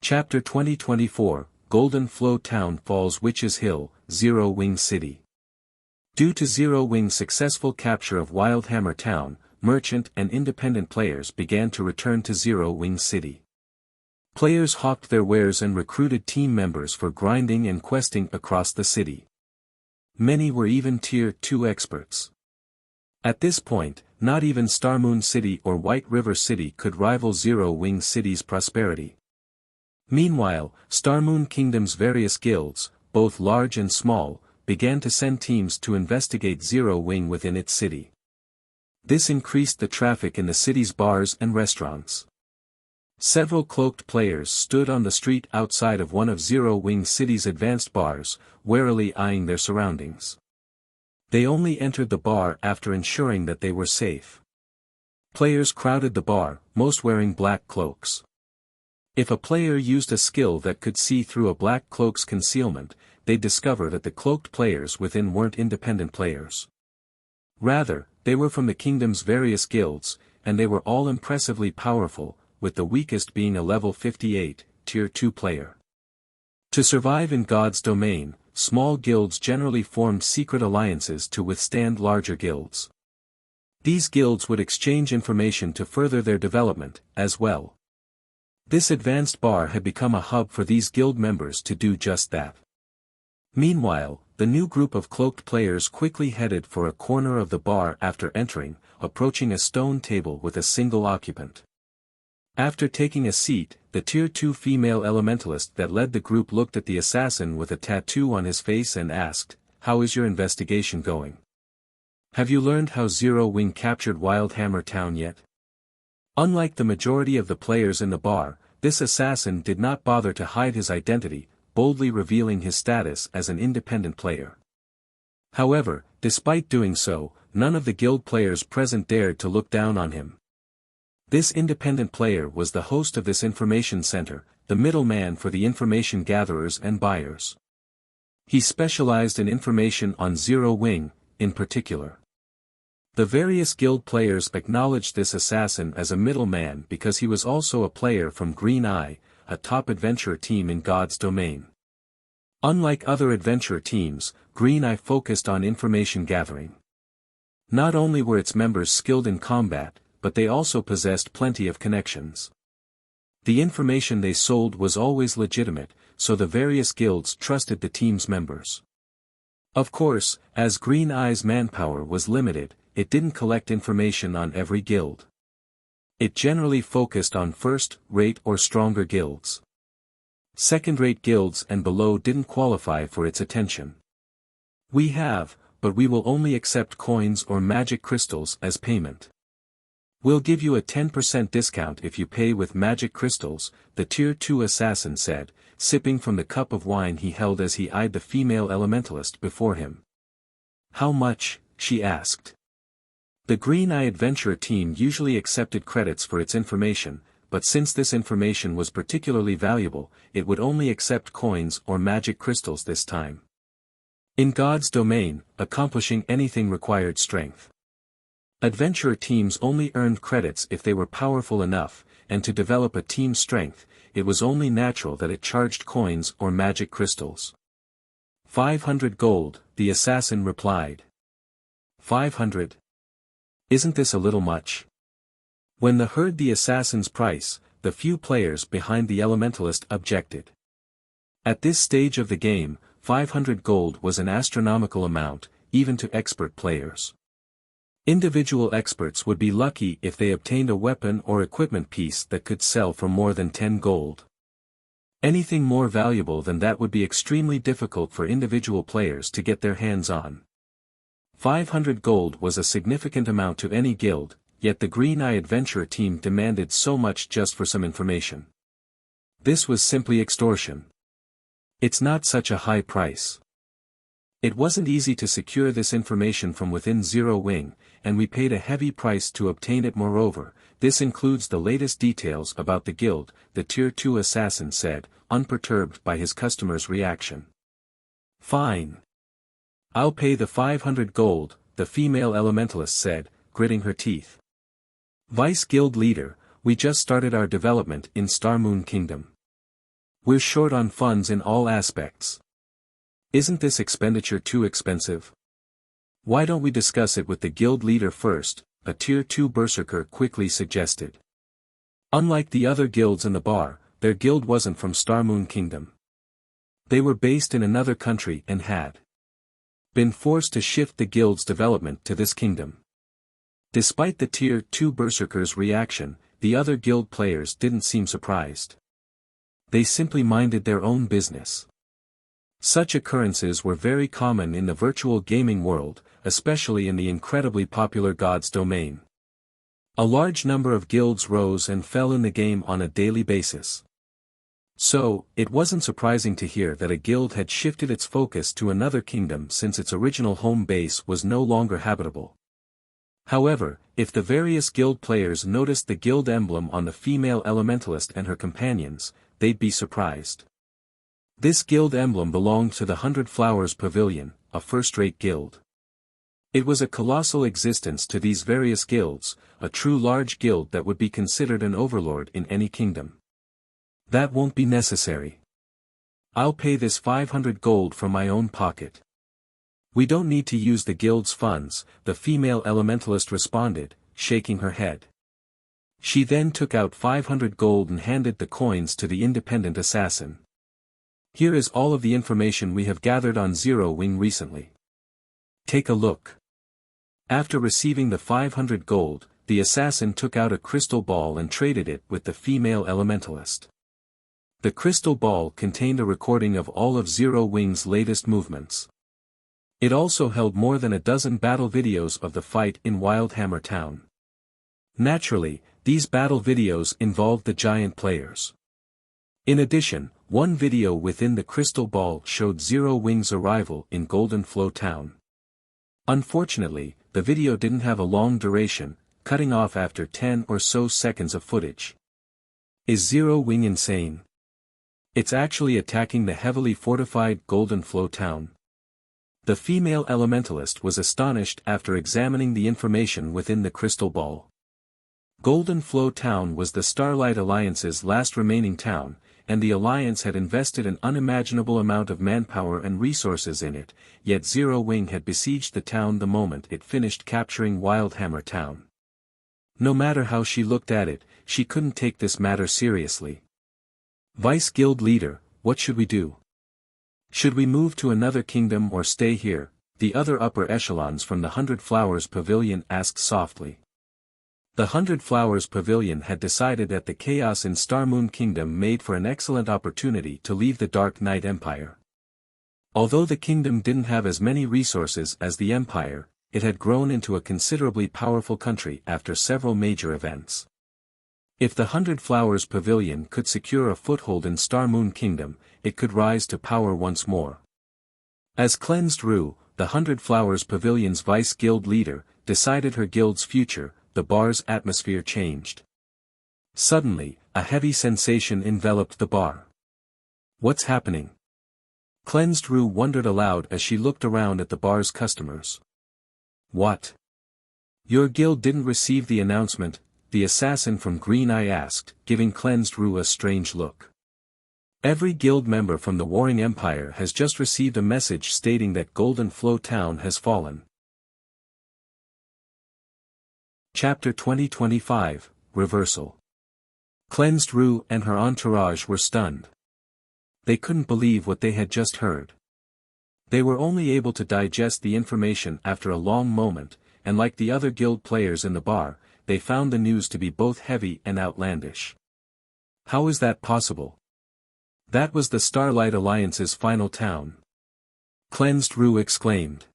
Chapter 2024, Golden Flow Town falls Witch's Hill, Zero Wing City. Due to Zero Wing's successful capture of Wildhammer Town, merchant and independent players began to return to Zero Wing City. Players hawked their wares and recruited team members for grinding and questing across the city. Many were even Tier 2 experts. At this point, not even Starmoon City or White River City could rival Zero Wing City's prosperity. Meanwhile, Starmoon Kingdom's various guilds, both large and small, began to send teams to investigate Zero Wing within its city. This increased the traffic in the city's bars and restaurants. Several cloaked players stood on the street outside of one of Zero Wing City's advanced bars, warily eyeing their surroundings. They only entered the bar after ensuring that they were safe. Players crowded the bar, most wearing black cloaks. If a player used a skill that could see through a black cloak's concealment, they'd discover that the cloaked players within weren't independent players. Rather, they were from the kingdom's various guilds, and they were all impressively powerful, with the weakest being a level 58, Tier 2 player. To survive in God's domain, small guilds generally formed secret alliances to withstand larger guilds. These guilds would exchange information to further their development, as well. This advanced bar had become a hub for these guild members to do just that. Meanwhile, the new group of cloaked players quickly headed for a corner of the bar after entering, approaching a stone table with a single occupant. After taking a seat, the Tier 2 female elementalist that led the group looked at the assassin with a tattoo on his face and asked, "How is your investigation going? Have you learned how Zero Wing captured Wildhammer Town yet?" Unlike the majority of the players in the bar, this assassin did not bother to hide his identity, boldly revealing his status as an independent player. However, despite doing so, none of the guild players present dared to look down on him. This independent player was the host of this information center, the middleman for the information gatherers and buyers. He specialized in information on Zero Wing, in particular. The various guild players acknowledged this assassin as a middleman because he was also a player from Green Eye, a top adventure team in God's domain. Unlike other adventure teams, Green Eye focused on information gathering. Not only were its members skilled in combat, but they also possessed plenty of connections. The information they sold was always legitimate, so the various guilds trusted the team's members. Of course, as Green Eye's manpower was limited, it didn't collect information on every guild. It generally focused on first-rate or stronger guilds. Second-rate guilds and below didn't qualify for its attention. "We have, but we will only accept coins or magic crystals as payment. We'll give you a 10% discount if you pay with magic crystals," the Tier 2 assassin said, sipping from the cup of wine he held as he eyed the female elementalist before him. "How much?" she asked. The Green Eye Adventure team usually accepted credits for its information, but since this information was particularly valuable, it would only accept coins or magic crystals this time. In God's domain, accomplishing anything required strength. Adventure teams only earned credits if they were powerful enough, and to develop a team's strength, it was only natural that it charged coins or magic crystals. 500 gold, the assassin replied. 500? Isn't this a little much? When heard the assassin's price, the few players behind the elementalist objected. At this stage of the game, 500 gold was an astronomical amount, even to expert players. Individual experts would be lucky if they obtained a weapon or equipment piece that could sell for more than 10 gold. Anything more valuable than that would be extremely difficult for individual players to get their hands on. 500 gold was a significant amount to any guild, yet the Green Eye Adventure team demanded so much just for some information. This was simply extortion. It's not such a high price. It wasn't easy to secure this information from within Zero Wing, and we paid a heavy price to obtain it. Moreover, this includes the latest details about the guild, the Tier 2 assassin said, unperturbed by his customer's reaction. "Fine. I'll pay the 500 gold, the female elementalist said, gritting her teeth. "Vice Guild Leader, we just started our development in Starmoon Kingdom. We're short on funds in all aspects. Isn't this expenditure too expensive? Why don't we discuss it with the guild leader first, a Tier 2 berserker quickly suggested. Unlike the other guilds in the bar, their guild wasn't from Starmoon Kingdom. They were based in another country and had been forced to shift the guild's development to this kingdom. Despite the Tier 2 berserker's reaction, the other guild players didn't seem surprised. They simply minded their own business. Such occurrences were very common in the virtual gaming world, especially in the incredibly popular God's Domain. A large number of guilds rose and fell in the game on a daily basis. So, it wasn't surprising to hear that a guild had shifted its focus to another kingdom since its original home base was no longer habitable. However, if the various guild players noticed the guild emblem on the female elementalist and her companions, they'd be surprised. This guild emblem belonged to the 100 Flowers Pavilion, a first-rate guild. It was a colossal existence to these various guilds, a true large guild that would be considered an overlord in any kingdom. That won't be necessary. I'll pay this 500 gold from my own pocket. We don't need to use the guild's funds, the female elementalist responded, shaking her head. She then took out 500 gold and handed the coins to the independent assassin. Here is all of the information we have gathered on Zero Wing recently. Take a look. After receiving the 500 gold, the assassin took out a crystal ball and traded it with the female elementalist. The crystal ball contained a recording of all of Zero Wing's latest movements. It also held more than a dozen battle videos of the fight in Wildhammer Town. Naturally, these battle videos involved the giant players. In addition, one video within the crystal ball showed Zero Wing's arrival in Golden Flow Town. Unfortunately, the video didn't have a long duration, cutting off after 10 or so seconds of footage. Is Zero Wing insane? It's actually attacking the heavily fortified Golden Flow Town. The female elementalist was astonished after examining the information within the crystal ball. Golden Flow Town was the Starlight Alliance's last remaining town, and the Alliance had invested an unimaginable amount of manpower and resources in it, yet Zero Wing had besieged the town the moment it finished capturing Wildhammer Town. No matter how she looked at it, she couldn't take this matter seriously. Vice Guild Leader, what should we do? Should we move to another kingdom or stay here? The other upper echelons from the 100 Flowers Pavilion asked softly. The 100 Flowers Pavilion had decided that the chaos in Starmoon Kingdom made for an excellent opportunity to leave the Dark Knight Empire. Although the kingdom didn't have as many resources as the Empire, it had grown into a considerably powerful country after several major events. If the 100 Flowers Pavilion could secure a foothold in Starmoon Kingdom, it could rise to power once more. As Cleansed Rue, the 100 Flowers Pavilion's vice guild leader, decided her guild's future, the bar's atmosphere changed. Suddenly, a heavy sensation enveloped the bar. What's happening? Cleansed Rue wondered aloud as she looked around at the bar's customers. What? Your guild didn't receive the announcement, the assassin from Green Eye asked, giving Cleansed Rue a strange look. Every guild member from the Warring Empire has just received a message stating that Golden Flow Town has fallen. Chapter 2025, Reversal. Cleansed Rue and her entourage were stunned. They couldn't believe what they had just heard. They were only able to digest the information after a long moment, and like the other guild players in the bar, they found the news to be both heavy and outlandish. How is that possible? That was the Starlight Alliance's final town. Cleansed Rue exclaimed.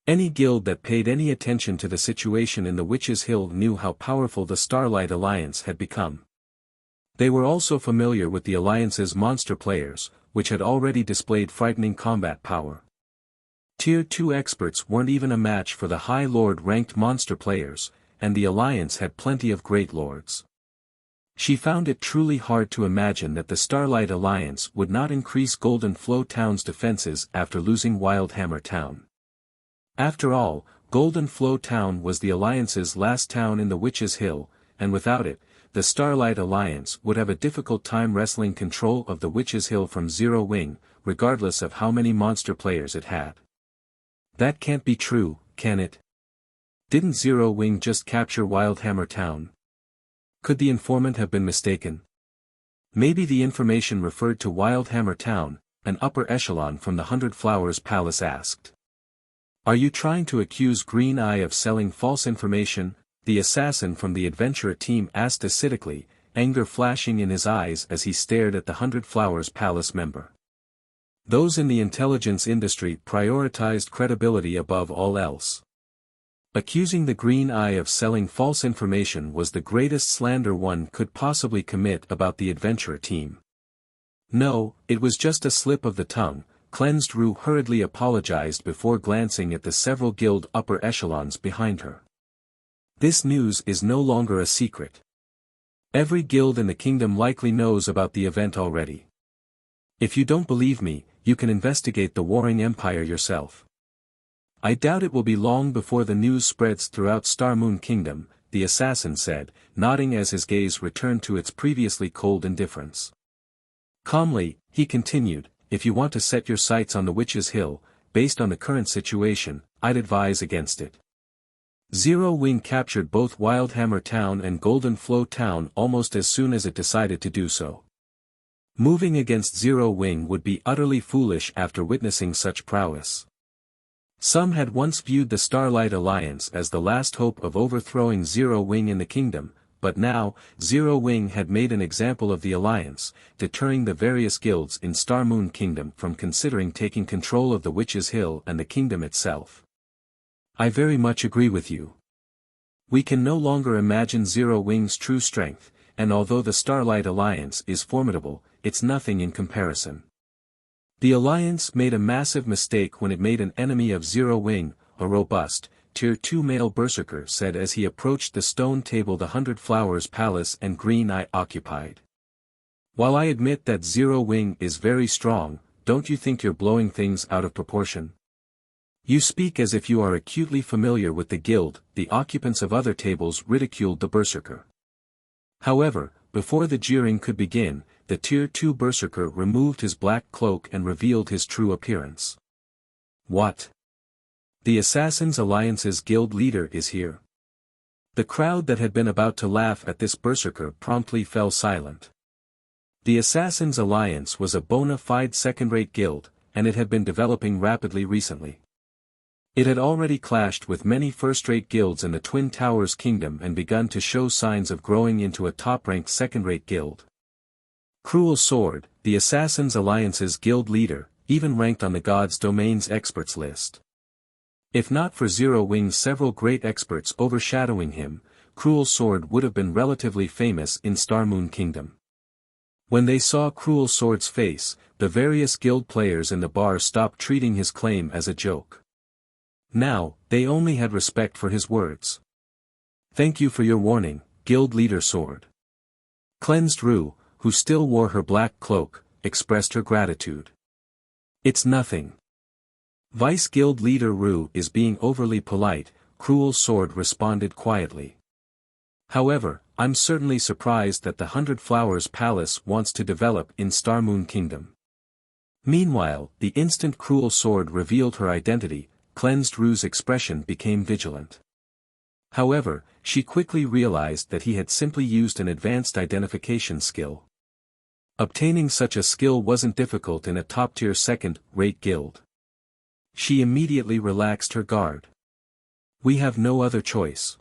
Any guild that paid any attention to the situation in the Witch's Hill knew how powerful the Starlight Alliance had become. They were also familiar with the Alliance's monster players, which had already displayed frightening combat power. Tier 2 experts weren't even a match for the High Lord-ranked monster players, and the Alliance had plenty of great lords. She found it truly hard to imagine that the Starlight Alliance would not increase Golden Flow Town's defenses after losing Wildhammer Town. After all, Golden Flow Town was the Alliance's last town in the Witch's Hill, and without it, the Starlight Alliance would have a difficult time wresting control of the Witch's Hill from Zero Wing, regardless of how many monster players it had. That can't be true, can it? Didn't Zero Wing just capture Wildhammer Town? Could the informant have been mistaken? Maybe the information referred to Wildhammer Town, an upper echelon from the Hundred Flowers Palace asked. Are you trying to accuse Green Eye of selling false information? The assassin from the adventurer team asked acidically, anger flashing in his eyes as he stared at the Hundred Flowers Palace member. Those in the intelligence industry prioritized credibility above all else. Accusing the Green Eye of selling false information was the greatest slander one could possibly commit about the adventurer team. No, it was just a slip of the tongue. Cleansed Rue hurriedly apologized before glancing at the several guild upper echelons behind her. This news is no longer a secret. Every guild in the kingdom likely knows about the event already. If you don't believe me, you can investigate the warring empire yourself. I doubt it will be long before the news spreads throughout Star Moon Kingdom, the assassin said, nodding as his gaze returned to its previously cold indifference. Calmly, he continued, if you want to set your sights on the Witch's Hill, based on the current situation, I'd advise against it. Zero Wing captured both Wildhammer Town and Golden Flow Town almost as soon as it decided to do so. Moving against Zero Wing would be utterly foolish after witnessing such prowess. Some had once viewed the Starlight Alliance as the last hope of overthrowing Zero Wing in the kingdom, but now, Zero Wing had made an example of the alliance, deterring the various guilds in Star Moon Kingdom from considering taking control of the Witch's Hill and the kingdom itself. I very much agree with you. We can no longer imagine Zero Wing's true strength, and although the Starlight Alliance is formidable, it's nothing in comparison. The Alliance made a massive mistake when it made an enemy of Zero Wing, a robust, Tier 2 male berserker said as he approached the stone table the Hundred Flowers Palace and Green Eye occupied. While I admit that Zero Wing is very strong, don't you think you're blowing things out of proportion? You speak as if you are acutely familiar with the guild. The occupants of other tables ridiculed the berserker. However, before the jeering could begin, the Tier 2 berserker removed his black cloak and revealed his true appearance. What? The Assassins Alliance's guild leader is here. The crowd that had been about to laugh at this berserker promptly fell silent. The Assassins Alliance was a bona fide second-rate guild, and it had been developing rapidly recently. It had already clashed with many first-rate guilds in the Twin Towers Kingdom and begun to show signs of growing into a top-ranked second-rate guild. Cruel Sword, the Assassins Alliance's guild leader, even ranked on the God's Domains experts list. If not for Zero Wing's several great experts overshadowing him, Cruel Sword would have been relatively famous in Star Moon Kingdom. When they saw Cruel Sword's face, the various guild players in the bar stopped treating his claim as a joke. Now, they only had respect for his words. Thank you for your warning, Guild Leader Sword. Cleansed Rue, who still wore her black cloak, expressed her gratitude. It's nothing. Vice Guild Leader Rue is being overly polite, Cruel Sword responded quietly. However, I'm certainly surprised that the Hundred Flowers Palace wants to develop in Star Moon Kingdom. Meanwhile, the instant Cruel Sword revealed her identity, Cleansed Rue's expression became vigilant. However, she quickly realized that he had simply used an advanced identification skill. Obtaining such a skill wasn't difficult in a top-tier second-rate guild. She immediately relaxed her guard. We have no other choice.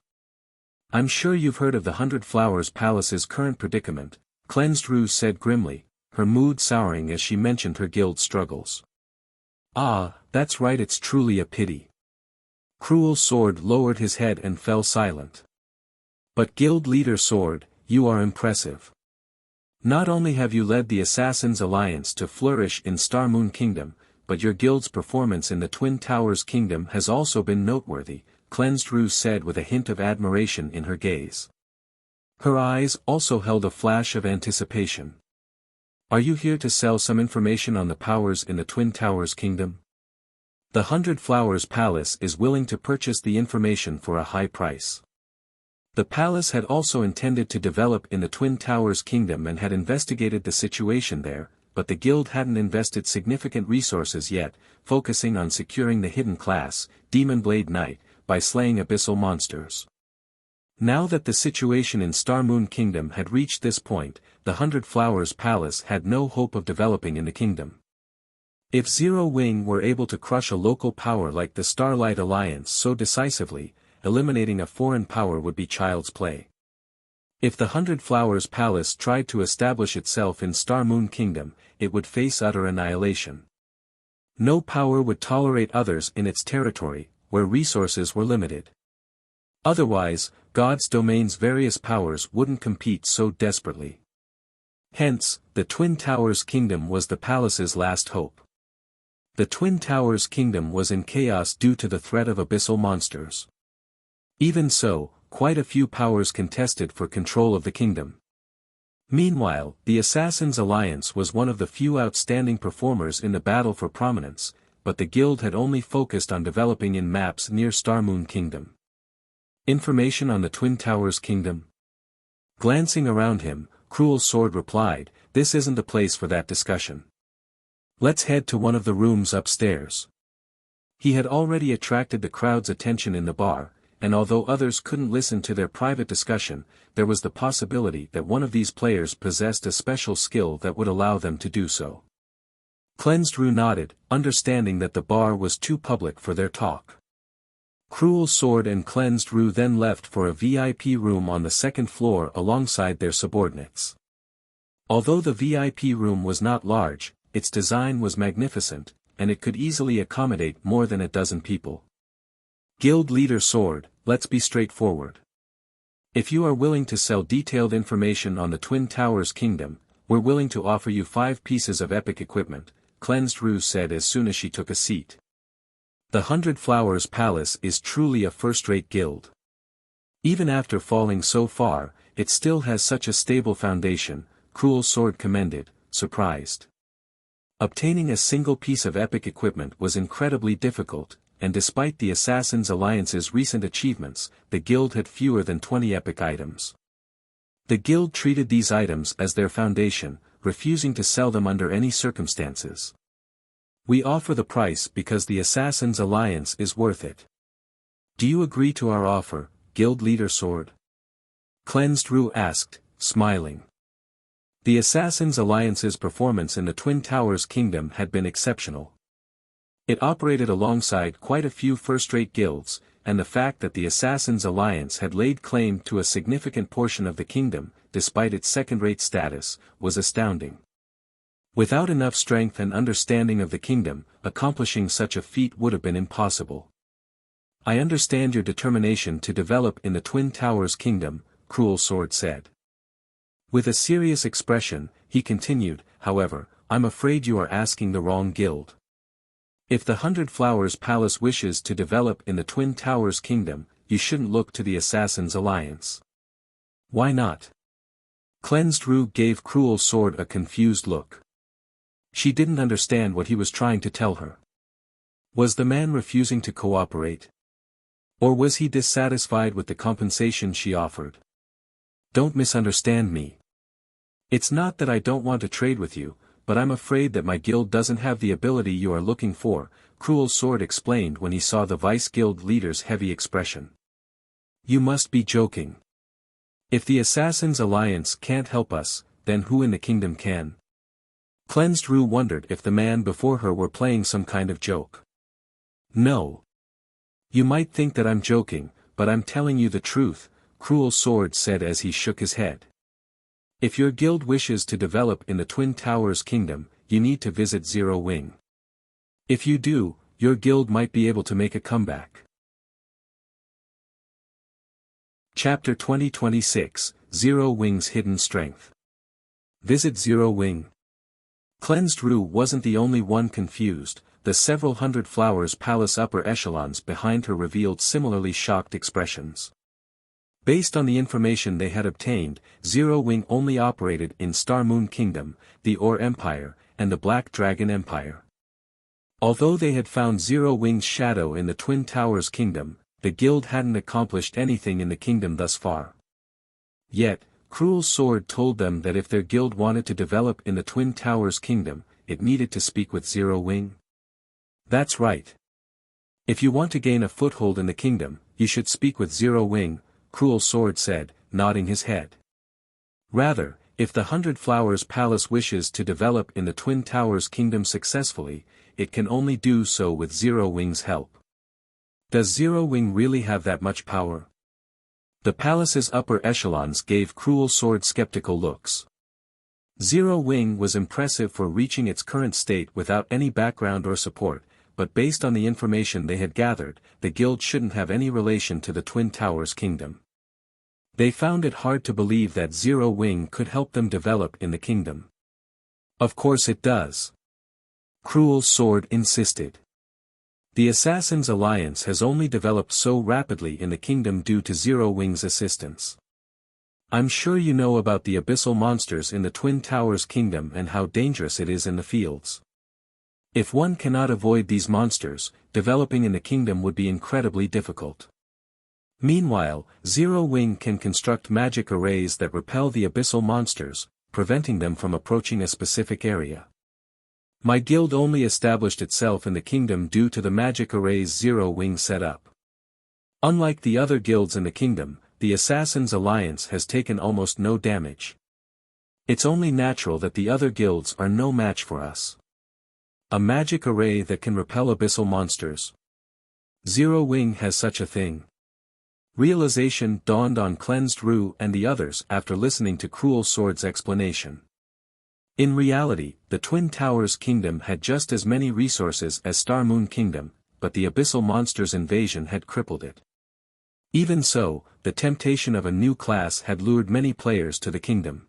I'm sure you've heard of the Hundred Flowers Palace's current predicament, Cleansed Rue said grimly, her mood souring as she mentioned her guild struggles. Ah, that's right, it's truly a pity. Cruel Sword lowered his head and fell silent. But Guild Leader Sword, you are impressive. Not only have you led the Assassins Alliance to flourish in Star Moon Kingdom, but your guild's performance in the Twin Towers Kingdom has also been noteworthy, Cleansed Rue said with a hint of admiration in her gaze. Her eyes also held a flash of anticipation. Are you here to sell some information on the powers in the Twin Towers Kingdom? The Hundred Flowers Palace is willing to purchase the information for a high price. The palace had also intended to develop in the Twin Towers Kingdom and had investigated the situation there, but the guild hadn't invested significant resources yet, focusing on securing the hidden class, Demon Blade Knight, by slaying abyssal monsters. Now that the situation in Star Moon Kingdom had reached this point, the Hundred Flowers Palace had no hope of developing in the kingdom. If Zero Wing were able to crush a local power like the Starlight Alliance so decisively, eliminating a foreign power would be child's play. If the Hundred Flowers Palace tried to establish itself in Star Moon Kingdom, it would face utter annihilation. No power would tolerate others in its territory, where resources were limited. Otherwise, God's domain's various powers wouldn't compete so desperately. Hence, the Twin Towers Kingdom was the palace's last hope. The Twin Towers Kingdom was in chaos due to the threat of abyssal monsters. Even so, quite a few powers contested for control of the kingdom. Meanwhile, the Assassins' Alliance was one of the few outstanding performers in the battle for prominence, but the guild had only focused on developing in maps near Star Moon Kingdom. Information on the Twin Towers Kingdom? Glancing around him, Cruel Sword replied, "This isn't the place for that discussion. Let's head to one of the rooms upstairs." He had already attracted the crowd's attention in the bar, and although others couldn't listen to their private discussion, there was the possibility that one of these players possessed a special skill that would allow them to do so. Cleansed Rue nodded, understanding that the bar was too public for their talk. Cruel Sword and Cleansed Rue then left for a VIP room on the second floor alongside their subordinates. Although the VIP room was not large, its design was magnificent, and it could easily accommodate more than a dozen people. Guild Leader Sword, let's be straightforward. If you are willing to sell detailed information on the Twin Towers Kingdom, we're willing to offer you 5 pieces of epic equipment, Cleansed Rue said as soon as she took a seat. The Hundred Flowers Palace is truly a first-rate guild. Even after falling so far, it still has such a stable foundation, Cruel Sword commended, surprised. Obtaining a single piece of epic equipment was incredibly difficult, and despite the Assassins' Alliance's recent achievements, the guild had fewer than 20 epic items. The guild treated these items as their foundation, refusing to sell them under any circumstances. We offer the price because the Assassins' Alliance is worth it. Do you agree to our offer, Guild Leader Sword? Cleansed Rue asked, smiling. The Assassins' Alliance's performance in the Twin Towers Kingdom had been exceptional. It operated alongside quite a few first-rate guilds, and the fact that the Assassins' Alliance had laid claim to a significant portion of the kingdom, despite its second-rate status, was astounding. Without enough strength and understanding of the kingdom, accomplishing such a feat would have been impossible. I understand your determination to develop in the Twin Towers Kingdom, Cruel Sword said. With a serious expression, he continued, however, I'm afraid you are asking the wrong guild. If the Hundred Flowers Palace wishes to develop in the Twin Towers Kingdom, you shouldn't look to the Assassins' Alliance. Why not? Cleansed Rue gave Cruel Sword a confused look. She didn't understand what he was trying to tell her. Was the man refusing to cooperate? Or was he dissatisfied with the compensation she offered? Don't misunderstand me. It's not that I don't want to trade with you, but I'm afraid that my guild doesn't have the ability you are looking for, Cruel Sword explained when he saw the Vice Guild leader's heavy expression. You must be joking. If the Assassins' Alliance can't help us, then who in the kingdom can? Cleansed Rue wondered if the man before her were playing some kind of joke. No. You might think that I'm joking, but I'm telling you the truth, Cruel Sword said as he shook his head. If your guild wishes to develop in the Twin Towers Kingdom, you need to visit Zero Wing. If you do, your guild might be able to make a comeback. Chapter 2026, Zero Wing's Hidden Strength. Visit Zero Wing. Cleansed Rue wasn't the only one confused, the several Hundred Flowers Palace upper echelons behind her revealed similarly shocked expressions. Based on the information they had obtained, Zero Wing only operated in Star Moon Kingdom, the Ore Empire, and the Black Dragon Empire. Although they had found Zero Wing's shadow in the Twin Towers Kingdom, the guild hadn't accomplished anything in the kingdom thus far. Yet, Cruel Sword told them that if their guild wanted to develop in the Twin Towers kingdom, it needed to speak with Zero Wing. That's right. If you want to gain a foothold in the kingdom, you should speak with Zero Wing, Cruel Sword said, nodding his head. Rather, if the Hundred Flowers Palace wishes to develop in the Twin Towers kingdom successfully, it can only do so with Zero Wing's help. Does Zero Wing really have that much power? The palace's upper echelons gave Cruel Sword skeptical looks. Zero Wing was impressive for reaching its current state without any background or support, but based on the information they had gathered, the guild shouldn't have any relation to the Twin Towers kingdom. They found it hard to believe that Zero Wing could help them develop in the kingdom. Of course it does. Cruel Sword insisted. The Assassins' Alliance has only developed so rapidly in the kingdom due to Zero Wing's assistance. I'm sure you know about the abyssal monsters in the Twin Towers kingdom and how dangerous it is in the fields. If one cannot avoid these monsters, developing in the kingdom would be incredibly difficult. Meanwhile, Zero Wing can construct magic arrays that repel the abyssal monsters, preventing them from approaching a specific area. My guild only established itself in the kingdom due to the magic arrays Zero Wing set up. Unlike the other guilds in the kingdom, the Assassins' Alliance has taken almost no damage. It's only natural that the other guilds are no match for us. A magic array that can repel abyssal monsters. Zero Wing has such a thing. Realization dawned on Cleansed Rue and the others after listening to Cruel Sword's explanation. In reality, the Twin Towers kingdom had just as many resources as Star Moon Kingdom, but the abyssal monsters' invasion had crippled it. Even so, the temptation of a new class had lured many players to the kingdom.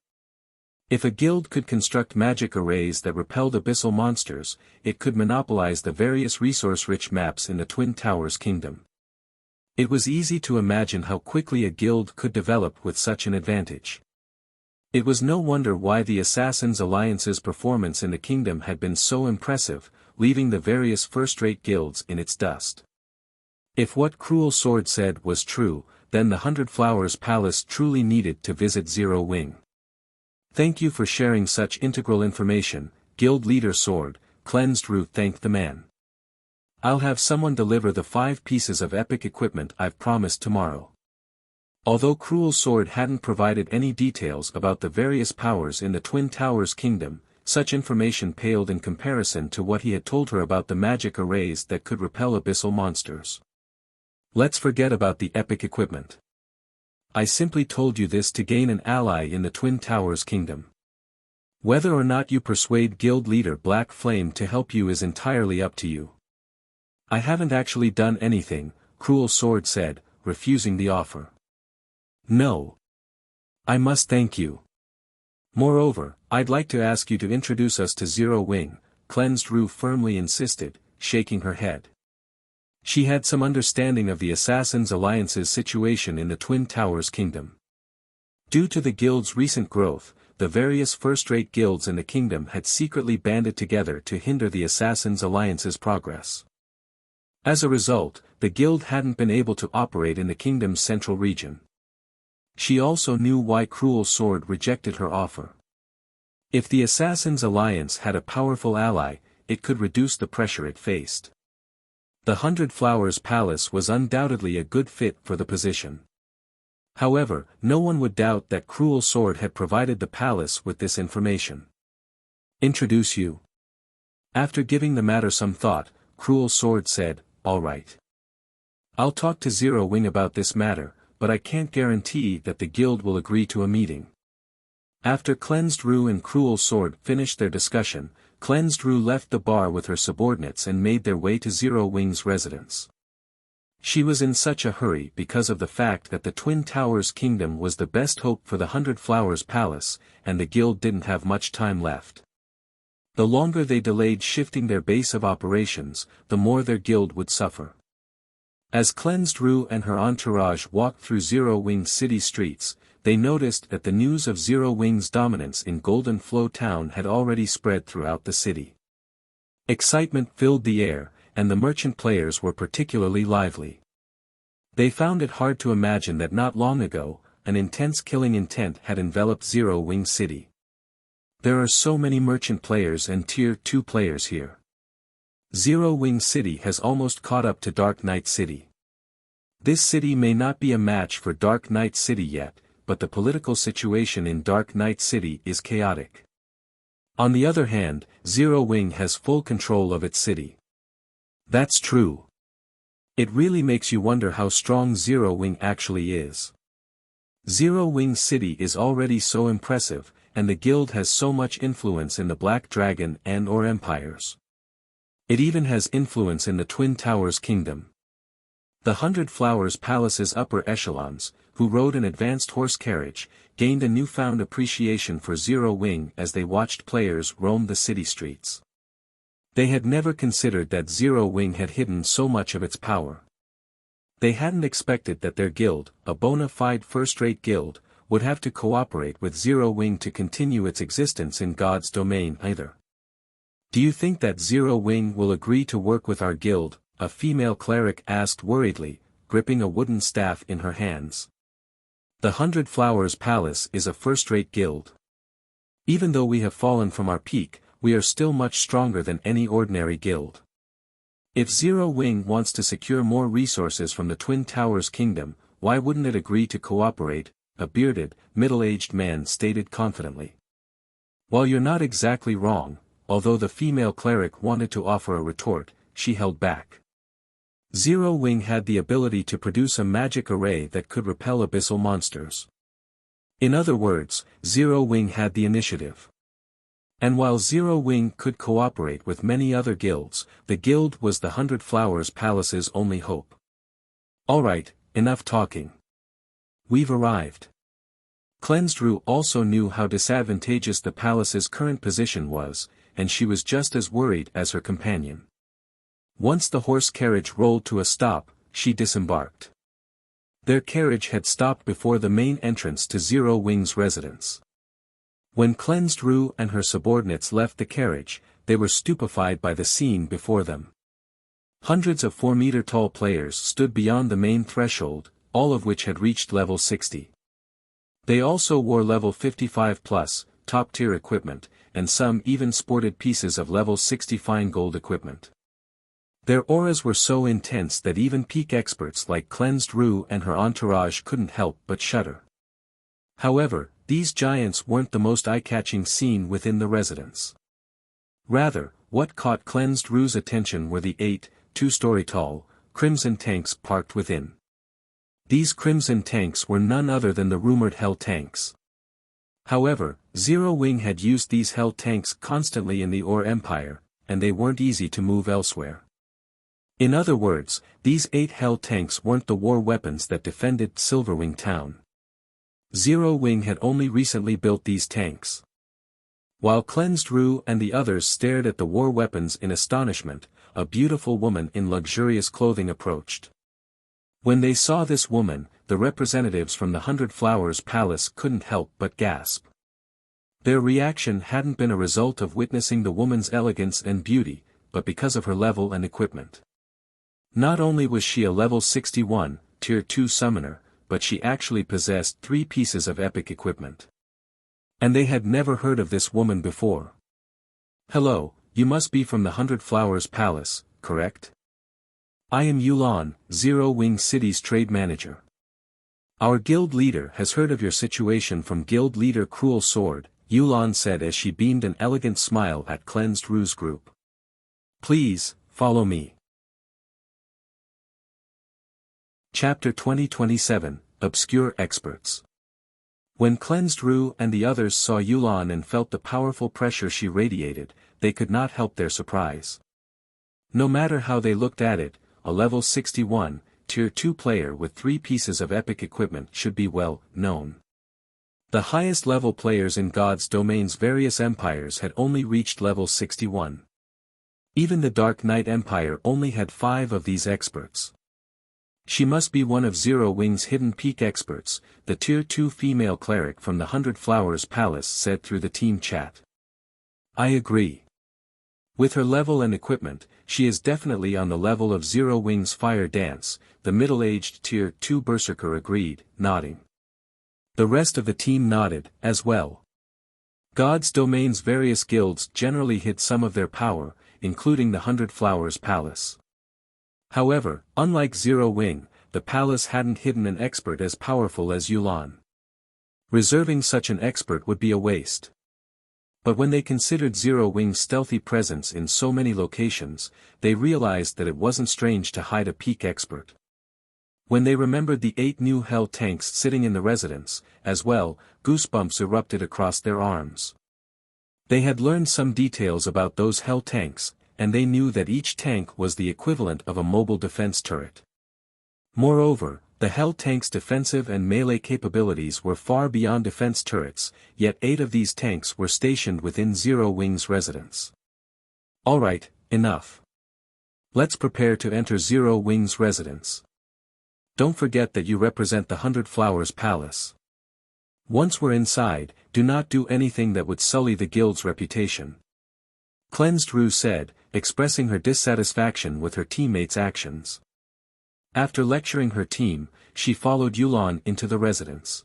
If a guild could construct magic arrays that repelled abyssal monsters, it could monopolize the various resource-rich maps in the Twin Towers kingdom. It was easy to imagine how quickly a guild could develop with such an advantage. It was no wonder why the Assassins' Alliance's performance in the kingdom had been so impressive, leaving the various first-rate guilds in its dust. If what Cruel Sword said was true, then the Hundred Flowers Palace truly needed to visit Zero Wing. Thank you for sharing such integral information, Guild Leader Sword, Cleansed Rue thanked the man. I'll have someone deliver the 5 pieces of epic equipment I've promised tomorrow. Although Cruel Sword hadn't provided any details about the various powers in the Twin Towers kingdom, such information paled in comparison to what he had told her about the magic arrays that could repel abyssal monsters. Let's forget about the epic equipment. I simply told you this to gain an ally in the Twin Towers kingdom. Whether or not you persuade guild leader Black Flame to help you is entirely up to you. I haven't actually done anything, Cruel Sword said, refusing the offer. No. I must thank you. Moreover, I'd like to ask you to introduce us to Zero Wing, Cleansed Rue firmly insisted, shaking her head. She had some understanding of the Assassins' Alliance's situation in the Twin Towers kingdom. Due to the guild's recent growth, the various first-rate guilds in the kingdom had secretly banded together to hinder the Assassins' Alliance's progress. As a result, the guild hadn't been able to operate in the kingdom's central region. She also knew why Cruel Sword rejected her offer. If the Assassins' Alliance had a powerful ally, it could reduce the pressure it faced. The Hundred Flowers Palace was undoubtedly a good fit for the position. However, no one would doubt that Cruel Sword had provided the palace with this information. Introduce you. After giving the matter some thought, Cruel Sword said, "All right. I'll talk to Zero Wing about this matter, but I can't guarantee that the guild will agree to a meeting." After Cleansed Rue and Cruel Sword finished their discussion, Cleansed Rue left the bar with her subordinates and made their way to Zero Wing's residence. She was in such a hurry because of the fact that the Twin Towers kingdom was the best hope for the Hundred Flowers Palace, and the guild didn't have much time left. The longer they delayed shifting their base of operations, the more their guild would suffer. As Cleansed Rue and her entourage walked through Zero Wing's city streets, they noticed that the news of Zero Wing's dominance in Golden Flow Town had already spread throughout the city. Excitement filled the air, and the merchant players were particularly lively. They found it hard to imagine that not long ago, an intense killing intent had enveloped Zero Wing City. There are so many merchant players and Tier 2 players here. Zero Wing City has almost caught up to Dark Knight City. This city may not be a match for Dark Knight City yet, but the political situation in Dark Knight City is chaotic. On the other hand, Zero Wing has full control of its city. That's true. It really makes you wonder how strong Zero Wing actually is. Zero Wing City is already so impressive, and the guild has so much influence in the Black Dragon and/or empires. It even has influence in the Twin Towers Kingdom. The 100 Flowers Palace's upper echelons, who rode an advanced horse carriage, gained a newfound appreciation for Zero Wing as they watched players roam the city streets. They had never considered that Zero Wing had hidden so much of its power. They hadn't expected that their guild, a bona fide first-rate guild, would have to cooperate with Zero Wing to continue its existence in God's domain either. Do you think that Zero Wing will agree to work with our guild? A female cleric asked worriedly, gripping a wooden staff in her hands. The 100 Flowers Palace is a first-rate guild. Even though we have fallen from our peak, we are still much stronger than any ordinary guild. If Zero Wing wants to secure more resources from the Twin Towers Kingdom, why wouldn't it agree to cooperate? A bearded, middle-aged man stated confidently. While you're not exactly wrong, although the female cleric wanted to offer a retort, she held back. Zero Wing had the ability to produce a magic array that could repel abyssal monsters. In other words, Zero Wing had the initiative. And while Zero Wing could cooperate with many other guilds, the guild was the 100 Flowers Palace's only hope. Alright, enough talking. We've arrived. Cleansed Rue also knew how disadvantageous the palace's current position was, and she was just as worried as her companion. Once the horse carriage rolled to a stop, she disembarked. Their carriage had stopped before the main entrance to Zero Wing's residence. When Cleansed Rue and her subordinates left the carriage, they were stupefied by the scene before them. Hundreds of 4-meter-tall players stood beyond the main threshold, all of which had reached level 60. They also wore level 55+, top-tier equipment, and some even sported pieces of level 60 fine gold equipment. Their auras were so intense that even peak experts like Cleansed Rue and her entourage couldn't help but shudder. However, these giants weren't the most eye-catching scene within the residence. Rather, what caught Cleansed Rue's attention were the 8, 2-story-tall, crimson tanks parked within. These crimson tanks were none other than the rumored Hell tanks. However, Zero Wing had used these Hell tanks constantly in the Ore Empire, and they weren't easy to move elsewhere. In other words, these 8 Hell tanks weren't the war weapons that defended Silverwing Town. Zero Wing had only recently built these tanks. While Cleansed Rue and the others stared at the war weapons in astonishment, a beautiful woman in luxurious clothing approached. When they saw this woman, the representatives from the 100 Flowers Palace couldn't help but gasp. Their reaction hadn't been a result of witnessing the woman's elegance and beauty, but because of her level and equipment. Not only was she a level 61, Tier 2 summoner, but she actually possessed 3 pieces of epic equipment. And they had never heard of this woman before. Hello, you must be from the 100 Flowers Palace, correct? I am Youlan, Zero Wing City's trade manager. Our guild leader has heard of your situation from guild leader Cruel Sword, Youlan said as she beamed an elegant smile at Cleansed Rue's group. Please, follow me. Chapter 2027, Obscure Experts. When Cleansed Rue and the others saw Youlan and felt the powerful pressure she radiated, they could not help their surprise. No matter how they looked at it, a level 61, Tier 2 player with 3 pieces of epic equipment should be well known. The highest level players in God's domain's various empires had only reached level 61. Even the Dark Knight Empire only had 5 of these experts. She must be one of Zero Wing's hidden peak experts, the Tier 2 female cleric from the 100 Flowers Palace said through the team chat. I agree. With her level and equipment, she is definitely on the level of Zero Wing's Fire Dance, the middle-aged Tier 2 Berserker agreed, nodding. The rest of the team nodded, as well. God's Domain's various guilds generally hid some of their power, including the 100 Flowers Palace. However, unlike Zero Wing, the palace hadn't hidden an expert as powerful as Youlan. Reserving such an expert would be a waste. But when they considered Zero Wing's stealthy presence in so many locations, they realized that it wasn't strange to hide a peak expert. When they remembered the 8 new hell tanks sitting in the residence, as well, goosebumps erupted across their arms. They had learned some details about those hell tanks, and they knew that each tank was the equivalent of a mobile defense turret. Moreover, the hell tank's defensive and melee capabilities were far beyond defense turrets, yet 8 of these tanks were stationed within Zero Wing's residence. Alright, enough. Let's prepare to enter Zero Wing's residence. Don't forget that you represent the 100 Flowers Palace. Once we're inside, do not do anything that would sully the guild's reputation. Cleansed Rue said, expressing her dissatisfaction with her teammates' actions. After lecturing her team, she followed Youlan into the residence.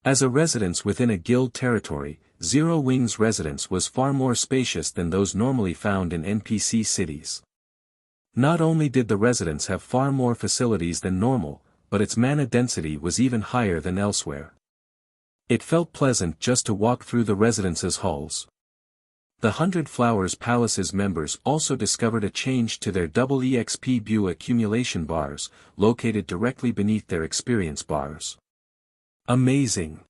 As a residence within a guild territory, Zero Wing's residence was far more spacious than those normally found in NPC cities. Not only did the residence have far more facilities than normal, but its mana density was even higher than elsewhere. It felt pleasant just to walk through the residence's halls. The 100 Flowers Palace's members also discovered a change to their double EXP BU accumulation bars, located directly beneath their experience bars. Amazing!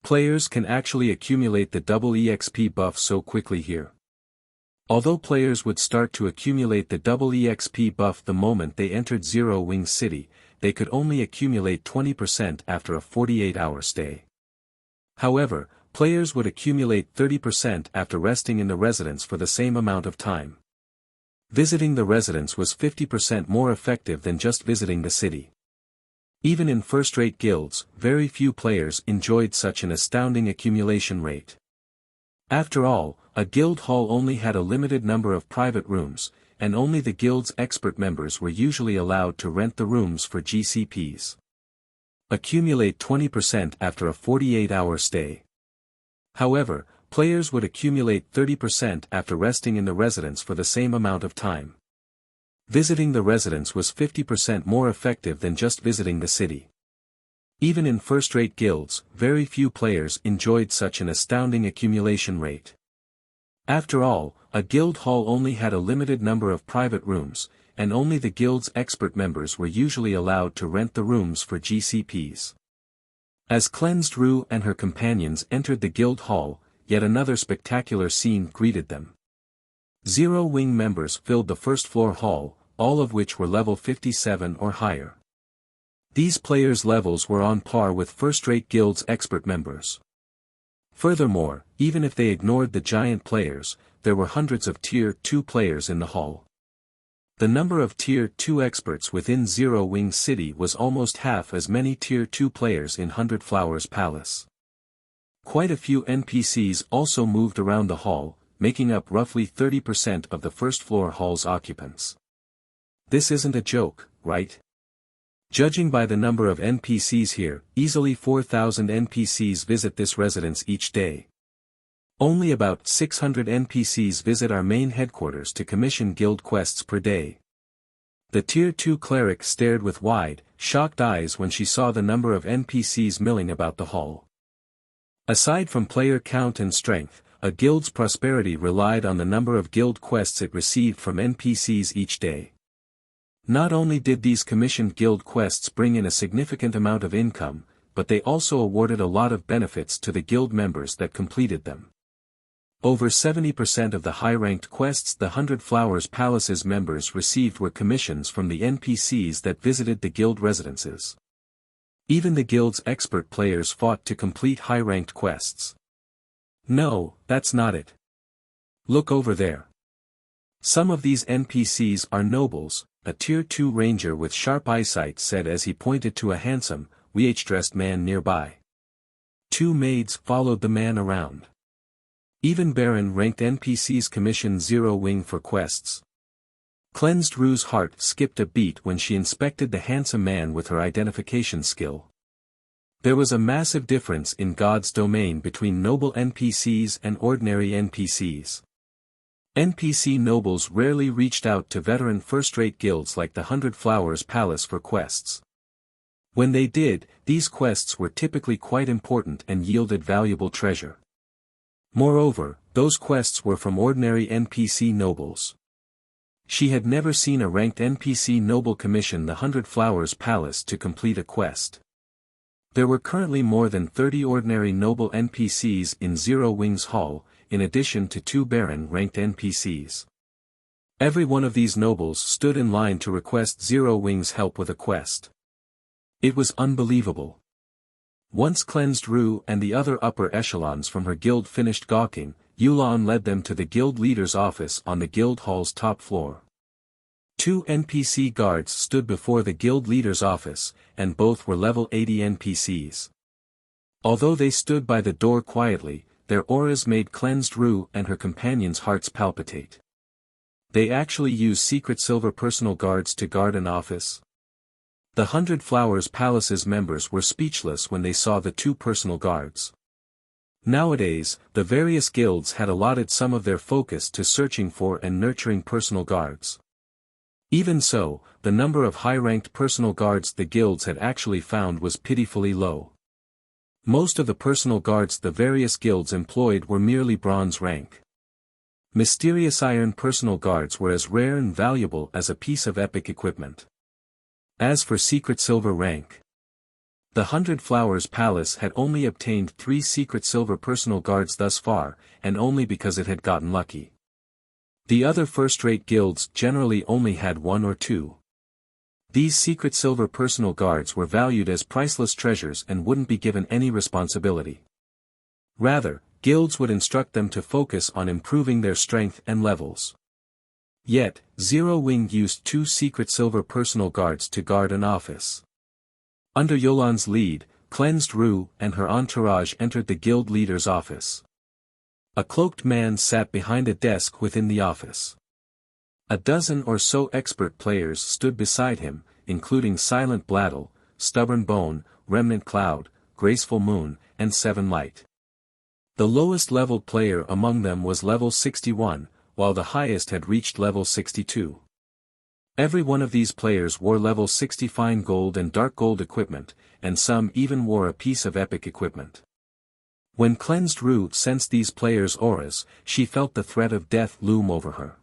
Players can actually accumulate the double EXP buff so quickly here. Although players would start to accumulate the double EXP buff the moment they entered Zero Wing City, they could only accumulate 20% after a 48-hour stay. However, players would accumulate 30% after resting in the residence for the same amount of time. Visiting the residence was 50% more effective than just visiting the city. Even in first-rate guilds, very few players enjoyed such an astounding accumulation rate. After all, a guild hall only had a limited number of private rooms, and only the guild's expert members were usually allowed to rent the rooms for GCPs. Accumulate 20% after a 48-hour stay. However, players would accumulate 30% after resting in the residence for the same amount of time. Visiting the residence was 50% more effective than just visiting the city. Even in first-rate guilds, very few players enjoyed such an astounding accumulation rate. After all, a guild hall only had a limited number of private rooms, and only the guild's expert members were usually allowed to rent the rooms for GCPs. As Cleansed Rue and her companions entered the guild hall, yet another spectacular scene greeted them. Zero Wing members filled the first-floor hall, all of which were level 57 or higher. These players' levels were on par with first-rate guild's expert members. Furthermore, even if they ignored the giant players, there were hundreds of Tier 2 players in the hall. The number of Tier 2 experts within Zero Wing City was almost half as many Tier 2 players in 100 Flowers Palace. Quite a few NPCs also moved around the hall, making up roughly 30% of the first-floor hall's occupants. This isn't a joke, right? Judging by the number of NPCs here, easily 4,000 NPCs visit this residence each day. Only about 600 NPCs visit our main headquarters to commission guild quests per day. The Tier 2 cleric stared with wide, shocked eyes when she saw the number of NPCs milling about the hall. Aside from player count and strength, a guild's prosperity relied on the number of guild quests it received from NPCs each day. Not only did these commissioned guild quests bring in a significant amount of income, but they also awarded a lot of benefits to the guild members that completed them. Over 70% of the high-ranked quests the 100 Flowers Palace's members received were commissions from the NPCs that visited the guild residences. Even the guild's expert players fought to complete high-ranked quests. No, that's not it. Look over there. Some of these NPCs are nobles, a Tier 2 ranger with sharp eyesight said as he pointed to a handsome, witch-dressed man nearby. 2 maids followed the man around. Even Baron-ranked NPCs commission Zero Wing for quests. Cleansed Rue's heart skipped a beat when she inspected the handsome man with her identification skill. There was a massive difference in God's domain between noble NPCs and ordinary NPCs. NPC nobles rarely reached out to veteran first-rate guilds like the 100 Flowers Palace for quests. When they did, these quests were typically quite important and yielded valuable treasure. Moreover, those quests were from ordinary NPC nobles. She had never seen a ranked NPC noble commission the 100 Flowers Palace to complete a quest. There were currently more than 30 ordinary noble NPCs in Zero Wings Hall, in addition to 2 Baron-ranked NPCs. Every one of these nobles stood in line to request Zero Wings' help with a quest. It was unbelievable. Once Cleansed Rue and the other upper echelons from her guild finished gawking, Youlan led them to the guild leader's office on the guild hall's top floor. 2 NPC guards stood before the guild leader's office, and both were level 80 NPCs. Although they stood by the door quietly, their auras made Cleansed Rue and her companions' hearts palpitate. They actually used secret silver personal guards to guard an office? The 100 Flowers Palace's members were speechless when they saw the 2 personal guards. Nowadays, the various guilds had allotted some of their focus to searching for and nurturing personal guards. Even so, the number of high-ranked personal guards the guilds had actually found was pitifully low. Most of the personal guards the various guilds employed were merely bronze rank. Mysterious iron personal guards were as rare and valuable as a piece of epic equipment. As for secret silver rank, the 100 Flowers Palace had only obtained 3 secret silver personal guards thus far, and only because it had gotten lucky. The other first-rate guilds generally only had 1 or 2. These secret silver personal guards were valued as priceless treasures and wouldn't be given any responsibility. Rather, guilds would instruct them to focus on improving their strength and levels. Yet, Zero Wing used 2 secret silver personal guards to guard an office. Under Youlan's lead, Cleansed Rue and her entourage entered the guild leader's office. A cloaked man sat behind a desk within the office. A dozen or so expert players stood beside him, including Silent Blattle, Stubborn Bone, Remnant Cloud, Graceful Moon, and Seven Light. The lowest leveled player among them was level 61, while the highest had reached level 62. Every one of these players wore level 60 fine gold and dark gold equipment, and some even wore a piece of epic equipment. When Cleansed Rue sensed these players' auras, she felt the threat of death loom over her.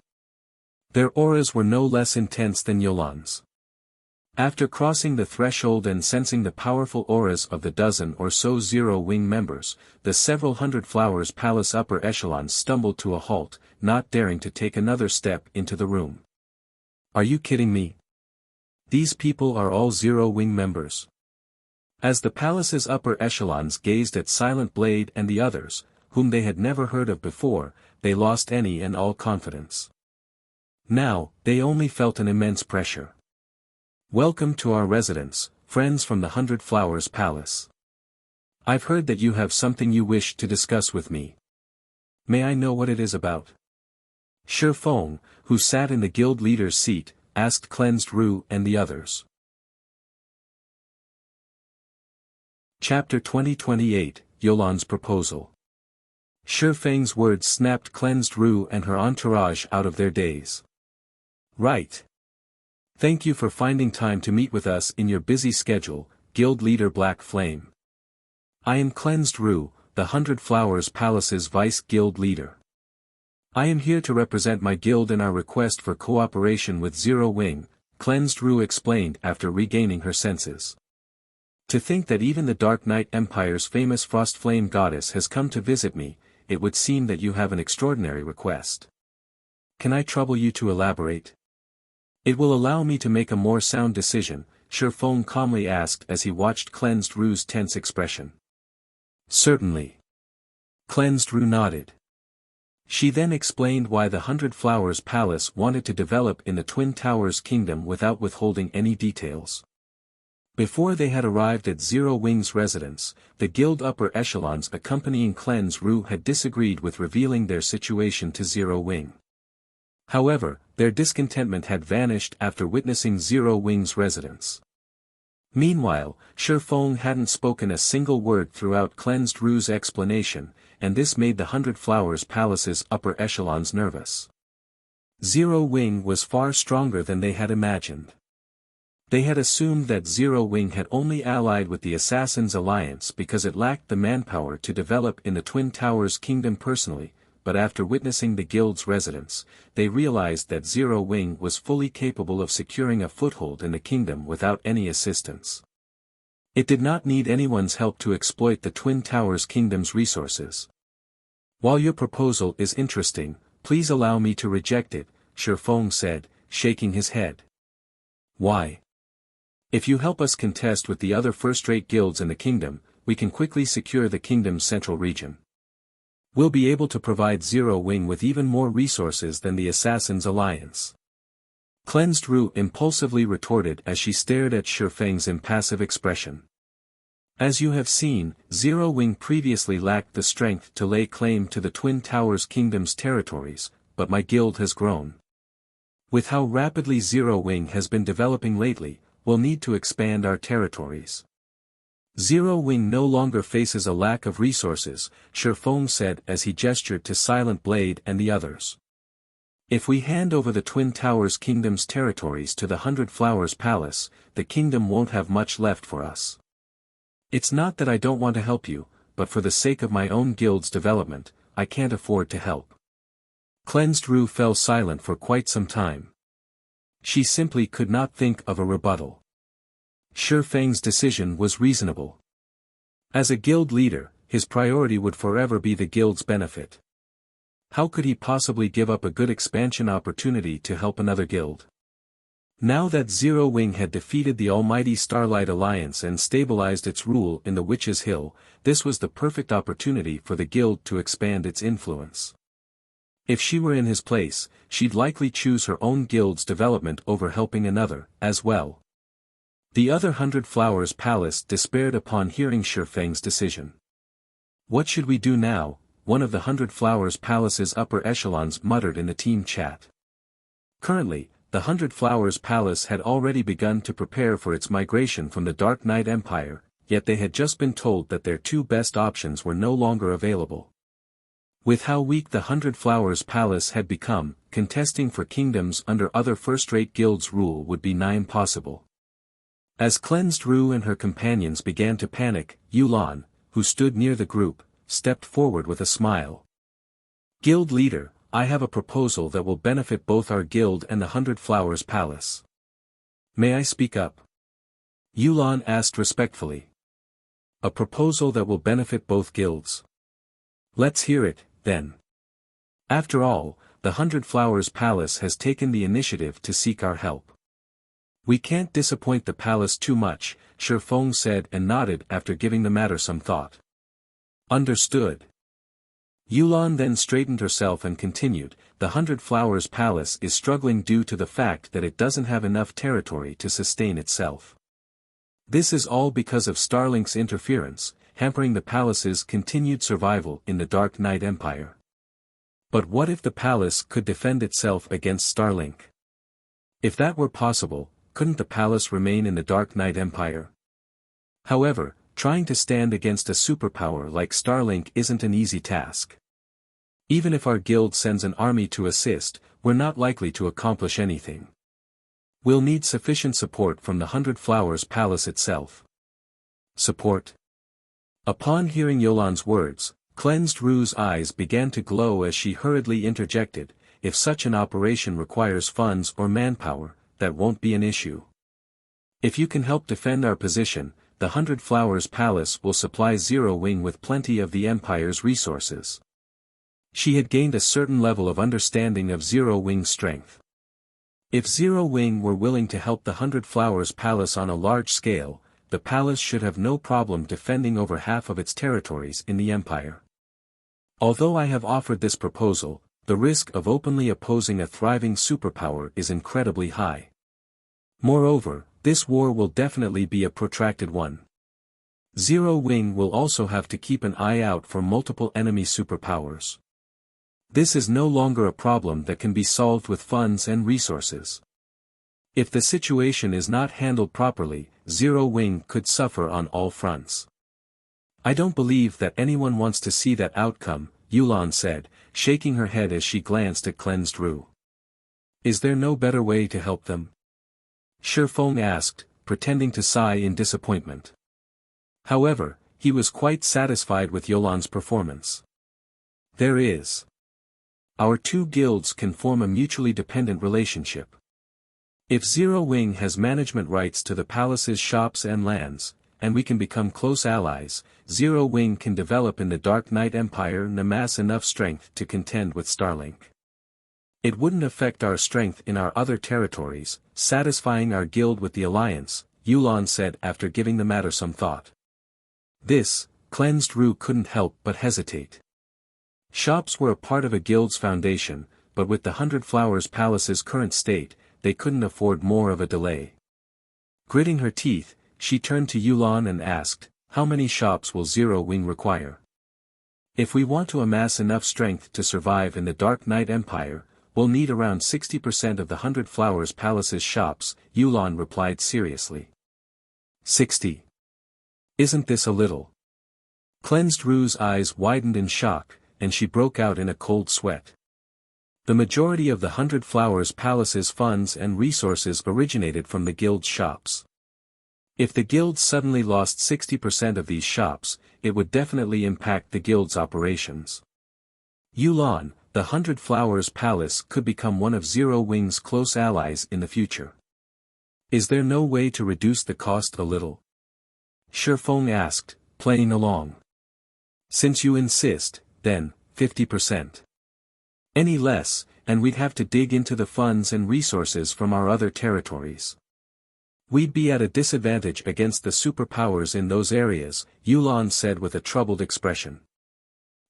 Their auras were no less intense than Youlan's. After crossing the threshold and sensing the powerful auras of the dozen or so Zero Wing members, the several 100 Flowers Palace upper echelons stumbled to a halt, not daring to take another step into the room. Are you kidding me? These people are all Zero Wing members. As the palace's upper echelons gazed at Silent Blade and the others, whom they had never heard of before, they lost any and all confidence. Now, they only felt an immense pressure. Welcome to our residence, friends from the 100 Flowers Palace. I've heard that you have something you wish to discuss with me. May I know what it is about? Shi Feng, who sat in the guild leader's seat, asked Cleansed Rue and the others. Chapter 2028, Youlan's Proposal. Shi Feng's words snapped Cleansed Rue and her entourage out of their daze. Right. Thank you for finding time to meet with us in your busy schedule, Guild Leader Black Flame. I am Cleansed Rue, the 100 Flowers Palace's Vice Guild Leader. I am here to represent my guild in our request for cooperation with Zero Wing, Cleansed Rue explained after regaining her senses. To think that even the Dark Knight Empire's famous Frost Flame Goddess has come to visit me, it would seem that you have an extraordinary request. Can I trouble you to elaborate? It will allow me to make a more sound decision, Shi Feng calmly asked as he watched Cleansed Rue's tense expression. Certainly. Cleansed Rue nodded. She then explained why the 100 Flowers Palace wanted to develop in the Twin Towers Kingdom without withholding any details. Before they had arrived at Zero Wing's residence, the guild upper echelons accompanying Cleansed Rue had disagreed with revealing their situation to Zero Wing. However, their discontentment had vanished after witnessing Zero Wing's residence. Meanwhile, Shifeng hadn't spoken a single word throughout Cleansed Rue's explanation, and this made the Hundred Flowers Palace's upper echelons nervous. Zero Wing was far stronger than they had imagined. They had assumed that Zero Wing had only allied with the Assassin's Alliance because it lacked the manpower to develop in the Twin Towers Kingdom personally, but after witnessing the guild's residence, they realized that Zero Wing was fully capable of securing a foothold in the kingdom without any assistance. It did not need anyone's help to exploit the Twin Towers Kingdom's resources. While your proposal is interesting, please allow me to reject it, Shifeng said, shaking his head. Why? If you help us contest with the other first-rate guilds in the kingdom, we can quickly secure the kingdom's central region. We'll be able to provide Zero Wing with even more resources than the Assassin's Alliance. Cleansed Rue impulsively retorted as she stared at Shifeng's impassive expression. As you have seen, Zero Wing previously lacked the strength to lay claim to the Twin Towers Kingdom's territories, but my guild has grown. With how rapidly Zero Wing has been developing lately, we'll need to expand our territories. Zero Wing no longer faces a lack of resources, Shifeng said as he gestured to Silent Blade and the others. If we hand over the Twin Towers Kingdom's territories to the Hundred Flowers Palace, the kingdom won't have much left for us. It's not that I don't want to help you, but for the sake of my own guild's development, I can't afford to help. Cleansed Rue fell silent for quite some time. She simply could not think of a rebuttal. Shifeng's decision was reasonable. As a guild leader, his priority would forever be the guild's benefit. How could he possibly give up a good expansion opportunity to help another guild? Now that Zero Wing had defeated the almighty Starlight Alliance and stabilized its rule in the Witch's Hill, this was the perfect opportunity for the guild to expand its influence. If she were in his place, she'd likely choose her own guild's development over helping another, as well. The other Hundred Flowers Palace despaired upon hearing Shifeng's decision. What should we do now? One of the Hundred Flowers Palace's upper echelons muttered in the team chat. Currently, the Hundred Flowers Palace had already begun to prepare for its migration from the Dark Knight Empire, yet they had just been told that their two best options were no longer available. With how weak the Hundred Flowers Palace had become, contesting for kingdoms under other first-rate guilds' rule would be nigh impossible. As Cleansed Rue and her companions began to panic, Youlan, who stood near the group, stepped forward with a smile. Guild leader, I have a proposal that will benefit both our guild and the Hundred Flowers Palace. May I speak up? Youlan asked respectfully. A proposal that will benefit both guilds. Let's hear it, then. After all, the Hundred Flowers Palace has taken the initiative to seek our help. We can't disappoint the palace too much, Shifeng said and nodded after giving the matter some thought. Understood. Youlan then straightened herself and continued, the Hundred Flowers Palace is struggling due to the fact that it doesn't have enough territory to sustain itself. This is all because of Starlink's interference, hampering the palace's continued survival in the Dark Knight Empire. But what if the palace could defend itself against Starlink? If that were possible, couldn't the palace remain in the Dark Knight Empire? However, trying to stand against a superpower like Starlink isn't an easy task. Even if our guild sends an army to assist, we're not likely to accomplish anything. We'll need sufficient support from the Hundred Flowers Palace itself. Support? Upon hearing Youlan's words, Cleansed Rue's eyes began to glow as she hurriedly interjected, if such an operation requires funds or manpower, that won't be an issue. If you can help defend our position, the Hundred Flowers Palace will supply Zero Wing with plenty of the Empire's resources. She had gained a certain level of understanding of Zero Wing's strength. If Zero Wing were willing to help the Hundred Flowers Palace on a large scale, the palace should have no problem defending over half of its territories in the Empire. Although I have offered this proposal, the risk of openly opposing a thriving superpower is incredibly high. Moreover, This war will definitely be a protracted one. Zero Wing will also have to keep an eye out for multiple enemy superpowers. This is no longer a problem that can be solved with funds and resources. If the situation is not handled properly, Zero Wing could suffer on all fronts. I don't believe that anyone wants to see that outcome, Youlan said, shaking her head as she glanced at Cleansed Rue. Is there no better way to help them? Shifeng asked, pretending to sigh in disappointment. However, he was quite satisfied with Youlan's performance. There is. Our two guilds can form a mutually dependent relationship. If Zero Wing has management rights to the palace's shops and lands, and we can become close allies, Zero Wing can develop in the Dark Knight Empire and amass enough strength to contend with Starlink. It wouldn't affect our strength in our other territories, satisfying our guild with the alliance, Youlan said after giving the matter some thought. This, Cleansed Rue couldn't help but hesitate. Shops were a part of a guild's foundation, but with the Hundred Flowers Palace's current state, they couldn't afford more of a delay. Gritting her teeth, she turned to Youlan and asked, how many shops will Zero Wing require? If we want to amass enough strength to survive in the Dark Knight Empire, we'll need around 60% of the Hundred Flowers Palace's shops, Youlan replied seriously. 60. Isn't this a little? Cleansed Rue's eyes widened in shock, and she broke out in a cold sweat. The majority of the Hundred Flowers Palace's funds and resources originated from the guild's shops. If the guild suddenly lost 60% of these shops, it would definitely impact the guild's operations. Youlan, the Hundred Flowers Palace could become one of Zero Wing's close allies in the future. Is there no way to reduce the cost a little? Shifeng asked, playing along. Since you insist, then, 50%. Any less, and we'd have to dig into the funds and resources from our other territories. We'd be at a disadvantage against the superpowers in those areas, Youlan said with a troubled expression.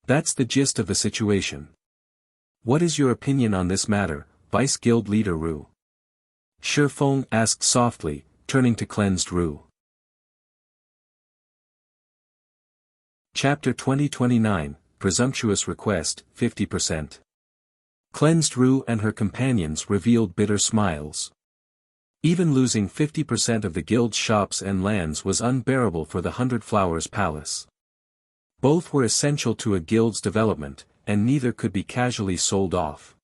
That's the gist of the situation. What is your opinion on this matter, Vice Guild Leader Rue? Shifeng asked softly, turning to Cleansed Rue. Chapter 2029, Presumptuous Request, 50%. Cleansed Rue and her companions revealed bitter smiles. Even losing 50% of the guild's shops and lands was unbearable for the Hundred Flowers Palace. Both were essential to a guild's development, and neither could be casually sold off.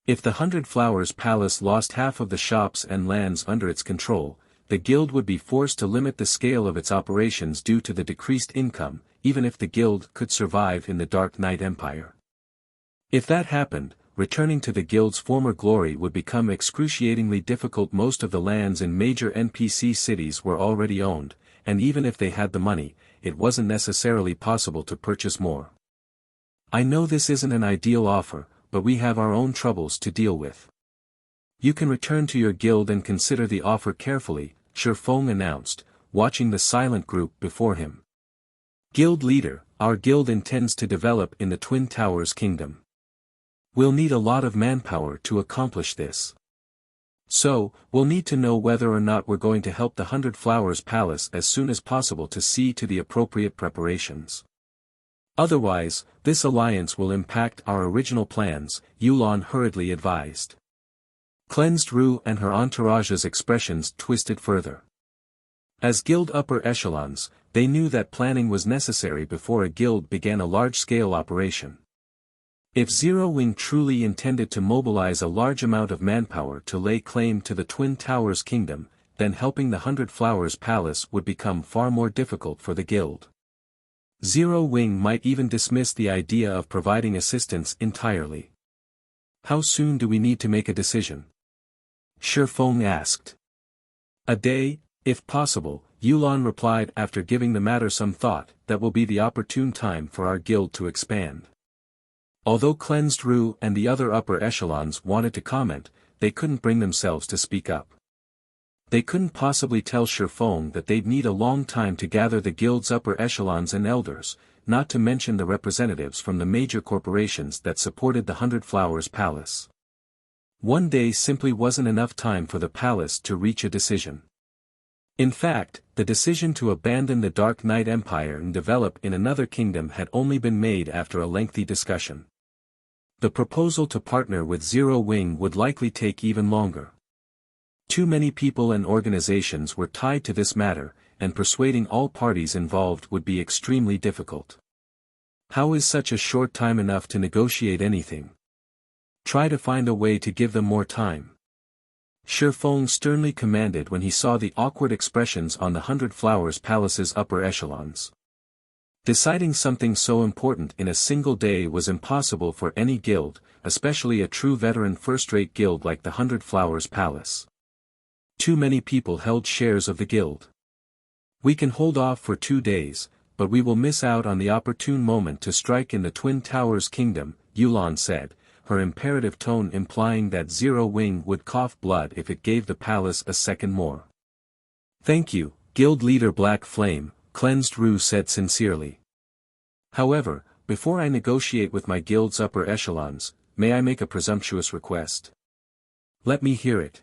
If the Hundred Flowers Palace lost half of the shops and lands under its control, the guild would be forced to limit the scale of its operations due to the decreased income, even if the guild could survive in the Dark Knight Empire. If that happened, returning to the guild's former glory would become excruciatingly difficult. Most of the lands in major NPC cities were already owned, and even if they had the money, it wasn't necessarily possible to purchase more. I know this isn't an ideal offer, but we have our own troubles to deal with. You can return to your guild and consider the offer carefully, Shifeng announced, watching the silent group before him. Guild Leader, our guild intends to develop in the Twin Towers Kingdom. We'll need a lot of manpower to accomplish this. So, we'll need to know whether or not we're going to help the Hundred Flowers Palace as soon as possible to see to the appropriate preparations. Otherwise, this alliance will impact our original plans, Youlan hurriedly advised. Cleansed Rue and her entourage's expressions twisted further. As guild upper echelons, they knew that planning was necessary before a guild began a large-scale operation. If Zero Wing truly intended to mobilize a large amount of manpower to lay claim to the Twin Towers Kingdom, then helping the Hundred Flowers Palace would become far more difficult for the guild. Zero Wing might even dismiss the idea of providing assistance entirely. How soon do we need to make a decision? Shifeng asked. A day, if possible, Youlan replied after giving the matter some thought. That will be the opportune time for our guild to expand. Although Cleansed Rue and the other upper echelons wanted to comment, they couldn't bring themselves to speak up. They couldn't possibly tell Shifeng that they'd need a long time to gather the guild's upper echelons and elders, not to mention the representatives from the major corporations that supported the Hundred Flowers Palace. One day simply wasn't enough time for the palace to reach a decision. In fact, the decision to abandon the Dark Knight Empire and develop in another kingdom had only been made after a lengthy discussion. The proposal to partner with Zero Wing would likely take even longer. Too many people and organizations were tied to this matter, and persuading all parties involved would be extremely difficult. How is such a short time enough to negotiate anything? Try to find a way to give them more time. Shifeng sternly commanded when he saw the awkward expressions on the 100 Flowers Palace's upper echelons. Deciding something so important in a single day was impossible for any guild, especially a true veteran first-rate guild like the 100 Flowers Palace. Too many people held shares of the guild. We can hold off for 2 days, but we will miss out on the opportune moment to strike in the Twin Towers Kingdom, Youlan said, her imperative tone implying that Zero Wing would cough blood if it gave the palace a second more. Thank you, Guild Leader Black Flame, Cleansed Rue said sincerely. However, before I negotiate with my guild's upper echelons, may I make a presumptuous request? Let me hear it.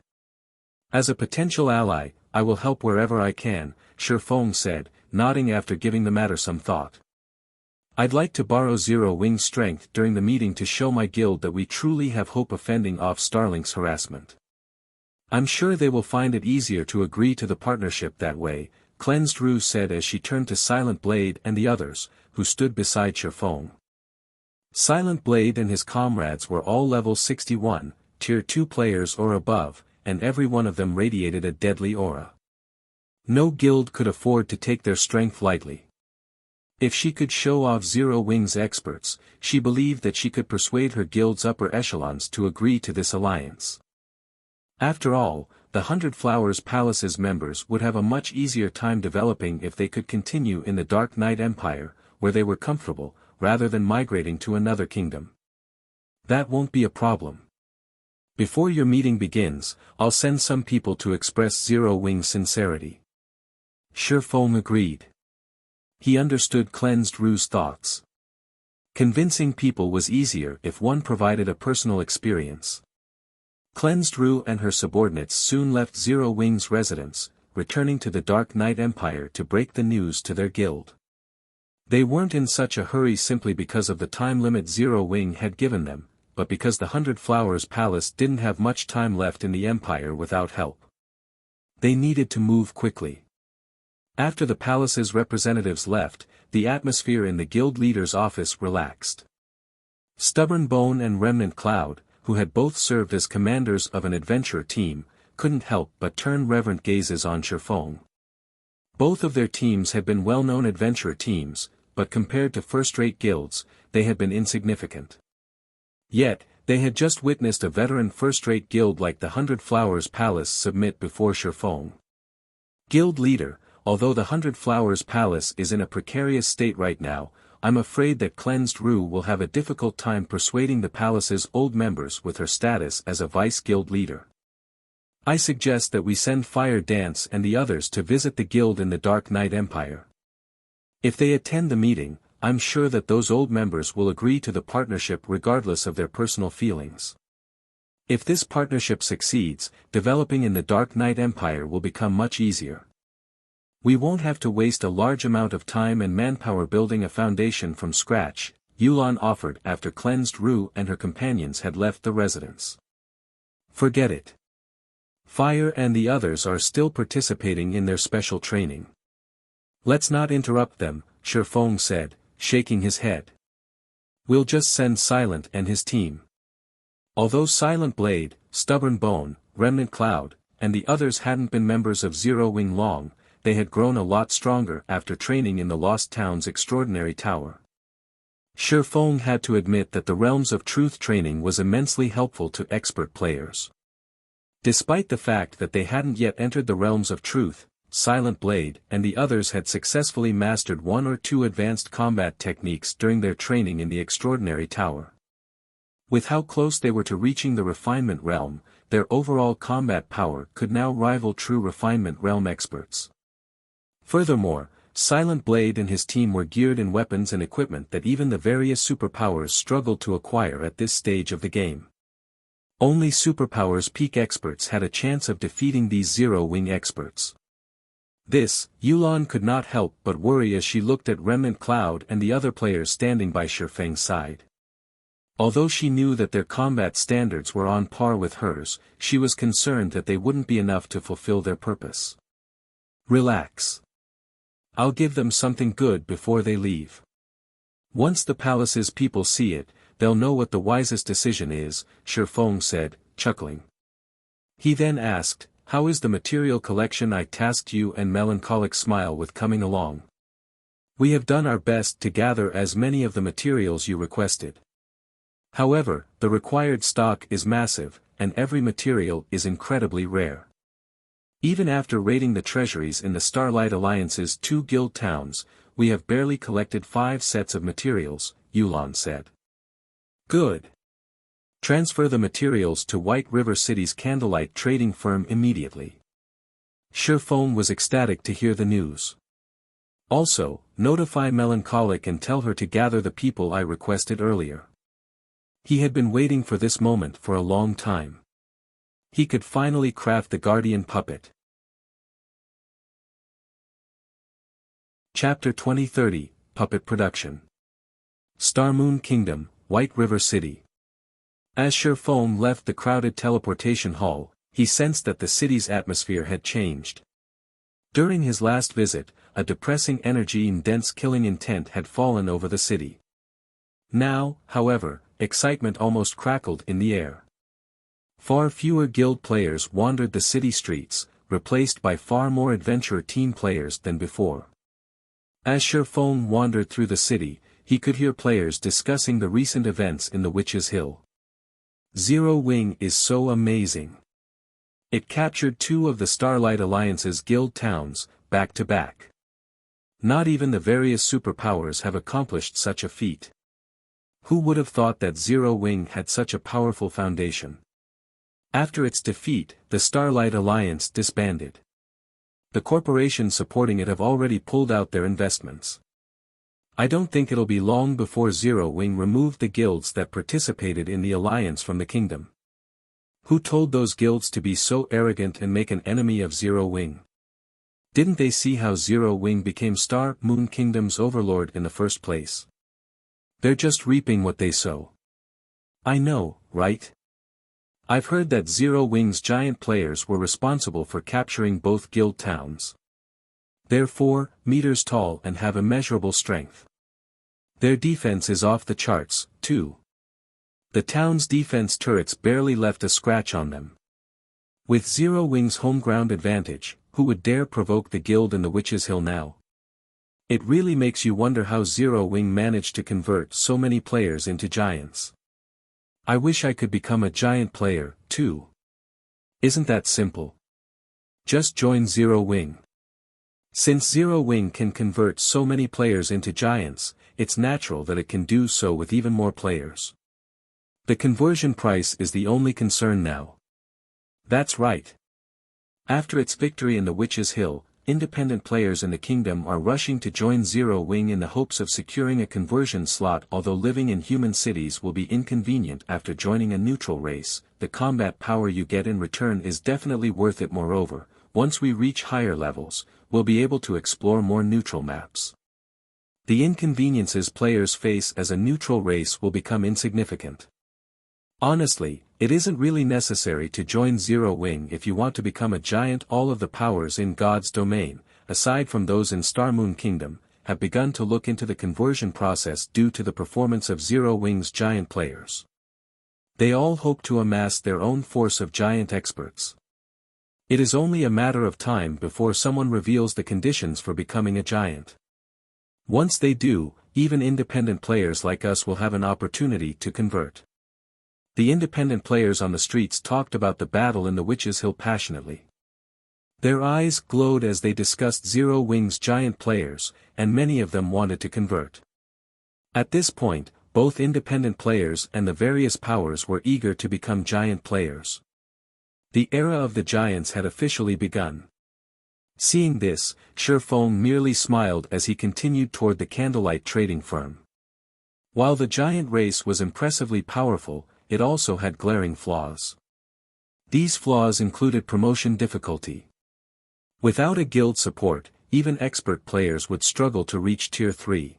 As a potential ally, I will help wherever I can, Shifeng said, nodding after giving the matter some thought. I'd like to borrow Zero Wing's strength during the meeting to show my guild that we truly have hope of fending off Starlink's harassment. I'm sure they will find it easier to agree to the partnership that way, Cleansed Rue said as she turned to Silent Blade and the others, who stood beside Shifeng. Silent Blade and his comrades were all level 61, tier 2 players or above, and every one of them radiated a deadly aura. No guild could afford to take their strength lightly. If she could show off Zero Wing's experts, she believed that she could persuade her guild's upper echelons to agree to this alliance. After all, the 100 Flowers Palace's members would have a much easier time developing if they could continue in the Dark Knight Empire, where they were comfortable, rather than migrating to another kingdom. That won't be a problem. Before your meeting begins, I'll send some people to express Zero Wing's sincerity. Shifeng agreed. He understood Cleansed Rue's thoughts. Convincing people was easier if one provided a personal experience. Cleansed Rue and her subordinates soon left Zero Wing's residence, returning to the Dark Knight Empire to break the news to their guild. They weren't in such a hurry simply because of the time limit Zero Wing had given them, but because the 100 Flowers Palace didn't have much time left in the Empire without help. They needed to move quickly. After the palace's representatives left, the atmosphere in the guild leader's office relaxed. Stubborn Bone and Remnant Cloud, who had both served as commanders of an adventurer team, couldn't help but turn reverent gazes on Shifeng. Both of their teams had been well-known adventurer teams, but compared to first-rate guilds, they had been insignificant. Yet, they had just witnessed a veteran first-rate guild like the 100 Flowers Palace submit before Shifeng. Guild leader, although the 100 Flowers Palace is in a precarious state right now, I'm afraid that Cleansed Rue will have a difficult time persuading the palace's old members with her status as a vice-guild leader. I suggest that we send Fire Dance and the others to visit the guild in the Dark Knight Empire. If they attend the meeting, I'm sure that those old members will agree to the partnership regardless of their personal feelings. If this partnership succeeds, developing in the Dark Knight Empire will become much easier. We won't have to waste a large amount of time and manpower building a foundation from scratch, Youlan offered after Cleansed Rue and her companions had left the residence. Forget it. Fire and the others are still participating in their special training. Let's not interrupt them, Shifeng said, shaking his head. We'll just send Silent and his team. Although Silent Blade, Stubborn Bone, Remnant Cloud, and the others hadn't been members of Zero Wing long, they had grown a lot stronger after training in the Lost Town's extraordinary tower. Shifeng had to admit that the Realms of Truth training was immensely helpful to expert players. Despite the fact that they hadn't yet entered the Realms of Truth, Silent Blade and the others had successfully mastered 1 or 2 advanced combat techniques during their training in the extraordinary tower. With how close they were to reaching the Refinement Realm, their overall combat power could now rival true Refinement Realm experts. Furthermore, Silent Blade and his team were geared in weapons and equipment that even the various superpowers struggled to acquire at this stage of the game. Only superpowers peak experts had a chance of defeating these Zero Wing experts. This, Youlan could not help but worry as she looked at Remnant Cloud and the other players standing by Shifeng's side. Although she knew that their combat standards were on par with hers, she was concerned that they wouldn't be enough to fulfill their purpose. Relax. I'll give them something good before they leave. Once the palace's people see it, they'll know what the wisest decision is, Shifeng said, chuckling. He then asked, how is the material collection I tasked you and Melancholic Smile with coming along? We have done our best to gather as many of the materials you requested. However, the required stock is massive, and every material is incredibly rare. Even after raiding the treasuries in the Starlight Alliance's 2 guild towns, we have barely collected 5 sets of materials, Youlan said. Good. Transfer the materials to White River City's Candlelight trading firm immediately. Shifeng was ecstatic to hear the news. Also, notify Melancholic and tell her to gather the people I requested earlier. He had been waiting for this moment for a long time. He could finally craft the guardian puppet. Chapter 2030, Puppet Production. Starmoon Kingdom, White River City. As Shifeng left the crowded teleportation hall, he sensed that the city's atmosphere had changed. During his last visit, a depressing energy and dense killing intent had fallen over the city. Now, however, excitement almost crackled in the air. Far fewer guild players wandered the city streets, replaced by far more adventurer team players than before. As Shifeng wandered through the city, he could hear players discussing the recent events in the Witch's Hill. Zero Wing is so amazing. It captured 2 of the Starlight Alliance's guild towns, back to back. Not even the various superpowers have accomplished such a feat. Who would have thought that Zero Wing had such a powerful foundation? After its defeat, the Starlight Alliance disbanded. The corporations supporting it have already pulled out their investments. I don't think it'll be long before Zero Wing removed the guilds that participated in the alliance from the kingdom. Who told those guilds to be so arrogant and make an enemy of Zero Wing? Didn't they see how Zero Wing became Star Moon Kingdom's overlord in the first place? They're just reaping what they sow. I know, right? I've heard that Zero Wing's giant players were responsible for capturing both guild towns. They're 4 meters tall and have immeasurable strength. Their defense is off the charts, too. The town's defense turrets barely left a scratch on them. With Zero Wing's home ground advantage, who would dare provoke the guild in the Witch's Hill now? It really makes you wonder how Zero Wing managed to convert so many players into giants. I wish I could become a giant player, too. Isn't that simple? Just join Zero Wing. Since Zero Wing can convert so many players into giants, it's natural that it can do so with even more players. The conversion price is the only concern now. That's right. After its victory in the Witch's Hill, independent players in the kingdom are rushing to join Zero Wing in the hopes of securing a conversion slot. Although living in human cities will be inconvenient after joining a neutral race, the combat power you get in return is definitely worth it. Moreover, once we reach higher levels, we'll be able to explore more neutral maps. The inconveniences players face as a neutral race will become insignificant. Honestly, it isn't really necessary to join Zero Wing if you want to become a giant. All of the powers in God's domain, aside from those in Starmoon Kingdom, have begun to look into the conversion process due to the performance of Zero Wing's giant players. They all hope to amass their own force of giant experts. It is only a matter of time before someone reveals the conditions for becoming a giant. Once they do, even independent players like us will have an opportunity to convert. The independent players on the streets talked about the battle in the Witch's Hill passionately. Their eyes glowed as they discussed Zero Wing's giant players, and many of them wanted to convert. At this point, both independent players and the various powers were eager to become giant players. The era of the giants had officially begun. Seeing this, Shifeng merely smiled as he continued toward the Candlelight trading firm. While the giant race was impressively powerful, it also had glaring flaws. These flaws included promotion difficulty. Without a guild support, even expert players would struggle to reach Tier 3.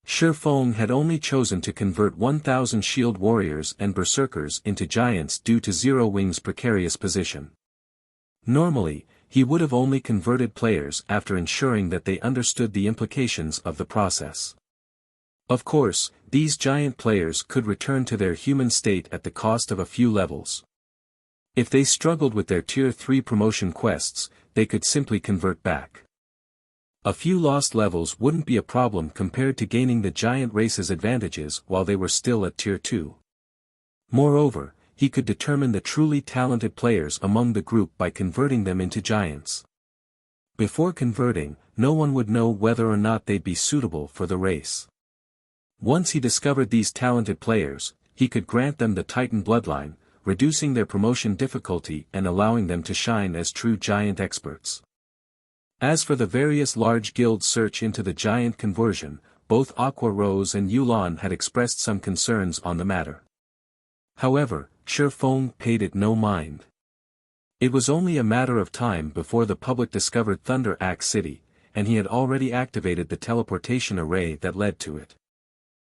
Shifeng had only chosen to convert 1,000 shield warriors and berserkers into giants due to Zero Wing's precarious position. Normally, he would have only converted players after ensuring that they understood the implications of the process. Of course, these giant players could return to their human state at the cost of a few levels. If they struggled with their Tier 3 promotion quests, they could simply convert back. A few lost levels wouldn't be a problem compared to gaining the giant race's advantages while they were still at Tier 2. Moreover, he could determine the truly talented players among the group by converting them into giants. Before converting, no one would know whether or not they'd be suitable for the race. Once he discovered these talented players, he could grant them the Titan bloodline, reducing their promotion difficulty and allowing them to shine as true giant experts. As for the various large guilds' search into the giant conversion, both Aqua Rose and Youlan had expressed some concerns on the matter. However, Shifeng paid it no mind. It was only a matter of time before the public discovered Thunder Axe City, and he had already activated the teleportation array that led to it.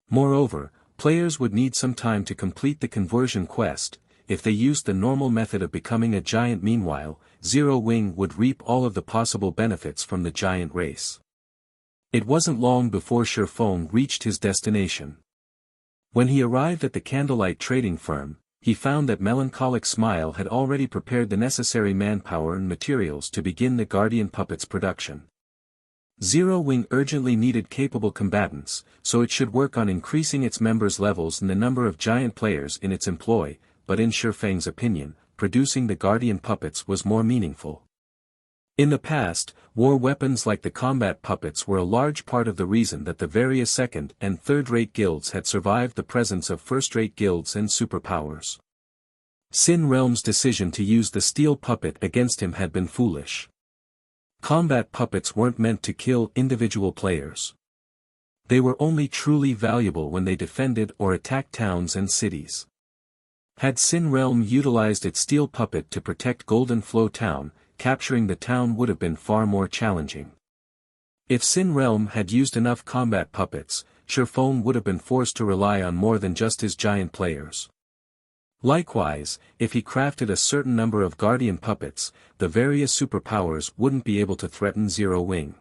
Moreover, players would need some time to complete the conversion quest. If they used the normal method of becoming a giant. Meanwhile, Zero Wing would reap all of the possible benefits from the giant race. It wasn't long before Shifeng reached his destination. When he arrived at the Candlelight Trading Firm, he found that Melancholic Smile had already prepared the necessary manpower and materials to begin the Guardian Puppet's production. Zero Wing urgently needed capable combatants, so it should work on increasing its members' levels and the number of giant players in its employ, but in Shifeng's opinion, producing the Guardian Puppets was more meaningful. In the past, war weapons like the combat puppets were a large part of the reason that the various second- and third-rate guilds had survived the presence of first-rate guilds and superpowers. Sin Realm's decision to use the steel puppet against him had been foolish. Combat puppets weren't meant to kill individual players. They were only truly valuable when they defended or attacked towns and cities. Had Sin Realm utilized its steel puppet to protect Golden Flow Town, capturing the town would have been far more challenging. If Sin Realm had used enough combat puppets, Shifeng would have been forced to rely on more than just his giant players. Likewise, if he crafted a certain number of Guardian Puppets, the various superpowers wouldn't be able to threaten Zero Wing.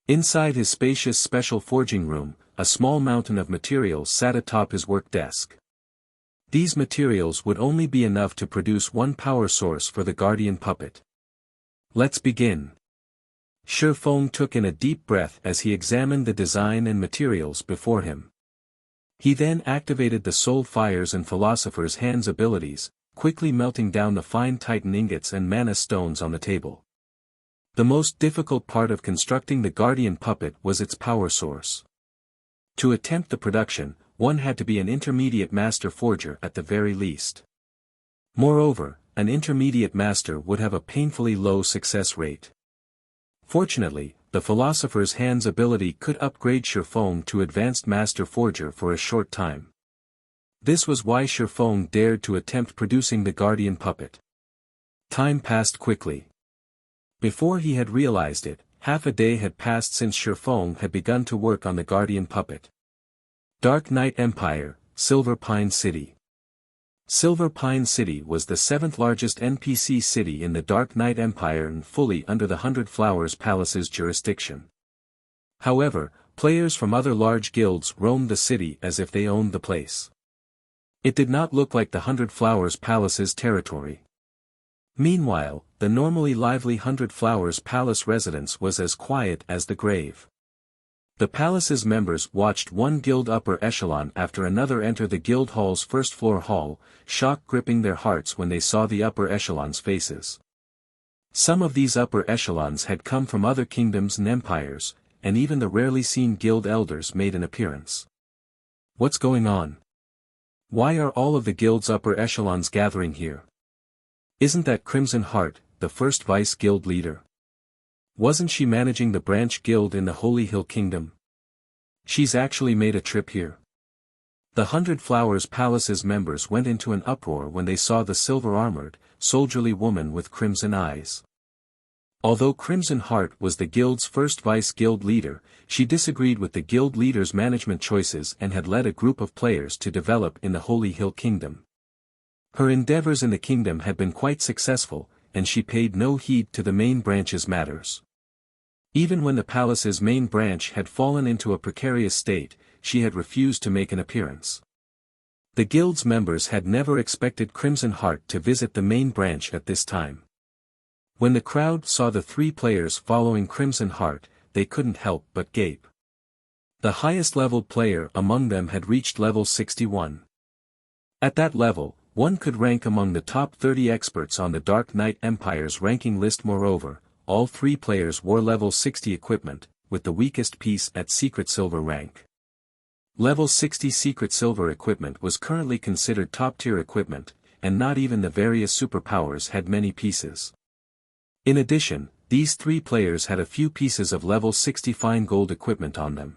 Inside his spacious special forging room, a small mountain of materials sat atop his work desk. These materials would only be enough to produce one power source for the Guardian Puppet. Let's begin. Shifeng took in a deep breath as he examined the design and materials before him. He then activated the Soul Fire's and Philosopher's Hand's abilities, quickly melting down the fine Titan ingots and mana stones on the table. The most difficult part of constructing the Guardian Puppet was its power source. To attempt the production, one had to be an intermediate master forger at the very least. Moreover, an intermediate master would have a painfully low success rate. Fortunately, the Philosopher's Hand's ability could upgrade Shifeng to Advanced Master Forger for a short time. This was why Shifeng dared to attempt producing the Guardian Puppet. Time passed quickly. Before he had realized it, half a day had passed since Shifeng had begun to work on the Guardian Puppet. Dark Knight Empire, Silver Pine City. Silver Pine City was the 7th largest NPC city in the Dark Knight Empire and fully under the 100 Flowers Palace's jurisdiction. However, players from other large guilds roamed the city as if they owned the place. It did not look like the 100 Flowers Palace's territory. Meanwhile, the normally lively 100 Flowers Palace residence was as quiet as the grave. The palace's members watched one guild upper echelon after another enter the guild hall's first-floor hall, shock gripping their hearts when they saw the upper echelon's faces. Some of these upper echelons had come from other kingdoms and empires, and even the rarely seen guild elders made an appearance. What's going on? Why are all of the guild's upper echelons gathering here? Isn't that Crimson Heart, the first vice guild leader? Wasn't she managing the branch guild in the Holy Hill Kingdom? She's actually made a trip here. The 100 Flowers Palace's members went into an uproar when they saw the silver-armored, soldierly woman with crimson eyes. Although Crimson Heart was the guild's first vice-guild leader, she disagreed with the guild leader's management choices and had led a group of players to develop in the Holy Hill Kingdom. Her endeavors in the kingdom had been quite successful, and she paid no heed to the main branch's matters. Even when the palace's main branch had fallen into a precarious state, she had refused to make an appearance. The guild's members had never expected Crimson Heart to visit the main branch at this time. When the crowd saw the three players following Crimson Heart, they couldn't help but gape. The highest leveled player among them had reached level 61. At that level, one could rank among the top 30 experts on the Dark Knight Empire's ranking list. Moreover, all three players wore level 60 equipment, with the weakest piece at Secret Silver rank. Level 60 Secret Silver equipment was currently considered top-tier equipment, and not even the various superpowers had many pieces. In addition, these three players had a few pieces of level 60 fine gold equipment on them.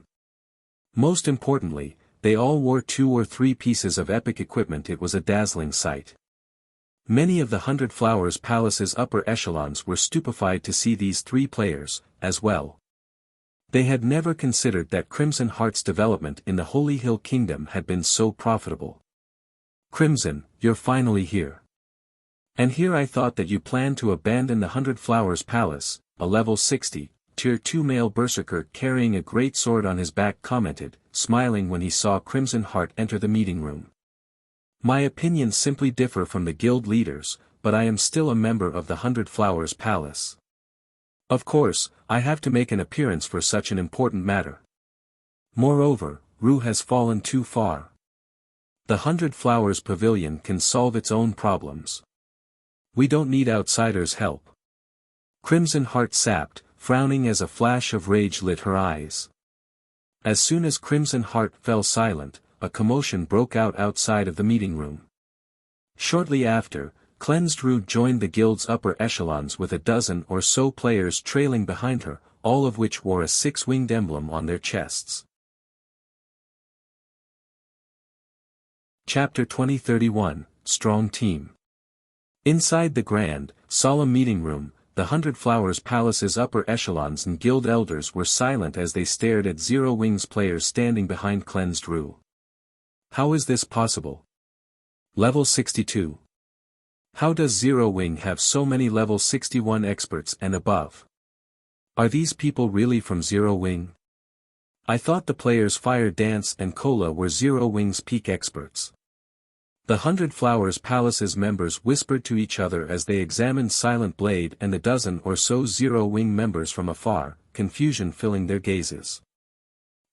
Most importantly, they all wore 2 or 3 pieces of epic equipment. It was a dazzling sight. Many of the 100 Flowers Palace's upper echelons were stupefied to see these three players, as well. They had never considered that Crimson Heart's development in the Holy Hill Kingdom had been so profitable. Crimson, you're finally here. And here I thought that you planned to abandon the 100 Flowers Palace, a level 60, tier 2 male berserker carrying a great sword on his back commented, smiling when he saw Crimson Heart enter the meeting room. My opinions simply differ from the guild leaders, but I am still a member of the 100 Flowers Palace. Of course, I have to make an appearance for such an important matter. Moreover, Rue has fallen too far. The 100 Flowers Pavilion can solve its own problems. We don't need outsiders' help. Crimson Heart sapped, frowning as a flash of rage lit her eyes. As soon as Crimson Heart fell silent, a commotion broke out outside of the meeting room. Shortly after, Cleansed Rue joined the guild's upper echelons with a dozen or so players trailing behind her, all of which wore a 6-winged emblem on their chests. Chapter 2031, Strong Team. Inside the grand, solemn meeting room, the 100 Flowers Palace's upper echelons and guild elders were silent as they stared at Zero Wings players standing behind Cleansed Rue. How is this possible? Level 62. How does Zero Wing have so many level 61 experts and above? Are these people really from Zero Wing? I thought the players Fire Dance and Cola were Zero Wing's peak experts. The 100 Flowers Palace's members whispered to each other as they examined Silent Blade and the dozen or so Zero Wing members from afar, confusion filling their gazes.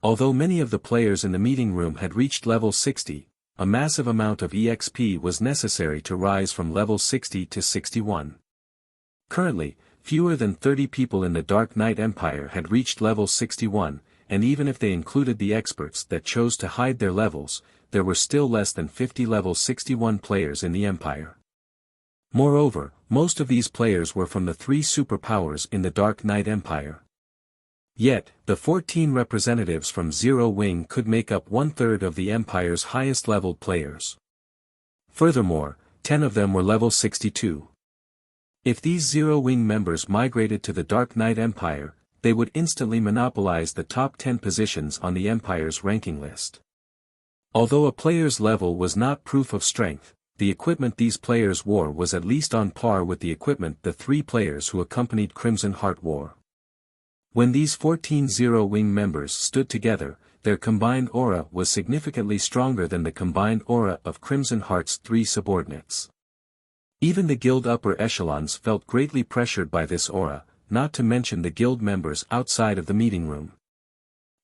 Although many of the players in the meeting room had reached level 60, a massive amount of EXP was necessary to rise from level 60 to 61. Currently, fewer than 30 people in the Dark Knight Empire had reached level 61, and even if they included the experts that chose to hide their levels, there were still less than 50 level 61 players in the Empire. Moreover, most of these players were from the 3 superpowers in the Dark Knight Empire. Yet, the 14 representatives from Zero Wing could make up 1/3 of the Empire's highest leveled players. Furthermore, 10 of them were level 62. If these Zero Wing members migrated to the Dark Knight Empire, they would instantly monopolize the top 10 positions on the Empire's ranking list. Although a player's level was not proof of strength, the equipment these players wore was at least on par with the equipment the 3 players who accompanied Crimson Heart wore. When these 14 Zero Wing members stood together, their combined aura was significantly stronger than the combined aura of Crimson Heart's 3 subordinates. Even the guild upper echelons felt greatly pressured by this aura, not to mention the guild members outside of the meeting room.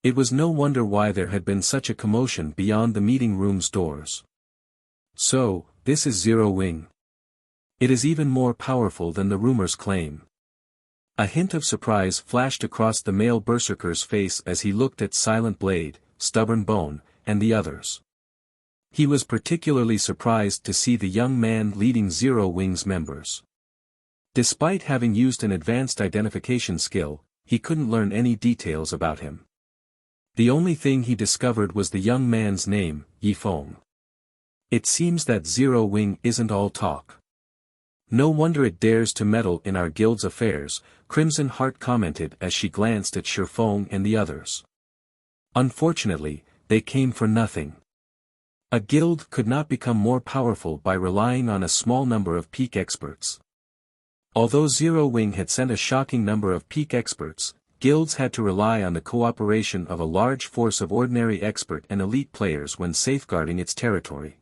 It was no wonder why there had been such a commotion beyond the meeting room's doors. So, this is Zero Wing. It is even more powerful than the rumors claim. A hint of surprise flashed across the male berserker's face as he looked at Silent Blade, Stubborn Bone, and the others. He was particularly surprised to see the young man leading Zero Wing's members. Despite having used an advanced identification skill, he couldn't learn any details about him. The only thing he discovered was the young man's name, Yifeng. It seems that Zero Wing isn't all talk. No wonder it dares to meddle in our guild's affairs, Crimson Heart commented as she glanced at Shifeng and the others. Unfortunately, they came for nothing. A guild could not become more powerful by relying on a small number of peak experts. Although Zero Wing had sent a shocking number of peak experts, guilds had to rely on the cooperation of a large force of ordinary expert and elite players when safeguarding its territory.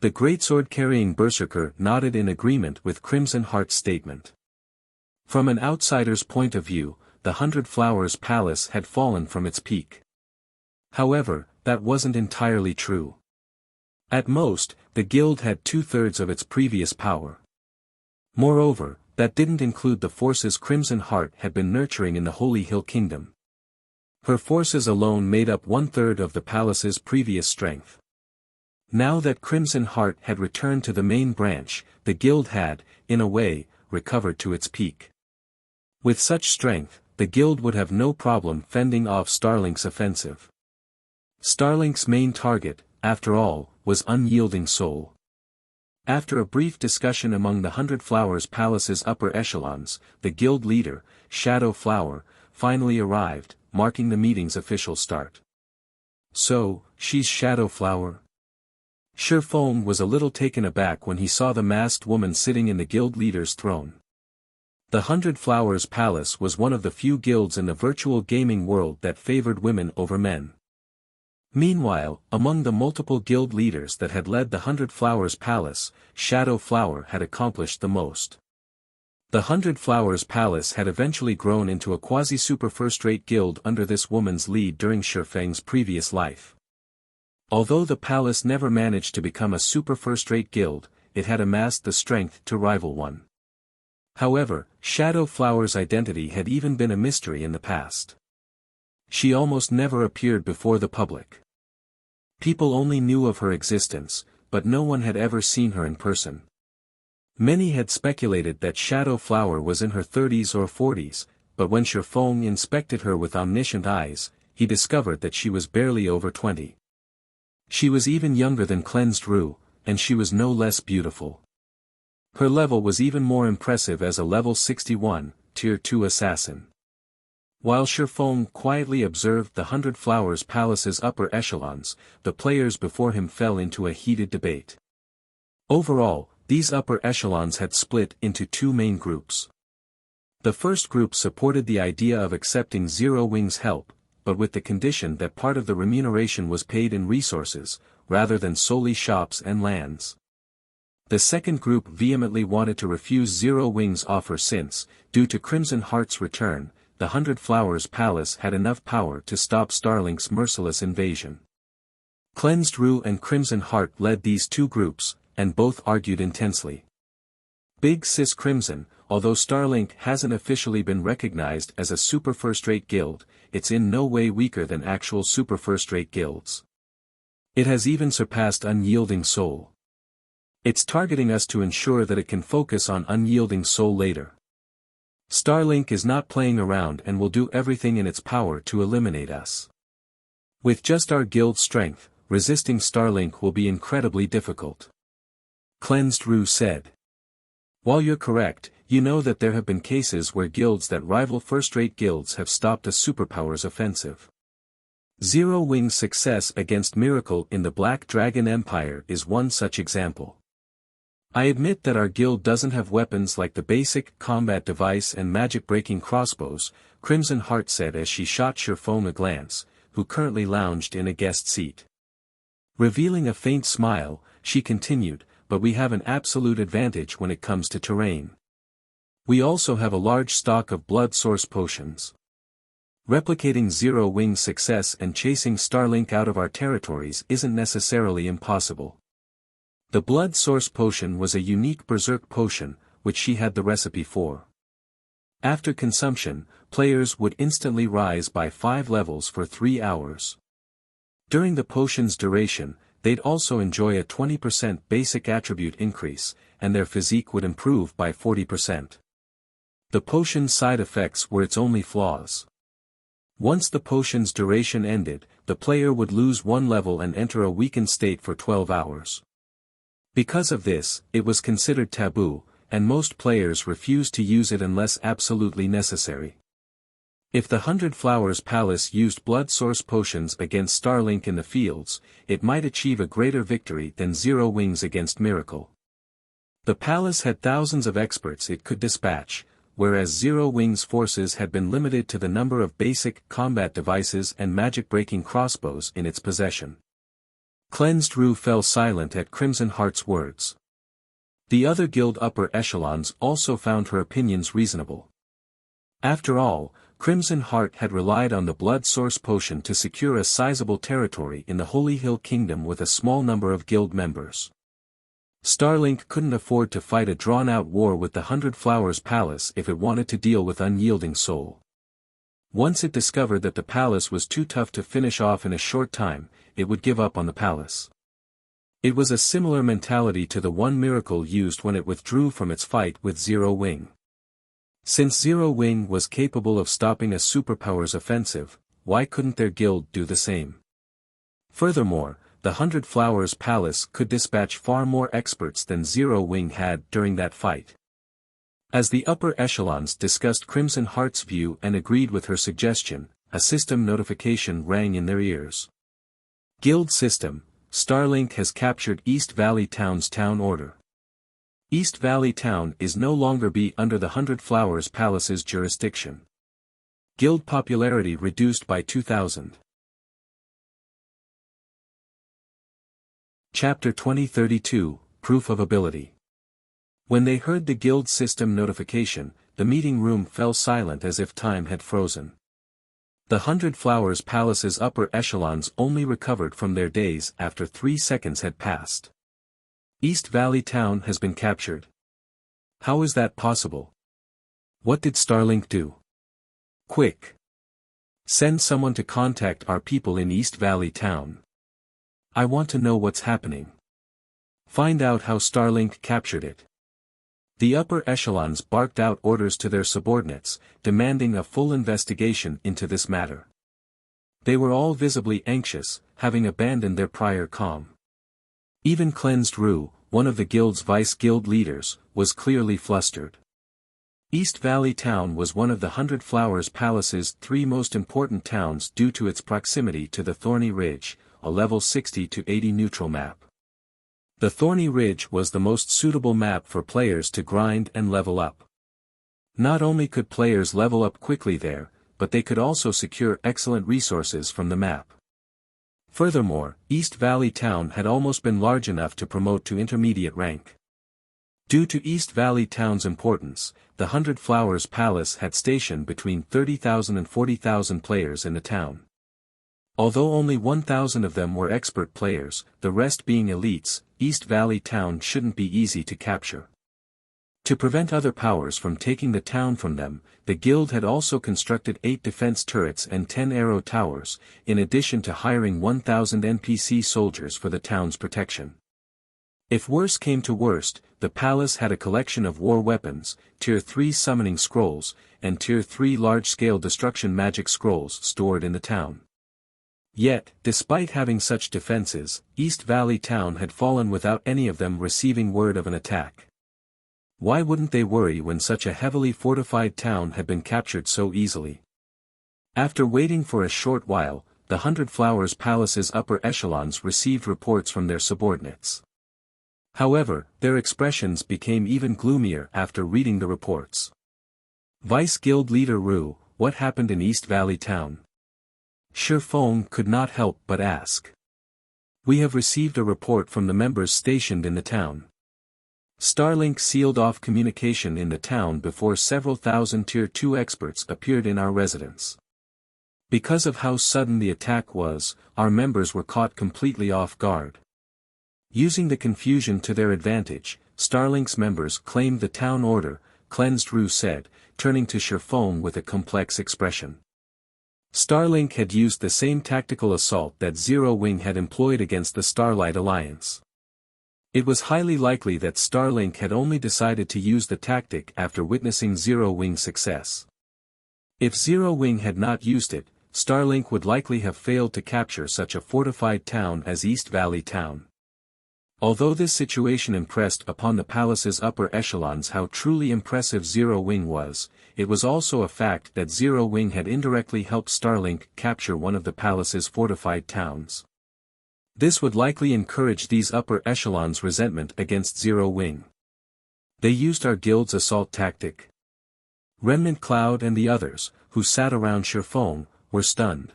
The greatsword-carrying berserker nodded in agreement with Crimson Heart's statement. From an outsider's point of view, the 100 Flowers Palace had fallen from its peak. However, that wasn't entirely true. At most, the guild had 2/3 of its previous power. Moreover, that didn't include the forces Crimson Heart had been nurturing in the Holy Hill Kingdom. Her forces alone made up 1/3 of the palace's previous strength. Now that Crimson Heart had returned to the main branch, the guild had, in a way, recovered to its peak. With such strength, the guild would have no problem fending off Starlink's offensive. Starlink's main target, after all, was Unyielding Soul. After a brief discussion among the 100 Flowers Palace's upper echelons, the guild leader, Shadow Flower, finally arrived, marking the meeting's official start. So, she's Shadow Flower? Shifeng was a little taken aback when he saw the masked woman sitting in the guild leader's throne. The 100 Flowers Palace was one of the few guilds in the virtual gaming world that favored women over men. Meanwhile, among the multiple guild leaders that had led the 100 Flowers Palace, Shadow Flower had accomplished the most. The 100 Flowers Palace had eventually grown into a quasi-super first-rate guild under this woman's lead during Shifeng's previous life. Although the palace never managed to become a super first-rate guild, it had amassed the strength to rival one. However, Shadow Flower's identity had even been a mystery in the past. She almost never appeared before the public. People only knew of her existence, but no one had ever seen her in person. Many had speculated that Shadow Flower was in her 30s or 40s, but when Shifeng inspected her with omniscient eyes, he discovered that she was barely over 20. She was even younger than Cleansed Rue, and she was no less beautiful. Her level was even more impressive as a level 61, Tier 2 assassin. While Shifeng quietly observed the 100 Flowers Palace's upper echelons, the players before him fell into a heated debate. Overall, these upper echelons had split into two main groups. The first group supported the idea of accepting Zero Wing's help, but with the condition that part of the remuneration was paid in resources, rather than solely shops and lands. The second group vehemently wanted to refuse Zero Wing's offer since, due to Crimson Heart's return, the 100 Flowers Palace had enough power to stop Starlink's merciless invasion. Cleansed Rue and Crimson Heart led these two groups, and both argued intensely. Big Sis Crimson, although Starlink hasn't officially been recognized as a super first-rate guild, it's in no way weaker than actual super first-rate guilds. It has even surpassed Unyielding Soul. It's targeting us to ensure that it can focus on Unyielding Soul later. Starlink is not playing around and will do everything in its power to eliminate us. With just our guild strength, resisting Starlink will be incredibly difficult. Cleansed Rue said. While you're correct, you know that there have been cases where guilds that rival first-rate guilds have stopped a superpower's offensive. Zero Wing's success against Miracle in the Black Dragon Empire is one such example. I admit that our guild doesn't have weapons like the basic combat device and magic-breaking crossbows, Crimson Heart said as she shot Shifeng a glance, who currently lounged in a guest seat. Revealing a faint smile, she continued, but we have an absolute advantage when it comes to terrain. We also have a large stock of blood source potions. Replicating Zero Wing's success and chasing Starlink out of our territories isn't necessarily impossible. The blood source potion was a unique berserk potion, which she had the recipe for. After consumption, players would instantly rise by 5 levels for 3 hours. During the potion's duration, they'd also enjoy a 20% basic attribute increase, and their physique would improve by 40%. The potion's side effects were its only flaws. Once the potion's duration ended, the player would lose 1 level and enter a weakened state for 12 hours. Because of this, it was considered taboo, and most players refused to use it unless absolutely necessary. If the 100 Flowers Palace used blood source potions against Starlink in the fields, it might achieve a greater victory than Zero Wings against Miracle. The palace had thousands of experts it could dispatch, whereas Zero Wings' forces had been limited to the number of basic combat devices and magic-breaking crossbows in its possession. Cleansed Rue fell silent at Crimson Heart's words. The other guild upper echelons also found her opinions reasonable. After all, Crimson Heart had relied on the blood source potion to secure a sizable territory in the Holy Hill Kingdom with a small number of guild members. Starlink couldn't afford to fight a drawn-out war with the 100 Flowers Palace if it wanted to deal with unyielding Soul. Once it discovered that the palace was too tough to finish off in a short time, it would give up on the palace. It was a similar mentality to the one Miracle used when it withdrew from its fight with Zero Wing. Since Zero Wing was capable of stopping a superpower's offensive, why couldn't their guild do the same? Furthermore, the 100 Flowers Palace could dispatch far more experts than Zero Wing had during that fight. As the upper echelons discussed Crimson Heart's view and agreed with her suggestion, a system notification rang in their ears. Guild System, Starlink has captured East Valley Town's town order. East Valley Town is no longer under the 100 Flowers Palace's jurisdiction. Guild popularity reduced by 2,000. Chapter 2032, Proof of Ability. When they heard the guild system notification, the meeting room fell silent as if time had frozen. The 100 Flowers Palace's upper echelons only recovered from their daze after 3 seconds had passed. East Valley Town has been captured. How is that possible? What did Starlink do? Quick! Send someone to contact our people in East Valley Town. I want to know what's happening. Find out how Starlink captured it. The upper echelons barked out orders to their subordinates, demanding a full investigation into this matter. They were all visibly anxious, having abandoned their prior calm. Even Cleansed Rue, one of the guild's vice-guild leaders, was clearly flustered. East Valley Town was one of the 100 Flowers Palace's 3 most important towns due to its proximity to the Thorny Ridge, a level 60 to 80 neutral map. The Thorny Ridge was the most suitable map for players to grind and level up. Not only could players level up quickly there, but they could also secure excellent resources from the map. Furthermore, East Valley Town had almost been large enough to promote to intermediate rank. Due to East Valley Town's importance, the 100 Flowers Palace had stationed between 30,000 and 40,000 players in the town. Although only 1,000 of them were expert players, the rest being elites, East Valley Town shouldn't be easy to capture. To prevent other powers from taking the town from them, the guild had also constructed 8 defense turrets and 10 arrow towers, in addition to hiring 1,000 NPC soldiers for the town's protection. If worse came to worst, the palace had a collection of war weapons, Tier 3 summoning scrolls, and Tier 3 large-scale destruction magic scrolls stored in the town. Yet, despite having such defenses, East Valley Town had fallen without any of them receiving word of an attack. Why wouldn't they worry when such a heavily fortified town had been captured so easily? After waiting for a short while, the 100 Flowers Palace's upper echelons received reports from their subordinates. However, their expressions became even gloomier after reading the reports. Vice Guild Leader Rue, what happened in East Valley Town? Shifeng could not help but ask. We have received a report from the members stationed in the town. Starlink sealed off communication in the town before several thousand Tier 2 experts appeared in our residence. Because of how sudden the attack was, our members were caught completely off guard. Using the confusion to their advantage, Starlink's members claimed the town order, Cleansed Rue said, turning to Shifeng with a complex expression. Starlink had used the same tactical assault that Zero Wing had employed against the Starlight Alliance. It was highly likely that Starlink had only decided to use the tactic after witnessing Zero Wing's success. If Zero Wing had not used it, Starlink would likely have failed to capture such a fortified town as East Valley Town. Although this situation impressed upon the palace's upper echelons how truly impressive Zero Wing was, it was also a fact that Zero Wing had indirectly helped Starlink capture one of the palace's fortified towns. This would likely encourage these upper echelons' resentment against Zero Wing. They used our guild's assault tactic. Remnant Cloud and the others, who sat around Shirfong, were stunned.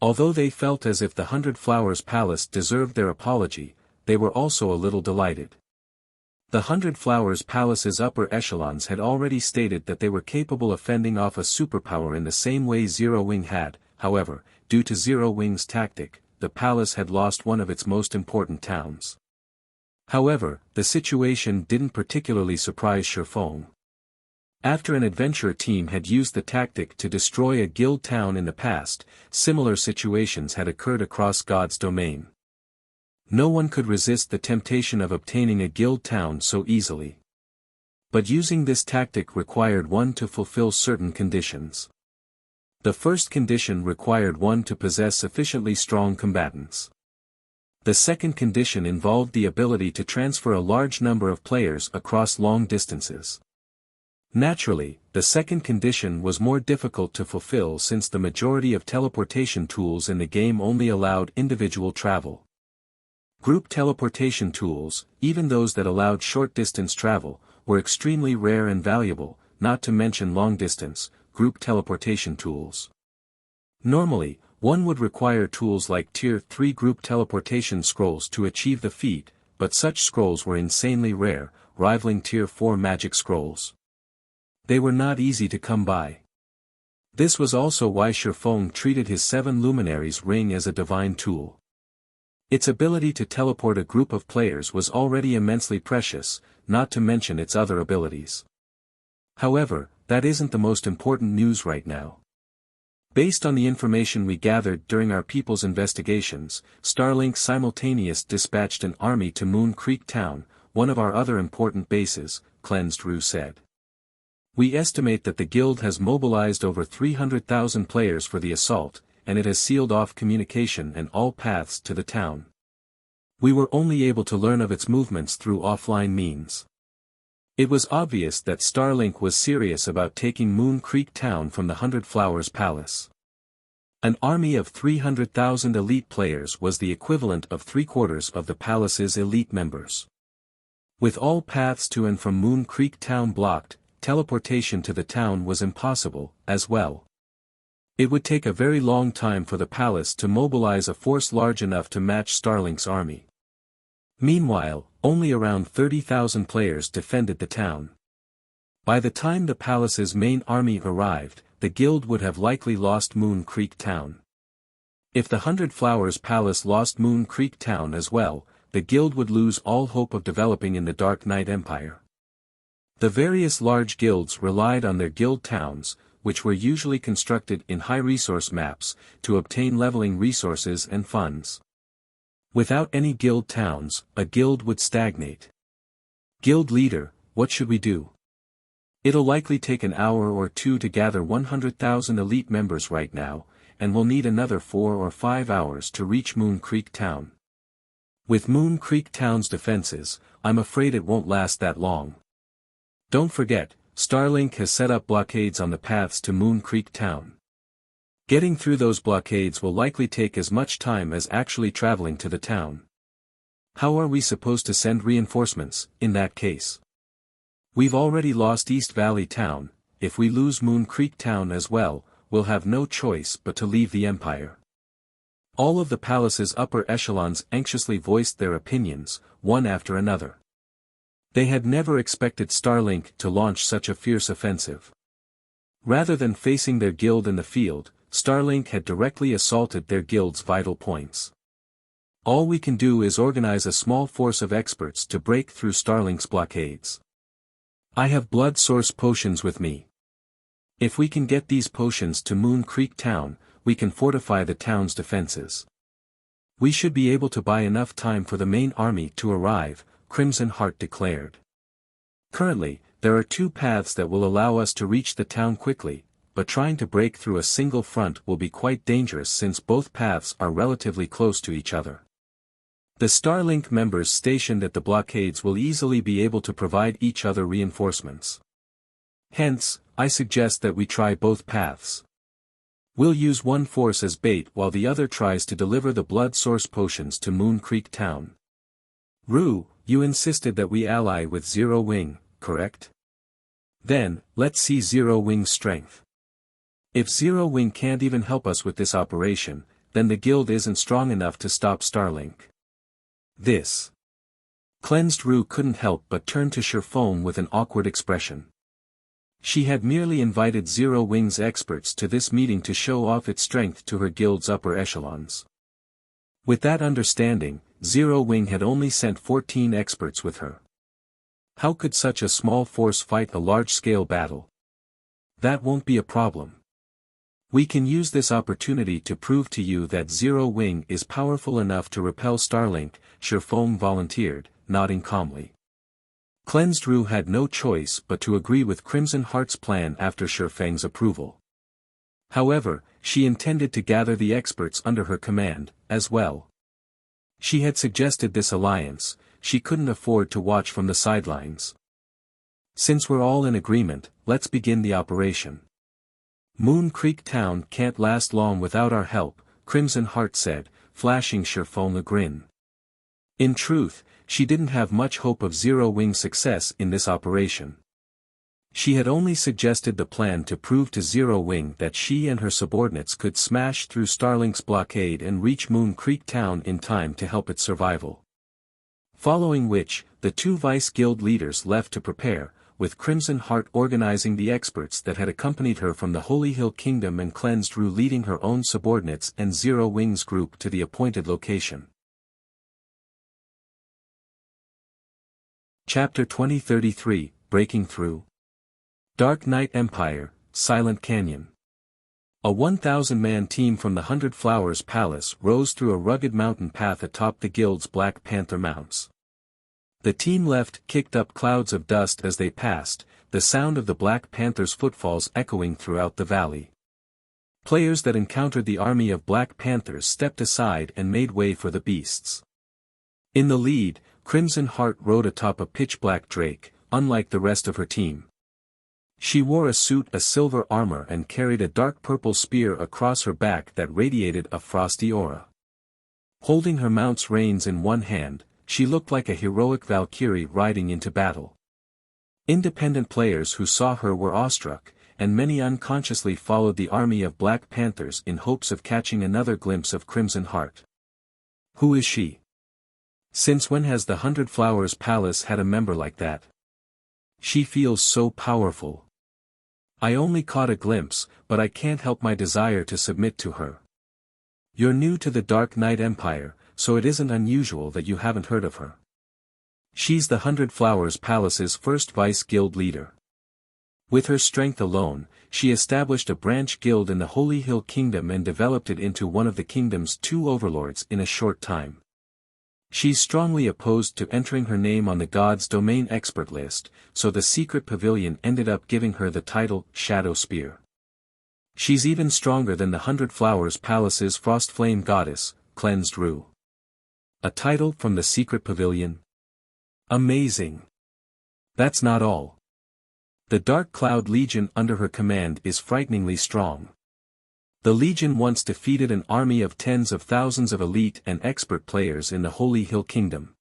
Although they felt as if the 100 Flowers Palace deserved their apology, they were also a little delighted. The 100 Flowers Palace's upper echelons had already stated that they were capable of fending off a superpower in the same way Zero Wing had. However, due to Zero Wing's tactic, the palace had lost one of its most important towns. However, the situation didn't particularly surprise Shirfong. After an adventurer team had used the tactic to destroy a guild town in the past, similar situations had occurred across God's domain. No one could resist the temptation of obtaining a guild town so easily. But using this tactic required one to fulfill certain conditions. The first condition required one to possess sufficiently strong combatants. The second condition involved the ability to transfer a large number of players across long distances. Naturally, the second condition was more difficult to fulfill since the majority of teleportation tools in the game only allowed individual travel. Group teleportation tools, even those that allowed short-distance travel, were extremely rare and valuable, not to mention long-distance, group teleportation tools. Normally, one would require tools like Tier 3 group teleportation scrolls to achieve the feat, but such scrolls were insanely rare, rivaling Tier 4 magic scrolls. They were not easy to come by. This was also why Shirfong treated his 7 Luminaries ring as a divine tool. Its ability to teleport a group of players was already immensely precious, not to mention its other abilities. However, that isn't the most important news right now. Based on the information we gathered during our people's investigations, Starlink simultaneous dispatched an army to Moon Creek Town, one of our other important bases, Cleansed Rue said. We estimate that the guild has mobilized over 300,000 players for the assault, and it has sealed off communication and all paths to the town. We were only able to learn of its movements through offline means. It was obvious that Starlink was serious about taking Moon Creek Town from the 100 Flowers Palace. An army of 300,000 elite players was the equivalent of 3/4 of the palace's elite members. With all paths to and from Moon Creek Town blocked, teleportation to the town was impossible, as well. It would take a very long time for the palace to mobilize a force large enough to match Starlink's army. Meanwhile, only around 30,000 players defended the town. By the time the palace's main army arrived, the guild would have likely lost Moon Creek Town. If the 100 Flowers Palace lost Moon Creek Town as well, the guild would lose all hope of developing in the Dark Knight Empire. The various large guilds relied on their guild towns, which were usually constructed in high-resource maps, to obtain leveling resources and funds. Without any guild towns, a guild would stagnate. Guild leader, what should we do? It'll likely take an hour or two to gather 100,000 elite members right now, and we'll need another 4 or 5 hours to reach Moon Creek Town. With Moon Creek Town's defenses, I'm afraid it won't last that long. Don't forget, Starlink has set up blockades on the paths to Moon Creek Town. Getting through those blockades will likely take as much time as actually traveling to the town. How are we supposed to send reinforcements, in that case? We've already lost East Valley Town. If we lose Moon Creek Town as well, we'll have no choice but to leave the Empire. All of the palace's upper echelons anxiously voiced their opinions, one after another. They had never expected Starlink to launch such a fierce offensive. Rather than facing their guild in the field, Starlink had directly assaulted their guild's vital points. All we can do is organize a small force of experts to break through Starlink's blockades. I have blood source potions with me. If we can get these potions to Moon Creek Town, we can fortify the town's defenses. We should be able to buy enough time for the main army to arrive, Crimson Heart declared. Currently, there are 2 paths that will allow us to reach the town quickly, but trying to break through a single front will be quite dangerous since both paths are relatively close to each other. The Starlink members stationed at the blockades will easily be able to provide each other reinforcements. Hence, I suggest that we try both paths. We'll use one force as bait while the other tries to deliver the blood source potions to Moon Creek Town. Rue, you insisted that we ally with Zero Wing, correct? Then, let's see Zero Wing's strength. If Zero Wing can't even help us with this operation, then the guild isn't strong enough to stop Starlink. This. Cleansed Rue couldn't help but turn to Sherfoam with an awkward expression. She had merely invited Zero Wing's experts to this meeting to show off its strength to her guild's upper echelons. With that understanding, Zero Wing had only sent 14 experts with her. How could such a small force fight a large-scale battle? That won't be a problem. We can use this opportunity to prove to you that Zero Wing is powerful enough to repel Starlink, Sherfoam volunteered, nodding calmly. Cleansed Rue had no choice but to agree with Crimson Heart's plan after Sherfang's approval. However, she intended to gather the experts under her command, as well. She had suggested this alliance, she couldn't afford to watch from the sidelines. Since we're all in agreement, let's begin the operation. Moon Creek Town can't last long without our help, Crimson Heart said, flashing Sherfoam a grin. In truth, she didn't have much hope of Zero Wing's success in this operation. She had only suggested the plan to prove to Zero Wing that she and her subordinates could smash through Starlink's blockade and reach Moon Creek Town in time to help its survival. Following which, the two Vice Guild leaders left to prepare, with Crimson Heart organizing the experts that had accompanied her from the Holy Hill Kingdom and Cleansed Rue leading her own subordinates and Zero Wing's group to the appointed location. Chapter 2033, Breaking Through. Dark Knight Empire, Silent Canyon. A 1,000-man team from the 100 Flowers Palace rose through a rugged mountain path atop the guild's Black Panther Mounts. The team kicked up clouds of dust as they passed, the sound of the Black Panther's footfalls echoing throughout the valley. Players that encountered the army of Black Panthers stepped aside and made way for the beasts. In the lead, Crimson Heart rode atop a pitch-black drake, unlike the rest of her team. She wore a suit of silver armor and carried a dark purple spear across her back that radiated a frosty aura. Holding her mount's reins in one hand, she looked like a heroic Valkyrie riding into battle. Independent players who saw her were awestruck, and many unconsciously followed the army of Black Panthers in hopes of catching another glimpse of Crimson Heart. Who is she? Since when has the 100 Flowers Palace had a member like that? She feels so powerful. I only caught a glimpse, but I can't help my desire to submit to her. You're new to the Dark Knight Empire, so it isn't unusual that you haven't heard of her. She's the 100 Flowers Palace's first Vice Guild leader. With her strength alone, she established a branch guild in the Holy Hill Kingdom and developed it into one of the kingdom's 2 overlords in a short time. She's strongly opposed to entering her name on the God's Domain expert list, so the secret pavilion ended up giving her the title, Shadow Spear. She's even stronger than the 100 Flowers Palace's Frostflame Goddess, Cleansed Rue. A title from the secret pavilion? Amazing! That's not all. The Dark Cloud Legion under her command is frighteningly strong. The Legion once defeated an army of tens of thousands of elite and expert players in the Holy Hill Kingdom.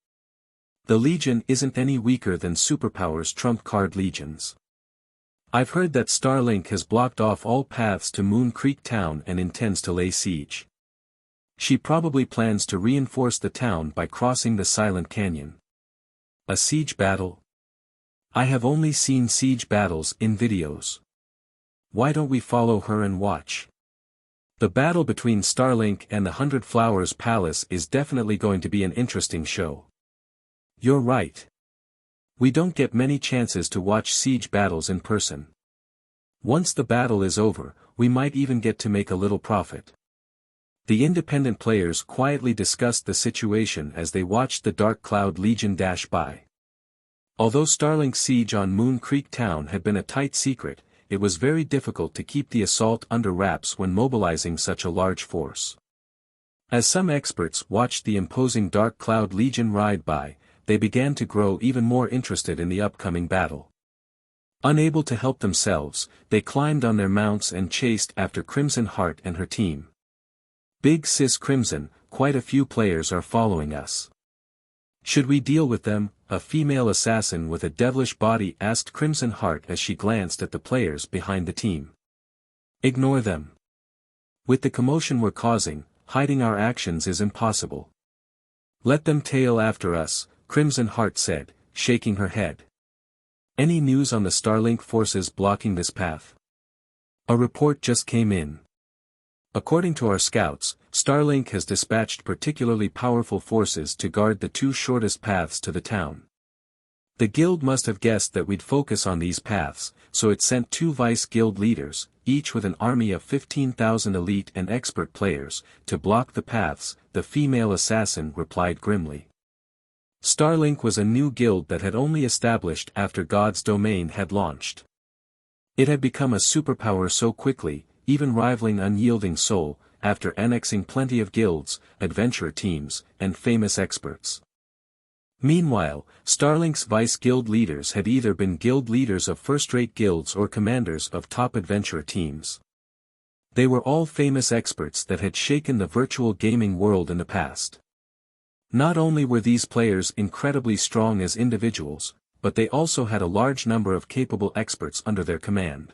The Legion isn't any weaker than Superpower's trump-card legions. I've heard that Starlink has blocked off all paths to Moon Creek Town and intends to lay siege. She probably plans to reinforce the town by crossing the Silent Canyon. A siege battle? I have only seen siege battles in videos. Why don't we follow her and watch? The battle between Starlink and the 100 Flowers Palace is definitely going to be an interesting show. You're right. We don't get many chances to watch siege battles in person. Once the battle is over, we might even get to make a little profit. The independent players quietly discussed the situation as they watched the Dark Cloud Legion dash by. Although Starlink's siege on Moon Creek Town had been a tight secret, it was very difficult to keep the assault under wraps when mobilizing such a large force. As some experts watched the imposing Dark Cloud Legion ride by, they began to grow even more interested in the upcoming battle. Unable to help themselves, they climbed on their mounts and chased after Crimson Heart and her team. "Big Sis Crimson, quite a few players are following us. Should we deal with them?" a female assassin with a devilish body asked Crimson Heart as she glanced at the players behind the team. "Ignore them. With the commotion we're causing, hiding our actions is impossible. Let them tail after us," Crimson Heart said, shaking her head. "Any news on the Starlink forces blocking this path?" "A report just came in. According to our scouts, Starlink has dispatched particularly powerful forces to guard the two shortest paths to the town. The guild must have guessed that we'd focus on these paths, so it sent 2 vice guild leaders, each with an army of 15,000 elite and expert players, to block the paths," the female assassin replied grimly. Starlink was a new guild that had only established after God's Domain had launched. It had become a superpower so quickly, even rivaling Unyielding Soul, after annexing plenty of guilds, adventurer teams, and famous experts. Meanwhile, Starlink's vice guild leaders had either been guild leaders of first-rate guilds or commanders of top adventurer teams. They were all famous experts that had shaken the virtual gaming world in the past. Not only were these players incredibly strong as individuals, but they also had a large number of capable experts under their command.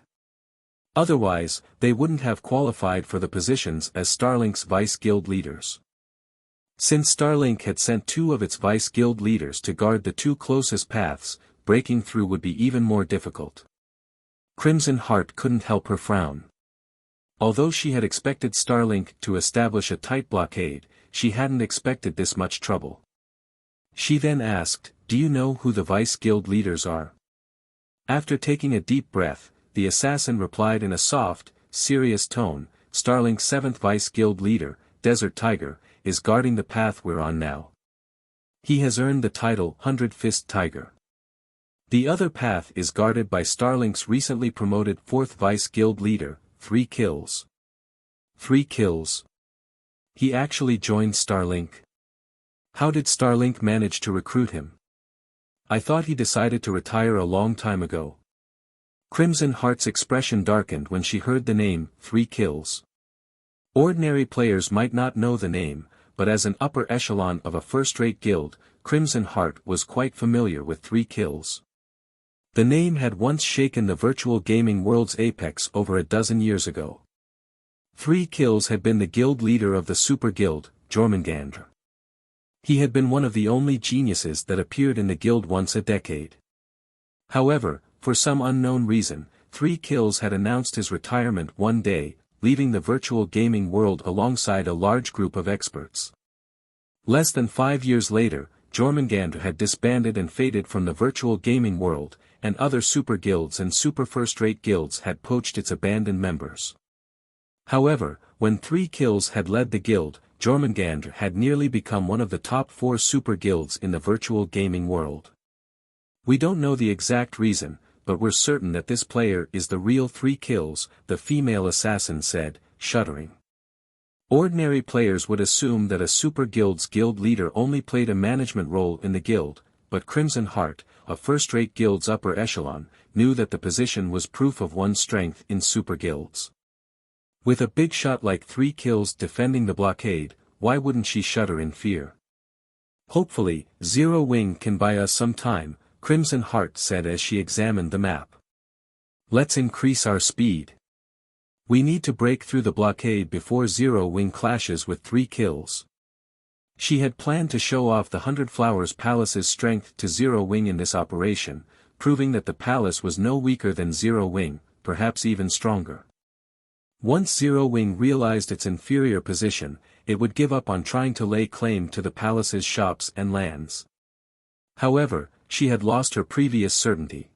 Otherwise, they wouldn't have qualified for the positions as Starlink's vice guild leaders. Since Starlink had sent 2 of its vice guild leaders to guard the 2 closest paths, breaking through would be even more difficult. Crimson Heart couldn't help her frown. Although she had expected Starlink to establish a tight blockade, she hadn't expected this much trouble. She then asked, "Do you know who the vice guild leaders are?" After taking a deep breath, the assassin replied in a soft, serious tone, "Starlink's 7th vice guild leader, Desert Tiger, is guarding the path we're on now. He has earned the title 100-Fist Tiger. The other path is guarded by Starlink's recently promoted 4th vice guild leader, 3 Kills. 3 Kills. He actually joined Starlink. How did Starlink manage to recruit him? I thought he decided to retire a long time ago." Crimson Heart's expression darkened when she heard the name, 3 Kills. Ordinary players might not know the name, but as an upper echelon of a first-rate guild, Crimson Heart was quite familiar with 3 Kills. The name had once shaken the virtual gaming world's apex over a dozen years ago. 3 Kills had been the guild leader of the super guild, Jormungandr. He had been one of the only geniuses that appeared in the guild once a decade. However, for some unknown reason, 3 Kills had announced his retirement one day, leaving the virtual gaming world alongside a large group of experts. Less than 5 years later, Jormungandr had disbanded and faded from the virtual gaming world, and other super guilds and super first-rate guilds had poached its abandoned members. However, when 3 Kills had led the guild, Jormungandr had nearly become one of the top 4 super guilds in the virtual gaming world. "We don't know the exact reason, but we're certain that this player is the real 3 Kills, the female assassin said, shuddering. Ordinary players would assume that a super guild's guild leader only played a management role in the guild, but Crimson Heart, a first-rate guild's upper echelon, knew that the position was proof of one's strength in super guilds. With a big shot like 3 Kills defending the blockade, why wouldn't she shudder in fear? "Hopefully, Zero Wing can buy us some time," Crimson Heart said as she examined the map. "Let's increase our speed. We need to break through the blockade before Zero Wing clashes with 3 Kills." She had planned to show off the 100 Flowers Palace's strength to Zero Wing in this operation, proving that the palace was no weaker than Zero Wing, perhaps even stronger. Once Zero Wing realized its inferior position, it would give up on trying to lay claim to the palace's shops and lands. However, she had lost her previous certainty.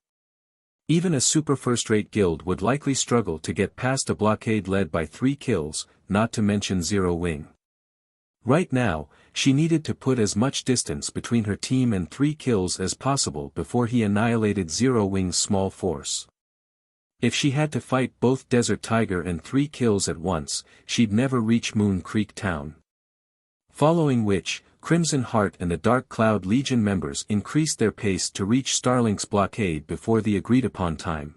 Even a super first-rate guild would likely struggle to get past a blockade led by 3 Kills, not to mention Zero Wing. Right now, she needed to put as much distance between her team and 3 Kills as possible before he annihilated Zero Wing's small force. If she had to fight both Desert Tiger and 3 Kills at once, she'd never reach Moon Creek Town. Following which, Crimson Heart and the Dark Cloud Legion members increased their pace to reach Starlink's blockade before the agreed-upon time.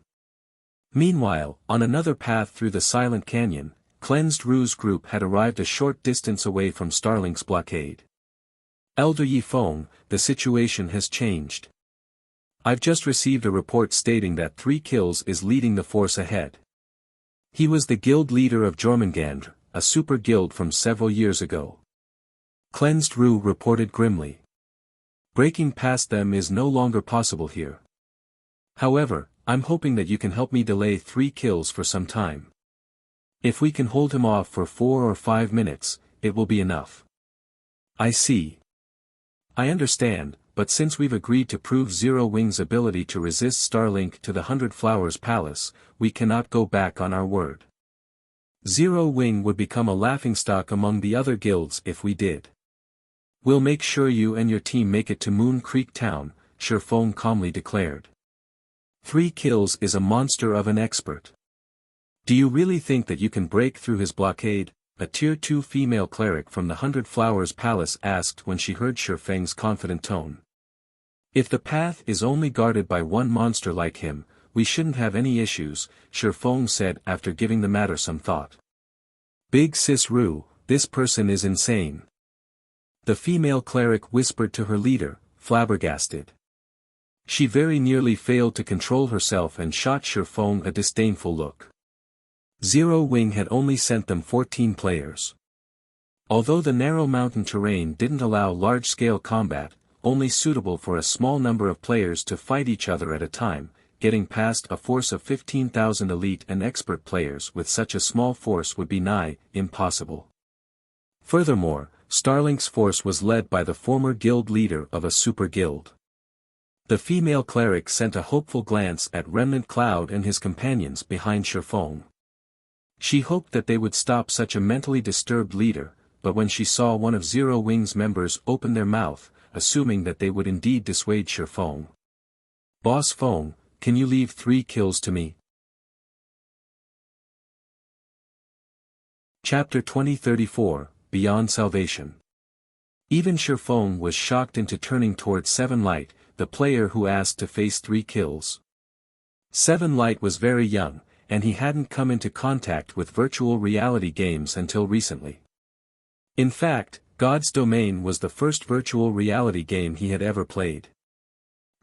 Meanwhile, on another path through the Silent Canyon, Cleansed Rue's group had arrived a short distance away from Starlink's blockade. Elder Yi Feng, the situation has changed. I've just received a report stating that 3 kills is leading the force ahead. He was the guild leader of Jormungandr, a super guild from several years ago. Cleansed Rue reported grimly. Breaking past them is no longer possible here. However, I'm hoping that you can help me delay 3 kills for some time. If we can hold him off for 4 or 5 minutes, it will be enough. I see. I understand, but since we've agreed to prove Zero Wing's ability to resist Starlink to the 100 Flowers Palace, we cannot go back on our word. Zero Wing would become a laughingstock among the other guilds if we did. We'll make sure you and your team make it to Moon Creek Town, Shifeng calmly declared. 3 kills is a monster of an expert. Do you really think that you can break through his blockade? A Tier 2 female cleric from the 100 Flowers Palace asked when she heard Shifeng's confident tone. If the path is only guarded by one monster like him, we shouldn't have any issues, Shifeng said after giving the matter some thought. Big Sis Rue, this person is insane. The female cleric whispered to her leader, flabbergasted. She very nearly failed to control herself and shot Shifeng a disdainful look. Zero Wing had only sent them 14 players. Although the narrow mountain terrain didn't allow large-scale combat, only suitable for a small number of players to fight each other at a time, getting past a force of 15,000 elite and expert players with such a small force would be nigh impossible. Furthermore, Starlink's force was led by the former guild leader of a super guild. The female cleric sent a hopeful glance at Remnant Cloud and his companions behind Shifeng. She hoped that they would stop such a mentally disturbed leader, but when she saw one of Zero Wing's members open their mouth, assuming that they would indeed dissuade Shifeng. Boss Feng, can you leave 3 kills to me? Chapter 2034, Beyond Salvation. Even Shifeng was shocked into turning towards Seven Light, the player who asked to face 3 kills. Seven Light was very young, and he hadn't come into contact with virtual reality games until recently. In fact, God's Domain was the first virtual reality game he had ever played.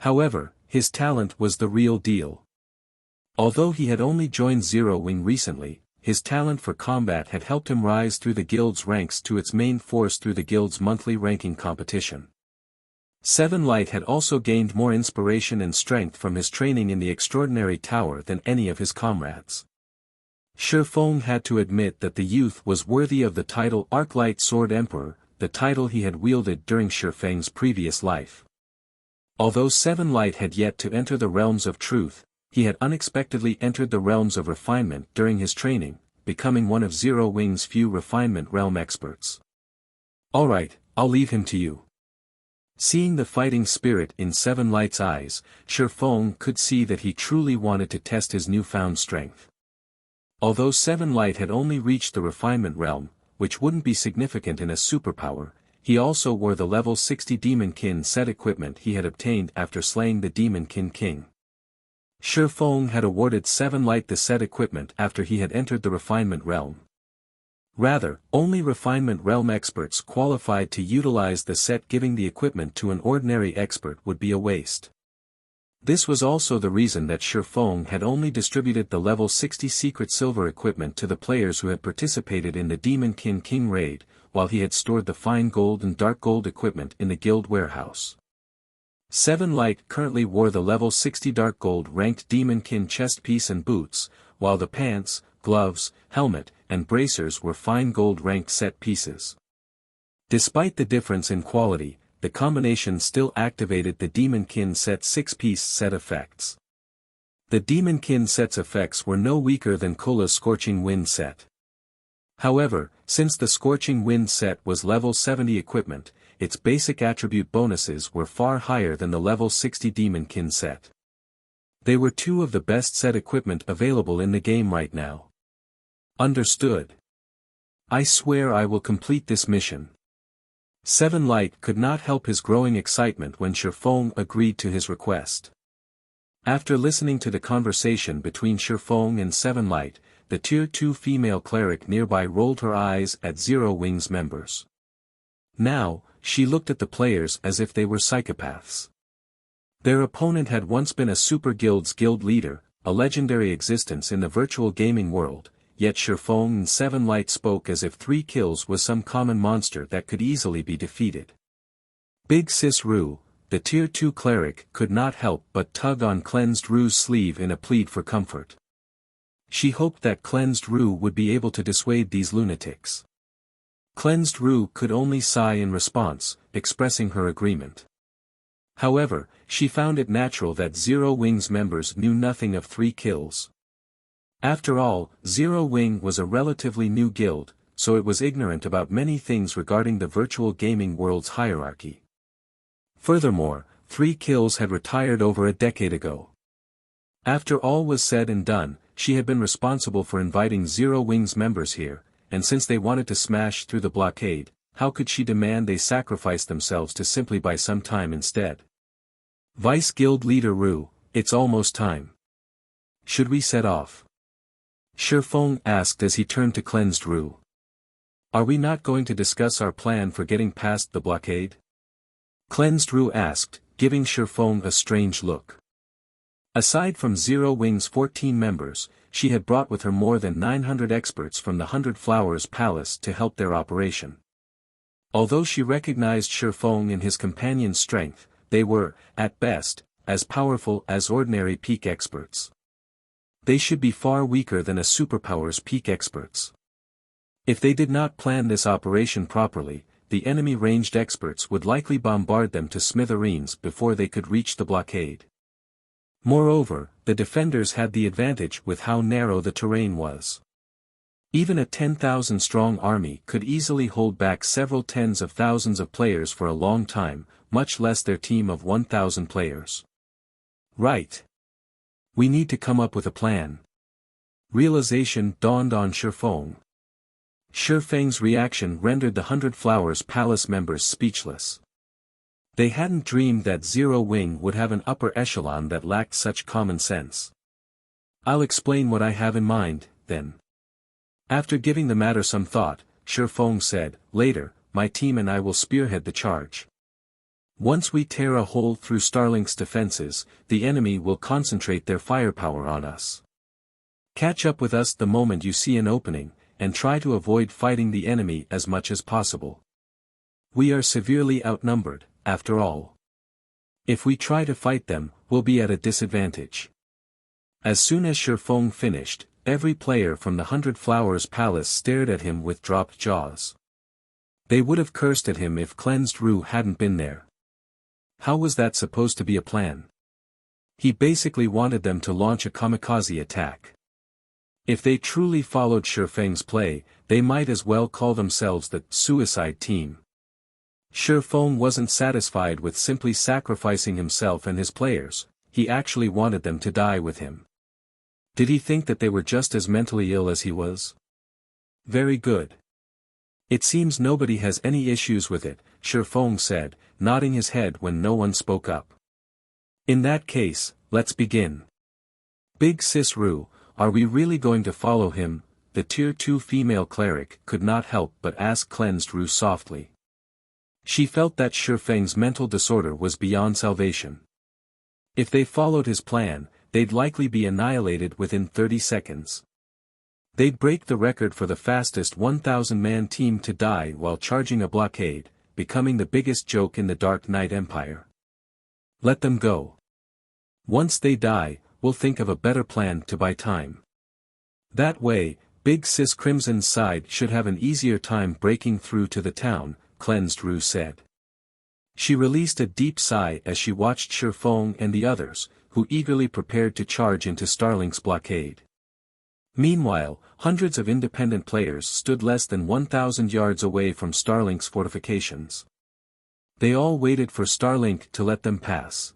However, his talent was the real deal. Although he had only joined Zero Wing recently, his talent for combat had helped him rise through the guild's ranks to its main force through the guild's monthly ranking competition. Seven Light had also gained more inspiration and strength from his training in the Extraordinary Tower than any of his comrades. Shifeng had to admit that the youth was worthy of the title Arclight Sword Emperor, the title he had wielded during Shifeng's previous life. Although Seven Light had yet to enter the realms of truth, he had unexpectedly entered the realms of refinement during his training, becoming one of Zero Wing's few refinement realm experts. Alright, I'll leave him to you. Seeing the fighting spirit in Seven Light's eyes, Shifeng could see that he truly wanted to test his newfound strength. Although Seven Light had only reached the refinement realm, which wouldn't be significant in a superpower, he also wore the level 60 Demonkin set equipment he had obtained after slaying the Demonkin King. Shifeng had awarded Seven Light the set equipment after he had entered the refinement realm. Rather, only refinement realm experts qualified to utilize the set, giving the equipment to an ordinary expert would be a waste. This was also the reason that Shifeng had only distributed the level 60 secret silver equipment to the players who had participated in the Demonkin King raid, while he had stored the fine gold and dark gold equipment in the guild warehouse. Seven Light currently wore the level 60 dark gold ranked Demonkin chest piece and boots, while the pants, gloves, helmet, and bracers were fine gold ranked set pieces. Despite the difference in quality, the combination still activated the Demonkin set 6-piece set effects. The Demonkin set's effects were no weaker than Kola's Scorching Wind set. However, since the Scorching Wind set was level 70 equipment, its basic attribute bonuses were far higher than the level 60 Demonkin set. They were 2 of the best set equipment available in the game right now. Understood. I swear I will complete this mission. Seven Light could not help his growing excitement when Shifeng agreed to his request. After listening to the conversation between Shifeng and Seven Light, the Tier 2 female cleric nearby rolled her eyes at Zero Wing's members. Now, she looked at the players as if they were psychopaths. Their opponent had once been a Super Guild's guild leader, a legendary existence in the virtual gaming world, yet Shifeng and Seven Light spoke as if 3 kills was some common monster that could easily be defeated. Big Sis Ru, the Tier 2 cleric, could not help but tug on Cleansed Ru's sleeve in a plead for comfort. She hoped that Cleansed Ru would be able to dissuade these lunatics. Cleansed Ru could only sigh in response, expressing her agreement. However, she found it natural that Zero Wing's members knew nothing of 3 kills. After all, Zero Wing was a relatively new guild, so it was ignorant about many things regarding the virtual gaming world's hierarchy. Furthermore, 3 kills had retired over a decade ago. After all was said and done, she had been responsible for inviting Zero Wing's members here, and since they wanted to smash through the blockade, how could she demand they sacrifice themselves to simply buy some time instead? Vice Guild Leader Ru, it's almost time. Should we set off? Shifeng asked as he turned to Cleansed Ru. Are we not going to discuss our plan for getting past the blockade? Cleansed Ru asked, giving Shifeng a strange look. Aside from Zero Wing's 14 members, she had brought with her more than 900 experts from the 100 Flowers Palace to help their operation. Although she recognized Shifeng and his companion's strength, they were, at best, as powerful as ordinary peak experts. They should be far weaker than a superpower's peak experts. If they did not plan this operation properly, the enemy ranged experts would likely bombard them to smithereens before they could reach the blockade. Moreover, the defenders had the advantage with how narrow the terrain was. Even a 10,000-strong army could easily hold back several tens of thousands of players for a long time, much less their team of 1,000 players. Right. We need to come up with a plan. Realization dawned on Shifeng. Shifeng's reaction rendered the 100 Flowers Palace members speechless. They hadn't dreamed that Zero Wing would have an upper echelon that lacked such common sense. I'll explain what I have in mind, then. After giving the matter some thought, Shifeng said, later, my team and I will spearhead the charge. Once we tear a hole through Starlink's defenses, the enemy will concentrate their firepower on us. Catch up with us the moment you see an opening, and try to avoid fighting the enemy as much as possible. We are severely outnumbered, after all. If we try to fight them, we'll be at a disadvantage. As soon as Shifeng finished, every player from the 100 Flowers Palace stared at him with dropped jaws. They would have cursed at him if Cleansed Ru hadn't been there. How was that supposed to be a plan? He basically wanted them to launch a kamikaze attack. If they truly followed Shifeng's play, they might as well call themselves the suicide team. Shifeng wasn't satisfied with simply sacrificing himself and his players, he actually wanted them to die with him. Did he think that they were just as mentally ill as he was? Very good. It seems nobody has any issues with it, Shifeng said, nodding his head when no one spoke up. In that case, let's begin. Big Sis Ru, are we really going to follow him? The Tier 2 female cleric could not help but ask Cleansed Ru softly. She felt that Shifeng's mental disorder was beyond salvation. If they followed his plan, they'd likely be annihilated within 30 seconds. They'd break the record for the fastest 1,000-man team to die while charging a blockade, becoming the biggest joke in the Dark Knight Empire. Let them go. Once they die, we'll think of a better plan to buy time. That way, Big Sis Crimson's side should have an easier time breaking through to the town, Cleansed Ru said. She released a deep sigh as she watched Shifeng and the others, who eagerly prepared to charge into Starlink's blockade. Meanwhile, hundreds of independent players stood less than 1,000 yards away from Starlink's fortifications. They all waited for Starlink to let them pass.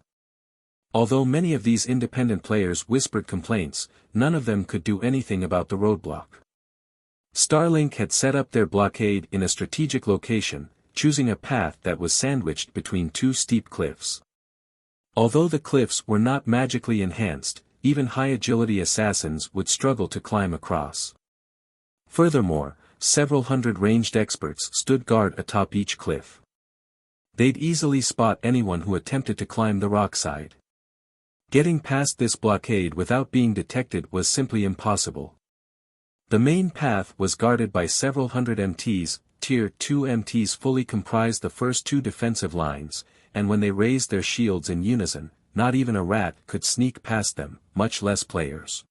Although many of these independent players whispered complaints, none of them could do anything about the roadblock. Starlink had set up their blockade in a strategic location, choosing a path that was sandwiched between two steep cliffs. Although the cliffs were not magically enhanced, even high-agility assassins would struggle to climb across. Furthermore, several hundred ranged experts stood guard atop each cliff. They'd easily spot anyone who attempted to climb the rockside. Getting past this blockade without being detected was simply impossible. The main path was guarded by several hundred MTs, Tier 2 MTs fully comprised the first two defensive lines, and when they raised their shields in unison, not even a rat could sneak past them, much less players.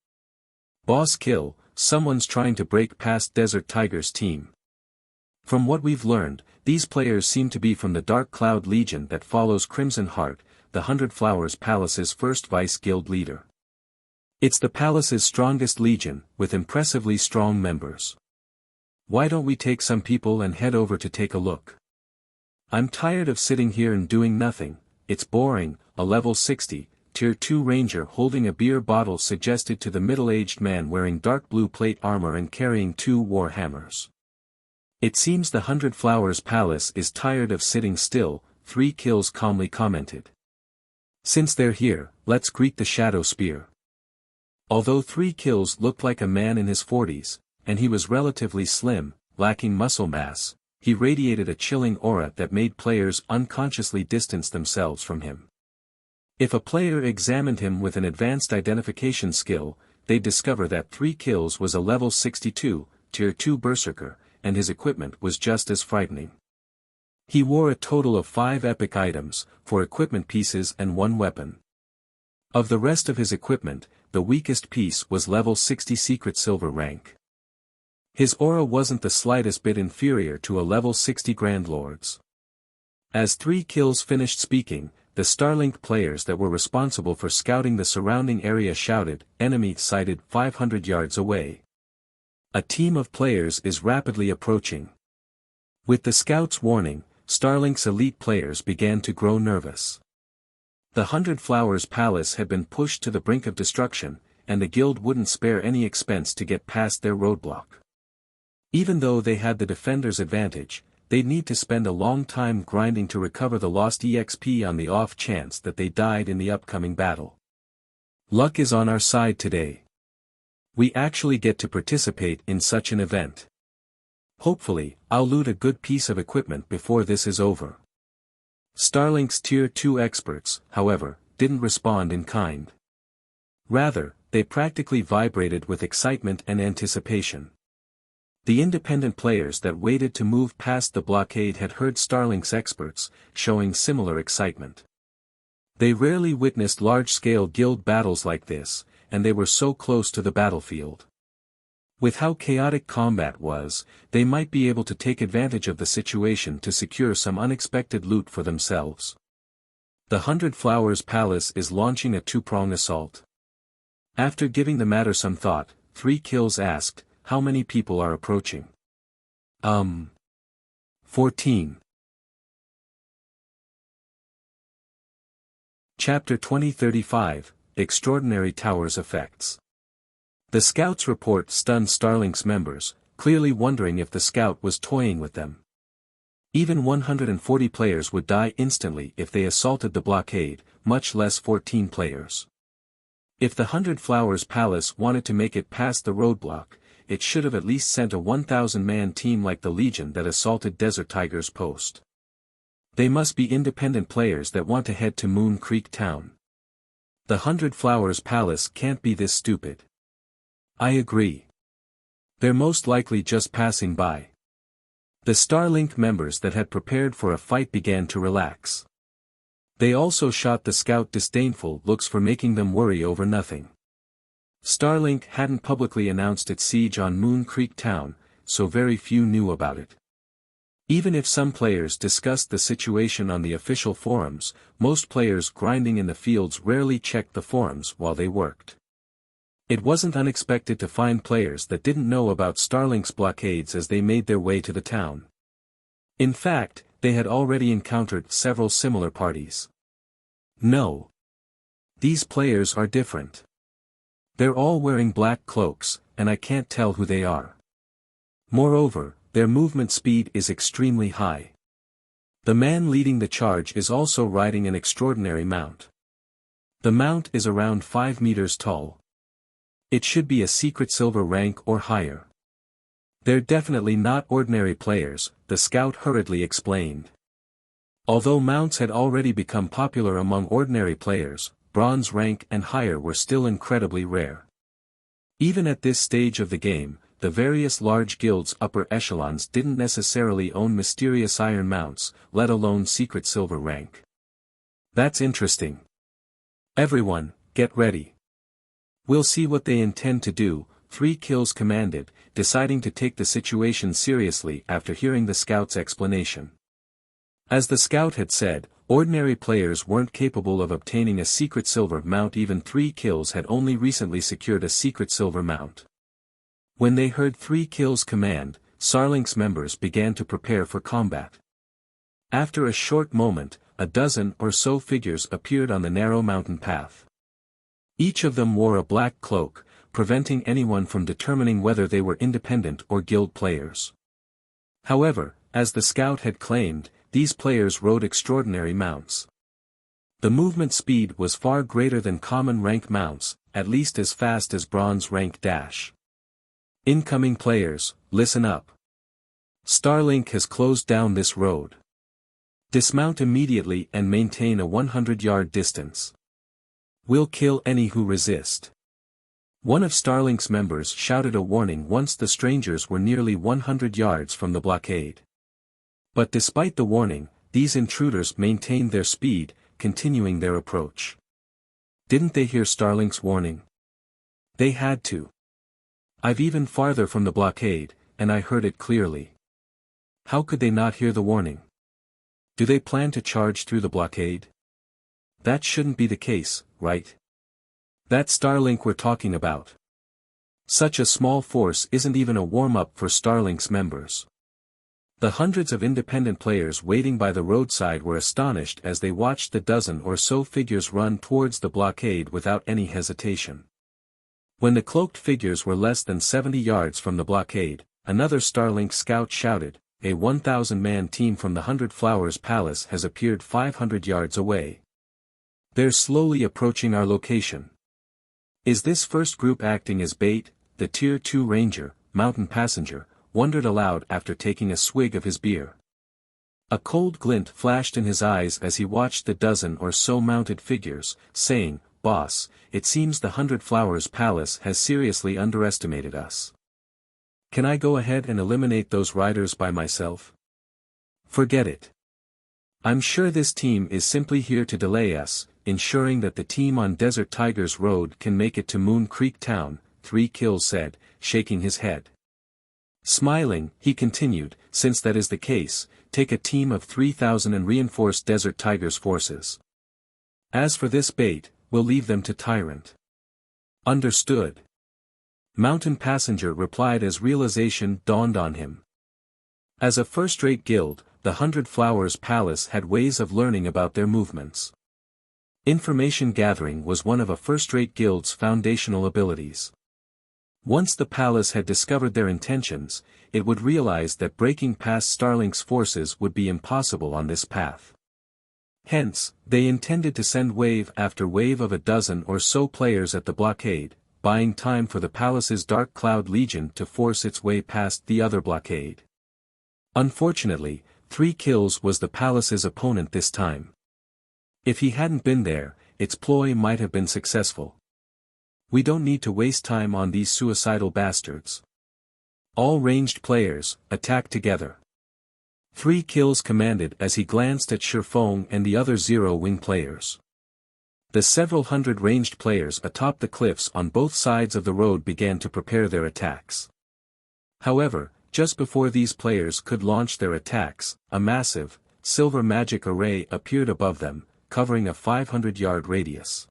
Boss kill, someone's trying to break past Desert Tiger's team. From what we've learned, these players seem to be from the Dark Cloud Legion that follows Crimson Heart, the 100 Flowers Palace's first vice guild leader. It's the palace's strongest legion, with impressively strong members. Why don't we take some people and head over to take a look? I'm tired of sitting here and doing nothing, it's boring, a level 60, Tier 2 ranger holding a beer bottle suggested to the middle-aged man wearing dark blue plate armor and carrying two war hammers. It seems the 100 Flowers Palace is tired of sitting still, 3 kills calmly commented. Since they're here, let's greet the Shadow Spear. Although 3 kills looked like a man in his 40s, and he was relatively slim, lacking muscle mass, he radiated a chilling aura that made players unconsciously distance themselves from him. If a player examined him with an advanced identification skill, they'd discover that 3 kills was a level 62, Tier 2 Berserker, and his equipment was just as frightening. He wore a total of 5 epic items, 4 equipment pieces and 1 weapon. Of the rest of his equipment, the weakest piece was level 60 Secret Silver rank. His aura wasn't the slightest bit inferior to a level 60 Grand Lord's. As 3 kills finished speaking, the Starlink players that were responsible for scouting the surrounding area shouted, "Enemy sighted 500 yards away. A team of players is rapidly approaching." With the scouts' warning, Starlink's elite players began to grow nervous. The 100 Flowers Palace had been pushed to the brink of destruction, and the guild wouldn't spare any expense to get past their roadblock. Even though they had the defender's advantage, they'd need to spend a long time grinding to recover the lost EXP on the off chance that they died in the upcoming battle. Luck is on our side today. We actually get to participate in such an event. Hopefully, I'll loot a good piece of equipment before this is over. Starlink's Tier 2 experts, however, didn't respond in kind. Rather, they practically vibrated with excitement and anticipation. The independent players that waited to move past the blockade had heard Starlink's experts, showing similar excitement. They rarely witnessed large-scale guild battles like this, and they were so close to the battlefield. With how chaotic combat was, they might be able to take advantage of the situation to secure some unexpected loot for themselves. The 100 Flowers Palace is launching a 2-prong assault. After giving the matter some thought, 3 kills asked, "How many people are approaching?" 14. Chapter 2035, Extraordinary Towers Effects. The scout's report stunned Starlink's members, clearly wondering if the scout was toying with them. Even 140 players would die instantly if they assaulted the blockade, much less 14 players. If the 100 Flowers Palace wanted to make it past the roadblock, it should have at least sent a 1,000-man team like the Legion that assaulted Desert Tiger's post. They must be independent players that want to head to Moon Creek Town. The 100 Flowers Palace can't be this stupid. I agree. They're most likely just passing by. The Starlink members that had prepared for a fight began to relax. They also shot the scout disdainful looks for making them worry over nothing. Starlink hadn't publicly announced its siege on Moon Creek Town, so very few knew about it. Even if some players discussed the situation on the official forums, most players grinding in the fields rarely checked the forums while they worked. It wasn't unexpected to find players that didn't know about Starlink's blockades as they made their way to the town. In fact, they had already encountered several similar parties. No. These players are different. They're all wearing black cloaks, and I can't tell who they are. Moreover, their movement speed is extremely high. The man leading the charge is also riding an extraordinary mount. The mount is around 5 meters tall. It should be a secret silver rank or higher. They're definitely not ordinary players, the scout hurriedly explained. Although mounts had already become popular among ordinary players, bronze rank and higher were still incredibly rare. Even at this stage of the game, the various large guilds' upper echelons didn't necessarily own mysterious iron mounts, let alone secret silver rank. That's interesting. Everyone, get ready. We'll see what they intend to do, 3 kills commanded, deciding to take the situation seriously after hearing the scout's explanation. As the scout had said, ordinary players weren't capable of obtaining a secret silver mount. Even 3 kills had only recently secured a secret silver mount. When they heard 3 kills command, Starlink's members began to prepare for combat. After a short moment, a dozen or so figures appeared on the narrow mountain path. Each of them wore a black cloak, preventing anyone from determining whether they were independent or guild players. However, as the scout had claimed, these players rode extraordinary mounts. The movement speed was far greater than common rank mounts, at least as fast as bronze rank dash. Incoming players, listen up. Starlink has closed down this road. Dismount immediately and maintain a 100-yard distance. We'll kill any who resist. One of Starlink's members shouted a warning once the strangers were nearly 100 yards from the blockade. But despite the warning, these intruders maintained their speed, continuing their approach. Didn't they hear Starlink's warning? They had to. I've even farther from the blockade, and I heard it clearly. How could they not hear the warning? Do they plan to charge through the blockade? That shouldn't be the case, right? That Starlink we're talking about. Such a small force isn't even a warm-up for Starlink's members. The hundreds of independent players waiting by the roadside were astonished as they watched the dozen or so figures run towards the blockade without any hesitation. When the cloaked figures were less than 70 yards from the blockade, another Starlink scout shouted, "A 1,000-man team from the 100 Flowers Palace has appeared 500 yards away. They're slowly approaching our location." Is this first group acting as bait? The Tier 2 Ranger, Mountain Passenger, wondered aloud after taking a swig of his beer. A cold glint flashed in his eyes as he watched the dozen or so mounted figures, saying, "Boss, it seems the 100 Flowers Palace has seriously underestimated us. Can I go ahead and eliminate those riders by myself? Forget it. I'm sure this team is simply here to delay us, ensuring that the team on Desert Tigers Road can make it to Moon Creek Town," 3 Kills said, shaking his head. Smiling, he continued, "Since that is the case, take a team of 3,000 and reinforce Desert Tigers' forces. As for this bait, we'll leave them to Tyrant." Understood. Mountain Passenger replied as realization dawned on him. As a first-rate guild, the 100 Flowers Palace had ways of learning about their movements. Information gathering was one of a first-rate guild's foundational abilities. Once the palace had discovered their intentions, it would realize that breaking past Starlink's forces would be impossible on this path. Hence, they intended to send wave after wave of a dozen or so players at the blockade, buying time for the palace's Dark Cloud Legion to force its way past the other blockade. Unfortunately, 3 Kills was the palace's opponent this time. If he hadn't been there, its ploy might have been successful. We don't need to waste time on these suicidal bastards. All ranged players, attack together. 3 Kills commanded as he glanced at Shifeng and the other Zero-Wing players. The several hundred ranged players atop the cliffs on both sides of the road began to prepare their attacks. However, just before these players could launch their attacks, a massive, silver magic array appeared above them, covering a 500-yard radius.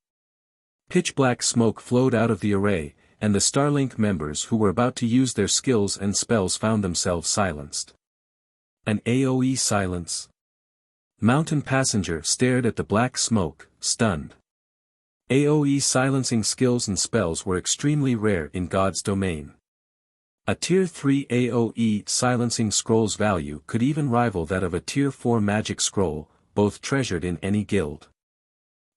Pitch-black smoke flowed out of the array, and the Starlink members who were about to use their skills and spells found themselves silenced. An AoE silence. Mountain Passenger stared at the black smoke, stunned. AoE silencing skills and spells were extremely rare in God's domain. A Tier 3 AoE silencing scroll's value could even rival that of a Tier 4 magic scroll, both treasured in any guild.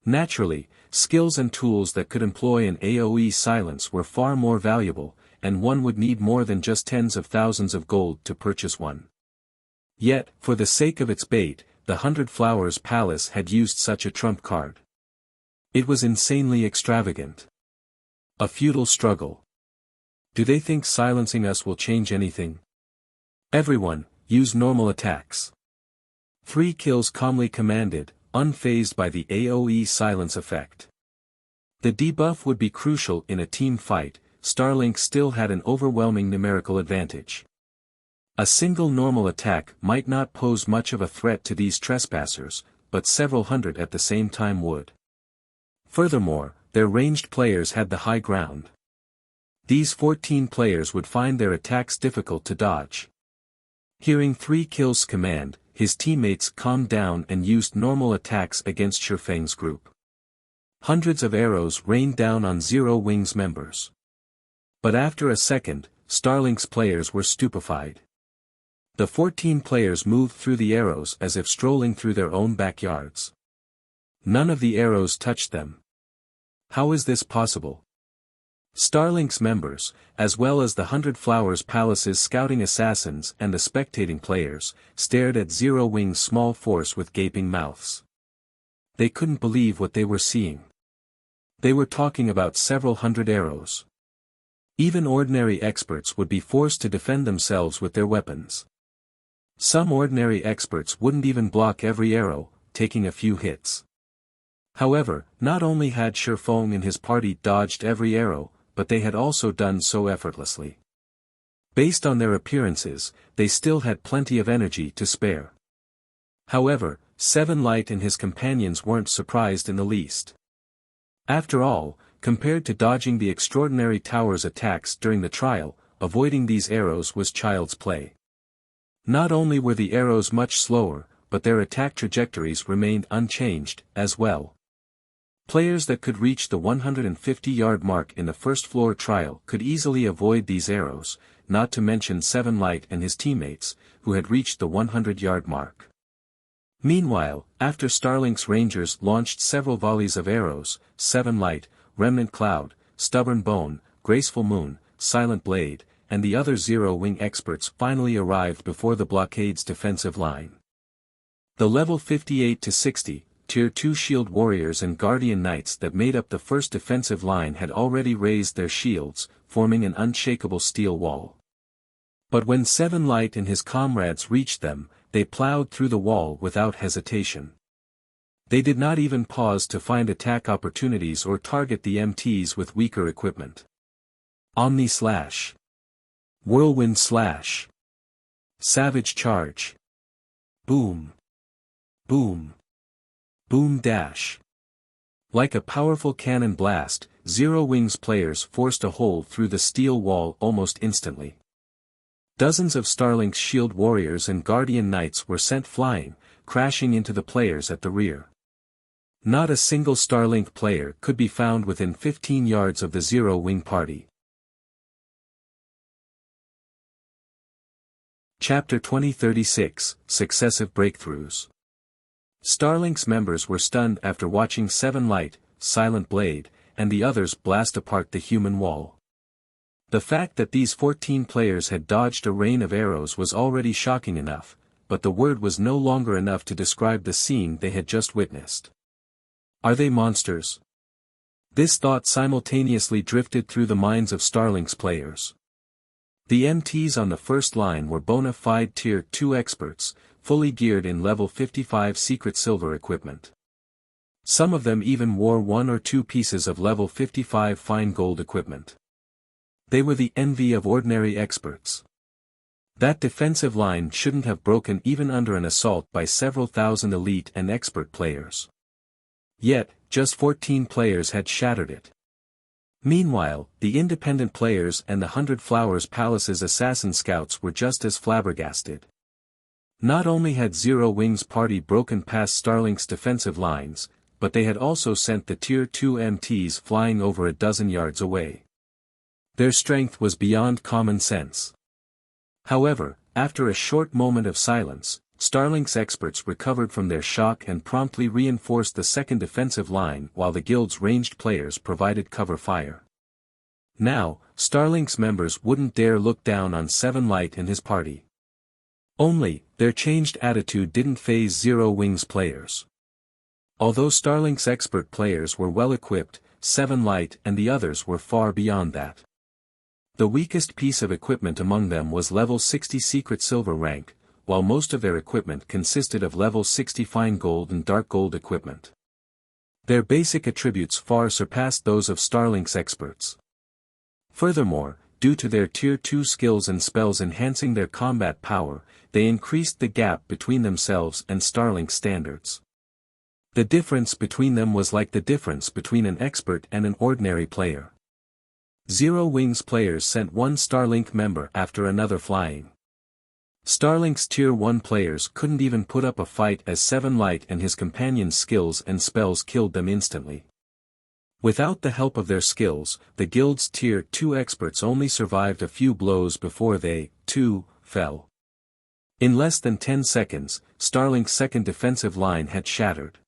Naturally, skills and tools that could employ an AoE silence were far more valuable, and one would need more than just tens of thousands of gold to purchase one. Yet, for the sake of its bait, the 100 Flowers Palace had used such a trump card. It was insanely extravagant. A futile struggle. Do they think silencing us will change anything? Everyone, use normal attacks. 3 kills calmly commanded, unfazed by the AoE silence effect. The debuff would be crucial in a team fight. Starlink still had an overwhelming numerical advantage. A single normal attack might not pose much of a threat to these trespassers, but several hundred at the same time would. Furthermore, their ranged players had the high ground. These 14 players would find their attacks difficult to dodge. Hearing 3 kills command, his teammates calmed down and used normal attacks against Shifeng's group. Hundreds of arrows rained down on Zero Wing's members. But after a second, Starlink's players were stupefied. The 14 players moved through the arrows as if strolling through their own backyards. None of the arrows touched them. How is this possible? Starlink's members, as well as the 100 Flowers Palace's scouting assassins and the spectating players, stared at Zero Wing's small force with gaping mouths. They couldn't believe what they were seeing. They were talking about several hundred arrows. Even ordinary experts would be forced to defend themselves with their weapons. Some ordinary experts wouldn't even block every arrow, taking a few hits. However, not only had Shifeng and his party dodged every arrow, but they had also done so effortlessly. Based on their appearances, they still had plenty of energy to spare. However, Seven Light and his companions weren't surprised in the least. After all, compared to dodging the extraordinary tower's attacks during the trial, avoiding these arrows was child's play. Not only were the arrows much slower, but their attack trajectories remained unchanged, as well. Players that could reach the 150-yard mark in the first floor trial could easily avoid these arrows, not to mention Seven Light and his teammates, who had reached the 100-yard mark. Meanwhile, after Starlink's Rangers launched several volleys of arrows, Seven Light, Remnant Cloud, Stubborn Bone, Graceful Moon, Silent Blade, and the other Zero Wing experts finally arrived before the blockade's defensive line. The level 58 to 60, Tier 2 Shield Warriors and Guardian Knights that made up the first defensive line had already raised their shields, forming an unshakable steel wall. But when Seven Light and his comrades reached them, they plowed through the wall without hesitation. They did not even pause to find attack opportunities or target the MTs with weaker equipment. Omni Slash. Whirlwind Slash. Savage Charge. Boom. Boom. Boom Dash. Like a powerful cannon blast, Zero Wing's players forced a hole through the steel wall almost instantly. Dozens of Starlink's Shield Warriors and Guardian Knights were sent flying, crashing into the players at the rear. Not a single Starlink player could be found within 15 yards of the Zero Wing party. Chapter 2036, Successive Breakthroughs. Starlink's members were stunned after watching Seven Light, Silent Blade, and the others blast apart the human wall. The fact that these 14 players had dodged a rain of arrows was already shocking enough, but the word was no longer enough to describe the scene they had just witnessed. Are they monsters? This thought simultaneously drifted through the minds of Starlink's players. The MTs on the first line were bona fide Tier 2 experts, fully geared in level 55 secret silver equipment. Some of them even wore 1 or 2 pieces of level 55 fine gold equipment. They were the envy of ordinary experts. That defensive line shouldn't have broken even under an assault by several thousand elite and expert players. Yet, just 14 players had shattered it. Meanwhile, the independent players and the 100 Flowers Palace's assassin scouts were just as flabbergasted. Not only had Zero Wing's party broken past Starlink's defensive lines, but they had also sent the Tier 2 MTs flying over a dozen yards away. Their strength was beyond common sense. However, after a short moment of silence, Starlink's experts recovered from their shock and promptly reinforced the second defensive line while the guild's ranged players provided cover fire. Now, Starlink's members wouldn't dare look down on Seven Light and his party. Only, their changed attitude didn't faze Zero Wing's players. Although Starlink's expert players were well equipped, Seven Light and the others were far beyond that. The weakest piece of equipment among them was level 60 secret silver rank, while most of their equipment consisted of level 60 fine gold and dark gold equipment. Their basic attributes far surpassed those of Starlink's experts. Furthermore, due to their Tier 2 skills and spells enhancing their combat power, they increased the gap between themselves and Starlink's standards. The difference between them was like the difference between an expert and an ordinary player. Zero Wing's players sent one Starlink member after another flying. Starlink's Tier 1 players couldn't even put up a fight as Seven Light and his companions' skills and spells killed them instantly. Without the help of their skills, the guild's Tier 2 experts only survived a few blows before they, too, fell. In less than 10 seconds, Starlink's second defensive line had shattered.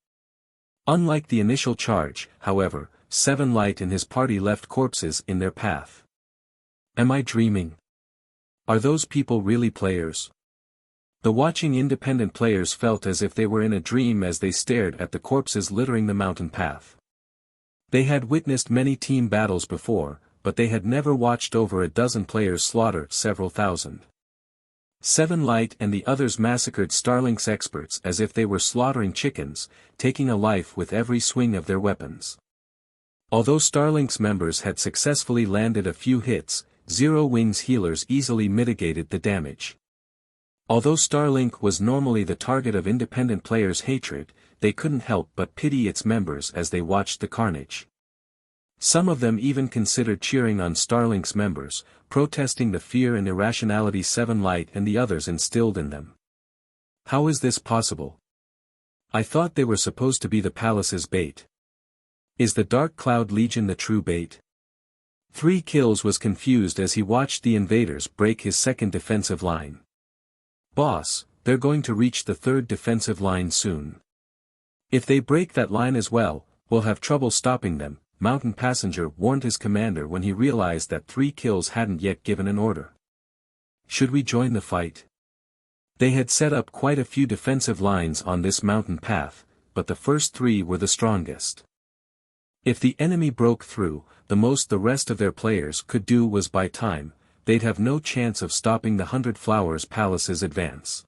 Unlike the initial charge, however, Seven Light and his party left corpses in their path. Am I dreaming? Are those people really players? The watching independent players felt as if they were in a dream as they stared at the corpses littering the mountain path. They had witnessed many team battles before, but they had never watched over a dozen players slaughter several thousand. Seven Light and the others massacred Starlink's experts as if they were slaughtering chickens, taking a life with every swing of their weapons. Although Starlink's members had successfully landed a few hits, Zero Wing's healers easily mitigated the damage. Although Starlink was normally the target of independent players' hatred, they couldn't help but pity its members as they watched the carnage. Some of them even considered cheering on Starlink's members, protesting the fear and irrationality Seven Light and the others instilled in them. How is this possible? I thought they were supposed to be the palace's bait. Is the Dark Cloud Legion the true bait? 3 Kills was confused as he watched the invaders break his second defensive line. Boss, they're going to reach the third defensive line soon. If they break that line as well, we'll have trouble stopping them, Mountain Passenger warned his commander when he realized that 3 Kills hadn't yet given an order. Should we join the fight? They had set up quite a few defensive lines on this mountain path, but the first 3 were the strongest. If the enemy broke through, the most the rest of their players could do was buy time. They'd have no chance of stopping the 100 Flowers Palace's advance.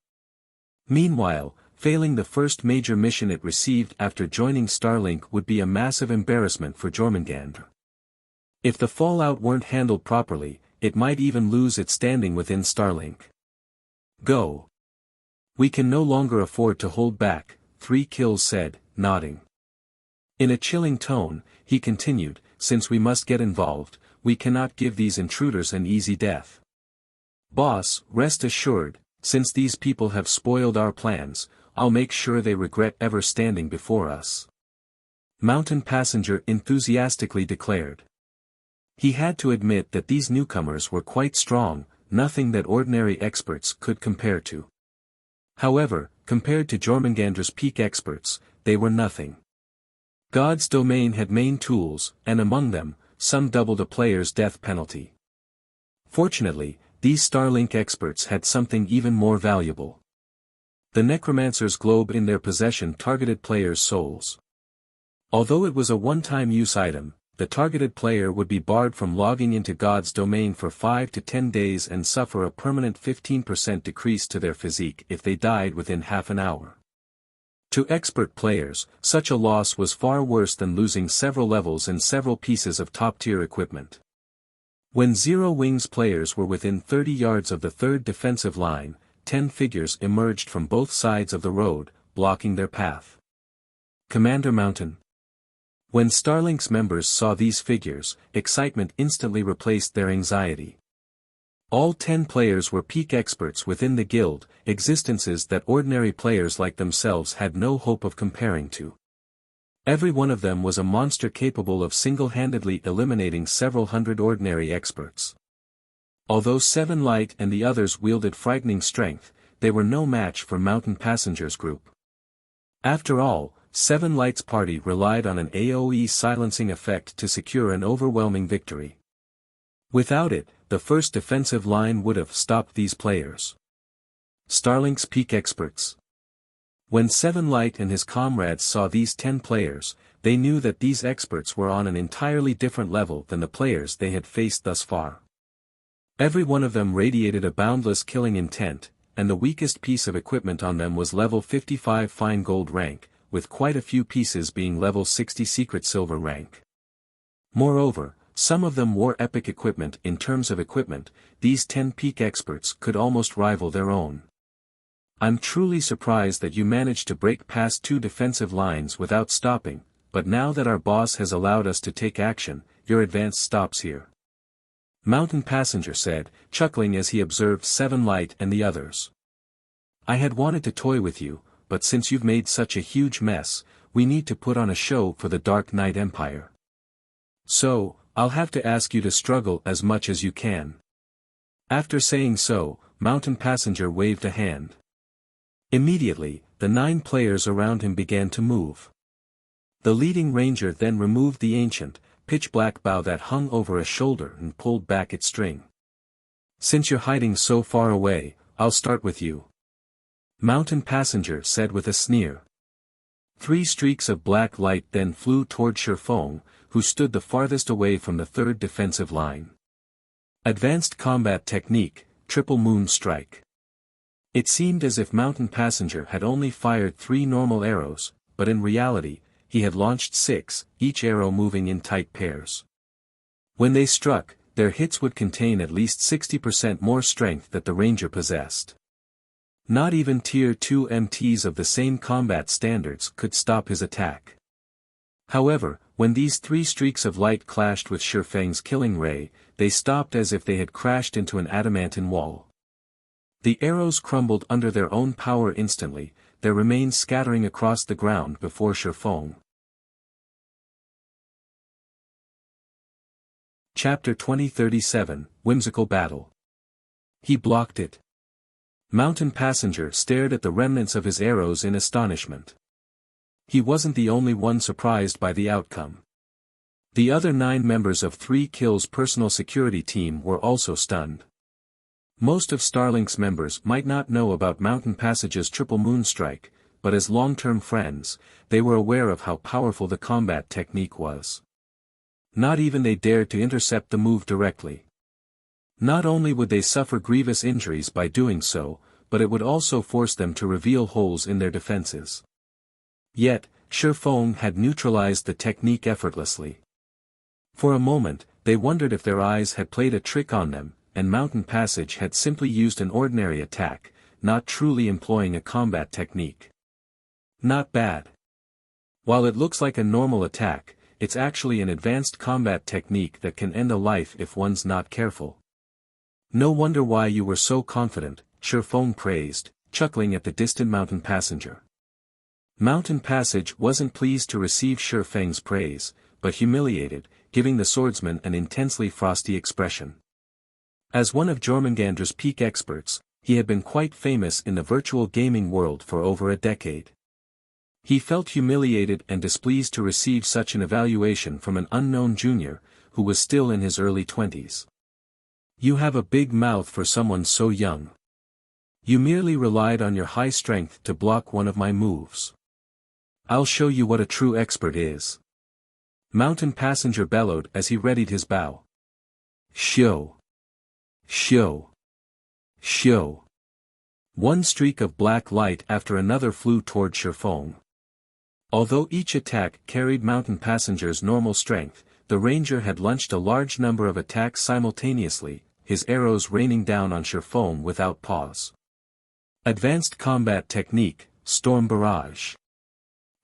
Meanwhile, failing the first major mission it received after joining Starlink would be a massive embarrassment for Jormungandr. If the fallout weren't handled properly, it might even lose its standing within Starlink. Go. We can no longer afford to hold back, 3 Kills said, nodding. In a chilling tone, he continued, since we must get involved, we cannot give these intruders an easy death. Boss, rest assured, since these people have spoiled our plans, I'll make sure they regret ever standing before us. Mountain Passenger enthusiastically declared. He had to admit that these newcomers were quite strong, nothing that ordinary experts could compare to. However, compared to Jormungandr's peak experts, they were nothing. God's domain had main tools, and among them, some doubled a player's death penalty. Fortunately, these Starlink experts had something even more valuable. The Necromancer's globe in their possession targeted players' souls. Although it was a one-time use item, the targeted player would be barred from logging into God's domain for 5 to 10 days and suffer a permanent 15% decrease to their physique if they died within half an hour. To expert players, such a loss was far worse than losing several levels and several pieces of top-tier equipment. When Zero Wing's players were within 30 yards of the third defensive line, 10 figures emerged from both sides of the road, blocking their path. Commander Mountain. When Starlink's members saw these figures, excitement instantly replaced their anxiety. All 10 players were peak experts within the guild, existences that ordinary players like themselves had no hope of comparing to. Every one of them was a monster capable of single-handedly eliminating several hundred ordinary experts. Although Seven Light and the others wielded frightening strength, they were no match for Mountain Passenger's group. After all, Seven Light's party relied on an AoE silencing effect to secure an overwhelming victory. Without it, the first defensive line would have stopped these players. Starlink's peak experts. When Seven Light and his comrades saw these 10 players, they knew that these experts were on an entirely different level than the players they had faced thus far. Every one of them radiated a boundless killing intent, and the weakest piece of equipment on them was level 55 fine gold rank, with quite a few pieces being level 60 secret silver rank. Moreover, some of them wore epic equipment. In terms of equipment, these 10 peak experts could almost rival their own. I'm truly surprised that you managed to break past 2 defensive lines without stopping, but now that our boss has allowed us to take action, your advance stops here. Mountain Passenger said, chuckling as he observed Seven Light and the others. I had wanted to toy with you, but since you've made such a huge mess, we need to put on a show for the Dark Knight Empire. So, I'll have to ask you to struggle as much as you can. After saying so, Mountain Passenger waved a hand. Immediately, the 9 players around him began to move. The leading ranger then removed the ancient, pitch-black bow that hung over a shoulder and pulled back its string. Since you're hiding so far away, I'll start with you. Mountain Passenger said with a sneer. 3 streaks of black light then flew toward Shifeng, who stood the farthest away from the 3rd defensive line. Advanced Combat Technique, Triple Moon Strike. It seemed as if Mountain Passenger had only fired 3 normal arrows, but in reality, he had launched 6, each arrow moving in tight pairs. When they struck, their hits would contain at least 60% more strength that the ranger possessed. Not even Tier 2 MTs of the same combat standards could stop his attack. However, when these 3 streaks of light clashed with Shifeng's killing ray, they stopped as if they had crashed into an adamantine wall. The arrows crumbled under their own power instantly, their remains scattering across the ground before Shifeng. Chapter 2037, Whimsical Battle. He blocked it. Mountain Passenger stared at the remnants of his arrows in astonishment. He wasn't the only one surprised by the outcome. The other 9 members of 3 Kills' personal security team were also stunned. Most of Starlink's members might not know about Mountain Passage's Triple Moon Strike, but as long-term friends, they were aware of how powerful the combat technique was. Not even they dared to intercept the move directly. Not only would they suffer grievous injuries by doing so, but it would also force them to reveal holes in their defenses. Yet, Shifeng had neutralized the technique effortlessly. For a moment, they wondered if their eyes had played a trick on them, and Mountain Passage had simply used an ordinary attack, not truly employing a combat technique. Not bad. While it looks like a normal attack, it's actually an advanced combat technique that can end a life if one's not careful. No wonder why you were so confident, Shifeng praised, chuckling at the distant Mountain Passenger. Mountain Passage wasn't pleased to receive Shifeng's praise, but humiliated, giving the swordsman an intensely frosty expression. As one of Jormungandr's peak experts, he had been quite famous in the virtual gaming world for over a decade. He felt humiliated and displeased to receive such an evaluation from an unknown junior, who was still in his early 20s. You have a big mouth for someone so young. You merely relied on your high strength to block one of my moves. I'll show you what a true expert is. Mountain Passenger bellowed as he readied his bow. Show. Show. Show. One streak of black light after another flew toward Shifeng. Although each attack carried Mountain Passenger's normal strength, the ranger had launched a large number of attacks simultaneously, his arrows raining down on Shifeng without pause. Advanced Combat Technique, Storm Barrage.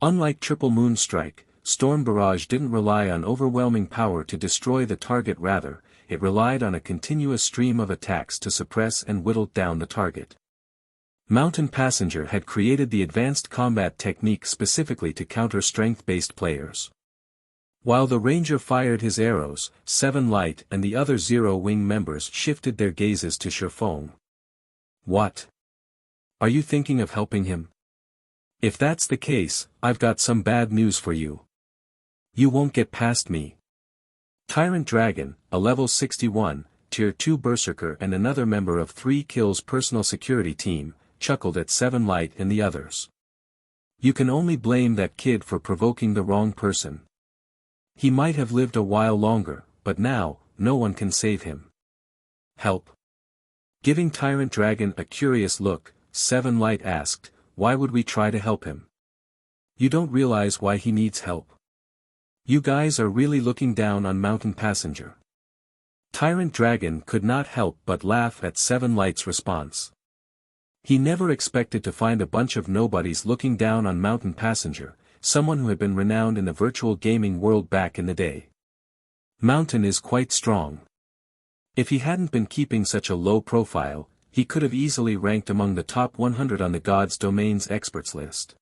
Unlike Triple Moon Strike, Storm Barrage didn't rely on overwhelming power to destroy the target, rather, it relied on a continuous stream of attacks to suppress and whittle down the target. Mountain Passenger had created the advanced combat technique specifically to counter strength-based players. While the Ranger fired his arrows, 7 Light and the other Zero Wing members shifted their gazes to Shifeng. What? Are you thinking of helping him? If that's the case, I've got some bad news for you. You won't get past me. Tyrant Dragon, a level 61, Tier 2 Berserker and another member of 3 Kills personal security team, chuckled at 7 Light and the others. You can only blame that kid for provoking the wrong person. He might have lived a while longer, but now, no one can save him. Help. Giving Tyrant Dragon a curious look, 7 Light asked, why would we try to help him? You don't realize why he needs help. You guys are really looking down on Mountain Passenger. Tyrant Dragon could not help but laugh at 7 Light's response. He never expected to find a bunch of nobodies looking down on Mountain Passenger, someone who had been renowned in the virtual gaming world back in the day. Mountain is quite strong. If he hadn't been keeping such a low profile, he could have easily ranked among the top 100 on the God's Domains experts list.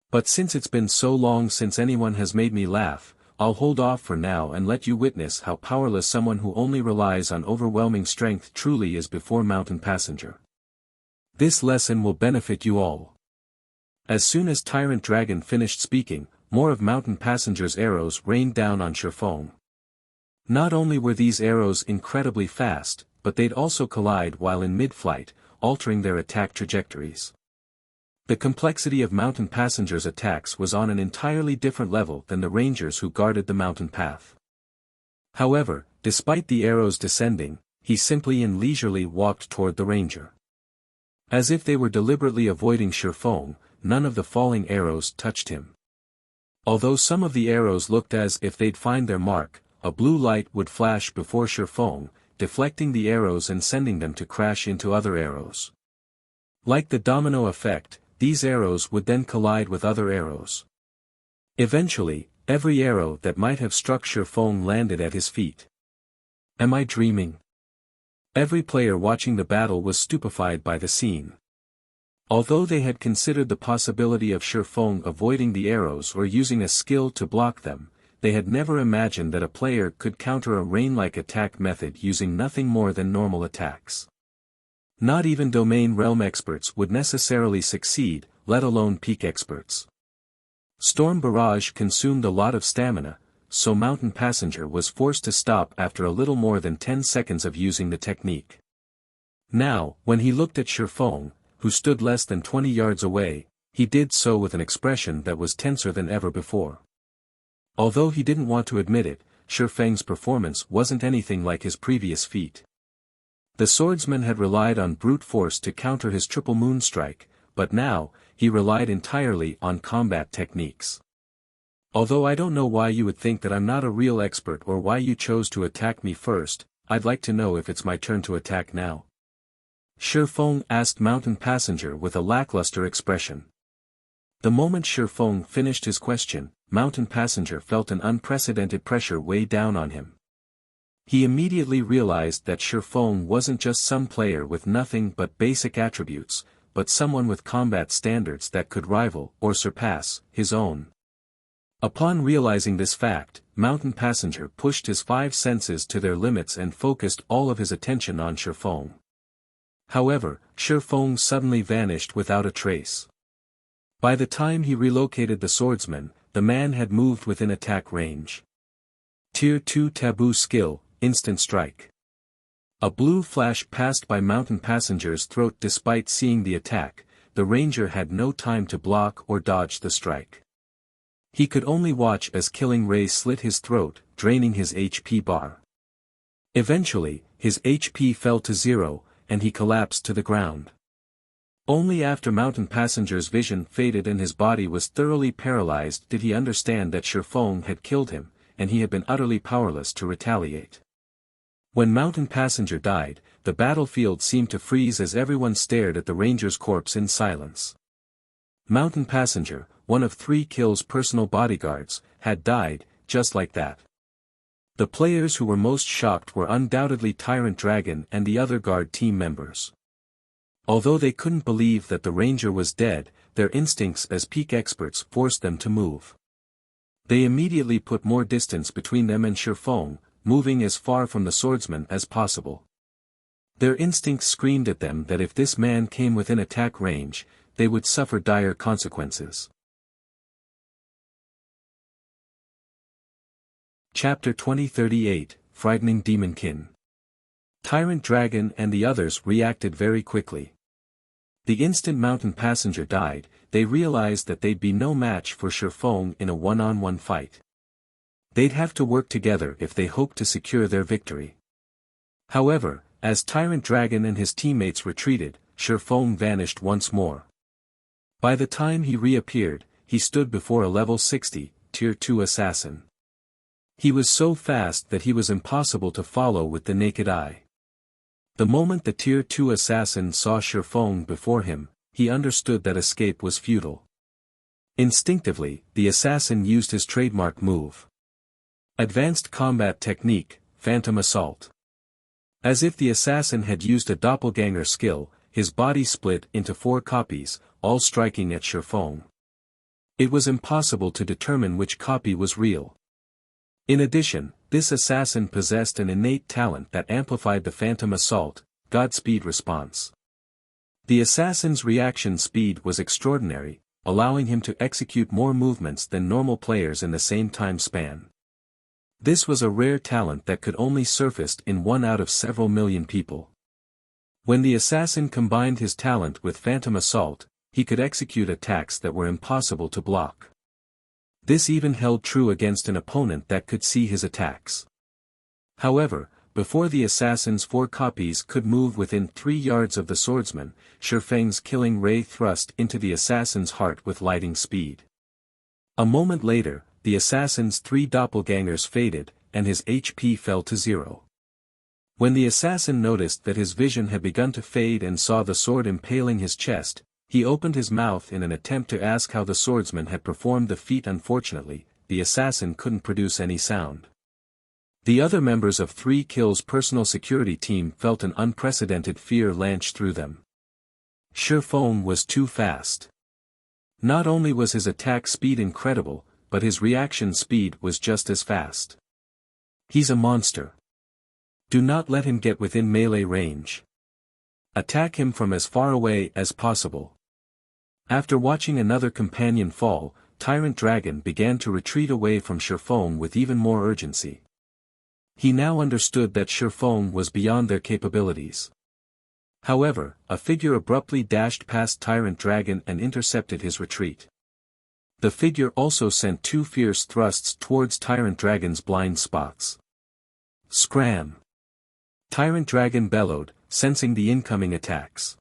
But since it's been so long since anyone has made me laugh, I'll hold off for now and let you witness how powerless someone who only relies on overwhelming strength truly is before Mountain Passenger. This lesson will benefit you all. As soon as Tyrant Dragon finished speaking, more of Mountain Passenger's arrows rained down on Shifeng. Not only were these arrows incredibly fast, but they'd also collide while in mid-flight, altering their attack trajectories. The complexity of Mountain Passenger's attacks was on an entirely different level than the Rangers who guarded the mountain path. However, despite the arrows descending, he simply and leisurely walked toward the Ranger. As if they were deliberately avoiding Shifeng, none of the falling arrows touched him. Although some of the arrows looked as if they'd find their mark, a blue light would flash before Shifeng, deflecting the arrows and sending them to crash into other arrows. Like the domino effect, these arrows would then collide with other arrows. Eventually, every arrow that might have struck Shifeng landed at his feet. Am I dreaming? Every player watching the battle was stupefied by the scene. Although they had considered the possibility of Shifeng avoiding the arrows or using a skill to block them, they had never imagined that a player could counter a rain-like attack method using nothing more than normal attacks. Not even Domain Realm experts would necessarily succeed, let alone peak experts. Storm Barrage consumed a lot of stamina, so Mountain Passenger was forced to stop after a little more than 10 seconds of using the technique. Now, when he looked at Shifeng, who stood less than 20 yards away, he did so with an expression that was tenser than ever before. Although he didn't want to admit it, Shifeng's performance wasn't anything like his previous feat. The swordsman had relied on brute force to counter his triple moon strike, but now, he relied entirely on combat techniques. Although I don't know why you would think that I'm not a real expert or why you chose to attack me first, I'd like to know if it's my turn to attack now. Shifeng asked Mountain Passenger with a lackluster expression. The moment Shifeng finished his question, Mountain Passenger felt an unprecedented pressure weigh down on him. He immediately realized that Shifeng wasn't just some player with nothing but basic attributes, but someone with combat standards that could rival, or surpass, his own. Upon realizing this fact, Mountain Passenger pushed his 5 senses to their limits and focused all of his attention on Shifeng. However, Shifeng suddenly vanished without a trace. By the time he relocated the swordsman, the man had moved within attack range. Tier 2 Taboo Skill, Instant Strike. A blue flash passed by Mountain Passenger's throat. Despite seeing the attack, the Ranger had no time to block or dodge the strike. He could only watch as killing ray slit his throat, draining his HP bar. Eventually, his HP fell to 0, and he collapsed to the ground. Only after Mountain Passenger's vision faded and his body was thoroughly paralyzed did he understand that Shifeng had killed him, and he had been utterly powerless to retaliate. When Mountain Passenger died, the battlefield seemed to freeze as everyone stared at the Ranger's corpse in silence. Mountain Passenger, one of 3 Kills' personal bodyguards, had died, just like that. The players who were most shocked were undoubtedly Tyrant Dragon and the other guard team members. Although they couldn't believe that the ranger was dead, their instincts as peak experts forced them to move. They immediately put more distance between them and Shifeng, moving as far from the swordsman as possible. Their instincts screamed at them that if this man came within attack range, they would suffer dire consequences. Chapter 2038, Frightening Demonkin. Tyrant Dragon and the others reacted very quickly. The instant mountain passenger died, they realized that they'd be no match for Shifeng in a one-on-one fight. They'd have to work together if they hoped to secure their victory. However, as Tyrant Dragon and his teammates retreated, Shifeng vanished once more. By the time he reappeared, he stood before a level 60, Tier 2 assassin. He was so fast that he was impossible to follow with the naked eye. The moment the Tier 2 assassin saw Shifeng before him, he understood that escape was futile. Instinctively, the assassin used his trademark move. Advanced combat technique, Phantom Assault. As if the assassin had used a doppelganger skill, his body split into 4 copies, all striking at Shifeng. It was impossible to determine which copy was real. In addition, this assassin possessed an innate talent that amplified the Phantom Assault, Godspeed response. The assassin's reaction speed was extraordinary, allowing him to execute more movements than normal players in the same time span. This was a rare talent that could only surface in 1 out of several million people. When the assassin combined his talent with Phantom Assault, he could execute attacks that were impossible to block. This even held true against an opponent that could see his attacks. However, before the assassin's 4 copies could move within 3 yards of the swordsman, Shifeng's killing ray thrust into the assassin's heart with lightning speed. A moment later, the assassin's 3 doppelgangers faded, and his HP fell to 0. When the assassin noticed that his vision had begun to fade and saw the sword impaling his chest, he opened his mouth in an attempt to ask how the swordsman had performed the feat. Unfortunately, the assassin couldn't produce any sound. The other members of 3 Kill's personal security team felt an unprecedented fear launch through them. Shifeng was too fast. Not only was his attack speed incredible, but his reaction speed was just as fast. He's a monster. Do not let him get within melee range. Attack him from as far away as possible. After watching another companion fall, Tyrant Dragon began to retreat away from Shifeng with even more urgency. He now understood that Shifeng was beyond their capabilities. However, a figure abruptly dashed past Tyrant Dragon and intercepted his retreat. The figure also sent 2 fierce thrusts towards Tyrant Dragon's blind spots. Scram! Tyrant Dragon bellowed, sensing the incoming attacks.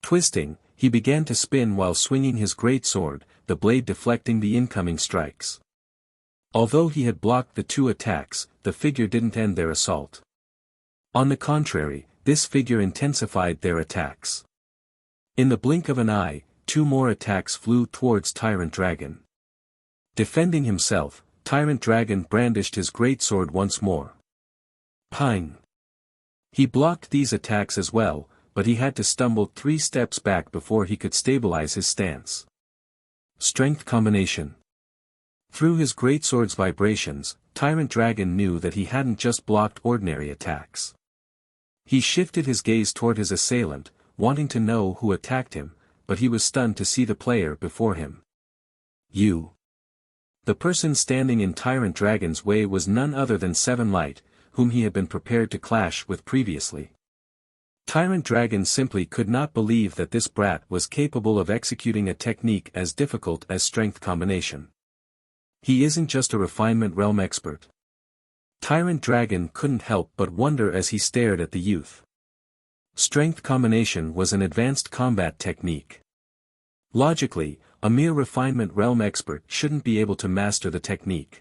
Twisting, he began to spin while swinging his great sword, the blade deflecting the incoming strikes. Although he had blocked the 2 attacks, the figure didn't end their assault. On the contrary, this figure intensified their attacks. In the blink of an eye, 2 more attacks flew towards Tyrant Dragon. Defending himself, Tyrant Dragon brandished his greatsword once more. Ping! He blocked these attacks as well, but he had to stumble 3 steps back before he could stabilize his stance. Strength combination. Through his greatsword's vibrations, Tyrant Dragon knew that he hadn't just blocked ordinary attacks. He shifted his gaze toward his assailant, wanting to know who attacked him, but he was stunned to see the player before him. You. The person standing in Tyrant Dragon's way was none other than Seven Light, whom he had been prepared to clash with previously. Tyrant Dragon simply could not believe that this brat was capable of executing a technique as difficult as strength combination. He isn't just a refinement realm expert. Tyrant Dragon couldn't help but wonder as he stared at the youth. Strength combination was an advanced combat technique. Logically, a mere refinement realm expert shouldn't be able to master the technique.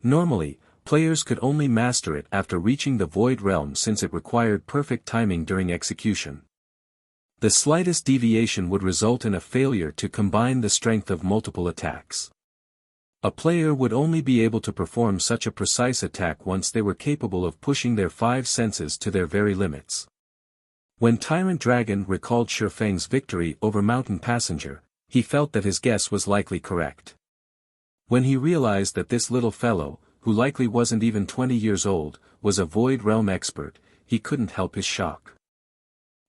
Normally, players could only master it after reaching the Void Realm since it required perfect timing during execution. The slightest deviation would result in a failure to combine the strength of multiple attacks. A player would only be able to perform such a precise attack once they were capable of pushing their 5 senses to their very limits. When Tyrant Dragon recalled Shifeng's victory over Mountain Passenger, he felt that his guess was likely correct. When he realized that this little fellow, who likely wasn't even 20 years old, was a Void Realm expert, he couldn't help his shock.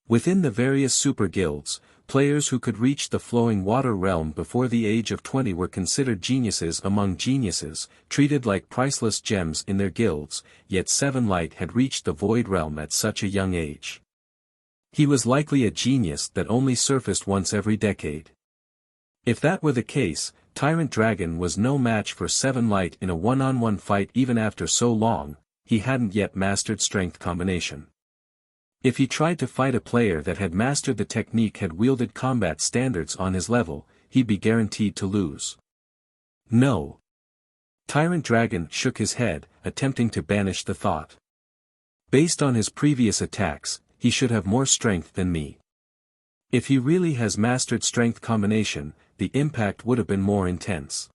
Within the various super guilds, players who could reach the flowing water realm before the age of 20 were considered geniuses among geniuses, treated like priceless gems in their guilds, yet Seven Light had reached the Void Realm at such a young age. He was likely a genius that only surfaced once every decade. If that were the case, Tyrant Dragon was no match for Seven Light in a one-on-one fight even after so long. He hadn't yet mastered strength combination. If he tried to fight a player that had mastered the technique had wielded combat standards on his level, he'd be guaranteed to lose. No. Tyrant Dragon shook his head, attempting to banish the thought. Based on his previous attacks, he should have more strength than me. If he really has mastered strength combination, the impact would have been more intense.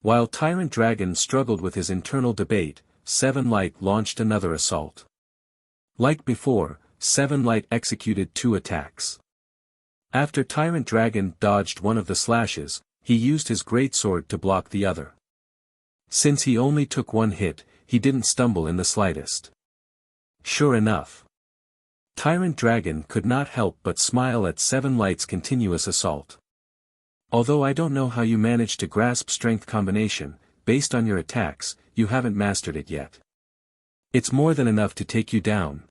While Tyrant Dragon struggled with his internal debate, Seven Light launched another assault. Like before, Seven Light executed 2 attacks. After Tyrant Dragon dodged one of the slashes, he used his greatsword to block the other. Since he only took 1 hit, he didn't stumble in the slightest. Sure enough, Tyrant Dragon could not help but smile at Seven Light's continuous assault. Although I don't know how you managed to grasp strength combination, based on your attacks, you haven't mastered it yet. It's more than enough to take you down.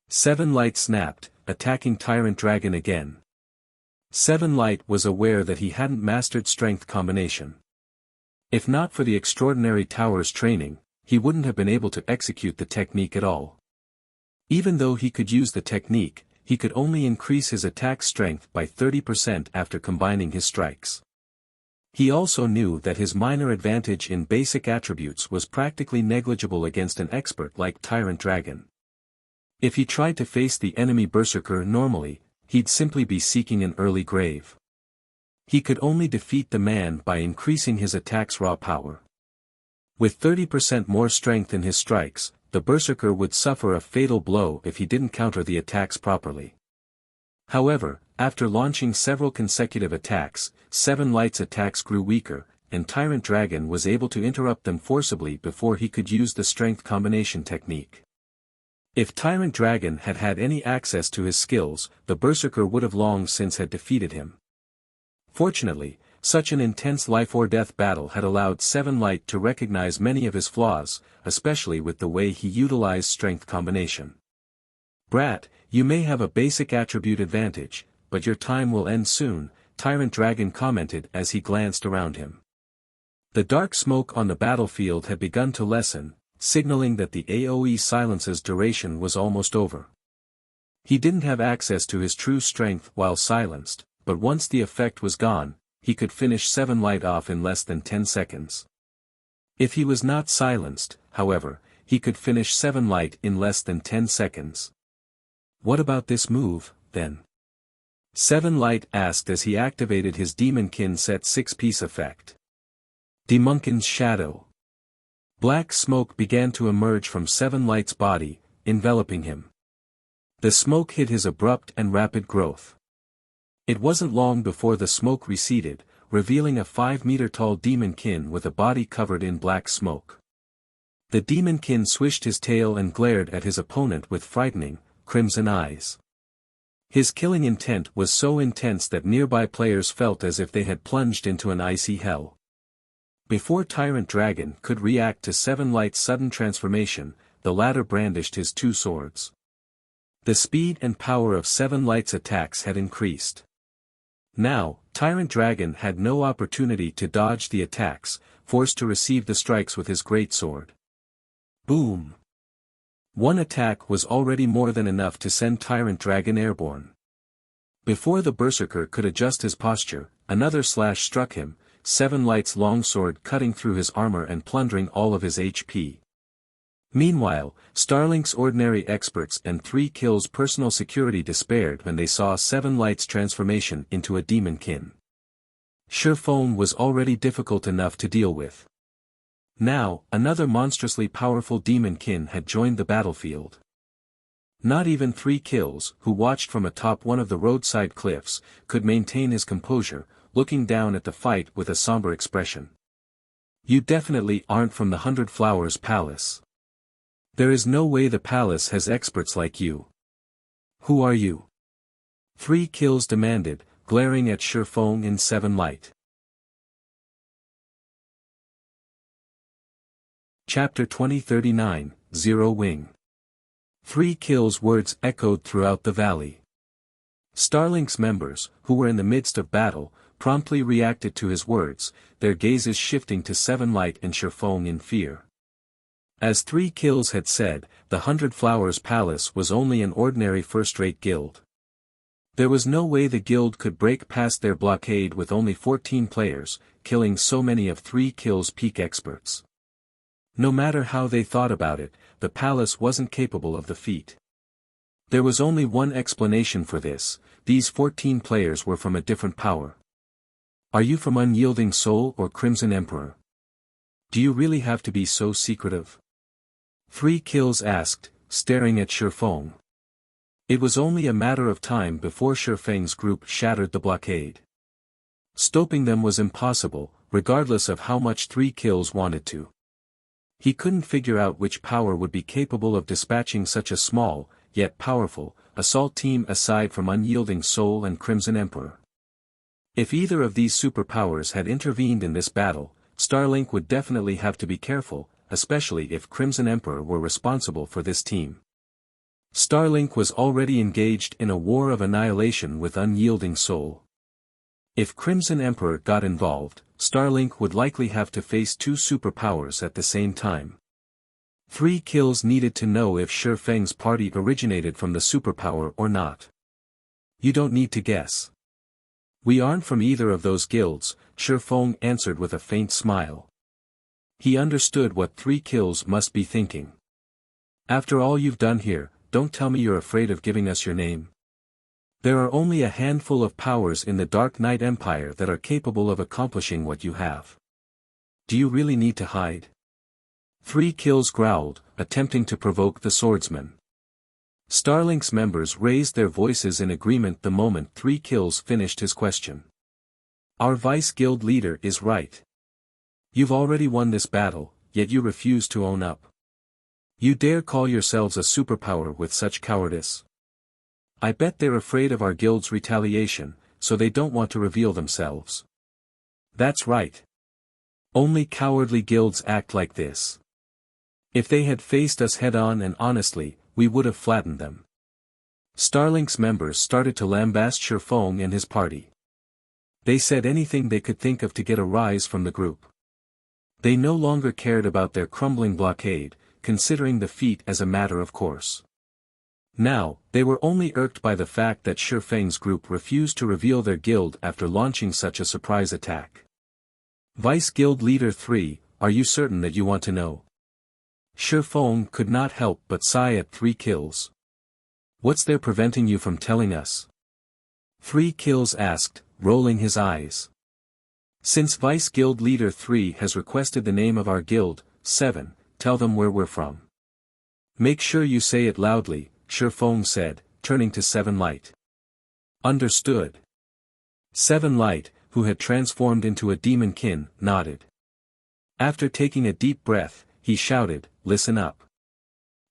Seven Light snapped, attacking Tyrant Dragon again. Seven Light was aware that he hadn't mastered strength combination. If not for the extraordinary tower's training, he wouldn't have been able to execute the technique at all. Even though he could use the technique, he could only increase his attack strength by 30% after combining his strikes. He also knew that his minor advantage in basic attributes was practically negligible against an expert like Tyrant Dragon. If he tried to face the enemy berserker normally, he'd simply be seeking an early grave. He could only defeat the man by increasing his attack's raw power. With 30% more strength in his strikes, the berserker would suffer a fatal blow if he didn't counter the attacks properly. However, after launching several consecutive attacks, Seven Light's attacks grew weaker, and Tyrant Dragon was able to interrupt them forcibly before he could use the strength combination technique. If Tyrant Dragon had had any access to his skills, the berserker would have long since had defeated him. Fortunately, such an intense life-or-death battle had allowed Seven Light to recognize many of his flaws, especially with the way he utilized strength combination. "Brat, you may have a basic attribute advantage, but your time will end soon," Tyrant Dragon commented as he glanced around him. The dark smoke on the battlefield had begun to lessen, signaling that the AoE silence's duration was almost over. He didn't have access to his true strength while silenced, but once the effect was gone, he could finish Seven Light off in less than 10 seconds. If he was not silenced, however, he could finish Seven Light in less than 10 seconds. "What about this move, then?" Seven Light asked as he activated his Demonkin set 6-piece effect. Demonkin's Shadow. Black smoke began to emerge from Seven Light's body, enveloping him. The smoke hid his abrupt and rapid growth. It wasn't long before the smoke receded, revealing a 5-meter-tall Demonkin with a body covered in black smoke. The Demonkin swished his tail and glared at his opponent with frightening, crimson eyes. His killing intent was so intense that nearby players felt as if they had plunged into an icy hell. Before Tyrant Dragon could react to Seven Light's sudden transformation, the latter brandished his 2 swords. The speed and power of Seven Light's attacks had increased. Now, Tyrant Dragon had no opportunity to dodge the attacks, forced to receive the strikes with his greatsword. Boom! One attack was already more than enough to send Tyrant Dragon airborne. Before the berserker could adjust his posture, another slash struck him, Seven Light's longsword cutting through his armor and plundering all of his HP. Meanwhile, Starlink's ordinary experts and 3 kills personal security despaired when they saw Seven Light's transformation into a Demonkin. Surephone was already difficult enough to deal with. Now, another monstrously powerful Demonkin had joined the battlefield. Not even 3 Kills, who watched from atop one of the roadside cliffs, could maintain his composure, looking down at the fight with a somber expression. You definitely aren't from the 100 Flowers Palace. There is no way the palace has experts like you. Who are you? 3 Kills demanded, glaring at Shi Feng in 7 light. Chapter 2039, Zero Wing. 3 Kills' words echoed throughout the valley. Starlink's members, who were in the midst of battle, promptly reacted to his words, their gazes shifting to 7 light and Shi Feng in fear. As 3 Kills had said, the 100 Flowers Palace was only an ordinary first-rate guild. There was no way the guild could break past their blockade with only 14 players, killing so many of 3 Kills' peak experts. No matter how they thought about it, the palace wasn't capable of the feat. There was only one explanation for this: these 14 players were from a different power. Are you from Unyielding Soul or Crimson Emperor? Do you really have to be so secretive? 3 Kills asked, staring at Shi Feng. It was only a matter of time before Shi Feng's group shattered the blockade. Stopping them was impossible, regardless of how much 3 Kills wanted to. He couldn't figure out which power would be capable of dispatching such a small, yet powerful, assault team aside from Unyielding Soul and Crimson Emperor. If either of these superpowers had intervened in this battle, Starlink would definitely have to be careful, especially if Crimson Emperor were responsible for this team. Starlink was already engaged in a war of annihilation with Unyielding Soul. If Crimson Emperor got involved, Starlink would likely have to face 2 superpowers at the same time. 3 Kills needed to know if Shi Feng's party originated from the superpower or not. You don't need to guess. We aren't from either of those guilds, Shi Feng answered with a faint smile. He understood what 3 Kills must be thinking. After all you've done here, don't tell me you're afraid of giving us your name. There are only a handful of powers in the Dark Knight Empire that are capable of accomplishing what you have. Do you really need to hide? 3 Kills growled, attempting to provoke the swordsman. Starlink's members raised their voices in agreement the moment 3 Kills finished his question. Our vice guild leader is right. You've already won this battle, yet you refuse to own up. You dare call yourselves a superpower with such cowardice? I bet they're afraid of our guild's retaliation, so they don't want to reveal themselves. That's right. Only cowardly guilds act like this. If they had faced us head-on and honestly, we would have flattened them. Starlink's members started to lambaste Shi Feng and his party. They said anything they could think of to get a rise from the group. They no longer cared about their crumbling blockade, considering the feat as a matter of course. Now, they were only irked by the fact that Shi Feng's group refused to reveal their guild after launching such a surprise attack. Vice Guild Leader 3, are you certain that you want to know? Shi Feng could not help but sigh at 3 Kills. What's there preventing you from telling us? 3 Kills asked, rolling his eyes. Since Vice Guild Leader 3 has requested the name of our guild, 7, tell them where we're from. Make sure you say it loudly, Shi Feng said, turning to 7 Light. Understood. 7 Light, who had transformed into a Demonkin, nodded. After taking a deep breath, he shouted, listen up.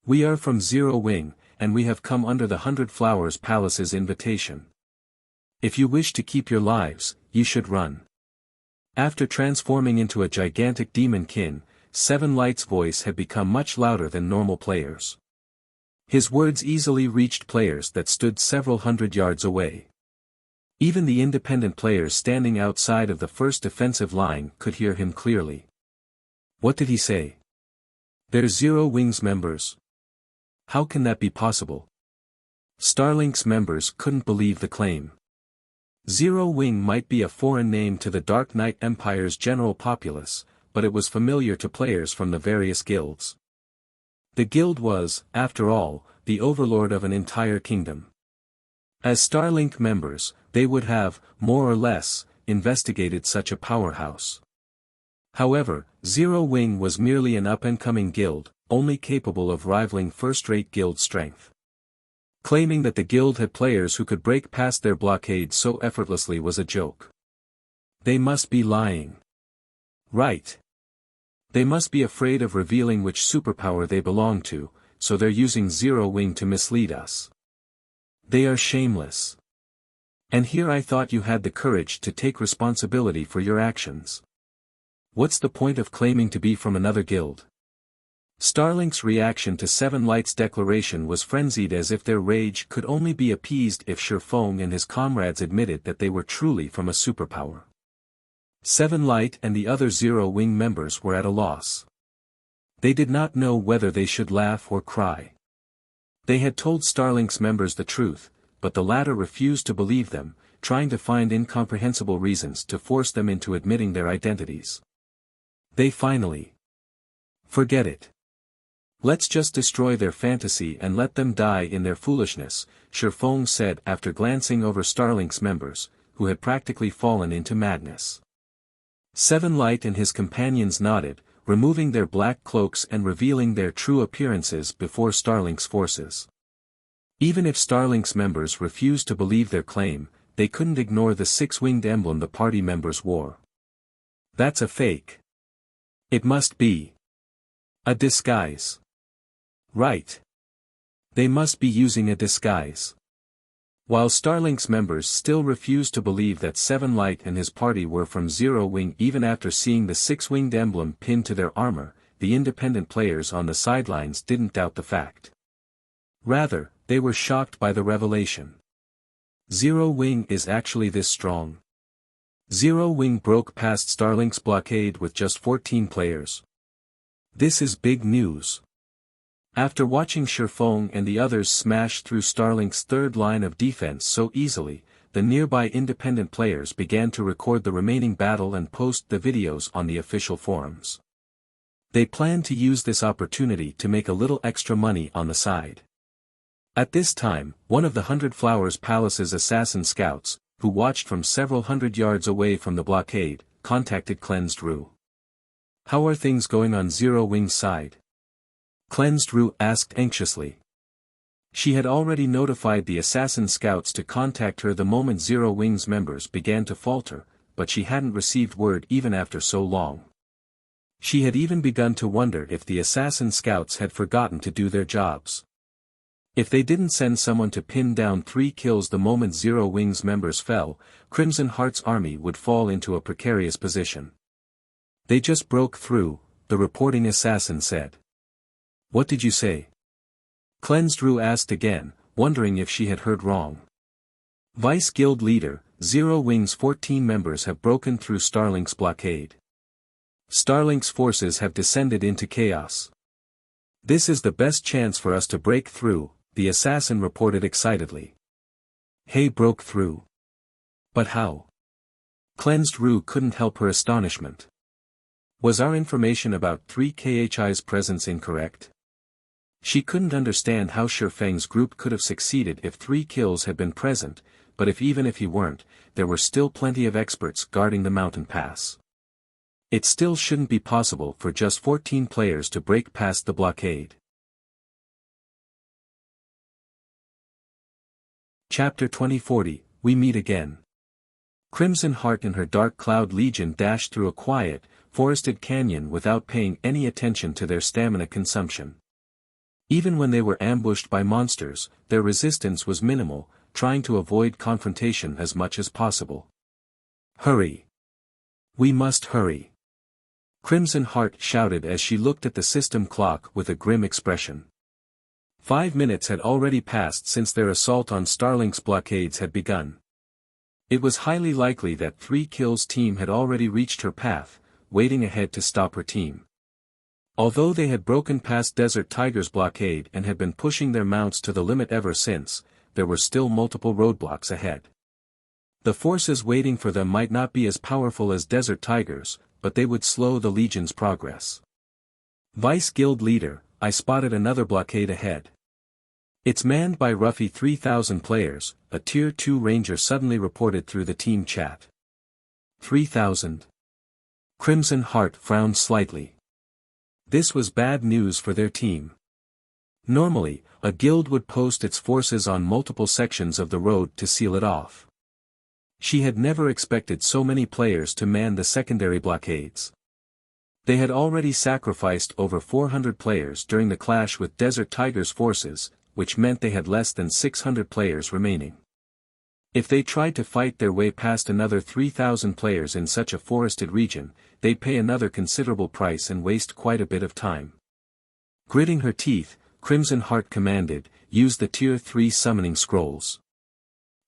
We are from Zero Wing, and we have come under the 100 Flowers Palace's invitation. If you wish to keep your lives, you should run. After transforming into a gigantic Demonkin, 7 Light's voice had become much louder than normal players. His words easily reached players that stood several hundred yards away. Even the independent players standing outside of the first defensive line could hear him clearly. What did he say? They're Zero Wing's members. How can that be possible? Starlink's members couldn't believe the claim. Zero Wing might be a foreign name to the Dark Knight Empire's general populace, but it was familiar to players from the various guilds. The guild was, after all, the overlord of an entire kingdom. As Starlink members, they would have, more or less, investigated such a powerhouse. However, Zero Wing was merely an up-and-coming guild, only capable of rivaling first-rate guild strength. claiming that the guild had players who could break past their blockade so effortlessly was a joke. They must be lying. Right. They must be afraid of revealing which superpower they belong to, so they're using Zero Wing to mislead us. They are shameless. And here I thought you had the courage to take responsibility for your actions. What's the point of claiming to be from another guild? Starlink's reaction to Seven Light's declaration was frenzied, as if their rage could only be appeased if Shifeng and his comrades admitted that they were truly from a superpower. Seven Light and the other Zero Wing members were at a loss. They did not know whether they should laugh or cry. They had told Starlink's members the truth, but the latter refused to believe them, trying to find incomprehensible reasons to force them into admitting their identities. They finally. Forget it. Let's just destroy their fantasy and let them die in their foolishness, Shifeng said after glancing over Starlink's members, who had practically fallen into madness. Seven Light and his companions nodded, removing their black cloaks and revealing their true appearances before Starlink's forces. Even if Starlink's members refused to believe their claim, they couldn't ignore the six-winged emblem the party members wore. That's a fake. It must be a disguise. Right. They must be using a disguise. While Starlink's members still refused to believe that Seven Light and his party were from Zero Wing even after seeing the six-winged emblem pinned to their armor, the independent players on the sidelines didn't doubt the fact. Rather, they were shocked by the revelation. Zero Wing is actually this strong. Zero Wing broke past Starlink's blockade with just 14 players. This is big news. After watching Shifeng and the others smash through Starlink's third line of defense so easily, the nearby independent players began to record the remaining battle and post the videos on the official forums. They planned to use this opportunity to make a little extra money on the side. At this time, one of the 100 Flowers Palace's assassin scouts, who watched from several hundred yards away from the blockade, contacted Cleansed Rue. "How are things going on Zero Wing's side?" Cleansed Rue asked anxiously. She had already notified the assassin scouts to contact her the moment Zero Wing's members began to falter, but she hadn't received word even after so long. She had even begun to wonder if the assassin scouts had forgotten to do their jobs. If they didn't send someone to pin down 3 kills the moment Zero Wing's members fell, Crimson Heart's army would fall into a precarious position. "They just broke through," the reporting assassin said. "What did you say?" Cleansed Rue asked again, wondering if she had heard wrong. "Vice Guild Leader, Zero Wing's 14 members have broken through Starlink's blockade. Starlink's forces have descended into chaos. This is the best chance for us to break through," the assassin reported excitedly. "Hey, broke through? But how?" Cleansed Rue couldn't help her astonishment. Was our information about 3KHI's presence incorrect? She couldn't understand how Shifeng's group could have succeeded if 3 kills had been present, but even if he weren't, there were still plenty of experts guarding the mountain pass. It still shouldn't be possible for just 14 players to break past the blockade. Chapter 2040, We Meet Again. Crimson Heart and her Dark Cloud Legion dashed through a quiet, forested canyon without paying any attention to their stamina consumption. Even when they were ambushed by monsters, their resistance was minimal, trying to avoid confrontation as much as possible. "Hurry! We must hurry!" Crimson Heart shouted as she looked at the system clock with a grim expression. 5 minutes had already passed since their assault on Starlink's blockades had begun. It was highly likely that 3 Kills' team had already reached her path, waiting ahead to stop her team. Although they had broken past Desert Tiger's blockade and had been pushing their mounts to the limit ever since, there were still multiple roadblocks ahead. The forces waiting for them might not be as powerful as Desert Tiger's, but they would slow the Legion's progress. "Vice Guild Leader, I spotted another blockade ahead. It's manned by roughly 3,000 players," a Tier 2 Ranger suddenly reported through the team chat. 3,000. Crimson Heart frowned slightly. This was bad news for their team. Normally, a guild would post its forces on multiple sections of the road to seal it off. She had never expected so many players to man the secondary blockades. They had already sacrificed over 400 players during the clash with Desert Tiger's forces, which meant they had less than 600 players remaining. If they tried to fight their way past another 3,000 players in such a forested region, they'd pay another considerable price and waste quite a bit of time. Gritting her teeth, Crimson Heart commanded, "Use the Tier 3 summoning scrolls.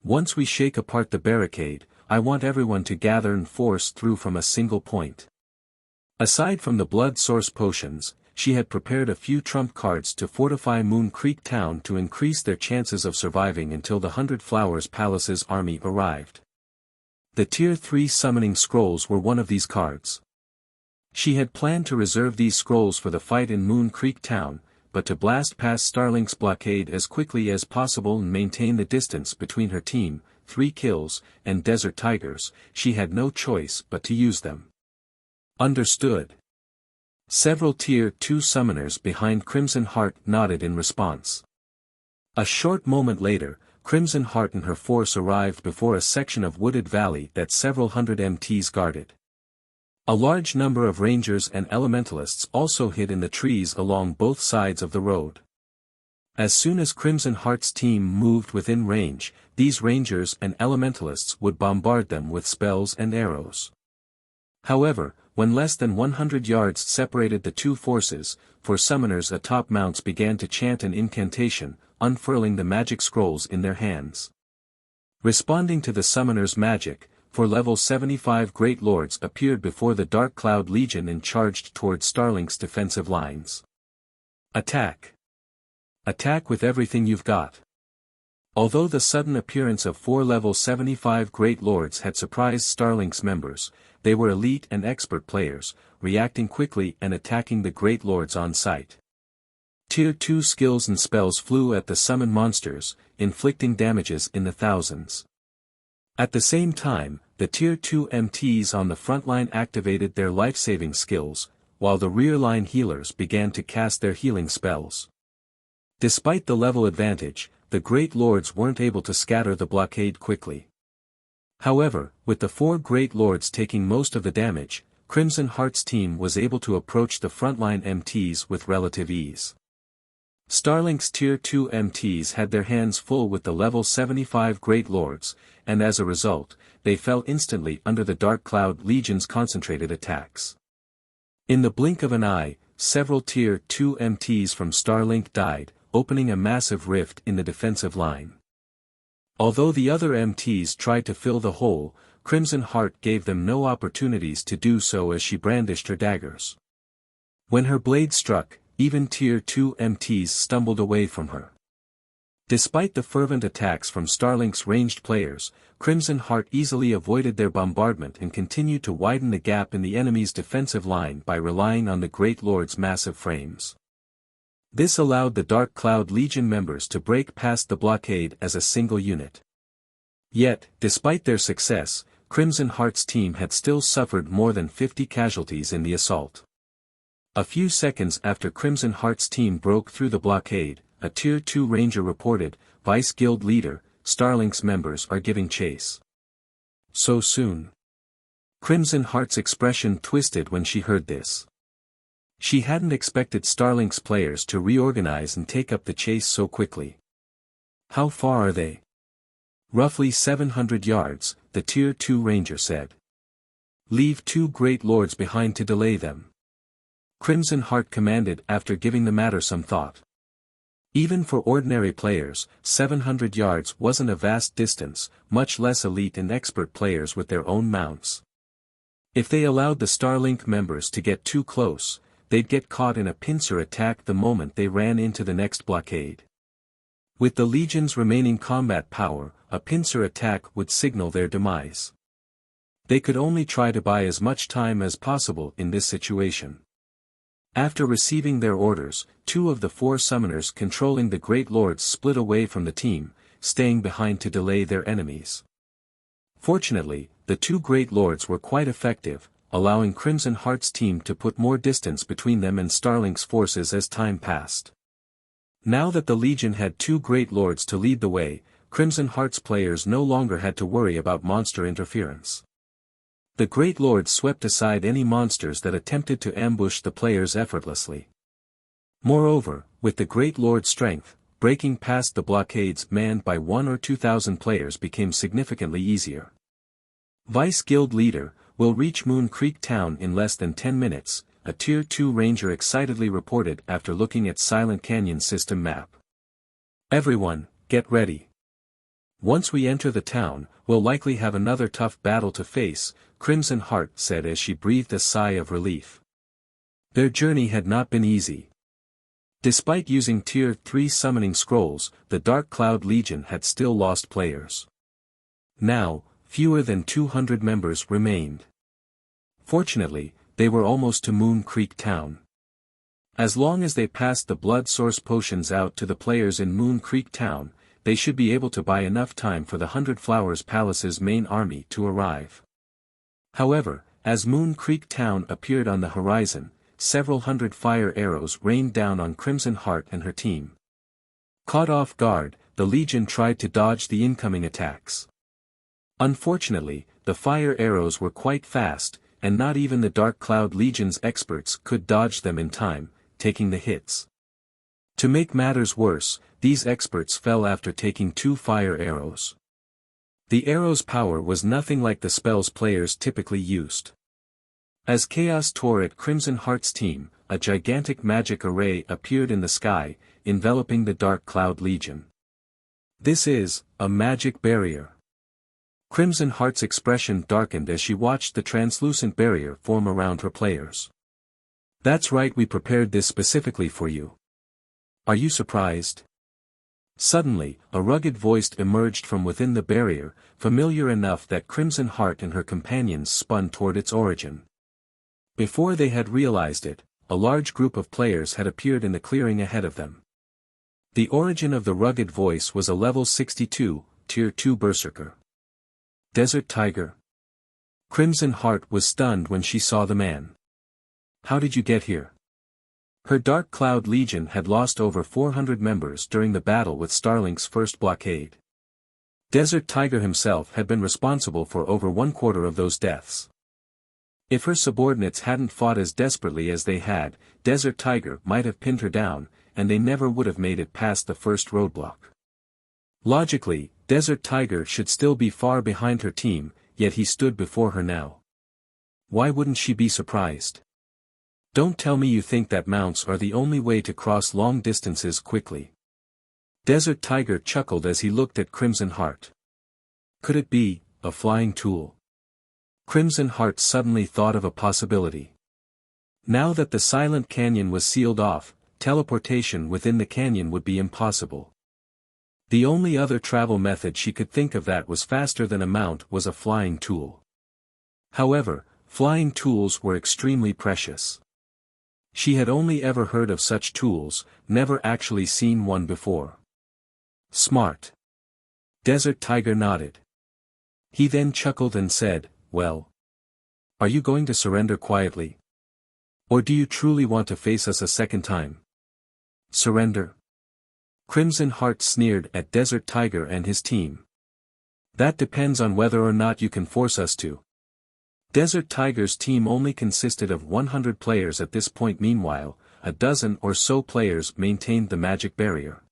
Once we shake apart the barricade, I want everyone to gather and force through from a single point." Aside from the blood source potions, she had prepared a few trump cards to fortify Moon Creek Town to increase their chances of surviving until the 100 Flowers Palace's army arrived. The Tier 3 summoning scrolls were one of these cards. She had planned to reserve these scrolls for the fight in Moon Creek Town, but to blast past Starlink's blockade as quickly as possible and maintain the distance between her team, 3 kills, and Desert Tigers, she had no choice but to use them. Understood. Several Tier 2 summoners behind Crimson Heart nodded in response. A short moment later, Crimson Heart and her force arrived before a section of wooded valley that several hundred MTs guarded. A large number of rangers and elementalists also hid in the trees along both sides of the road. As soon as Crimson Heart's team moved within range, these rangers and elementalists would bombard them with spells and arrows. However, when less than 100 yards separated the two forces, 4 summoners atop mounts began to chant an incantation, unfurling the magic scrolls in their hands. Responding to the summoner's magic, 4 level 75 Great Lords appeared before the Dark Cloud Legion and charged toward Starlink's defensive lines. Attack! Attack with everything you've got! Although the sudden appearance of 4 level 75 Great Lords had surprised Starlink's members, they were elite and expert players, reacting quickly and attacking the Great Lords on sight. Tier 2 skills and spells flew at the summoned monsters, inflicting damages in the thousands. At the same time, the Tier 2 MTs on the front line activated their life-saving skills, while the rear line healers began to cast their healing spells. Despite the level advantage, the Great Lords weren't able to scatter the blockade quickly. However, with the 4 Great Lords taking most of the damage, Crimson Heart's team was able to approach the frontline MTs with relative ease. Starlink's Tier 2 MTs had their hands full with the level 75 Great Lords, and as a result, they fell instantly under the Dark Cloud Legion's concentrated attacks. In the blink of an eye, several Tier 2 MTs from Starlink died, opening a massive rift in the defensive line. Although the other MTs tried to fill the hole, Crimson Heart gave them no opportunities to do so as she brandished her daggers. When her blade struck, even Tier 2 MTs stumbled away from her. Despite the fervent attacks from Starlink's ranged players, Crimson Heart easily avoided their bombardment and continued to widen the gap in the enemy's defensive line by relying on the Great Lord's massive frames. This allowed the Dark Cloud Legion members to break past the blockade as a single unit. Yet, despite their success, Crimson Heart's team had still suffered more than 50 casualties in the assault. A few seconds after Crimson Heart's team broke through the blockade, a Tier 2 Ranger reported, "Vice Guild Leader, Starlink's members are giving chase." So soon. Crimson Heart's expression twisted when she heard this. She hadn't expected Starlink's players to reorganize and take up the chase so quickly. "How far are they?" "Roughly 700 yards, the Tier 2 Ranger said. "Leave 2 Great Lords behind to delay them," Crimson Heart commanded after giving the matter some thought. Even for ordinary players, 700 yards wasn't a vast distance, much less elite and expert players with their own mounts. If they allowed the Starlink members to get too close, they'd get caught in a pincer attack the moment they ran into the next blockade. With the Legion's remaining combat power, a pincer attack would signal their demise. They could only try to buy as much time as possible in this situation. After receiving their orders, 2 of the 4 summoners controlling the Great Lords split away from the team, staying behind to delay their enemies. Fortunately, the 2 Great Lords were quite effective, allowing Crimson Heart's team to put more distance between them and Starlink's forces as time passed. Now that the Legion had two great lords to lead the way, Crimson Hearts players no longer had to worry about monster interference. The great lords swept aside any monsters that attempted to ambush the players effortlessly. Moreover, with the great lord's strength, breaking past the blockades manned by 1,000 or 2,000 players became significantly easier. Vice Guild Leader, will reach Moon Creek Town in less than 10 minutes, a Tier 2 Ranger excitedly reported after looking at Silent Canyon system map. Everyone, get ready. Once we enter the town, we'll likely have another tough battle to face, Crimson Heart said as she breathed a sigh of relief. Their journey had not been easy. Despite using Tier 3 summoning scrolls, the Dark Cloud Legion had still lost players. Now, fewer than 200 members remained. Fortunately, they were almost to Moon Creek Town. As long as they passed the blood source potions out to the players in Moon Creek Town, they should be able to buy enough time for the 100 Flowers Palace's main army to arrive. However, as Moon Creek Town appeared on the horizon, several hundred fire arrows rained down on Crimson Heart and her team. Caught off guard, the Legion tried to dodge the incoming attacks. Unfortunately, the fire arrows were quite fast, and not even the Dark Cloud Legion's experts could dodge them in time, taking the hits. To make matters worse, these experts fell after taking 2 fire arrows. The arrow's power was nothing like the spells players typically used. As chaos tore at Crimson Heart's team, a gigantic magic array appeared in the sky, enveloping the Dark Cloud Legion. This is a magic barrier. Crimson Heart's expression darkened as she watched the translucent barrier form around her players. That's right, we prepared this specifically for you. Are you surprised? Suddenly, a rugged voice emerged from within the barrier, familiar enough that Crimson Heart and her companions spun toward its origin. Before they had realized it, a large group of players had appeared in the clearing ahead of them. The origin of the rugged voice was a level 62, Tier 2 Berserker. Desert Tiger. Crimson Heart was stunned when she saw the man. How did you get here? Her Dark Cloud Legion had lost over 400 members during the battle with Starlink's first blockade. Desert Tiger himself had been responsible for over 1/4 of those deaths. If her subordinates hadn't fought as desperately as they had, Desert Tiger might have pinned her down, and they never would have made it past the first roadblock. Logically, Desert Tiger should still be far behind her team, yet he stood before her now. Why wouldn't she be surprised? Don't tell me you think that mounts are the only way to cross long distances quickly. Desert Tiger chuckled as he looked at Crimson Heart. Could it be a flying tool? Crimson Heart suddenly thought of a possibility. Now that the Silent Canyon was sealed off, teleportation within the canyon would be impossible. The only other travel method she could think of that was faster than a mount was a flying tool. However, flying tools were extremely precious. She had only ever heard of such tools, never actually seen one before. Smart. Desert Tiger nodded. He then chuckled and said, well. Are you going to surrender quietly? Or do you truly want to face us a second time? Surrender? Crimson Heart sneered at Desert Tiger and his team. That depends on whether or not you can force us to. Desert Tiger's team only consisted of 100 players at this point. Meanwhile, a dozen or so players maintained the magic barrier.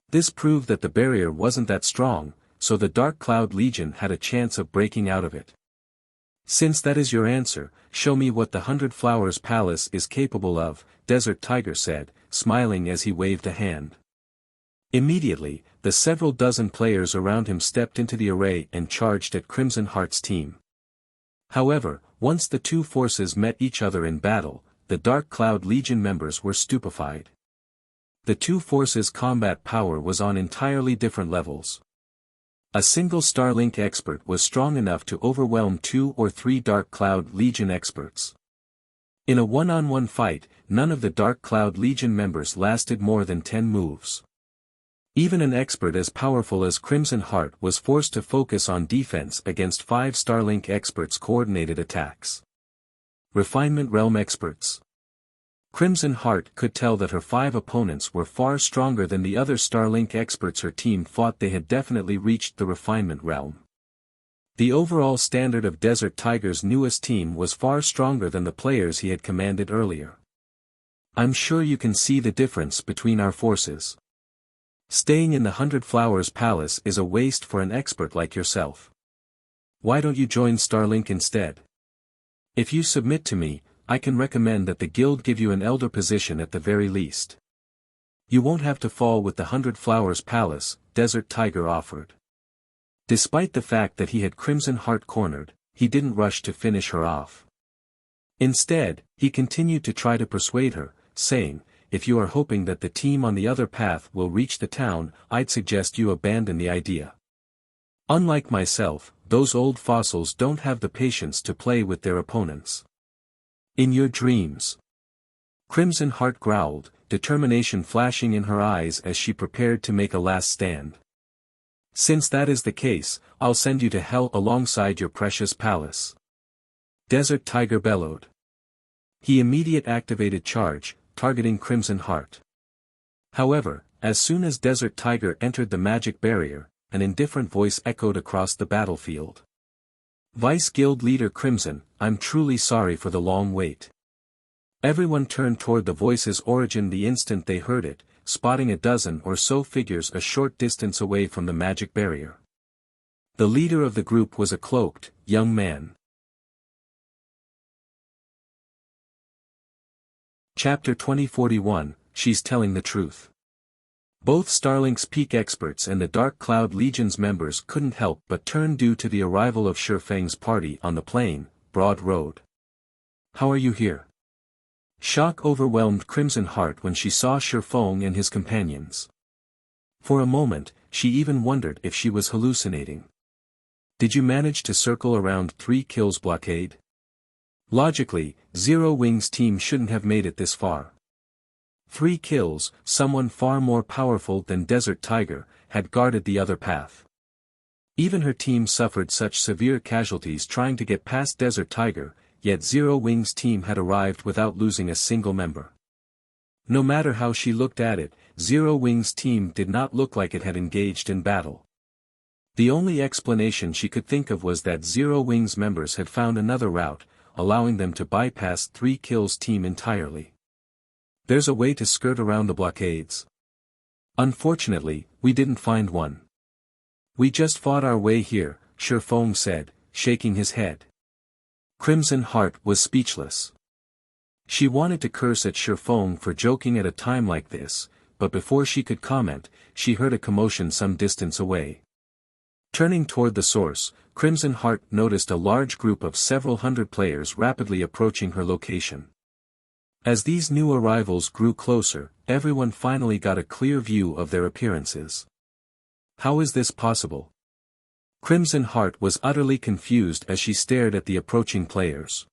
This proved that the barrier wasn't that strong, so the Dark Cloud Legion had a chance of breaking out of it. Since that is your answer, show me what the 100 Flowers Palace is capable of, Desert Tiger said, smiling as he waved a hand. Immediately, the several dozen players around him stepped into the array and charged at Crimson Heart's team. However, once the two forces met each other in battle, the Dark Cloud Legion members were stupefied. The two forces' combat power was on entirely different levels. A single Starlink expert was strong enough to overwhelm 2 or 3 Dark Cloud Legion experts. In a one-on-one fight, none of the Dark Cloud Legion members lasted more than 10 moves. Even an expert as powerful as Crimson Heart was forced to focus on defense against 5 Starlink experts' coordinated attacks. Refinement Realm experts. Crimson Heart could tell that her 5 opponents were far stronger than the other Starlink experts her team fought. They had definitely reached the refinement realm. The overall standard of Desert Tiger's newest team was far stronger than the players he had commanded earlier. I'm sure you can see the difference between our forces. Staying in the 100 Flowers Palace is a waste for an expert like yourself. Why don't you join Starlink instead? If you submit to me, I can recommend that the guild give you an elder position at the very least. You won't have to fall with the 100 Flowers Palace, Desert Tiger offered. Despite the fact that he had Crimson Heart cornered, he didn't rush to finish her off. Instead, he continued to try to persuade her, saying, if you are hoping that the team on the other path will reach the town, I'd suggest you abandon the idea. Unlike myself, those old fossils don't have the patience to play with their opponents. In your dreams. Crimson Heart growled, determination flashing in her eyes as she prepared to make a last stand. Since that is the case, I'll send you to hell alongside your precious palace. Desert Tiger bellowed. He immediately activated charge, targeting Crimson Heart. However, as soon as Desert Tiger entered the magic barrier, an indifferent voice echoed across the battlefield. Vice Guild Leader Crimson, I'm truly sorry for the long wait. Everyone turned toward the voice's origin the instant they heard it, spotting a dozen or so figures a short distance away from the magic barrier. The leader of the group was a cloaked, young man. Chapter 2041, She's Telling the Truth. Both Starlink's peak experts and the Dark Cloud Legion's members couldn't help but turn due to the arrival of Shifeng's party on the plain, Broad Road. How are you here? Shock overwhelmed Crimson Heart when she saw Shifeng and his companions. For a moment, she even wondered if she was hallucinating. Did you manage to circle around 3 kills blockade? Logically, Zero Wing's team shouldn't have made it this far. 3 kills, someone far more powerful than Desert Tiger, had guarded the other path. Even her team suffered such severe casualties trying to get past Desert Tiger, yet Zero Wing's team had arrived without losing a single member. No matter how she looked at it, Zero Wing's team did not look like it had engaged in battle. The only explanation she could think of was that Zero Wing's members had found another route, allowing them to bypass 3 kills team entirely. There's a way to skirt around the blockades. Unfortunately, we didn't find one. We just fought our way here, Shifeng said, shaking his head. Crimson Heart was speechless. She wanted to curse at Shifeng for joking at a time like this, but before she could comment, she heard a commotion some distance away. Turning toward the source, Crimson Heart noticed a large group of several hundred players rapidly approaching her location. As these new arrivals grew closer, everyone finally got a clear view of their appearances. How is this possible? Crimson Heart was utterly confused as she stared at the approaching players.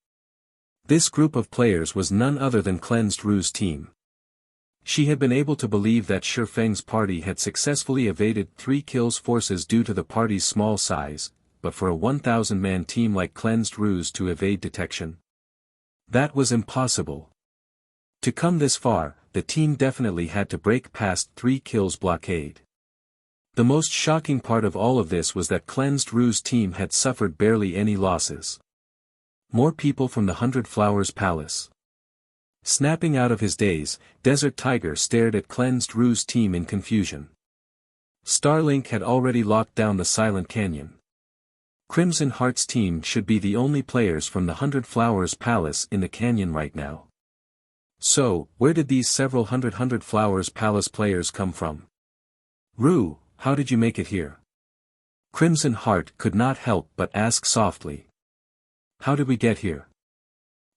This group of players was none other than Cleansed Rue's team. She had been able to believe that Shifeng's party had successfully evaded 3 kills forces due to the party's small size, but for a 1,000-man team like Cleansed Rue's to evade detection? That was impossible. To come this far, the team definitely had to break past 3 kills blockade. The most shocking part of all of this was that Cleansed Rue's team had suffered barely any losses. More people from the 100 Flowers Palace. Snapping out of his daze, Desert Tiger stared at Cleansed Rue's team in confusion. Starlink had already locked down the Silent Canyon. Crimson Heart's team should be the only players from the 100 Flowers Palace in the canyon right now. So, where did these several hundred Flowers Palace players come from? Rue, how did you make it here? Crimson Heart could not help but ask softly. How did we get here?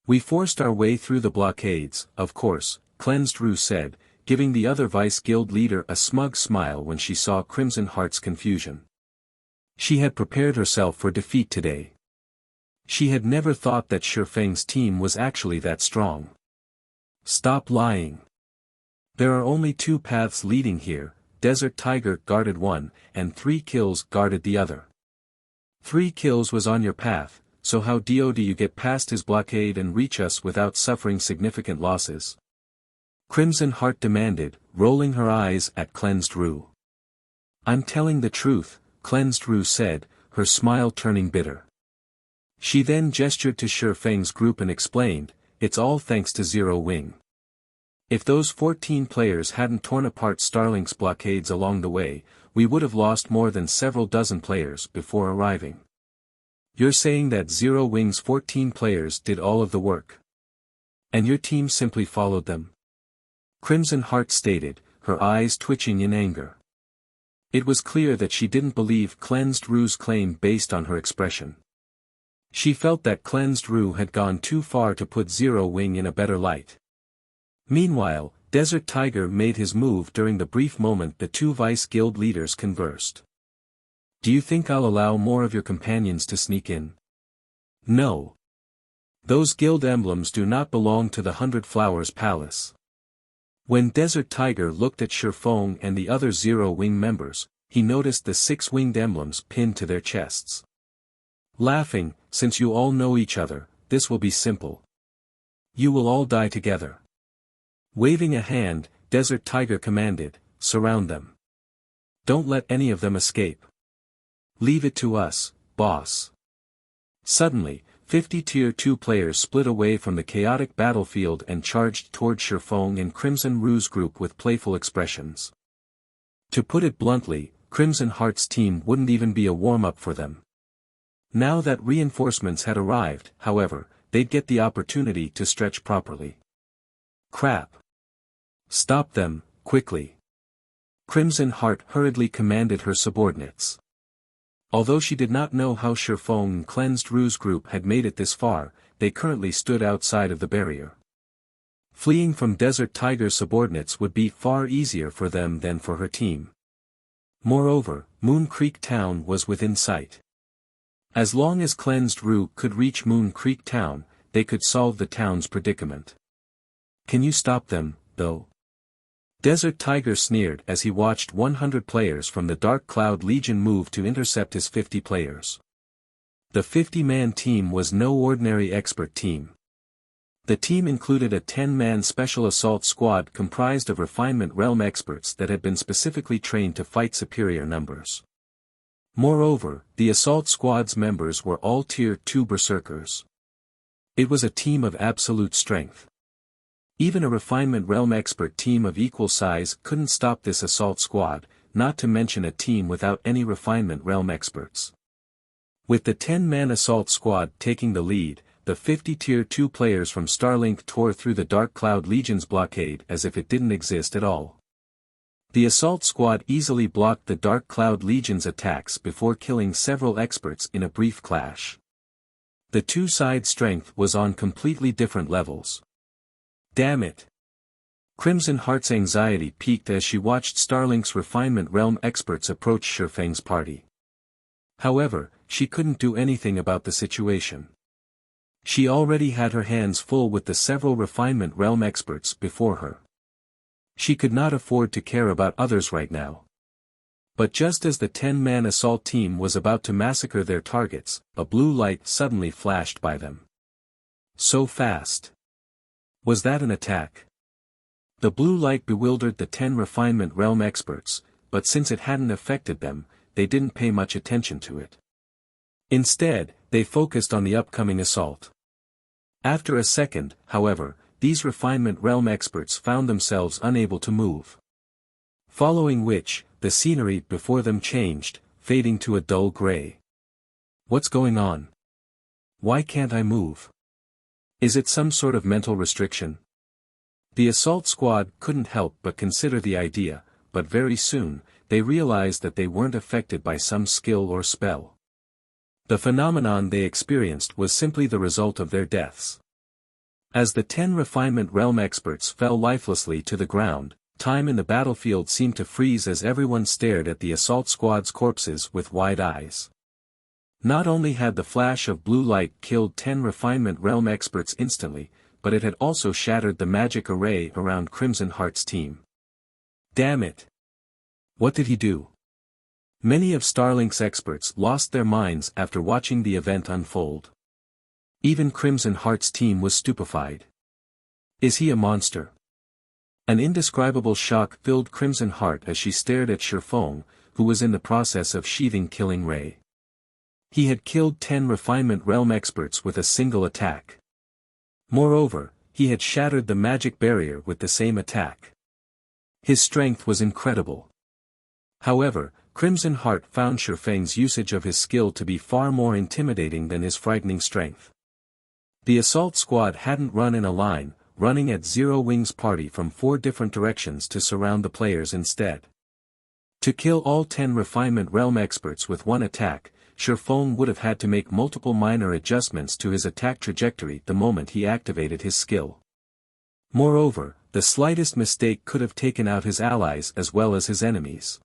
We forced our way through the blockades, of course, Cleansed Rue said, giving the other Vice Guild leader a smug smile when she saw Crimson Heart's confusion. She had prepared herself for defeat today. She had never thought that Shifeng's team was actually that strong. Stop lying. There are only 2 paths leading here, Desert Tiger guarded one, and 3 kills guarded the other. 3 kills was on your path, so how do you get past his blockade and reach us without suffering significant losses? Crimson Heart demanded, rolling her eyes at Cleansed Rue. I'm telling the truth, Cleansed Rue said, her smile turning bitter. She then gestured to Shifeng's group and explained, it's all thanks to Zero Wing. If those 14 players hadn't torn apart Starlink's blockades along the way, we would have lost more than several dozen players before arriving. You're saying that Zero Wing's 14 players did all of the work? And your team simply followed them? Crimson Heart stated, her eyes twitching in anger. It was clear that she didn't believe Cleansed Rue's claim based on her expression. She felt that Cleansed Rue had gone too far to put Zero Wing in a better light. Meanwhile, Desert Tiger made his move during the brief moment the two Vice Guild leaders conversed. Do you think I'll allow more of your companions to sneak in? No. Those guild emblems do not belong to the 100 Flowers Palace. When Desert Tiger looked at Shifeng and the other Zero Wing members, he noticed the 6 winged emblems pinned to their chests. Laughing, since you all know each other, this will be simple. You will all die together. Waving a hand, Desert Tiger commanded, surround them. Don't let any of them escape. Leave it to us, boss. Suddenly, 50 Tier 2 players split away from the chaotic battlefield and charged toward Shifeng and Crimson Rue's group with playful expressions. To put it bluntly, Crimson Heart's team wouldn't even be a warm-up for them. Now that reinforcements had arrived, however, they'd get the opportunity to stretch properly. Crap. Stop them, quickly. Crimson Heart hurriedly commanded her subordinates. Although she did not know how Shifeng and Cleansed Rue's group had made it this far, they currently stood outside of the barrier. Fleeing from Desert Tiger's subordinates would be far easier for them than for her team. Moreover, Moon Creek Town was within sight. As long as Cleansed Rue could reach Moon Creek Town, they could solve the town's predicament. Can you stop them, though? Desert Tiger sneered as he watched 100 players from the Dark Cloud Legion move to intercept his 50 players. The 50-man team was no ordinary expert team. The team included a 10-man special assault squad comprised of Refinement Realm experts that had been specifically trained to fight superior numbers. Moreover, the assault squad's members were all Tier 2 berserkers. It was a team of absolute strength. Even a Refinement Realm expert team of equal size couldn't stop this assault squad, not to mention a team without any Refinement Realm experts. With the 10-man assault squad taking the lead, the 50 Tier 2 players from Starlink tore through the Dark Cloud Legion's blockade as if it didn't exist at all. The assault squad easily blocked the Dark Cloud Legion's attacks before killing several experts in a brief clash. The two sides' strength was on completely different levels. Damn it! Crimson Heart's anxiety peaked as she watched Starlink's Refinement Realm experts approach Shifeng's party. However, she couldn't do anything about the situation. She already had her hands full with the several Refinement Realm experts before her. She could not afford to care about others right now. But just as the 10-man assault team was about to massacre their targets, a blue light suddenly flashed by them. So fast. Was that an attack? The blue light bewildered the 10 Refinement Realm experts, but since it hadn't affected them, they didn't pay much attention to it. Instead, they focused on the upcoming assault. After a second, however, these Refinement Realm experts found themselves unable to move. Following which, the scenery before them changed, fading to a dull gray. What's going on? Why can't I move? Is it some sort of mental restriction? The assault squad couldn't help but consider the idea, but very soon, they realized that they weren't affected by some skill or spell. The phenomenon they experienced was simply the result of their deaths. As the 10 Refinement Realm experts fell lifelessly to the ground, time in the battlefield seemed to freeze as everyone stared at the assault squad's corpses with wide eyes. Not only had the flash of blue light killed 10 Refinement Realm experts instantly, but it had also shattered the magic array around Crimson Heart's team. Damn it! What did he do? Many of Starlink's experts lost their minds after watching the event unfold. Even Crimson Heart's team was stupefied. Is he a monster? An indescribable shock filled Crimson Heart as she stared at Shifeng, who was in the process of sheathing Killing Ray. He had killed 10 Refinement Realm experts with a single attack. Moreover, he had shattered the magic barrier with the same attack. His strength was incredible. However, Crimson Heart found Shifeng's usage of his skill to be far more intimidating than his frightening strength. The assault squad hadn't run in a line, running at Zero Wing's party from 4 different directions to surround the players instead. To kill all 10 Refinement Realm experts with one attack, Shifeng would have had to make multiple minor adjustments to his attack trajectory the moment he activated his skill. Moreover, the slightest mistake could have taken out his allies as well as his enemies.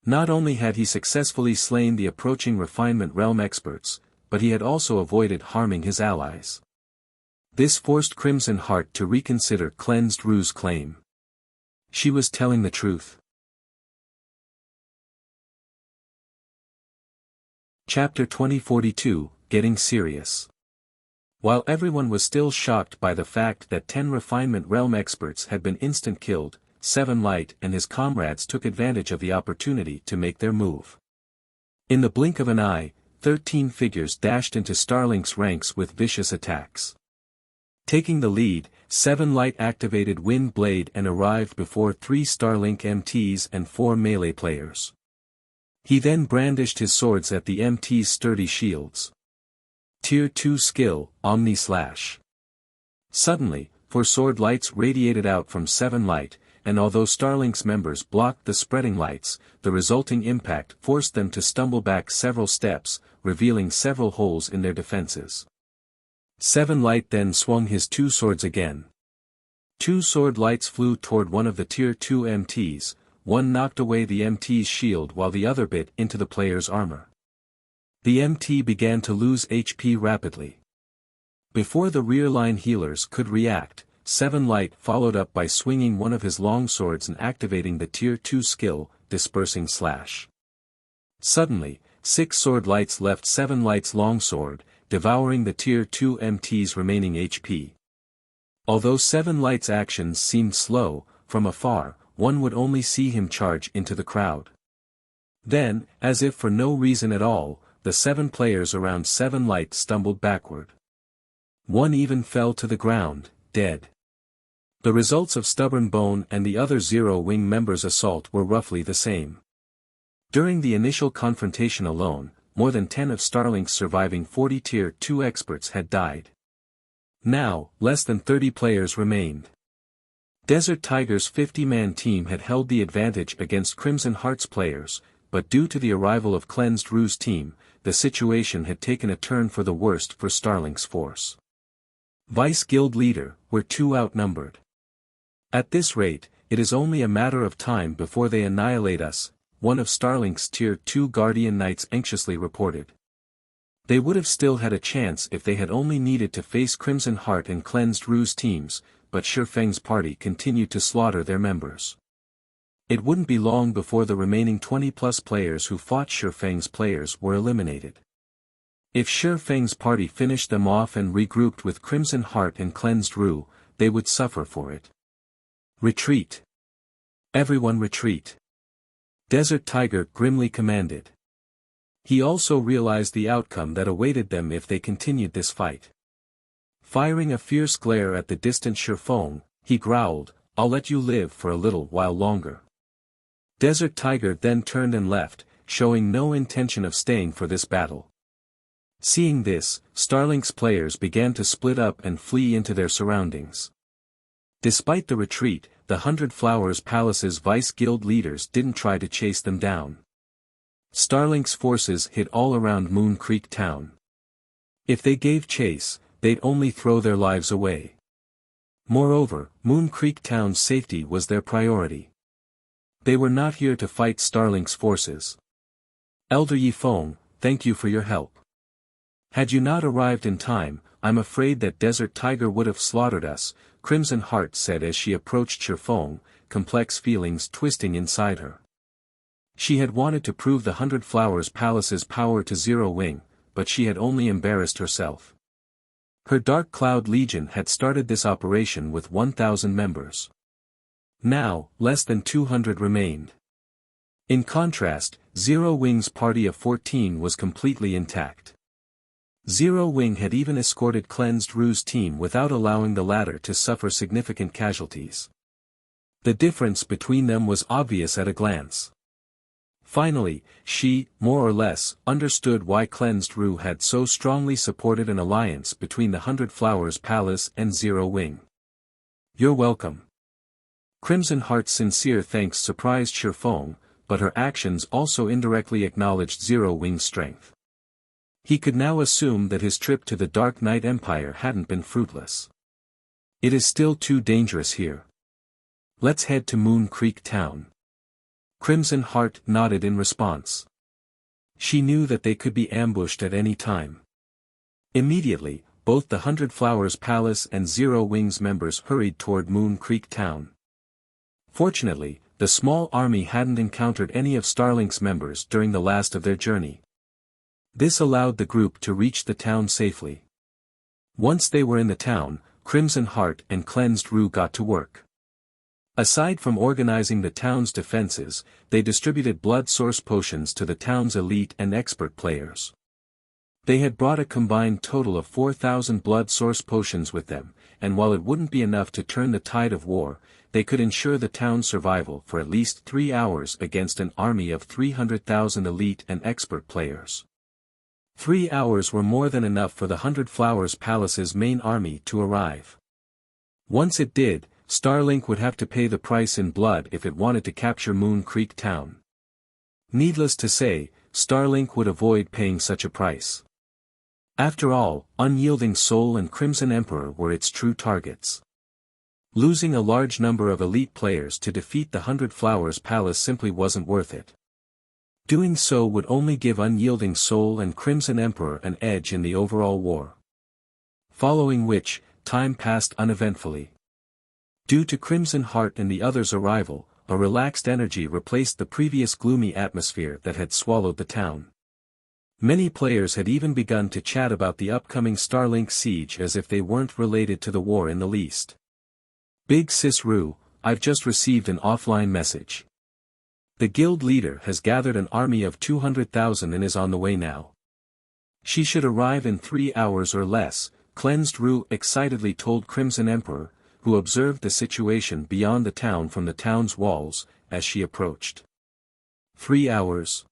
Not only had he successfully slain the approaching Refinement Realm experts, but he had also avoided harming his allies. This forced Crimson Heart to reconsider Cleansed Rue's claim. She was telling the truth. Chapter 2042, Getting Serious. While everyone was still shocked by the fact that 10 Refinement Realm experts had been instant killed, Seven Light and his comrades took advantage of the opportunity to make their move. In the blink of an eye, 13 figures dashed into Starlink's ranks with vicious attacks. Taking the lead, Seven Light activated Wind Blade and arrived before 3 Starlink MTs and 4 melee players. He then brandished his swords at the MT's sturdy shields. Tier 2 skill, Omni Slash. Suddenly, 4 sword lights radiated out from Seven Light, and although Starlink's members blocked the spreading lights, the resulting impact forced them to stumble back several steps, revealing several holes in their defenses. Seven Light then swung his 2 swords again. 2 sword lights flew toward one of the Tier 2 MTs, one knocked away the MT's shield while the other bit into the player's armor. The MT began to lose HP rapidly. Before the rear line healers could react, Seven Light followed up by swinging one of his long swords and activating the Tier 2 skill, Dispersing Slash. Suddenly, 6 sword lights left Seven Light's longsword, devouring the Tier 2 MT's remaining HP. Although Seven Light's actions seemed slow, from afar, one would only see him charge into the crowd. Then, as if for no reason at all, the 7 players around Seven Light stumbled backward. One even fell to the ground, dead. The results of Stubborn Bone and the other Zero Wing members' assault were roughly the same. During the initial confrontation alone, more than 10 of Starlink's surviving 40 Tier 2 experts had died. Now, less than 30 players remained. Desert Tiger's 50-man team had held the advantage against Crimson Heart's players, but due to the arrival of Cleansed Rue's team, the situation had taken a turn for the worst for Starlink's force. Vice Guild Leader, we're too outnumbered. At this rate, it is only a matter of time before they annihilate us, one of Starlink's Tier 2 Guardian Knights anxiously reported. They would have still had a chance if they had only needed to face Crimson Heart and Cleansed Rue's teams, but Shifeng's party continued to slaughter their members. It wouldn't be long before the remaining 20-plus players who fought Shifeng's players were eliminated. If Shifeng's party finished them off and regrouped with Crimson Heart and Cleansed Rue, they would suffer for it. Retreat. Everyone retreat. Desert Tiger grimly commanded. He also realized the outcome that awaited them if they continued this fight. Firing a fierce glare at the distant Shifeng, he growled, "I'll let you live for a little while longer." Desert Tiger then turned and left, showing no intention of staying for this battle. Seeing this, Starlink's players began to split up and flee into their surroundings. Despite the retreat, the 100 Flowers Palace's Vice Guild leaders didn't try to chase them down. Starlink's forces hid all around Moon Creek Town. If they gave chase, they'd only throw their lives away. Moreover, Moon Creek Town's safety was their priority. They were not here to fight Starlink's forces. Elder Yifeng, thank you for your help. Had you not arrived in time, I'm afraid that Desert Tiger would have slaughtered us, Crimson Heart said as she approached Shifeng, complex feelings twisting inside her. She had wanted to prove the 100 Flowers Palace's power to Zero Wing, but she had only embarrassed herself. Her Dark Cloud Legion had started this operation with 1,000 members. Now, less than 200 remained. In contrast, Zero Wing's party of 14 was completely intact. Zero Wing had even escorted Cleansed Rue's team without allowing the latter to suffer significant casualties. The difference between them was obvious at a glance. Finally, she, more or less, understood why Cleansed Rue had so strongly supported an alliance between the 100 Flowers Palace and Zero Wing. "You're welcome." Crimson Heart's sincere thanks surprised Shifeng, but her actions also indirectly acknowledged Zero Wing's strength. He could now assume that his trip to the Dark Knight Empire hadn't been fruitless. "It is still too dangerous here. Let's head to Moon Creek Town." Crimson Heart nodded in response. She knew that they could be ambushed at any time. Immediately, both the 100 Flowers Palace and Zero Wing's members hurried toward Moon Creek Town. Fortunately, the small army hadn't encountered any of Starlink's members during the last of their journey. This allowed the group to reach the town safely. Once they were in the town, Crimson Heart and Cleansed Rue got to work. Aside from organizing the town's defenses, they distributed blood source potions to the town's elite and expert players. They had brought a combined total of 4,000 blood source potions with them, and while it wouldn't be enough to turn the tide of war, they could ensure the town's survival for at least 3 hours against an army of 300,000 elite and expert players. 3 hours were more than enough for the 100 Flowers Palace's main army to arrive. Once it did, Starlink would have to pay the price in blood if it wanted to capture Moon Creek Town. Needless to say, Starlink would avoid paying such a price. After all, Unyielding Soul and Crimson Emperor were its true targets. Losing a large number of elite players to defeat the 100 Flowers Palace simply wasn't worth it. Doing so would only give Unyielding Soul and Crimson Emperor an edge in the overall war. Following which, time passed uneventfully. Due to Crimson Heart and the others' arrival, a relaxed energy replaced the previous gloomy atmosphere that had swallowed the town. Many players had even begun to chat about the upcoming Starlink siege as if they weren't related to the war in the least. "Big Sis Rue, I've just received an offline message. The guild leader has gathered an army of 200,000 and is on the way now. She should arrive in 3 hours or less," Cleansed Rue excitedly told Crimson Emperor, who observed the situation beyond the town from the town's walls, as she approached. 3 hours.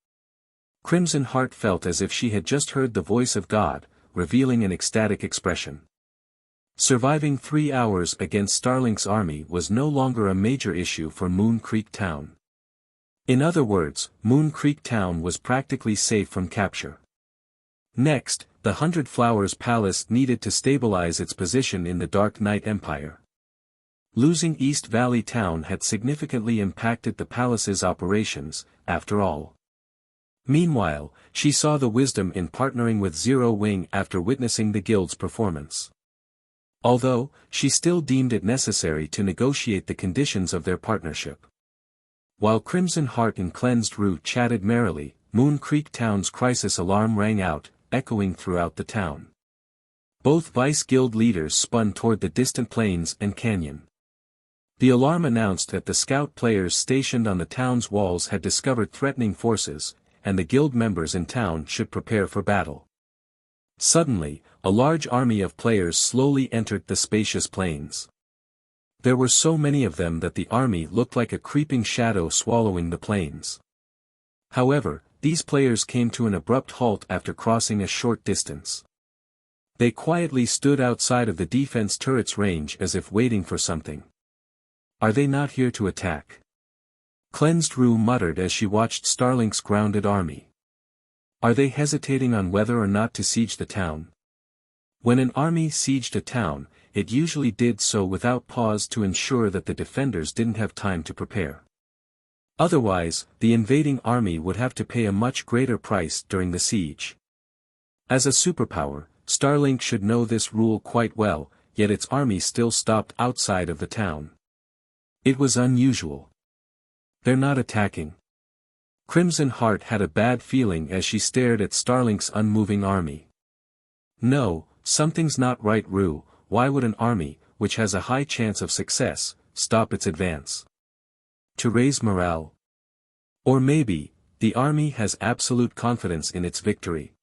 Crimson Heart felt as if she had just heard the voice of God, revealing an ecstatic expression. Surviving 3 hours against Starlink's army was no longer a major issue for Moon Creek Town. In other words, Moon Creek Town was practically safe from capture. Next, the 100 Flowers Palace needed to stabilize its position in the Dark Knight Empire. Losing East Valley Town had significantly impacted the palace's operations, after all. Meanwhile, she saw the wisdom in partnering with Zero Wing after witnessing the guild's performance. Although, she still deemed it necessary to negotiate the conditions of their partnership. While Crimson Heart and Cleansed Rue chatted merrily, Moon Creek Town's crisis alarm rang out, echoing throughout the town. Both vice guild leaders spun toward the distant plains and canyon. The alarm announced that the scout players stationed on the town's walls had discovered threatening forces, and the guild members in town should prepare for battle. Suddenly, a large army of players slowly entered the spacious plains. There were so many of them that the army looked like a creeping shadow swallowing the plains. However, these players came to an abrupt halt after crossing a short distance. They quietly stood outside of the defense turret's range as if waiting for something. "Are they not here to attack?" Cleansed Rue muttered as she watched Starlink's grounded army. "Are they hesitating on whether or not to siege the town?" When an army sieged a town, it usually did so without pause to ensure that the defenders didn't have time to prepare. Otherwise, the invading army would have to pay a much greater price during the siege. As a superpower, Starlink should know this rule quite well, yet its army still stopped outside of the town. It was unusual. "They're not attacking." Crimson Heart had a bad feeling as she stared at Starlink's unmoving army. "No, something's not right, Rue. Why would an army, which has a high chance of success, stop its advance?" To raise morale? Or maybe, the army has absolute confidence in its victory.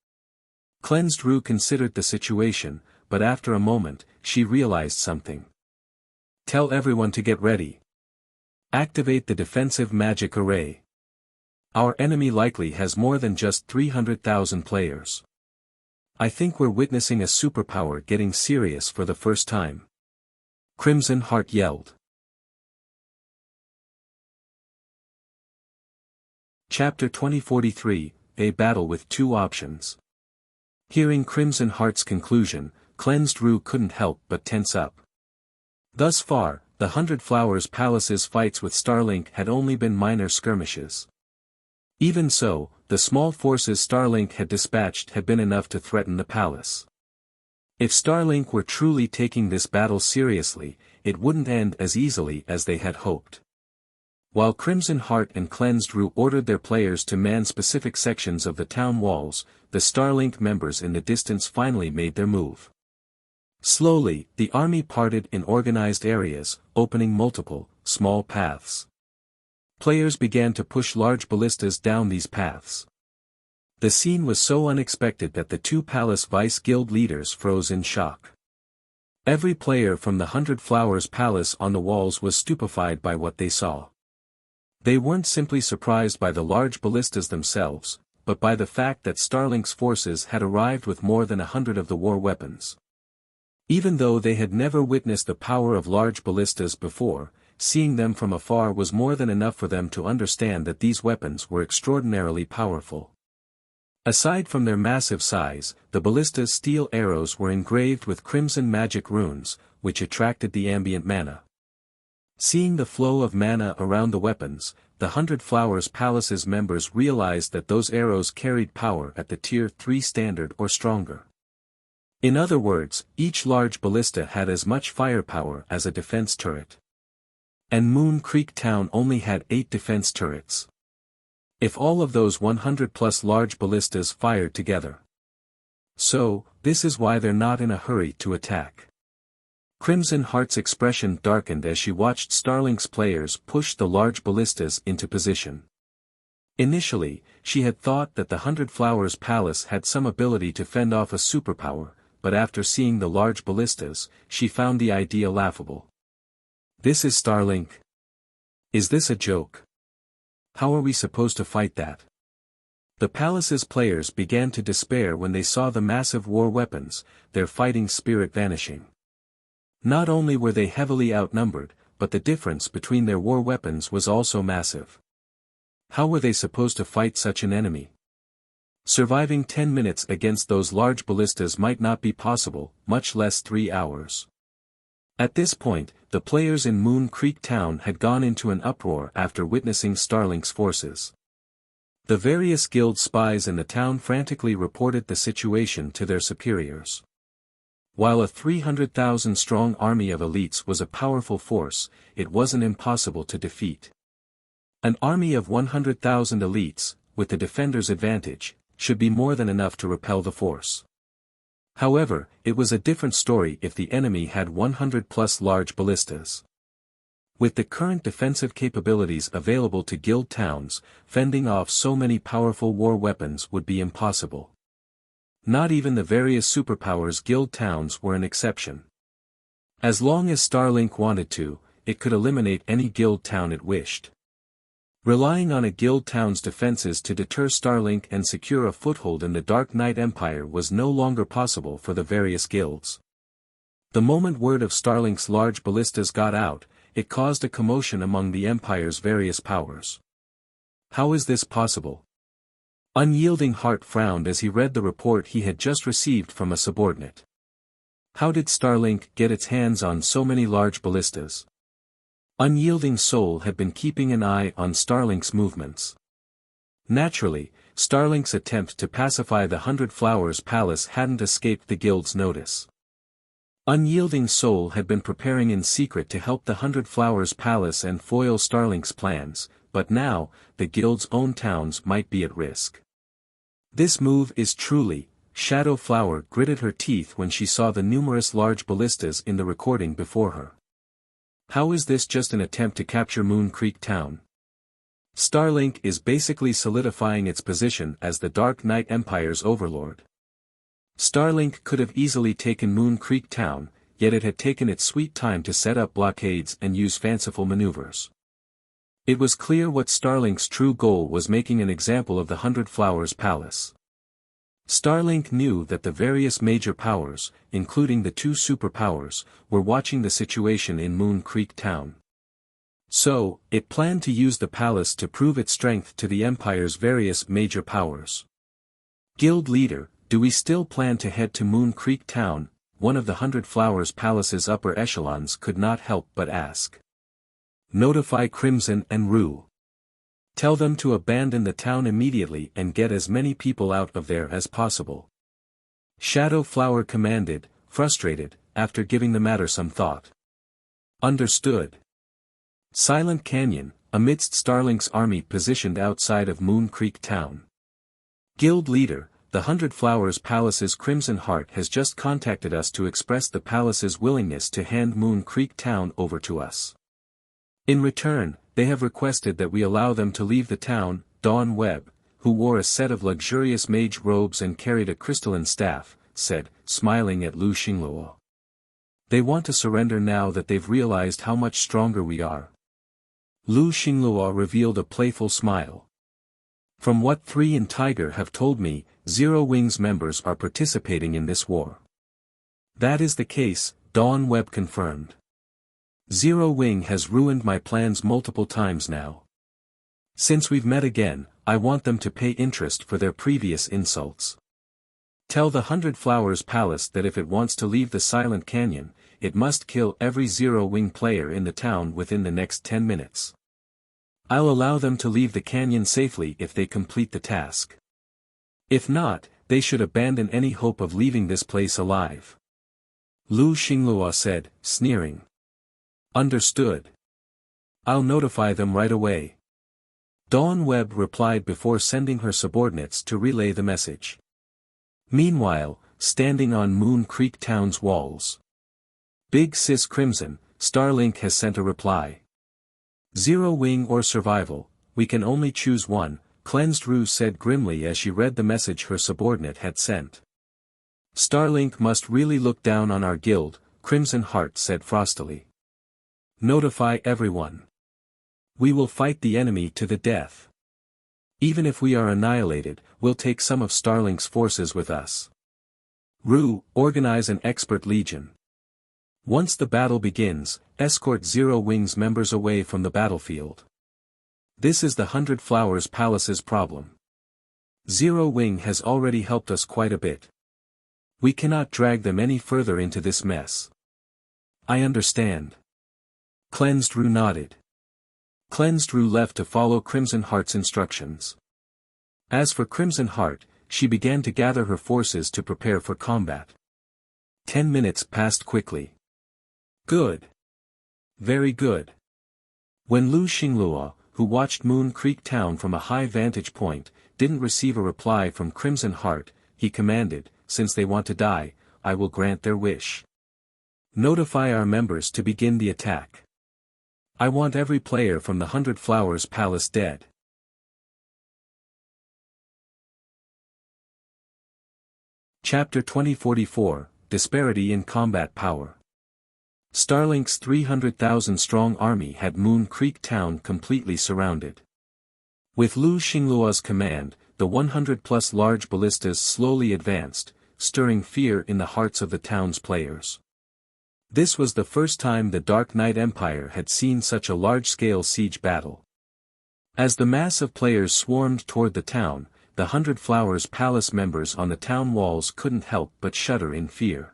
Cleansed Rue considered the situation, but after a moment, she realized something. Tell everyone to get ready. Activate the defensive magic array. Our enemy likely has more than just 300,000 players. I think we're witnessing a superpower getting serious for the first time. Crimson Heart yelled. Chapter 2043, A Battle with Two Options. Hearing Crimson Heart's conclusion, Cleansed Rue couldn't help but tense up. Thus far, the 100 Flowers Palace's fights with Starlink had only been minor skirmishes. Even so, the small forces Starlink had dispatched had been enough to threaten the palace. If Starlink were truly taking this battle seriously, it wouldn't end as easily as they had hoped. While Crimson Heart and Cleansed Rue ordered their players to man specific sections of the town walls, the Starlink members in the distance finally made their move. Slowly, the army parted in organized areas, opening multiple, small paths. Players began to push large ballistas down these paths. The scene was so unexpected that the two Palace Vice Guild leaders froze in shock. Every player from the 100 Flowers Palace on the walls was stupefied by what they saw. They weren't simply surprised by the large ballistas themselves, but by the fact that Starlink's forces had arrived with more than 100 of the war weapons. Even though they had never witnessed the power of large ballistas before, seeing them from afar was more than enough for them to understand that these weapons were extraordinarily powerful. Aside from their massive size, the ballista's steel arrows were engraved with crimson magic runes, which attracted the ambient mana. Seeing the flow of mana around the weapons, the 100 Flowers Palace's members realized that those arrows carried power at the Tier 3 standard or stronger. In other words, each large ballista had as much firepower as a defense turret. And Moon Creek Town only had 8 defense turrets. If all of those 100+ large ballistas fired together. So, this is why they're not in a hurry to attack. Crimson Heart's expression darkened as she watched Starlink's players push the large ballistas into position. Initially, she had thought that the 100 Flowers Palace had some ability to fend off a superpower, but after seeing the large ballistas, she found the idea laughable. This is Starlink? Is this a joke? How are we supposed to fight that? The palace's players began to despair when they saw the massive war weapons, their fighting spirit vanishing. Not only were they heavily outnumbered, but the difference between their war weapons was also massive. How were they supposed to fight such an enemy? Surviving 10 minutes against those large ballistas might not be possible, much less 3 hours. At this point, the players in Moon Creek Town had gone into an uproar after witnessing Starlink's forces. The various guild spies in the town frantically reported the situation to their superiors. While a 300,000-strong army of elites was a powerful force, it wasn't impossible to defeat. An army of 100,000 elites, with the defender's advantage, should be more than enough to repel the force. However, it was a different story if the enemy had 100+ large ballistas. With the current defensive capabilities available to guild towns, fending off so many powerful war weapons would be impossible. Not even the various superpowers guild towns were an exception. As long as Starlink wanted to, it could eliminate any guild town it wished. Relying on a guild town's defenses to deter Starlink and secure a foothold in the Dark Knight Empire was no longer possible for the various guilds. The moment word of Starlink's large ballistas got out, it caused a commotion among the Empire's various powers. How is this possible? Unyielding Heart frowned as he read the report he had just received from a subordinate. How did Starlink get its hands on so many large ballistas? Unyielding Soul had been keeping an eye on Starlink's movements. Naturally, Starlink's attempt to pacify the 100 Flowers Palace hadn't escaped the guild's notice. Unyielding Soul had been preparing in secret to help the 100 Flowers Palace and foil Starlink's plans, but now, the guild's own towns might be at risk. This move is truly, Shadow Flower gritted her teeth when she saw the numerous large ballistas in the recording before her. How is this just an attempt to capture Moon Creek Town? Starlink is basically solidifying its position as the Dark Knight Empire's overlord. Starlink could have easily taken Moon Creek Town, yet it had taken its sweet time to set up blockades and use fanciful maneuvers. It was clear what Starlink's true goal was: making an example of the Hundred Flowers Palace. Starlink knew that the various major powers, including the two superpowers, were watching the situation in Moon Creek Town. So, it planned to use the palace to prove its strength to the Empire's various major powers. Guild leader, do we still plan to head to Moon Creek Town? One of the Hundred Flowers Palace's upper echelons could not help but ask. Notify Crimson and Rue. Tell them to abandon the town immediately and get as many people out of there as possible. Shadow Flower commanded, frustrated, after giving the matter some thought. Understood. Silent Canyon, amidst Starlink's army positioned outside of Moon Creek Town. Guild leader, the Hundred Flowers Palace's Crimson Heart has just contacted us to express the palace's willingness to hand Moon Creek Town over to us. In return, they have requested that we allow them to leave the town. Dawn Webb, who wore a set of luxurious mage robes and carried a crystalline staff, said, smiling at Lu Xingluo. They want to surrender now that they've realized how much stronger we are. Lu Xingluo revealed a playful smile. From what 3 and Tiger have told me, Zero Wing's members are participating in this war. That is the case, Dawn Webb confirmed. Zero Wing has ruined my plans multiple times now. Since we've met again, I want them to pay interest for their previous insults. Tell the Hundred Flowers Palace that if it wants to leave the Silent Canyon, it must kill every Zero Wing player in the town within the next 10 minutes. I'll allow them to leave the canyon safely if they complete the task. If not, they should abandon any hope of leaving this place alive. Lu Xingluo said, sneering. Understood. I'll notify them right away. Dawn Webb replied before sending her subordinates to relay the message. Meanwhile, standing on Moon Creek Town's walls. Big Sis Crimson, Starlink has sent a reply. Zero Wing or survival, we can only choose one, Cleansed Rue said grimly as she read the message her subordinate had sent. Starlink must really look down on our guild, Crimson Heart said frostily. Notify everyone. We will fight the enemy to the death. Even if we are annihilated, we'll take some of Starlink's forces with us. Rue, organize an expert legion. Once the battle begins, escort Zero Wing's members away from the battlefield. This is the Hundred Flowers Palace's problem. Zero Wing has already helped us quite a bit. We cannot drag them any further into this mess. I understand. Cleansed Rue nodded. Cleansed Rue left to follow Crimson Heart's instructions. As for Crimson Heart, she began to gather her forces to prepare for combat. 10 minutes passed quickly. Good. Very good. When Lu Xingluo, who watched Moon Creek Town from a high vantage point, didn't receive a reply from Crimson Heart, he commanded, since they want to die, I will grant their wish. Notify our members to begin the attack. I want every player from the Hundred Flowers Palace dead. Chapter 2044, Disparity in Combat Power. Starlink's 300,000-strong army had Moon Creek Town completely surrounded. With Lu Xingluo's command, the 100-plus large ballistas slowly advanced, stirring fear in the hearts of the town's players. This was the first time the Dark Knight Empire had seen such a large-scale siege battle. As the mass of players swarmed toward the town, the Hundred Flowers Palace members on the town walls couldn't help but shudder in fear.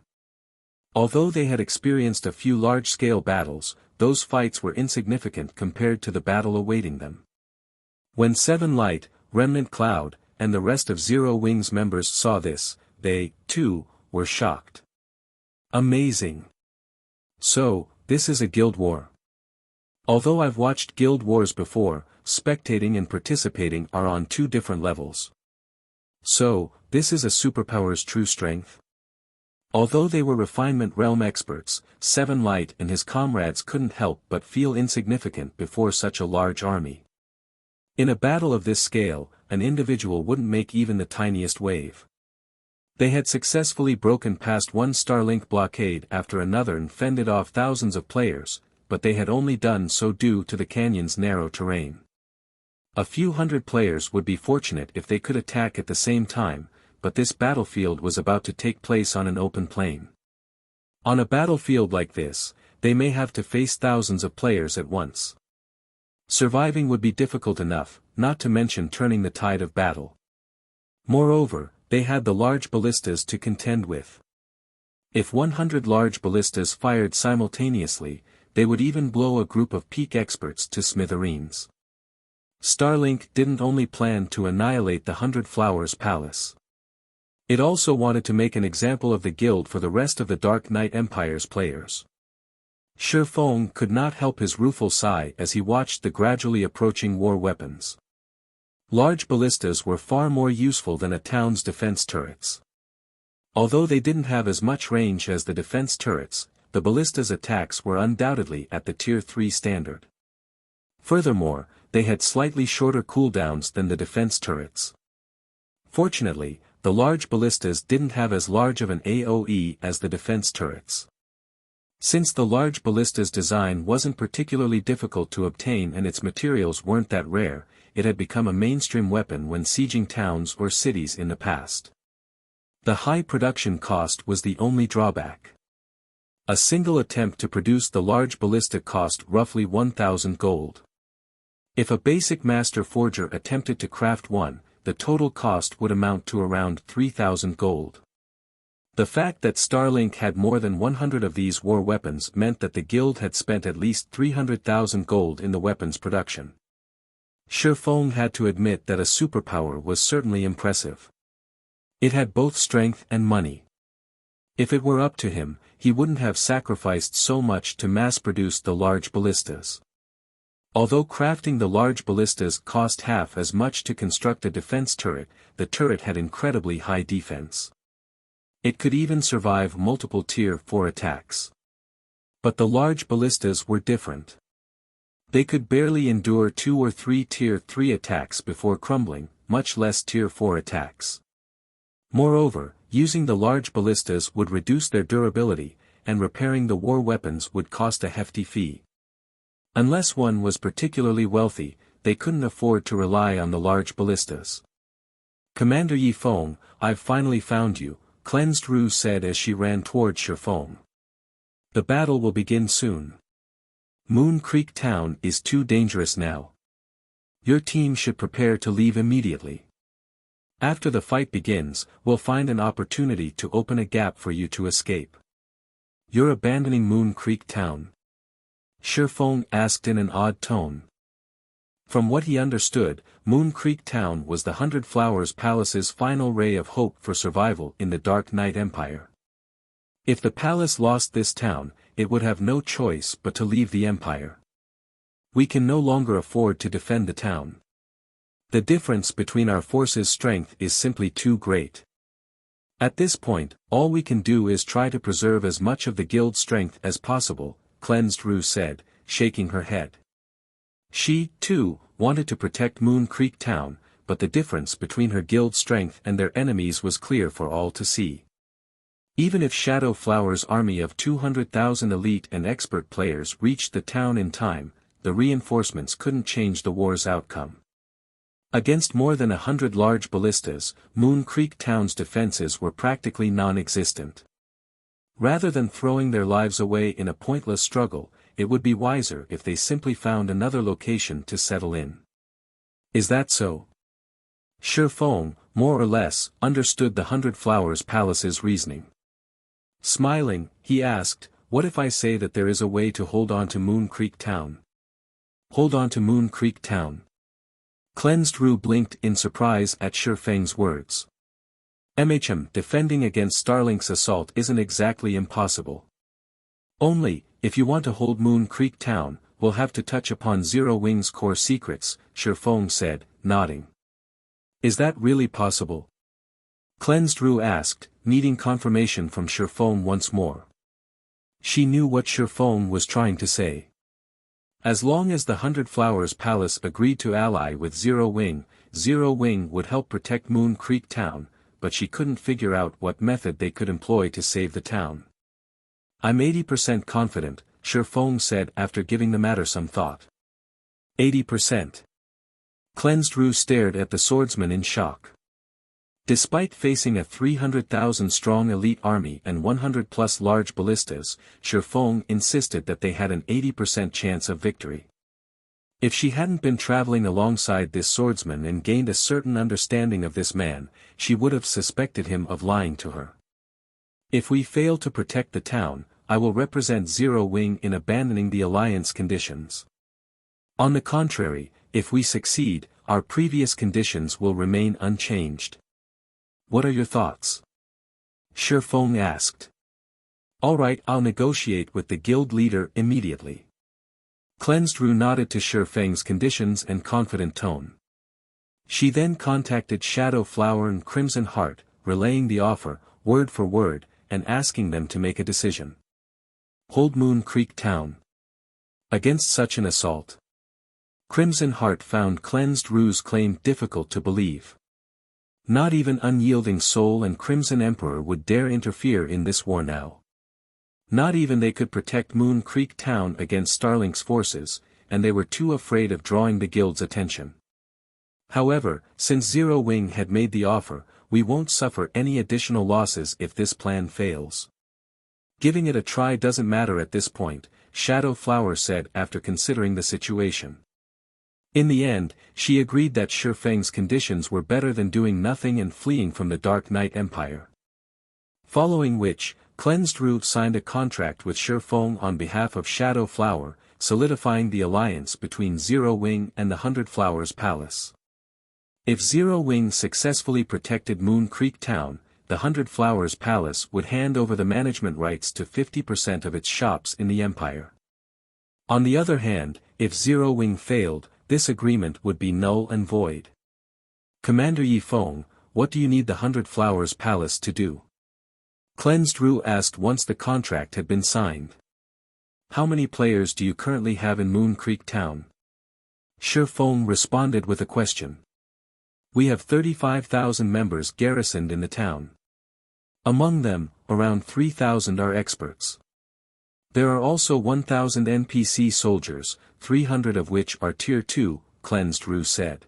Although they had experienced a few large-scale battles, those fights were insignificant compared to the battle awaiting them. When Seven Light, Remnant Cloud, and the rest of Zero Wing's members saw this, they, too, were shocked. Amazing. So, this is a guild war. Although I've watched guild wars before, spectating and participating are on 2 different levels. So, this is a superpower's true strength? Although they were refinement realm experts, Seven Light and his comrades couldn't help but feel insignificant before such a large army. In a battle of this scale, an individual wouldn't make even the tiniest wave. They had successfully broken past one Starlink blockade after another and fended off thousands of players, but they had only done so due to the canyon's narrow terrain. A few hundred players would be fortunate if they could attack at the same time, but this battlefield was about to take place on an open plain. On a battlefield like this, they may have to face thousands of players at once. Surviving would be difficult enough, not to mention turning the tide of battle. Moreover, they had the large ballistas to contend with. If 100 large ballistas fired simultaneously, they would even blow a group of peak experts to smithereens. Starlink didn't only plan to annihilate the 100 Flowers Palace. It also wanted to make an example of the guild for the rest of the Dark Knight Empire's players. Shi Feng could not help his rueful sigh as he watched the gradually approaching war weapons. Large ballistas were far more useful than a town's defense turrets. Although they didn't have as much range as the defense turrets, the ballista's attacks were undoubtedly at the Tier 3 standard. Furthermore, they had slightly shorter cooldowns than the defense turrets. Fortunately, the large ballistas didn't have as large of an AoE as the defense turrets. Since the large ballista's design wasn't particularly difficult to obtain and its materials weren't that rare, it had become a mainstream weapon when sieging towns or cities in the past. The high production cost was the only drawback. A single attempt to produce the large ballista cost roughly 1,000 gold. If a basic master forger attempted to craft one, the total cost would amount to around 3,000 gold. The fact that Starlink had more than 100 of these war weapons meant that the guild had spent at least 300,000 gold in the weapons production. Shi Feng had to admit that a superpower was certainly impressive. It had both strength and money. If it were up to him, he wouldn't have sacrificed so much to mass-produce the large ballistas. Although crafting the large ballistas cost half as much to construct a defense turret, the turret had incredibly high defense. It could even survive multiple Tier 4 attacks. But the large ballistas were different. They could barely endure 2 or 3 Tier 3 attacks before crumbling, much less Tier 4 attacks. Moreover, using the large ballistas would reduce their durability, and repairing the war weapons would cost a hefty fee. Unless one was particularly wealthy, they couldn't afford to rely on the large ballistas. "Commander Yi Feng, I've finally found you," Cleansed Rue said as she ran toward Shi Feng. "The battle will begin soon. Moon Creek Town is too dangerous now. Your team should prepare to leave immediately. After the fight begins, we'll find an opportunity to open a gap for you to escape." "You're abandoning Moon Creek Town?" Shi Feng asked in an odd tone. From what he understood, Moon Creek Town was the 100 Flowers Palace's final ray of hope for survival in the Dark Knight Empire. If the palace lost this town, it would have no choice but to leave the empire. "We can no longer afford to defend the town. The difference between our forces' strength is simply too great. At this point, all we can do is try to preserve as much of the guild's strength as possible," Cleansed Rue said, shaking her head. She, too, wanted to protect Moon Creek Town, but the difference between her guild's strength and their enemies was clear for all to see. Even if Shadow Flower's army of 200,000 elite and expert players reached the town in time, the reinforcements couldn't change the war's outcome. Against more than 100 large ballistas, Moon Creek Town's defenses were practically non-existent. Rather than throwing their lives away in a pointless struggle, it would be wiser if they simply found another location to settle in. "Is that so?" Shi Feng, more or less, understood the 100 Flowers Palace's reasoning. Smiling, he asked, "What if I say that there is a way to hold on to Moon Creek Town?" "Hold on to Moon Creek Town?" Cleansed Rue blinked in surprise at Shi Feng's words. Defending against Starlink's assault isn't exactly impossible. Only, if you want to hold Moon Creek Town, we'll have to touch upon Zero Wing's core secrets, Shi Feng said, nodding. "Is that really possible?" Cleansed Rue asked, needing confirmation from Shi Feng once more. She knew what Shi Feng was trying to say. As long as the Hundred Flowers Palace agreed to ally with Zero Wing would help protect Moon Creek Town, but she couldn't figure out what method they could employ to save the town. "I'm 80% confident," Shifeng said after giving the matter some thought. 80%. Cleansed Rue stared at the swordsman in shock. Despite facing a 300,000-strong elite army and 100-plus large ballistas, Shifeng insisted that they had an 80% chance of victory. If she hadn't been traveling alongside this swordsman and gained a certain understanding of this man, she would have suspected him of lying to her. "If we fail to protect the town, I will represent Zero Wing in abandoning the alliance conditions. On the contrary, if we succeed, our previous conditions will remain unchanged. What are your thoughts?" Shifeng asked. "All right, I'll negotiate with the guild leader immediately." Cleansed Rue nodded to Shifeng's conditions and confident tone. She then contacted Shadow Flower and Crimson Heart, relaying the offer, word for word, and asking them to make a decision. Hold Moon Creek Town against such an assault. Crimson Heart found Cleansed Rue's claim difficult to believe. Not even Unyielding Soul and Crimson Emperor would dare interfere in this war now. Not even they could protect Moon Creek Town against Starlink's forces, and they were too afraid of drawing the guild's attention. However, since Zero Wing had made the offer, we won't suffer any additional losses if this plan fails. Giving it a try doesn't matter at this point, Shadow Flower said after considering the situation. In the end, she agreed that Shifeng's conditions were better than doing nothing and fleeing from the Dark Knight Empire. Following which, Cleansed Rue signed a contract with Shifeng on behalf of Shadow Flower, solidifying the alliance between Zero Wing and the Hundred Flowers Palace. If Zero Wing successfully protected Moon Creek Town, the Hundred Flowers Palace would hand over the management rights to 50% of its shops in the Empire. On the other hand, if Zero Wing failed, this agreement would be null and void. "Commander Yifeng, what do you need the Hundred Flowers Palace to do?" Cleansed Rue asked once the contract had been signed. "How many players do you currently have in Moon Creek Town?" Shifeng responded with a question. "We have 35,000 members garrisoned in the town. Among them, around 3,000 are experts. There are also 1,000 NPC soldiers, 300 of which are Tier 2, Cleansed Rue said.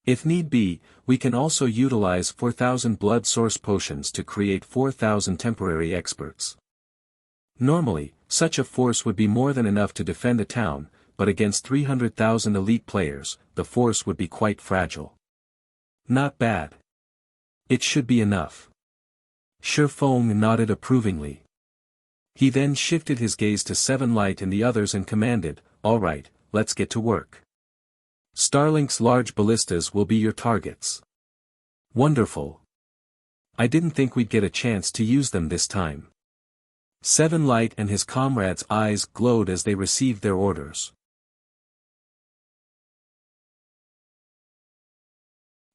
If need be, we can also utilize 4,000 blood source potions to create 4,000 temporary experts. Normally, such a force would be more than enough to defend the town, but against 300,000 elite players, the force would be quite fragile." "Not bad. It should be enough." Shifeng nodded approvingly. He then shifted his gaze to Seven Light and the others and commanded, "All right, let's get to work. Starlink's large ballistas will be your targets." "Wonderful. I didn't think we'd get a chance to use them this time." Seven Light and his comrades' eyes glowed as they received their orders.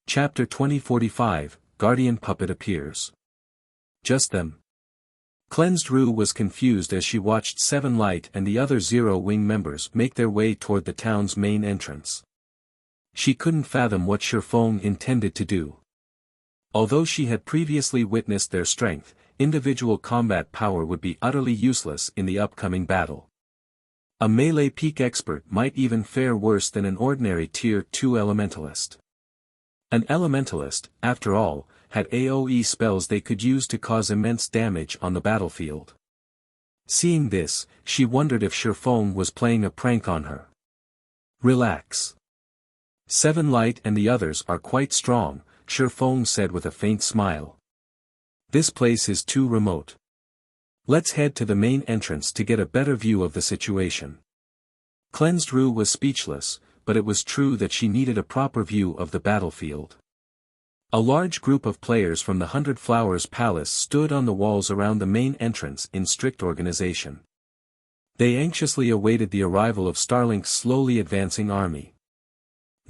Chapter 2045, Guardian Puppet appears. "Just them?" Cleansed Rue was confused as she watched Seven Light and the other Zero Wing members make their way toward the town's main entrance. She couldn't fathom what Shifeng intended to do. Although she had previously witnessed their strength, individual combat power would be utterly useless in the upcoming battle. A melee peak expert might even fare worse than an ordinary Tier 2 elementalist. An elementalist, after all, had AoE spells they could use to cause immense damage on the battlefield. Seeing this, she wondered if Shifeng was playing a prank on her. "Relax. Seven Light and the others are quite strong," Shifeng said with a faint smile. "This place is too remote. Let's head to the main entrance to get a better view of the situation." Cleansed Rue was speechless, but it was true that she needed a proper view of the battlefield. A large group of players from the Hundred Flowers Palace stood on the walls around the main entrance in strict organization. They anxiously awaited the arrival of Starlink's slowly advancing army.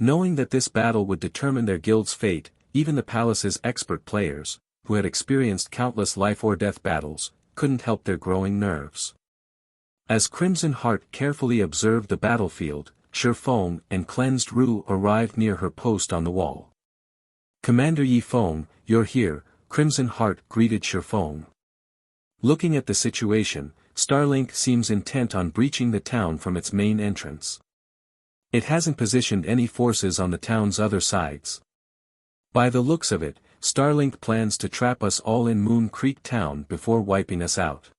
Knowing that this battle would determine their guild's fate, even the palace's expert players, who had experienced countless life-or-death battles, couldn't help their growing nerves. As Crimson Heart carefully observed the battlefield, Shifeng and Cleansed Ru arrived near her post on the wall. "Commander Yifeng, you're here," Crimson Heart greeted Shifeng. Looking at the situation, Starlink seems intent on breaching the town from its main entrance. It hasn't positioned any forces on the town's other sides. By the looks of it, Starlink plans to trap us all in Moon Creek Town before wiping us out.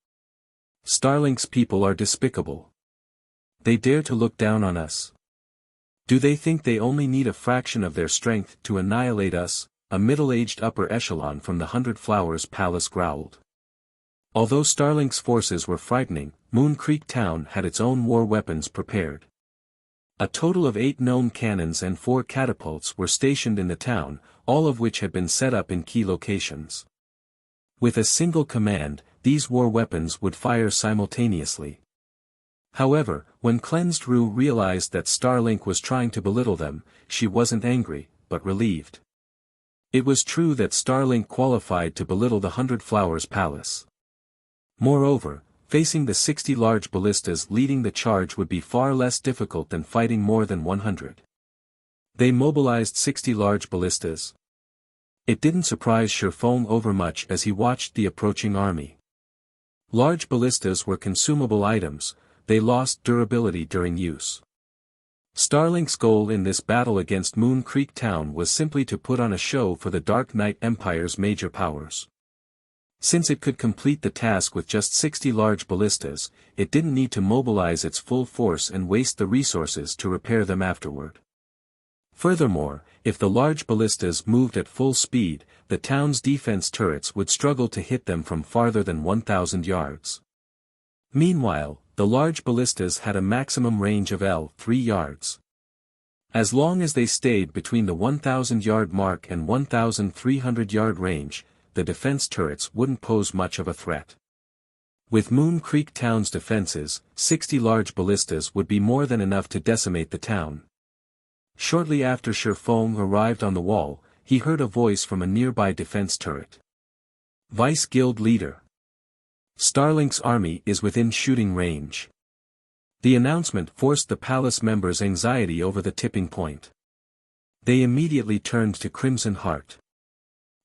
Starlink's people are despicable. They dare to look down on us. Do they think they only need a fraction of their strength to annihilate us? A middle-aged upper echelon from the 100 Flowers Palace growled. Although Starlink's forces were frightening, Moon Creek Town had its own war weapons prepared. A total of 8 known cannons and 4 catapults were stationed in the town, all of which had been set up in key locations. With a single command, these war weapons would fire simultaneously. However, when Cleansed Ru realized that Starlink was trying to belittle them, she wasn't angry, but relieved. It was true that Starlink qualified to belittle the 100 Flowers Palace. Moreover, facing the 60 large ballistas leading the charge would be far less difficult than fighting more than 100. They mobilized 60 large ballistas. It didn't surprise Shifeng overmuch as he watched the approaching army. Large ballistas were consumable items, they lost durability during use. Starlink's goal in this battle against Moon Creek Town was simply to put on a show for the Dark Knight Empire's major powers. Since it could complete the task with just 60 large ballistas, it didn't need to mobilize its full force and waste the resources to repair them afterward. Furthermore, if the large ballistas moved at full speed, the town's defense turrets would struggle to hit them from farther than 1,000 yards. Meanwhile, the large ballistas had a maximum range of 3 yards. As long as they stayed between the 1,000-yard mark and 1,300-yard range, the defense turrets wouldn't pose much of a threat. With Moon Creek Town's defenses, 60 large ballistas would be more than enough to decimate the town. Shortly after Shifeng arrived on the wall, he heard a voice from a nearby defense turret. "Vice Guild Leader. Starlink's army is within shooting range." The announcement forced the palace members' anxiety over the tipping point. They immediately turned to Crimson Heart.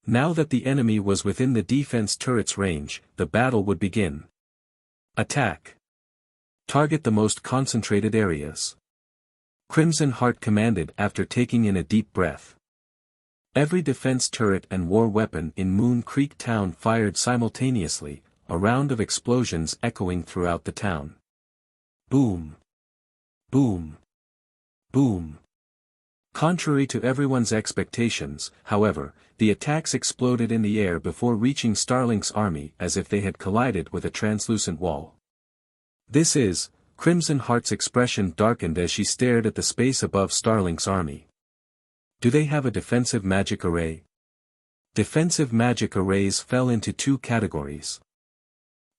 Now that the enemy was within the defense turret's range, the battle would begin. "Attack. Target the most concentrated areas," Crimson Heart commanded after taking in a deep breath. Every defense turret and war weapon in Moon Creek Town fired simultaneously, a round of explosions echoing throughout the town. Boom. Boom. Boom. Contrary to everyone's expectations, however, the attacks exploded in the air before reaching Starlink's army as if they had collided with a translucent wall. Crimson Heart's expression darkened as she stared at the space above Starlink's army. Do they have a defensive magic array? Defensive magic arrays fell into 2 categories.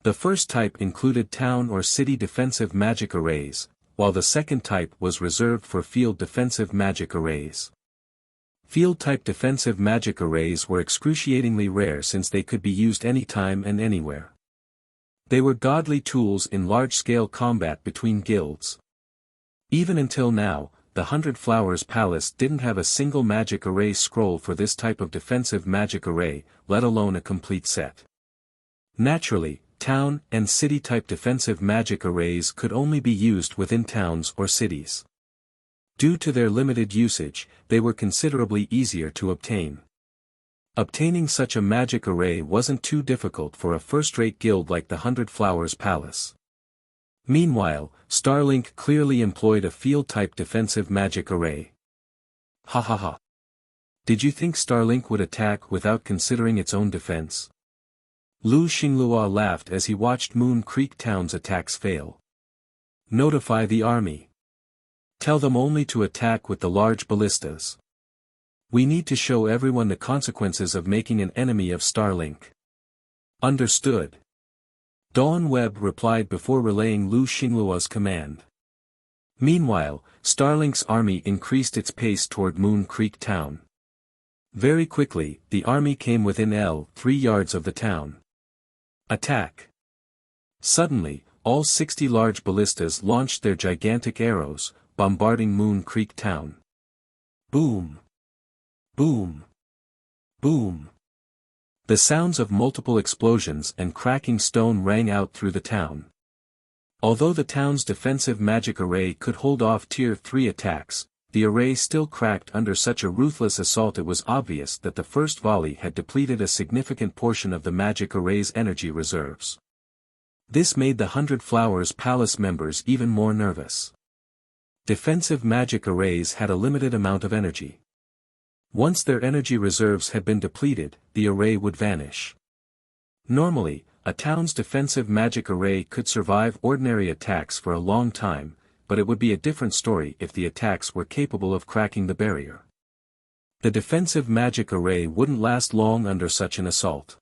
The first type included town or city defensive magic arrays, while the second type was reserved for field defensive magic arrays. Field-type defensive magic arrays were excruciatingly rare since they could be used anytime and anywhere. They were godly tools in large-scale combat between guilds. Even until now, the 100 Flowers Palace didn't have a single magic array scroll for this type of defensive magic array, let alone a complete set. Naturally, town and city-type defensive magic arrays could only be used within towns or cities. Due to their limited usage, they were considerably easier to obtain. Obtaining such a magic array wasn't too difficult for a first-rate guild like the 100 Flowers Palace. Meanwhile, Starlink clearly employed a field-type defensive magic array. Ha ha ha. Did you think Starlink would attack without considering its own defense? Lu Xinglua laughed as he watched Moon Creek Town's attacks fail. Notify the army. Tell them only to attack with the large ballistas. We need to show everyone the consequences of making an enemy of Starlink. Understood. Dawn Webb replied before relaying Lu Xinglua's command. Meanwhile, Starlink's army increased its pace toward Moon Creek Town. Very quickly, the army came within 3 yards of the town. Attack. Suddenly, all 60 large ballistas launched their gigantic arrows, bombarding Moon Creek Town. Boom! Boom! Boom! The sounds of multiple explosions and cracking stone rang out through the town. Although the town's defensive magic array could hold off Tier 3 attacks, the array still cracked under such a ruthless assault. It was obvious that the first volley had depleted a significant portion of the magic array's energy reserves. This made the 100 Flowers Palace members even more nervous. Defensive magic arrays had a limited amount of energy. Once their energy reserves had been depleted, the array would vanish. Normally, a town's defensive magic array could survive ordinary attacks for a long time, but it would be a different story if the attacks were capable of cracking the barrier. The defensive magic array wouldn't last long under such an assault.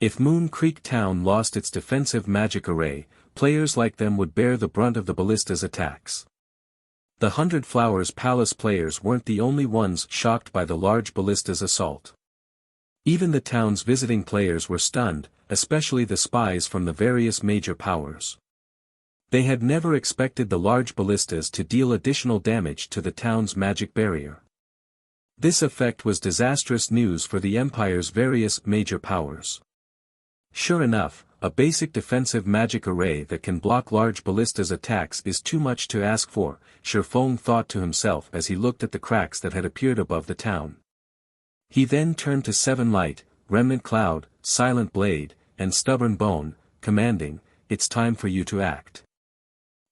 If Moon Creek Town lost its defensive magic array, players like them would bear the brunt of the ballista's attacks. The 100 Flowers Palace players weren't the only ones shocked by the large ballista's assault. Even the town's visiting players were stunned, especially the spies from the various major powers. They had never expected the large ballistas to deal additional damage to the town's magic barrier. This effect was disastrous news for the Empire's various major powers. Sure enough, a basic defensive magic array that can block large ballistas' attacks is too much to ask for, Shifeng thought to himself as he looked at the cracks that had appeared above the town. He then turned to Seven Light, Remnant Cloud, Silent Blade, and Stubborn Bone, commanding, "It's time for you to act.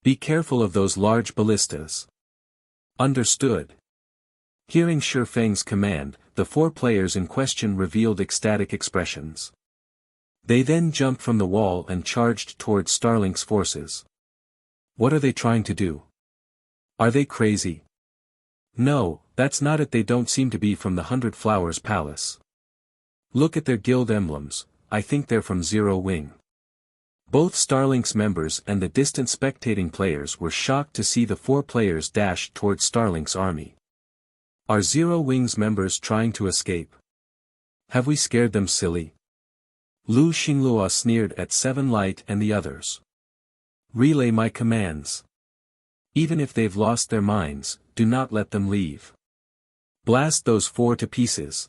Be careful of those large ballistas." Understood. Hearing Shifeng's command, the 4 players in question revealed ecstatic expressions. They then jumped from the wall and charged towards Starlink's forces. What are they trying to do? Are they crazy? No, that's not it. They don't seem to be from the 100 Flowers Palace. Look at their guild emblems. I think they're from Zero Wing. Both Starlink's members and the distant spectating players were shocked to see the 4 players dash towards Starlink's army. Are Zero Wing's members trying to escape? Have we scared them silly? Lu Xinglua sneered at Seven Light and the others. Relay my commands. Even if they've lost their minds, do not let them leave. Blast those 4 to pieces.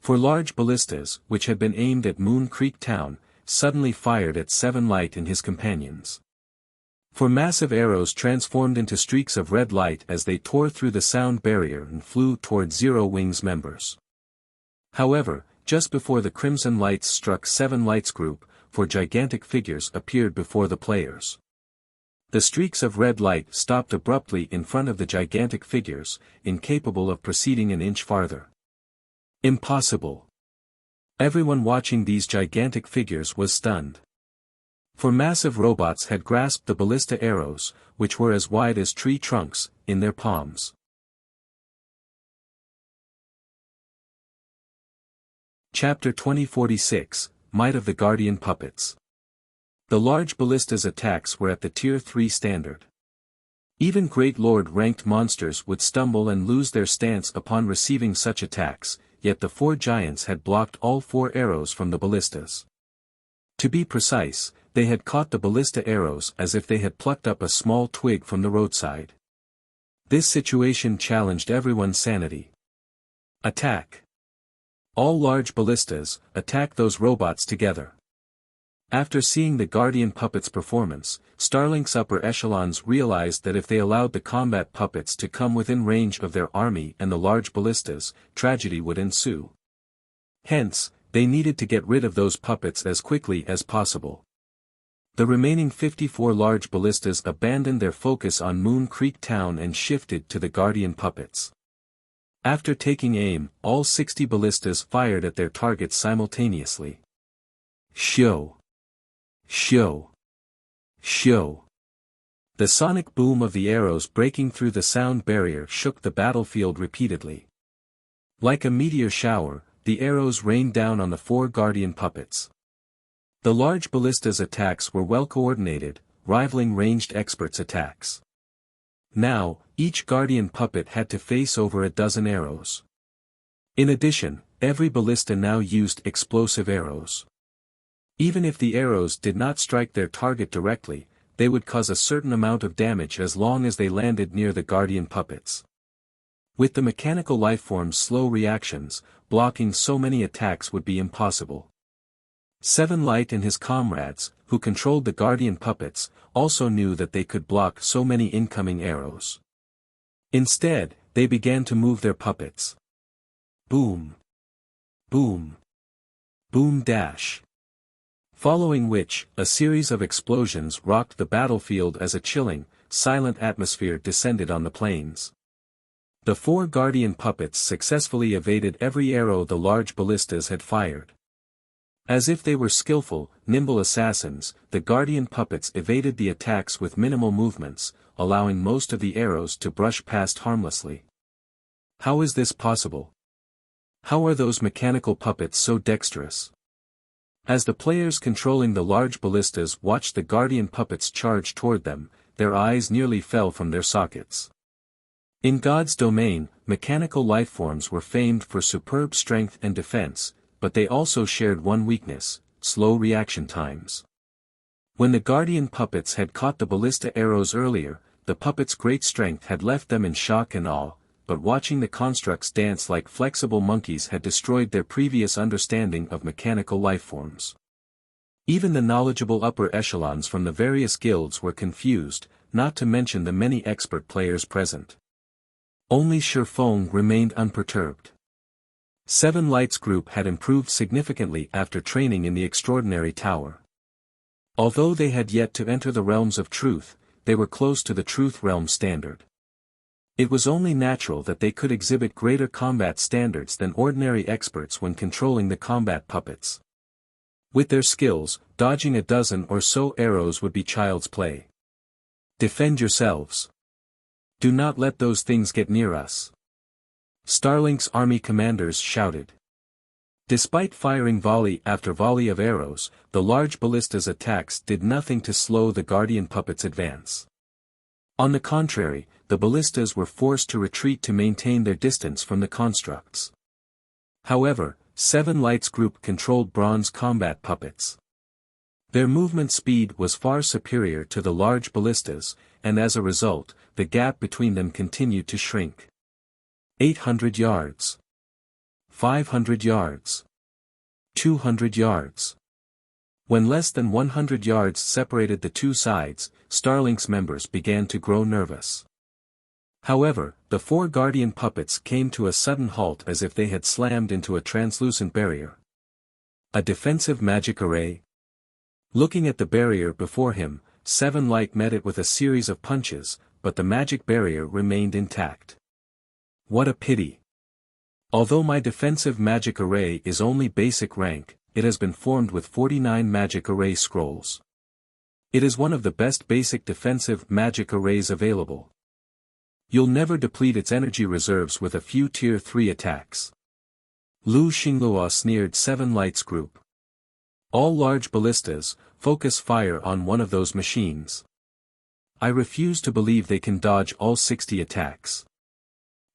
4 large ballistas, which had been aimed at Moon Creek Town, suddenly fired at Seven Light and his companions. 4 massive arrows transformed into streaks of red light as they tore through the sound barrier and flew toward Zero Wing's members. However, just before the crimson lights struck Seven Light's group, 4 gigantic figures appeared before the players. The streaks of red light stopped abruptly in front of the gigantic figures, incapable of proceeding an inch farther. Impossible. Everyone watching these gigantic figures was stunned. 4 massive robots had grasped the ballista arrows, which were as wide as tree trunks, in their palms. Chapter 2046, Might of the Guardian Puppets. The large ballista's attacks were at the Tier 3 standard. Even Great Lord-ranked monsters would stumble and lose their stance upon receiving such attacks, yet the 4 giants had blocked all 4 arrows from the ballistas. To be precise, they had caught the ballista arrows as if they had plucked up a small twig from the roadside. This situation challenged everyone's sanity. Attack! All large ballistas, attack those robots together. After seeing the Guardian Puppets' performance, Starlink's upper echelons realized that if they allowed the combat puppets to come within range of their army and the large ballistas, tragedy would ensue. Hence, they needed to get rid of those puppets as quickly as possible. The remaining 54 large ballistas abandoned their focus on Moon Creek Town and shifted to the Guardian Puppets. After taking aim, all 60 ballistas fired at their targets simultaneously. Show! Show! Show! The sonic boom of the arrows breaking through the sound barrier shook the battlefield repeatedly. Like a meteor shower, the arrows rained down on the 4 Guardian Puppets. The large ballista's attacks were well coordinated, rivaling ranged experts' attacks. Now, each Guardian Puppet had to face over a dozen arrows. In addition, every ballista now used explosive arrows. Even if the arrows did not strike their target directly, they would cause a certain amount of damage as long as they landed near the guardian puppets. With the mechanical lifeform's slow reactions, blocking so many attacks would be impossible. Seven Light and his comrades, who controlled the guardian puppets, also knew that they could block so many incoming arrows. Instead, they began to move their puppets. Boom. Boom. Boom dash. Following which, a series of explosions rocked the battlefield as a chilling, silent atmosphere descended on the plains. The four guardian puppets successfully evaded every arrow the large ballistas had fired. As if they were skillful, nimble assassins, the guardian puppets evaded the attacks with minimal movements, allowing most of the arrows to brush past harmlessly. How is this possible? How are those mechanical puppets so dexterous? As the players controlling the large ballistas watched the guardian puppets charge toward them, their eyes nearly fell from their sockets. In God's domain, mechanical lifeforms were famed for superb strength and defense, but they also shared one weakness: slow reaction times. When the guardian puppets had caught the ballista arrows earlier, the puppets' great strength had left them in shock and awe, but watching the constructs dance like flexible monkeys had destroyed their previous understanding of mechanical lifeforms. Even the knowledgeable upper echelons from the various guilds were confused, not to mention the many expert players present. Only Shifeng remained unperturbed. Seven Lights Group had improved significantly after training in the Extraordinary Tower. Although they had yet to enter the realms of truth, they were close to the truth realm standard. It was only natural that they could exhibit greater combat standards than ordinary experts when controlling the combat puppets. With their skills, dodging a dozen or so arrows would be child's play. Defend yourselves. Do not let those things get near us. Starlink's army commanders shouted. Despite firing volley after volley of arrows, the large ballista's attacks did nothing to slow the guardian puppets' advance. On the contrary, the ballistas were forced to retreat to maintain their distance from the constructs. However, Seven Lights Group controlled bronze combat puppets. Their movement speed was far superior to the large ballistas, and as a result, the gap between them continued to shrink. 800 yards. 500 yards. 200 yards. When less than 100 yards separated the two sides, Starlink's members began to grow nervous. However, the four guardian puppets came to a sudden halt as if they had slammed into a translucent barrier. A defensive magic array? Looking at the barrier before him, Seven Light met it with a series of punches, but the magic barrier remained intact. What a pity. Although my defensive magic array is only basic rank, it has been formed with 49 magic array scrolls. It is one of the best basic defensive magic arrays available. You'll never deplete its energy reserves with a few tier 3 attacks. Lu Xinglua sneered Seven Lights Group. All large ballistas, focus fire on one of those machines. I refuse to believe they can dodge all 60 attacks.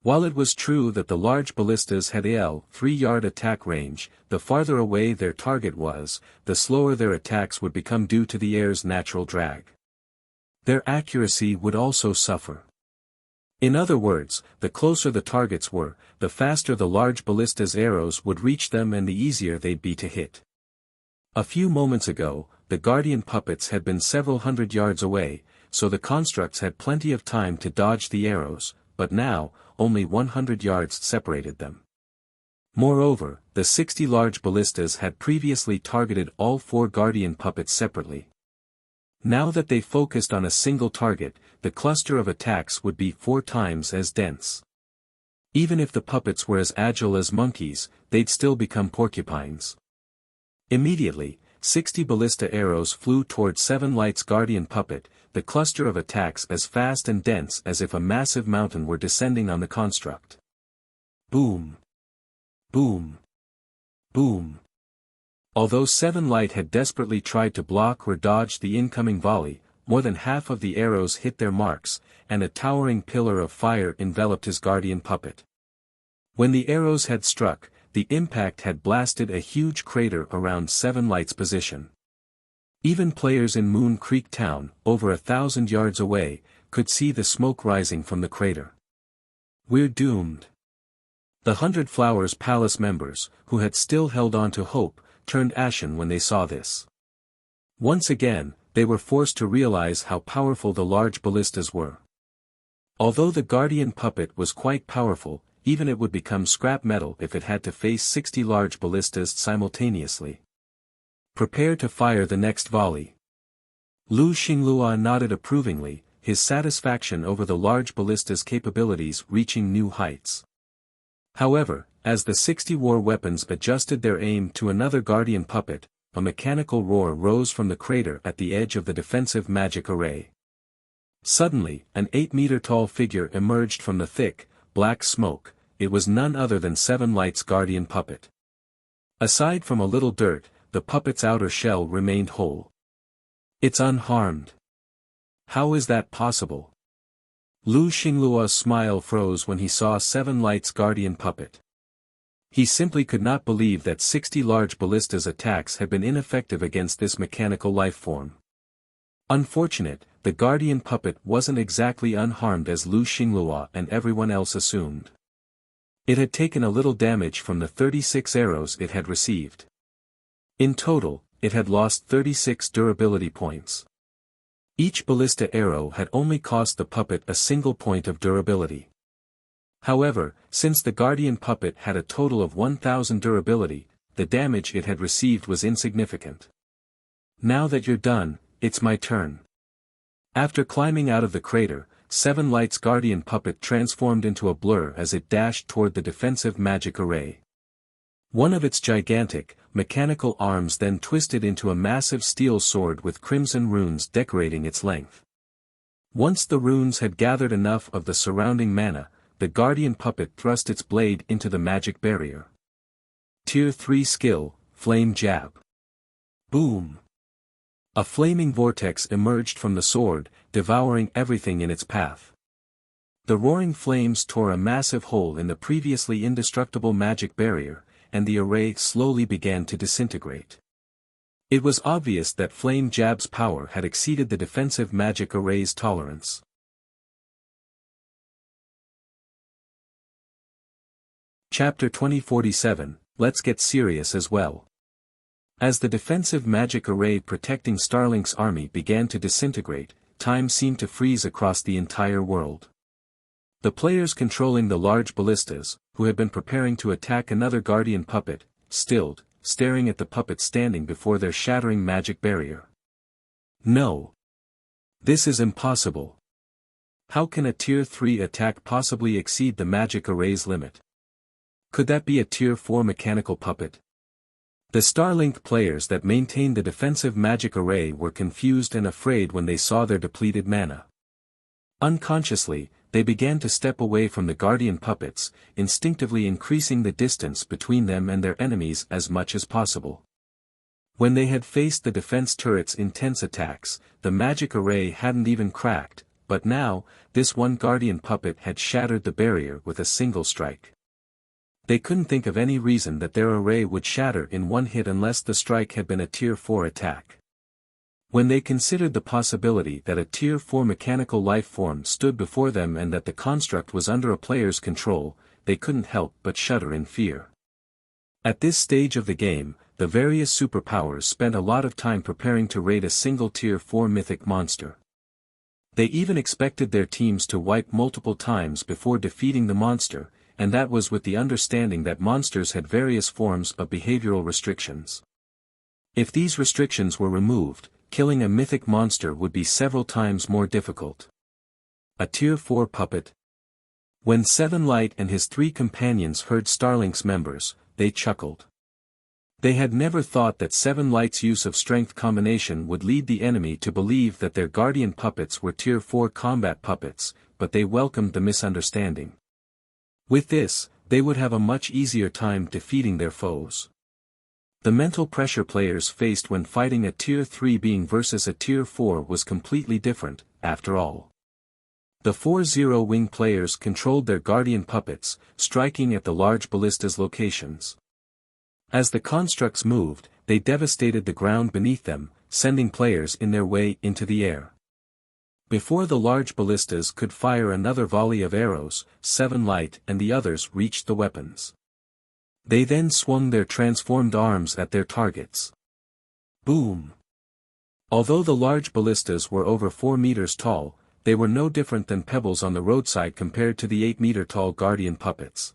While it was true that the large ballistas had a 3-yard attack range, the farther away their target was, the slower their attacks would become due to the air's natural drag. Their accuracy would also suffer. In other words, the closer the targets were, the faster the large ballista's arrows would reach them and the easier they'd be to hit. A few moments ago, the guardian puppets had been several hundred yards away, so the constructs had plenty of time to dodge the arrows, but now, only 100 yards separated them. Moreover, the 60 large ballistas had previously targeted all four guardian puppets separately. Now that they focused on a single target, the cluster of attacks would be 4 times as dense. Even if the puppets were as agile as monkeys, they'd still become porcupines. Immediately, 60 ballista arrows flew toward Seven Lights' guardian puppet, the cluster of attacks as fast and dense as if a massive mountain were descending on the construct. Boom. Boom. Boom. Although Seven Light had desperately tried to block or dodge the incoming volley, more than half of the arrows hit their marks, and a towering pillar of fire enveloped his guardian puppet. When the arrows had struck, the impact had blasted a huge crater around Seven Lights' position. Even players in Moon Creek Town, over 1,000 yards away, could see the smoke rising from the crater. "We're doomed." The 100 Flowers Palace members, who had still held on to hope, turned ashen when they saw this. Once again, they were forced to realize how powerful the large ballistas were. Although the Guardian puppet was quite powerful, even it would become scrap metal if it had to face 60 large ballistas simultaneously. "Prepare to fire the next volley." Lu Xinglua nodded approvingly, his satisfaction over the large ballista's capabilities reaching new heights. However, as the 60 war weapons adjusted their aim to another Guardian puppet, a mechanical roar rose from the crater at the edge of the defensive magic array. Suddenly, an 8-meter-tall figure emerged from the thick, black smoke. It was none other than Seven Lights' Guardian puppet. Aside from a little dirt, the puppet's outer shell remained whole. "It's unharmed. How is that possible?" Lu Xinglua's smile froze when he saw Seven Lights' Guardian puppet. He simply could not believe that 60 large ballistas' attacks had been ineffective against this mechanical life form. Unfortunate, the Guardian puppet wasn't exactly unharmed as Lu Xinglua and everyone else assumed. It had taken a little damage from the 36 arrows it had received. In total, it had lost 36 durability points. Each ballista arrow had only cost the puppet a single point of durability. However, since the Guardian puppet had a total of 1,000 durability, the damage it had received was insignificant. "Now that you're done, it's my turn." After climbing out of the crater, Seven Lights' Guardian puppet transformed into a blur as it dashed toward the defensive magic array. One of its gigantic, mechanical arms then twisted into a massive steel sword with crimson runes decorating its length. Once the runes had gathered enough of the surrounding mana, the Guardian puppet thrust its blade into the magic barrier. Tier 3 skill, Flame Jab. Boom! A flaming vortex emerged from the sword, devouring everything in its path. The roaring flames tore a massive hole in the previously indestructible magic barrier, and the array slowly began to disintegrate. It was obvious that Flame Jab's power had exceeded the defensive magic array's tolerance. Chapter 2047, Let's Get Serious as Well. As the defensive magic array protecting Starlink's army began to disintegrate, time seemed to freeze across the entire world. The players controlling the large ballistas, who had been preparing to attack another Guardian puppet, stilled, staring at the puppet standing before their shattering magic barrier. "No. This is impossible. How can a Tier 3 attack possibly exceed the magic array's limit? Could that be a Tier 4 mechanical puppet?" The Starlink players that maintained the defensive magic array were confused and afraid when they saw their depleted mana. Unconsciously, they began to step away from the Guardian puppets, instinctively increasing the distance between them and their enemies as much as possible. When they had faced the defense turret's intense attacks, the magic array hadn't even cracked, but now, this one Guardian puppet had shattered the barrier with a single strike. They couldn't think of any reason that their array would shatter in one hit unless the strike had been a Tier 4 attack. When they considered the possibility that a Tier 4 mechanical life form stood before them and that the construct was under a player's control, they couldn't help but shudder in fear. At this stage of the game, the various superpowers spent a lot of time preparing to raid a single Tier 4 mythic monster. They even expected their teams to wipe multiple times before defeating the monster, and that was with the understanding that monsters had various forms of behavioral restrictions. If these restrictions were removed, killing a mythic monster would be several times more difficult. A Tier 4 puppet? When Seven Light and his 3 companions heard Starlink's members, they chuckled. They had never thought that Seven Light's use of strength combination would lead the enemy to believe that their Guardian puppets were Tier 4 combat puppets, but they welcomed the misunderstanding. With this, they would have a much easier time defeating their foes. The mental pressure players faced when fighting a Tier 3 being versus a Tier 4 was completely different, after all. The 4 Zero-Wing players controlled their guardian puppets, striking at the large ballista's locations. As the constructs moved, they devastated the ground beneath them, sending players in their way into the air. Before the large ballistas could fire another volley of arrows, 7 light and the others reached the weapons. They then swung their transformed arms at their targets. Boom! Although the large ballistas were over 4 meters tall, they were no different than pebbles on the roadside compared to the 8-meter-tall guardian puppets.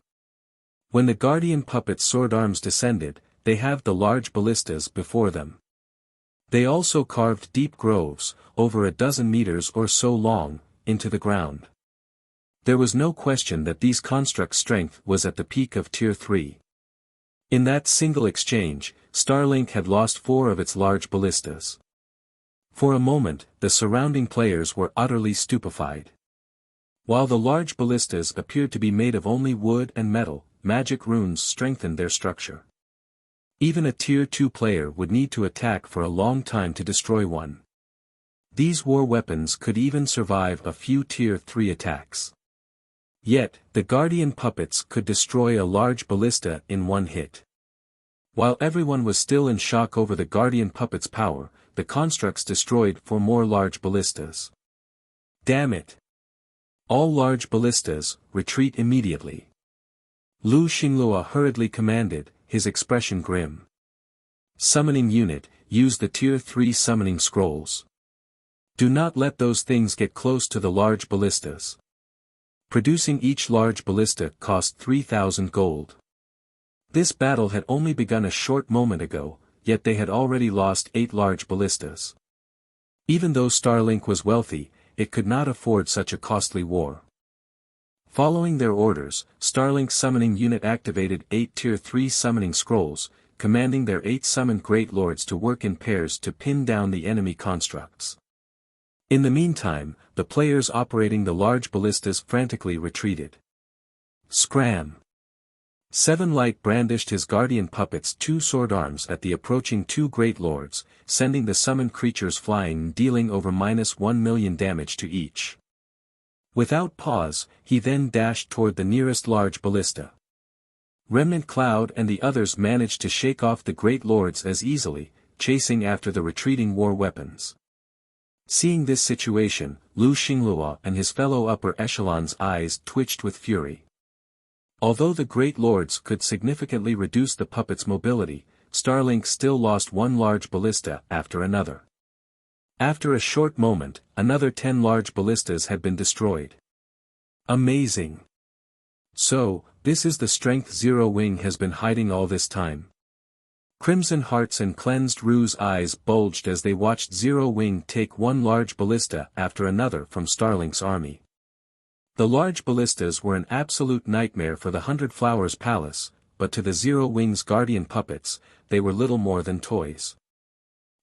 When the guardian puppets' sword arms descended, they halved the large ballistas before them. They also carved deep grooves, over a dozen meters or so long, into the ground. There was no question that these constructs' strength was at the peak of Tier 3. In that single exchange, Starlink had lost 4 of its large ballistas. For a moment, the surrounding players were utterly stupefied. While the large ballistas appeared to be made of only wood and metal, magic runes strengthened their structure. Even a Tier 2 player would need to attack for a long time to destroy one. These war weapons could even survive a few Tier 3 attacks. Yet, the guardian puppets could destroy a large ballista in one hit. While everyone was still in shock over the guardian puppets' power, the constructs destroyed 4 more large ballistas. Damn it! All large ballistas, retreat immediately. Lu Xinglua hurriedly commanded, his expression grim. Summoning unit, use the Tier 3 summoning scrolls. Do not let those things get close to the large ballistas. Producing each large ballista cost 3,000 gold. This battle had only begun a short moment ago, yet they had already lost 8 large ballistas. Even though Starlink was wealthy, it could not afford such a costly war. Following their orders, Starlink's summoning unit activated 8 Tier 3 summoning scrolls, commanding their 8 summoned Great Lords to work in pairs to pin down the enemy constructs. In the meantime, the players operating the large ballistas frantically retreated. Scram! 7 Light brandished his guardian puppets' 2 sword arms at the approaching 2 Great Lords, sending the summoned creatures flying and dealing over -1 million damage to each. Without pause, he then dashed toward the nearest large ballista. Remnant Cloud and the others managed to shake off the Great Lords as easily, chasing after the retreating war weapons. Seeing this situation, Lu Xinglua and his fellow upper echelon's eyes twitched with fury. Although the Great Lords could significantly reduce the puppet's mobility, Starlink still lost 1 large ballista after another. After a short moment, another 10 large ballistas had been destroyed. Amazing! So, this is the strength Zero-Wing has been hiding all this time. Crimson Hearts and Cleansed Rue's eyes bulged as they watched Zero-Wing take 1 large ballista after another from Starlink's army. The large ballistas were an absolute nightmare for the 100 Flowers Palace, but to the Zero-Wing's guardian puppets, they were little more than toys.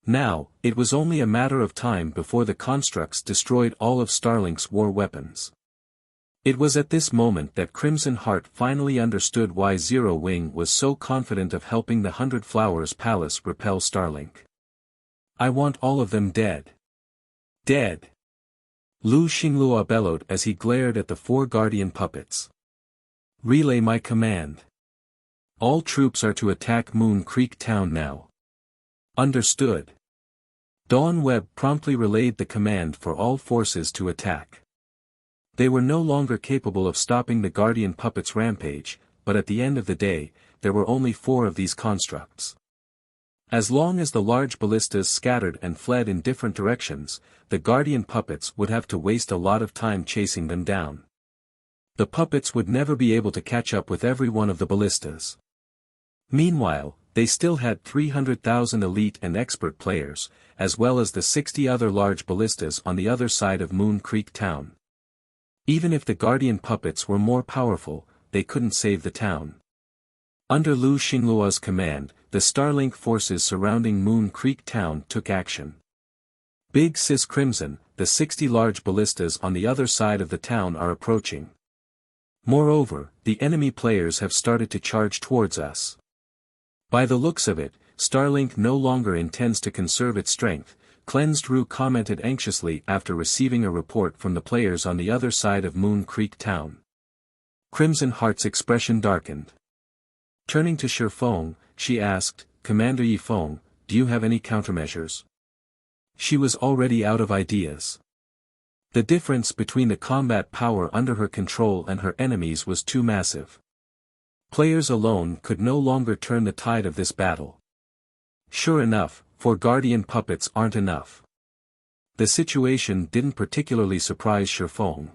Now, it was only a matter of time before the constructs destroyed all of Starlink's war weapons. It was at this moment that Crimson Heart finally understood why Zero-Wing was so confident of helping the 100 Flowers Palace repel Starlink. I want all of them dead. Dead! Lu Xinglua bellowed as he glared at the 4 guardian puppets. Relay my command. All troops are to attack Moon Creek Town now. Understood. Dawn Webb promptly relayed the command for all forces to attack. They were no longer capable of stopping the guardian puppets' rampage, but at the end of the day, there were only 4 of these constructs. As long as the large ballistas scattered and fled in different directions, the guardian puppets would have to waste a lot of time chasing them down. The puppets would never be able to catch up with every one of the ballistas. Meanwhile, they still had 300,000 elite and expert players, as well as the 60 other large ballistas on the other side of Moon Creek Town. Even if the guardian puppets were more powerful, they couldn't save the town. Under Lu Xinglua's command, the Starlink forces surrounding Moon Creek Town took action. Big Sis Crimson, the 60 large ballistas on the other side of the town are approaching. Moreover, the enemy players have started to charge towards us. By the looks of it, Starlink no longer intends to conserve its strength, Cleansed Rue commented anxiously after receiving a report from the players on the other side of Moon Creek Town. Crimson Heart's expression darkened. Turning to Shifeng, she asked, "Commander Yifeng, do you have any countermeasures?" She was already out of ideas. The difference between the combat power under her control and her enemies was too massive. Players alone could no longer turn the tide of this battle. Sure enough, 4 guardian puppets aren't enough. The situation didn't particularly surprise Shifeng.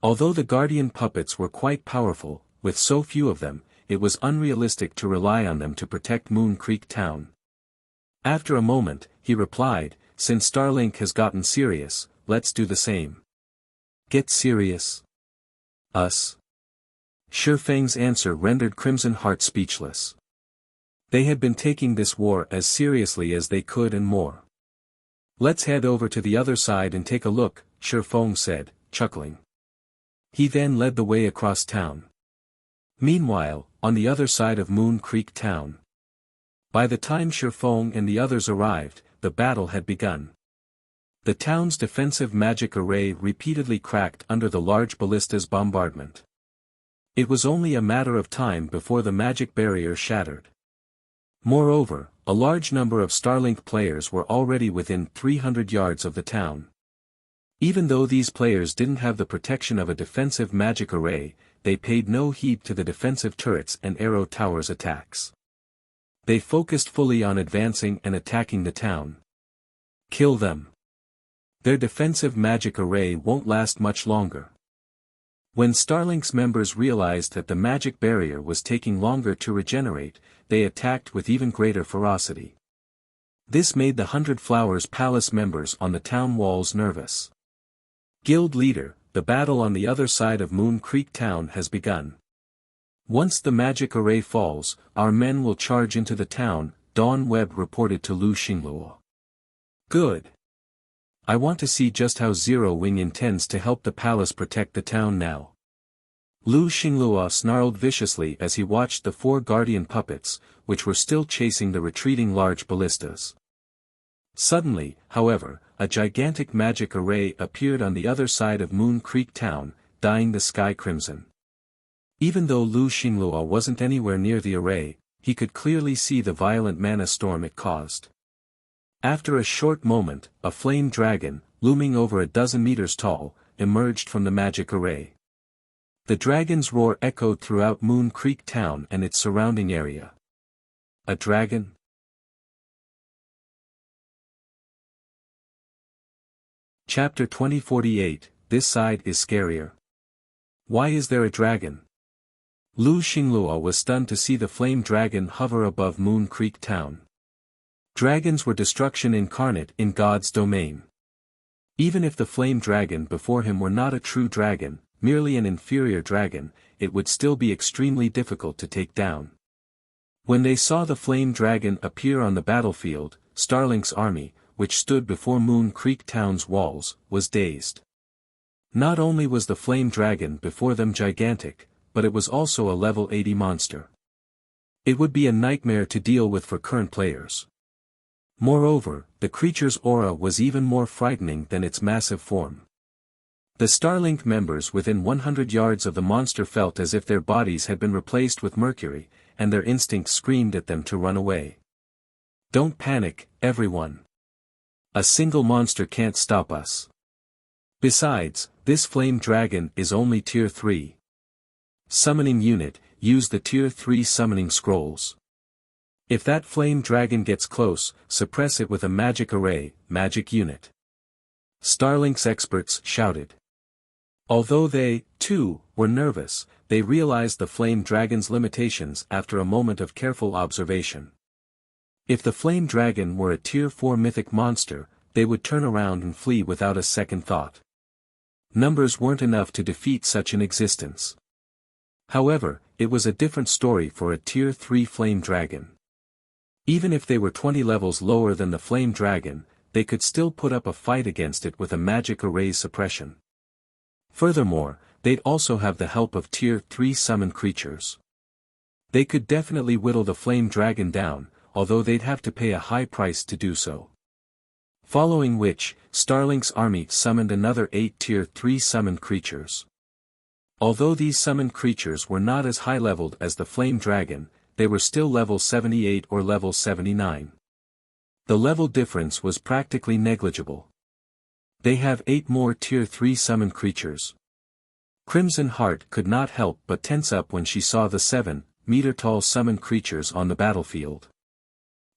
Although the guardian puppets were quite powerful, with so few of them, it was unrealistic to rely on them to protect Moon Creek Town. After a moment, he replied, "Since Starlink has gotten serious, let's do the same." "Get serious? Us?" Shifeng's answer rendered Crimson Heart speechless. They had been taking this war as seriously as they could and more. "Let's head over to the other side and take a look," Shifeng said, chuckling. He then led the way across town. Meanwhile, on the other side of Moon Creek Town. By the time Shifeng and the others arrived, the battle had begun. The town's defensive magic array repeatedly cracked under the large ballista's bombardment. It was only a matter of time before the magic barrier shattered. Moreover, a large number of Starlink players were already within 300 yards of the town. Even though these players didn't have the protection of a defensive magic array, they paid no heed to the defensive turrets and arrow towers' attacks. They focused fully on advancing and attacking the town. Kill them. Their defensive magic array won't last much longer. When Starlink's members realized that the magic barrier was taking longer to regenerate, they attacked with even greater ferocity. This made the 100 Flowers Palace members on the town walls nervous. "Guild leader, the battle on the other side of Moon Creek Town has begun. Once the magic array falls, our men will charge into the town," Dawn Webb reported to Lu Xingluo. "Good. I want to see just how Zero Wing intends to help the palace protect the town now." Lu Xingluo snarled viciously as he watched the 4 guardian puppets, which were still chasing the retreating large ballistas. Suddenly, however, a gigantic magic array appeared on the other side of Moon Creek Town, dyeing the sky crimson. Even though Lu Xingluo wasn't anywhere near the array, he could clearly see the violent mana storm it caused. After a short moment, a flame dragon, looming over a dozen meters tall, emerged from the magic array. The dragon's roar echoed throughout Moon Creek Town and its surrounding area. A dragon? Chapter 2048, This Side is Scarier. Why is there a dragon? Lu Xingluo was stunned to see the flame dragon hover above Moon Creek Town. Dragons were destruction incarnate in God's domain. Even if the flame dragon before him were not a true dragon, merely an inferior dragon, it would still be extremely difficult to take down. When they saw the flame dragon appear on the battlefield, Starlink's army, which stood before Moon Creek Town's walls, was dazed. Not only was the flame dragon before them gigantic, but it was also a level 80 monster. It would be a nightmare to deal with for current players. Moreover, the creature's aura was even more frightening than its massive form. The Starlink members within 100 yards of the monster felt as if their bodies had been replaced with mercury, and their instincts screamed at them to run away. "Don't panic, everyone. A single monster can't stop us. Besides, this flame dragon is only Tier 3. Summoning unit, use the Tier 3 summoning scrolls. If that flame dragon gets close, suppress it with a magic array, magic unit." Starlink's experts shouted. Although they, too, were nervous, they realized the flame dragon's limitations after a moment of careful observation. If the flame dragon were a Tier 4 mythic monster, they would turn around and flee without a second thought. Numbers weren't enough to defeat such an existence. However, it was a different story for a Tier 3 flame dragon. Even if they were 20 levels lower than the flame dragon, they could still put up a fight against it with a magic array's suppression. Furthermore, they'd also have the help of Tier 3 summoned creatures. They could definitely whittle the flame dragon down, although they'd have to pay a high price to do so. Following which, Starlink's army summoned another 8 Tier 3 summoned creatures. Although these summoned creatures were not as high-leveled as the Flame Dragon, they were still level 78 or level 79. The level difference was practically negligible. They have 8 more Tier 3 summoned creatures. Crimson Heart could not help but tense up when she saw the 7-meter-tall summoned creatures on the battlefield.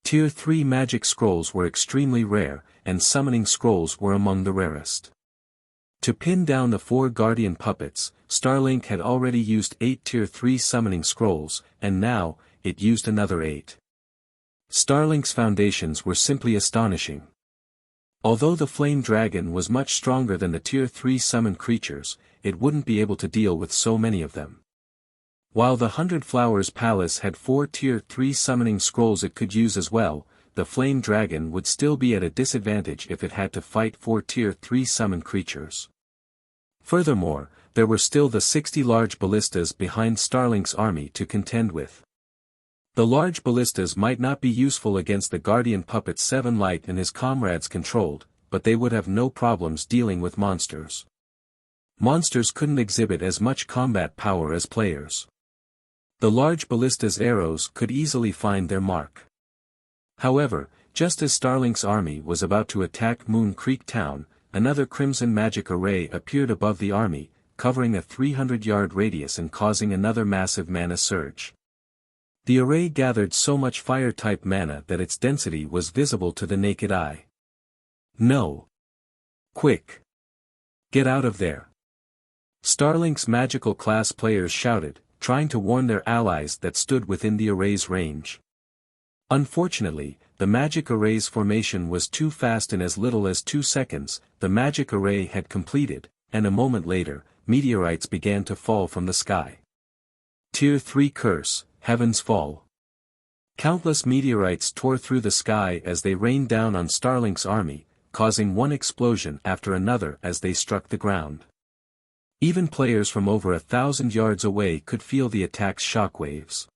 Tier 3 magic scrolls were extremely rare, and summoning scrolls were among the rarest. To pin down the 4 guardian puppets, Starlink had already used 8 Tier 3 summoning scrolls, and now, it used another 8. Starlink's foundations were simply astonishing. Although the Flame Dragon was much stronger than the Tier 3 summoned creatures, it wouldn't be able to deal with so many of them. While the 100 Flowers Palace had 4 Tier 3 summoning scrolls it could use as well, the Flame Dragon would still be at a disadvantage if it had to fight 4 Tier 3 summoned creatures. Furthermore, there were still the 60 large ballistas behind Starlink's army to contend with. The large ballistas might not be useful against the Guardian Puppet 7 Light and his comrades controlled, but they would have no problems dealing with monsters. Monsters couldn't exhibit as much combat power as players. The large ballista's arrows could easily find their mark. However, just as Starlink's army was about to attack Moon Creek Town, another crimson magic array appeared above the army, covering a 300-yard radius and causing another massive mana surge. The array gathered so much fire-type mana that its density was visible to the naked eye. No! Quick! Get out of there! Starlink's magical class players shouted, trying to warn their allies that stood within the array's range. Unfortunately, the magic array's formation was too fast. In as little as 2 seconds, the magic array had completed, and a moment later, meteorites began to fall from the sky. Tier 3 Curse, Heaven's Fall. Countless meteorites tore through the sky as they rained down on Starlink's army, causing one explosion after another as they struck the ground. Even players from over 1,000 yards away could feel the attack's shockwaves.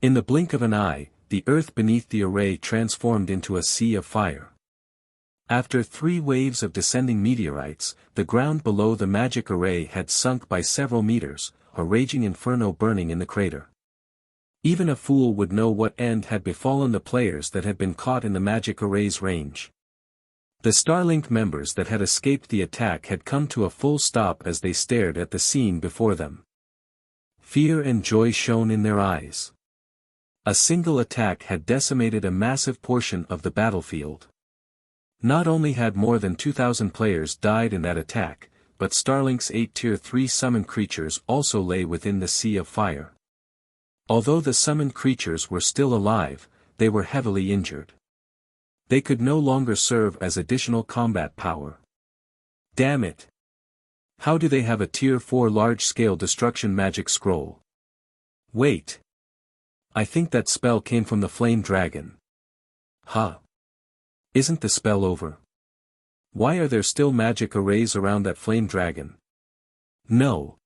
In the blink of an eye, the earth beneath the array transformed into a sea of fire. After 3 waves of descending meteorites, the ground below the magic array had sunk by several meters, a raging inferno burning in the crater. Even a fool would know what end had befallen the players that had been caught in the magic array's range. The Starlink members that had escaped the attack had come to a full stop as they stared at the scene before them. Fear and joy shone in their eyes. A single attack had decimated a massive portion of the battlefield. Not only had more than 2,000 players died in that attack, but Starlink's 8 Tier 3 summoned creatures also lay within the sea of fire. Although the summoned creatures were still alive, they were heavily injured. They could no longer serve as additional combat power. Damn it! How do they have a Tier 4 large-scale destruction magic scroll? Wait! I think that spell came from the Flame Dragon. Huh? Isn't the spell over? Why are there still magic arrays around that Flame Dragon? No.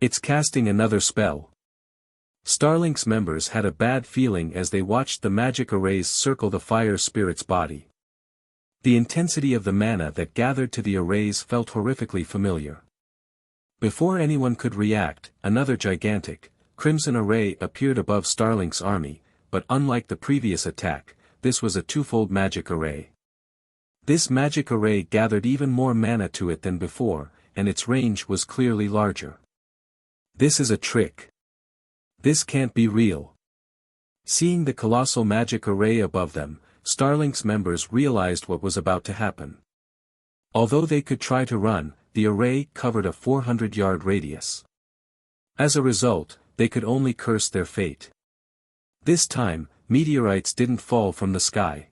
It's casting another spell. Starlink's members had a bad feeling as they watched the magic arrays circle the fire spirit's body. The intensity of the mana that gathered to the arrays felt horrifically familiar. Before anyone could react, another gigantic, crimson array appeared above Starlink's army, but unlike the previous attack, this was a twofold magic array. This magic array gathered even more mana to it than before, and its range was clearly larger. This is a trick. This can't be real. Seeing the colossal magic array above them, Starlink's members realized what was about to happen. Although they could try to run, the array covered a 400-yard radius. As a result, they could only curse their fate. This time, meteorites didn't fall from the sky.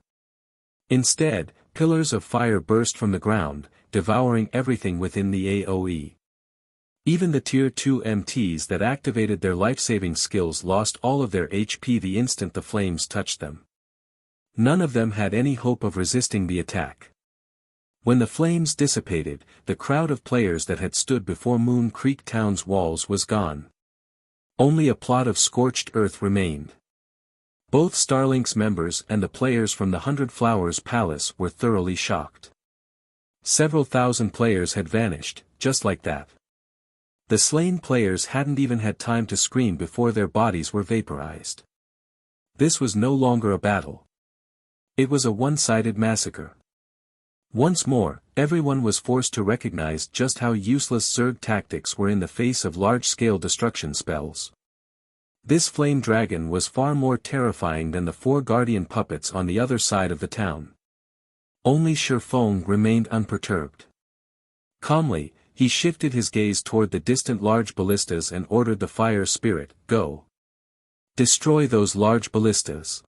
Instead, pillars of fire burst from the ground, devouring everything within the AoE. Even the Tier 2 MTs that activated their life-saving skills lost all of their HP the instant the flames touched them. None of them had any hope of resisting the attack. When the flames dissipated, the crowd of players that had stood before Moon Creek Town's walls was gone. Only a plot of scorched earth remained. Both Starlink's members and the players from the 100 Flowers Palace were thoroughly shocked. Several thousand players had vanished, just like that. The slain players hadn't even had time to scream before their bodies were vaporized. This was no longer a battle. It was a one-sided massacre. Once more, everyone was forced to recognize just how useless Zerg tactics were in the face of large-scale destruction spells. This flame dragon was far more terrifying than the 4 guardian puppets on the other side of the town. Only Shifeng remained unperturbed. Calmly, he shifted his gaze toward the distant large ballistas and ordered the fire spirit, "Go. Destroy those large ballistas."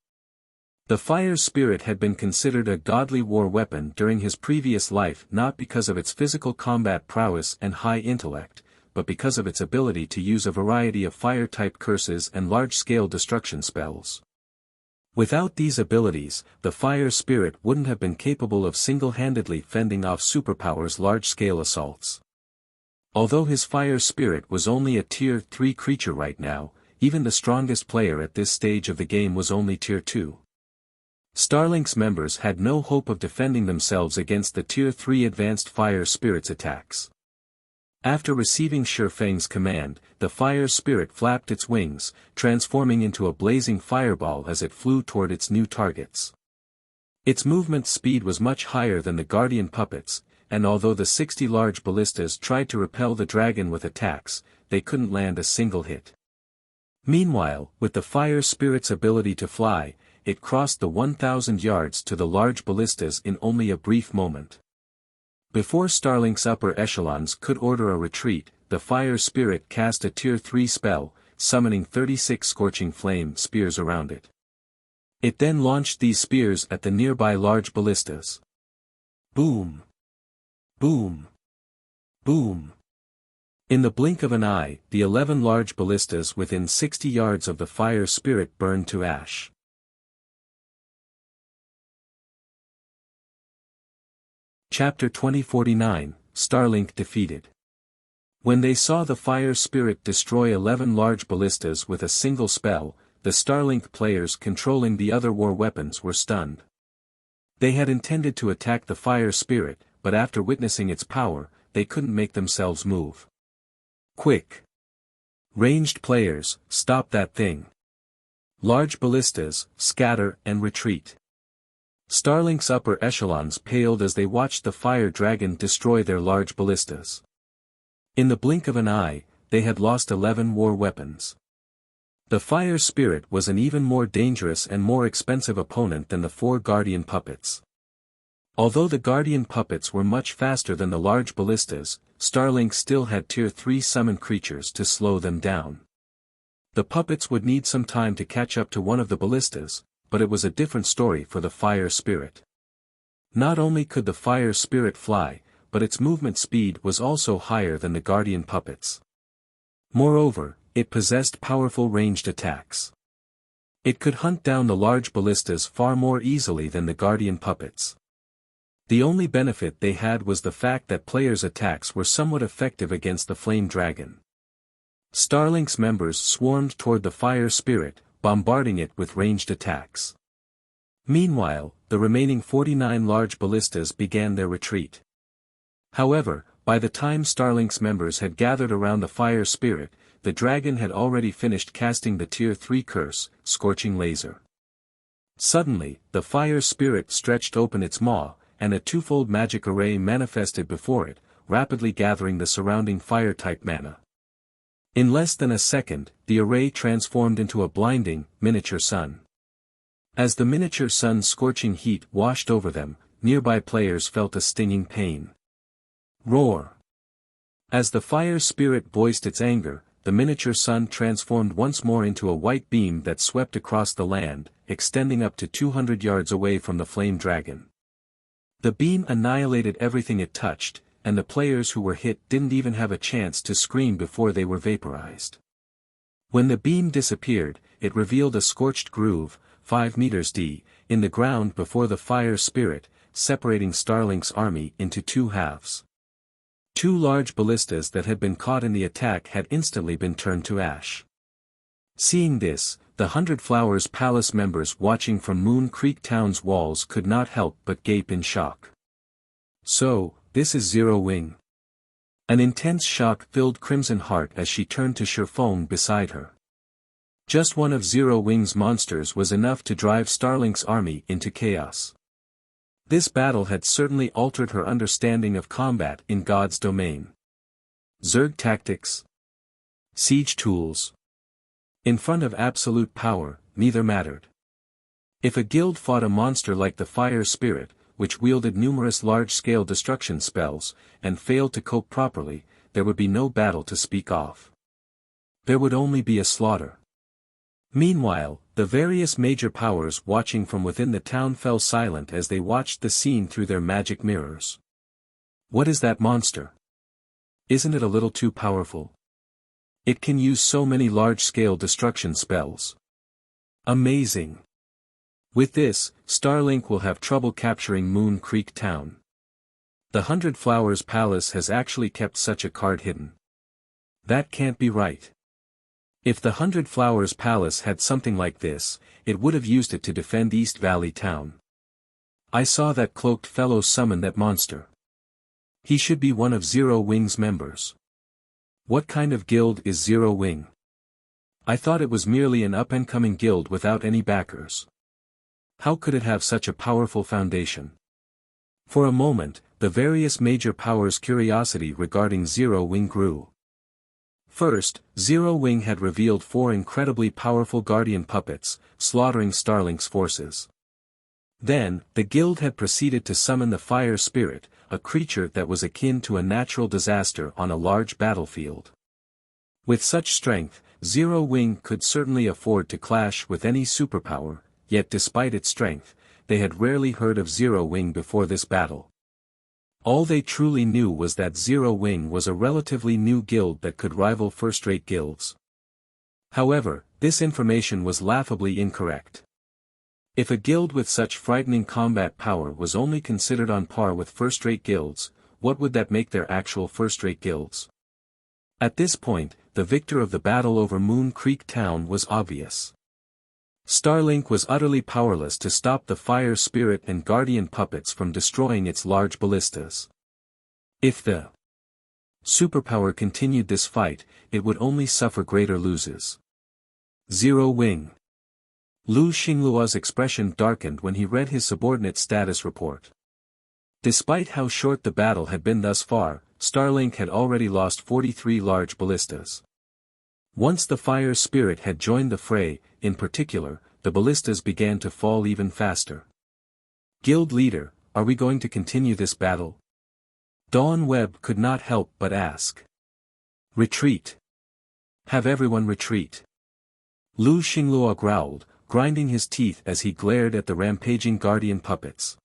The fire spirit had been considered a godly war weapon during his previous life not because of its physical combat prowess and high intellect, but because of its ability to use a variety of fire-type curses and large-scale destruction spells. Without these abilities, the fire spirit wouldn't have been capable of single-handedly fending off superpowers' large-scale assaults. Although his fire spirit was only a Tier 3 creature right now, even the strongest player at this stage of the game was only Tier 2. Starlink's members had no hope of defending themselves against the Tier 3 advanced fire spirit's attacks. After receiving Shifeng's command, the fire spirit flapped its wings, transforming into a blazing fireball as it flew toward its new targets. Its movement speed was much higher than the guardian puppets, and although the 60 large ballistas tried to repel the dragon with attacks, they couldn't land a single hit. Meanwhile, with the fire spirit's ability to fly, it crossed the 1,000 yards to the large ballistas in only a brief moment. Before Starlink's upper echelons could order a retreat, the fire spirit cast a Tier 3 spell, summoning 36 scorching flame spears around it. It then launched these spears at the nearby large ballistas. Boom! Boom! Boom! In the blink of an eye, the 11 large ballistas within 60 yards of the fire spirit burned to ash. Chapter 2049, Starlink defeated. When they saw the fire spirit destroy 11 large ballistas with a single spell, the Starlink players controlling the other war weapons were stunned. They had intended to attack the fire spirit, but after witnessing its power, they couldn't make themselves move. Quick! Ranged players, stop that thing. Large ballistas, scatter and retreat. Starlink's upper echelons paled as they watched the fire dragon destroy their large ballistas. In the blink of an eye, they had lost 11 war weapons. The fire spirit was an even more dangerous and more expensive opponent than the 4 guardian puppets. Although the guardian puppets were much faster than the large ballistas, Starlink still had Tier 3 summoned creatures to slow them down. The puppets would need some time to catch up to one of the ballistas, but it was a different story for the fire spirit. Not only could the fire spirit fly, but its movement speed was also higher than the guardian puppets. Moreover, it possessed powerful ranged attacks. It could hunt down the large ballistas far more easily than the guardian puppets. The only benefit they had was the fact that players' attacks were somewhat effective against the flame dragon. Starlink's members swarmed toward the fire spirit, bombarding it with ranged attacks. Meanwhile, the remaining 49 large ballistas began their retreat. However, by the time Starlink's members had gathered around the fire spirit, the dragon had already finished casting the Tier 3 curse, Scorching Laser. Suddenly, the fire spirit stretched open its maw, and a twofold magic array manifested before it, rapidly gathering the surrounding fire-type mana. In less than a second, the array transformed into a blinding, miniature sun. As the miniature sun's scorching heat washed over them, nearby players felt a stinging pain. Roar! As the fire spirit voiced its anger, the miniature sun transformed once more into a white beam that swept across the land, extending up to 200 yards away from the flame dragon. The beam annihilated everything it touched, and the players who were hit didn't even have a chance to scream before they were vaporized. When the beam disappeared, it revealed a scorched groove, 5 meters deep, in the ground before the fire spirit, separating Starlink's army into 2 halves. 2 large ballistas that had been caught in the attack had instantly been turned to ash. Seeing this, The 100 Flowers Palace members watching from Moon Creek Town's walls could not help but gape in shock. So, this is Zero Wing. An intense shock filled Crimson Heart as she turned to Sherfone beside her. Just one of Zero Wing's monsters was enough to drive Starlink's army into chaos. This battle had certainly altered her understanding of combat in God's domain. Zerg tactics. Siege tools. In front of absolute power, neither mattered. If a guild fought a monster like the Fire Spirit, which wielded numerous large-scale destruction spells, and failed to cope properly, there would be no battle to speak of. There would only be a slaughter. Meanwhile, the various major powers watching from within the town fell silent as they watched the scene through their magic mirrors. What is that monster? Isn't it a little too powerful? It can use so many large-scale destruction spells. Amazing. With this, Starlink will have trouble capturing Moon Creek Town. The 100 Flowers Palace has actually kept such a card hidden. That can't be right. If the 100 Flowers Palace had something like this, it would have used it to defend East Valley Town. I saw that cloaked fellow summon that monster. He should be one of Zero Wing's members. What kind of guild is Zero Wing? I thought it was merely an up-and-coming guild without any backers. How could it have such a powerful foundation? For a moment, the various major powers' curiosity regarding Zero Wing grew. First, Zero Wing had revealed 4 incredibly powerful guardian puppets, slaughtering Starlink's forces. Then, the guild had proceeded to summon the Fire Spirit, a creature that was akin to a natural disaster on a large battlefield. With such strength, Zero Wing could certainly afford to clash with any superpower, yet despite its strength, they had rarely heard of Zero Wing before this battle. All they truly knew was that Zero Wing was a relatively new guild that could rival first-rate guilds. However, this information was laughably incorrect. If a guild with such frightening combat power was only considered on par with first-rate guilds, what would that make their actual first-rate guilds? At this point, the victor of the battle over Moon Creek Town was obvious. Starlink was utterly powerless to stop the Fire Spirit and Guardian puppets from destroying its large ballistas. If the superpower continued this fight, it would only suffer greater losses. Zero Wing. Lu Xingluo's expression darkened when he read his subordinate status report. Despite how short the battle had been thus far, Starlink had already lost 43 large ballistas. Once the Fire Spirit had joined the fray, in particular, the ballistas began to fall even faster. Guild leader, are we going to continue this battle? Dawn Webb could not help but ask. Retreat. Have everyone retreat. Lu Xingluo growled, grinding his teeth as he glared at the rampaging guardian puppets.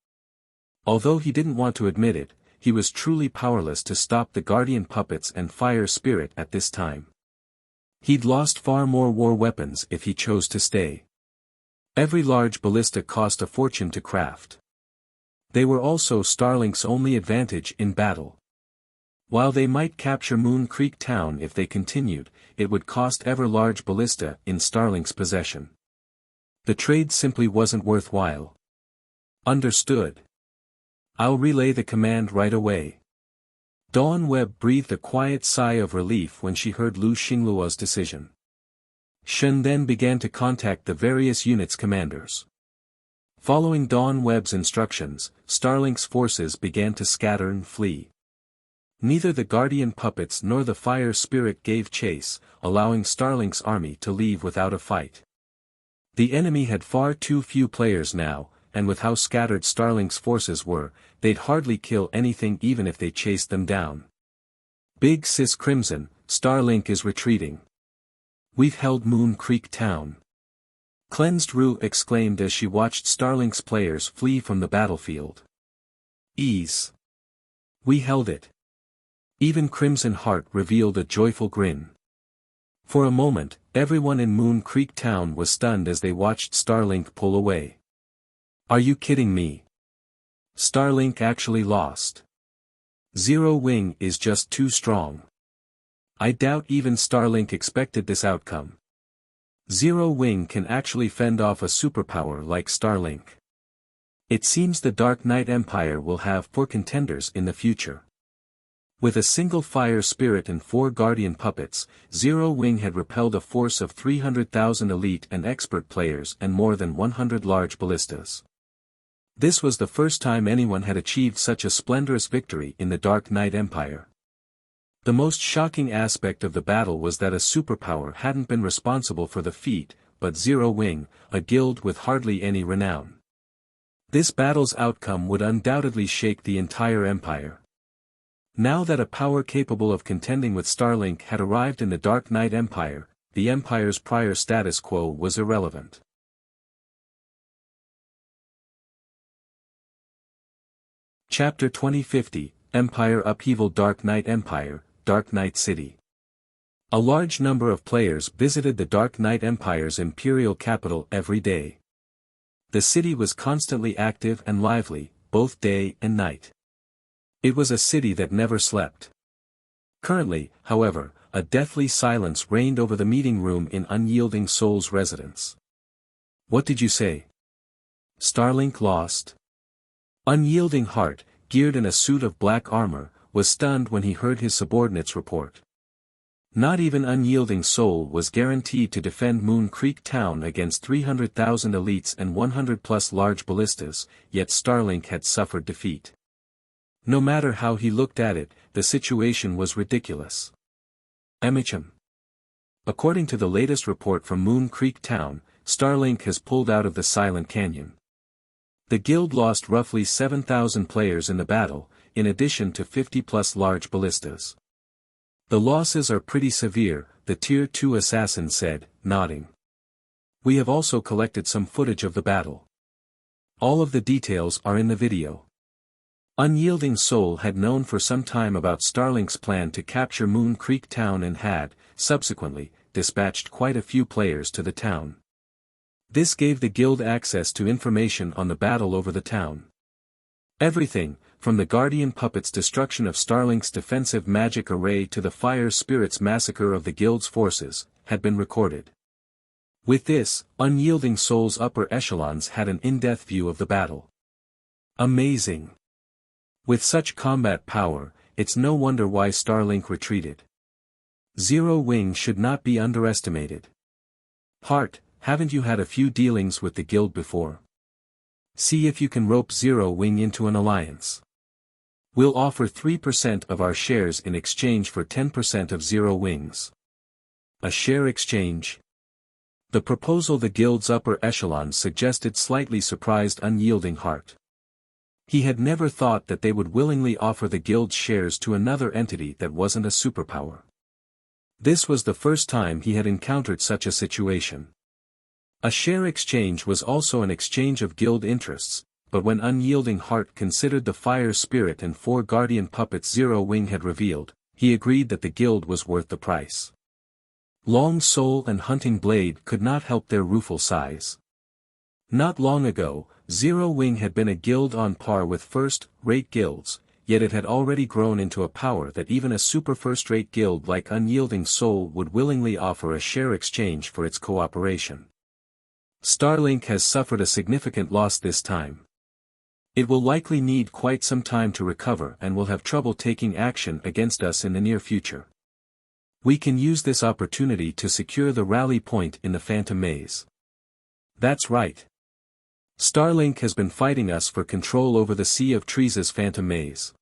Although he didn't want to admit it, he was truly powerless to stop the guardian puppets and Fire Spirit at this time. He'd lost far more war weapons if he chose to stay. Every large ballista cost a fortune to craft. They were also Starlink's only advantage in battle. While they might capture Moon Creek Town if they continued, it would cost ever large ballista in Starlink's possession. The trade simply wasn't worthwhile. Understood. I'll relay the command right away. Dawn Webb breathed a quiet sigh of relief when she heard Lu Xingluo's decision. Shen then began to contact the various units' commanders. Following Dawn Webb's instructions, Starlink's forces began to scatter and flee. Neither the Guardian puppets nor the Fire Spirit gave chase, allowing Starlink's army to leave without a fight. The enemy had far too few players now, and with how scattered Starlink's forces were, they'd hardly kill anything even if they chased them down. Big Sis Crimson, Starlink is retreating. We've held Moon Creek Town. Cleansed Rue exclaimed as she watched Starlink's players flee from the battlefield. Ease. We held it. Even Crimson Heart revealed a joyful grin. For a moment, everyone in Moon Creek Town was stunned as they watched Starlink pull away. Are you kidding me? Starlink actually lost. Zero Wing is just too strong. I doubt even Starlink expected this outcome. Zero Wing can actually fend off a superpower like Starlink. It seems the Dark Knight Empire will have 4 contenders in the future. With a single fire spirit and 4 guardian puppets, Zero Wing had repelled a force of 300,000 elite and expert players and more than 100 large ballistas. This was the first time anyone had achieved such a splendorous victory in the Dark Knight Empire. The most shocking aspect of the battle was that a superpower hadn't been responsible for the feat, but Zero Wing, a guild with hardly any renown. This battle's outcome would undoubtedly shake the entire empire. Now that a power capable of contending with Starlink had arrived in the Dark Knight Empire, the Empire's prior status quo was irrelevant. Chapter 2050, Empire Upheaval. Dark Knight Empire, Dark Knight City. A large number of players visited the Dark Knight Empire's imperial capital every day. The city was constantly active and lively, both day and night. It was a city that never slept. Currently, however, a deathly silence reigned over the meeting room in Unyielding Soul's residence. What did you say? Starlink lost? Unyielding Heart, geared in a suit of black armor, was stunned when he heard his subordinates report. Not even Unyielding Soul was guaranteed to defend Moon Creek Town against 300,000 elites and 100+ large ballistas, yet Starlink had suffered defeat. No matter how he looked at it, the situation was ridiculous. Emicham. According to the latest report from Moon Creek Town, Starlink has pulled out of the Silent Canyon. The guild lost roughly 7,000 players in the battle, in addition to 50+ large ballistas. The losses are pretty severe, the Tier 2 assassin said, nodding. We have also collected some footage of the battle. All of the details are in the video. Unyielding Soul had known for some time about Starlink's plan to capture Moon Creek Town and had, subsequently, dispatched quite a few players to the town. This gave the guild access to information on the battle over the town. Everything, from the Guardian Puppet's destruction of Starlink's defensive magic array to the Fire Spirit's massacre of the guild's forces, had been recorded. With this, Unyielding Soul's upper echelons had an in-depth view of the battle. Amazing! With such combat power, it's no wonder why Starlink retreated. Zero Wing should not be underestimated. Heart, haven't you had a few dealings with the guild before? See if you can rope Zero Wing into an alliance. We'll offer 3% of our shares in exchange for 10% of Zero Wings. A share exchange? The proposal the guild's upper echelons suggested slightly surprised Unyielding Heart. He had never thought that they would willingly offer the guild's shares to another entity that wasn't a superpower. This was the first time he had encountered such a situation. A share exchange was also an exchange of guild interests, but when Unyielding Heart considered the Fire Spirit and 4 Guardian Puppets Zero Wing had revealed, he agreed that the guild was worth the price. Long Soul and Hunting Blade could not help their rueful sighs. Not long ago, Zero Wing had been a guild on par with first-rate guilds, yet it had already grown into a power that even a super first-rate guild like Unyielding Soul would willingly offer a share exchange for its cooperation. Starlink has suffered a significant loss this time. It will likely need quite some time to recover and will have trouble taking action against us in the near future. We can use this opportunity to secure the rally point in the Phantom Maze. That's right. Starlink has been fighting us for control over the Sea of Trees' Phantom Maze.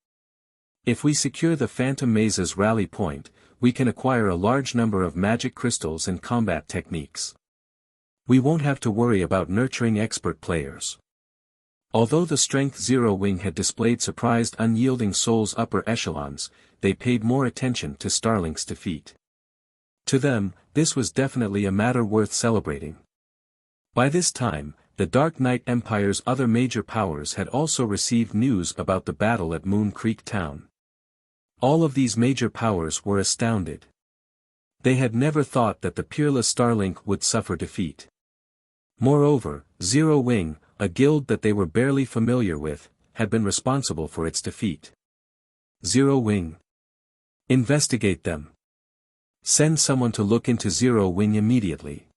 If we secure the Phantom Maze's rally point, we can acquire a large number of magic crystals and combat techniques. We won't have to worry about nurturing expert players. Although the Strength Zero Wing had displayed surprised Unyielding Soul's upper echelons, they paid more attention to Starlink's defeat. To them, this was definitely a matter worth celebrating. By this time, the Dark Knight Empire's other major powers had also received news about the battle at Moon Creek Town. All of these major powers were astounded. They had never thought that the peerless Starlink would suffer defeat. Moreover, Zero Wing, a guild that they were barely familiar with, had been responsible for its defeat. Zero Wing. Investigate them. Send someone to look into Zero Wing immediately.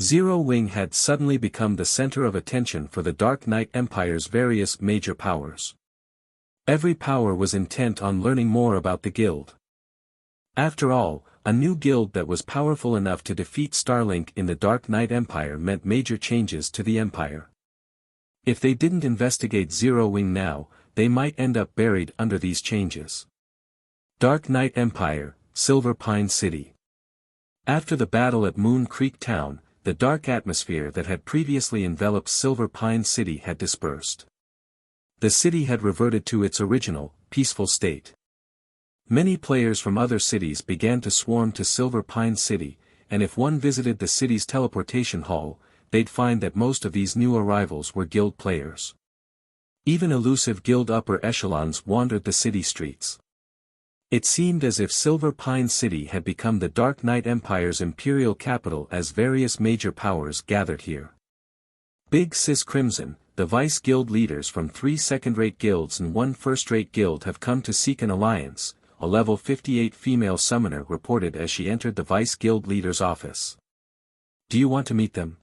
Zero Wing had suddenly become the center of attention for the Dark Knight Empire's various major powers. Every power was intent on learning more about the guild. After all, a new guild that was powerful enough to defeat Starlink in the Dark Knight Empire meant major changes to the Empire. If they didn't investigate Zero Wing now, they might end up buried under these changes. Dark Knight Empire, Silver Pine City. After the battle at Moon Creek Town, the dark atmosphere that had previously enveloped Silver Pine City had dispersed. The city had reverted to its original, peaceful state. Many players from other cities began to swarm to Silver Pine City, and if one visited the city's teleportation hall, they'd find that most of these new arrivals were guild players. Even elusive guild upper echelons wandered the city streets. It seemed as if Silver Pine City had become the Dark Knight Empire's imperial capital as various major powers gathered here. Big Sis Crimson, the vice guild leaders from 3 second-rate guilds and 1 first-rate guild have come to seek an alliance, a level 58 female summoner reported as she entered the vice guild leader's office. Do you want to meet them?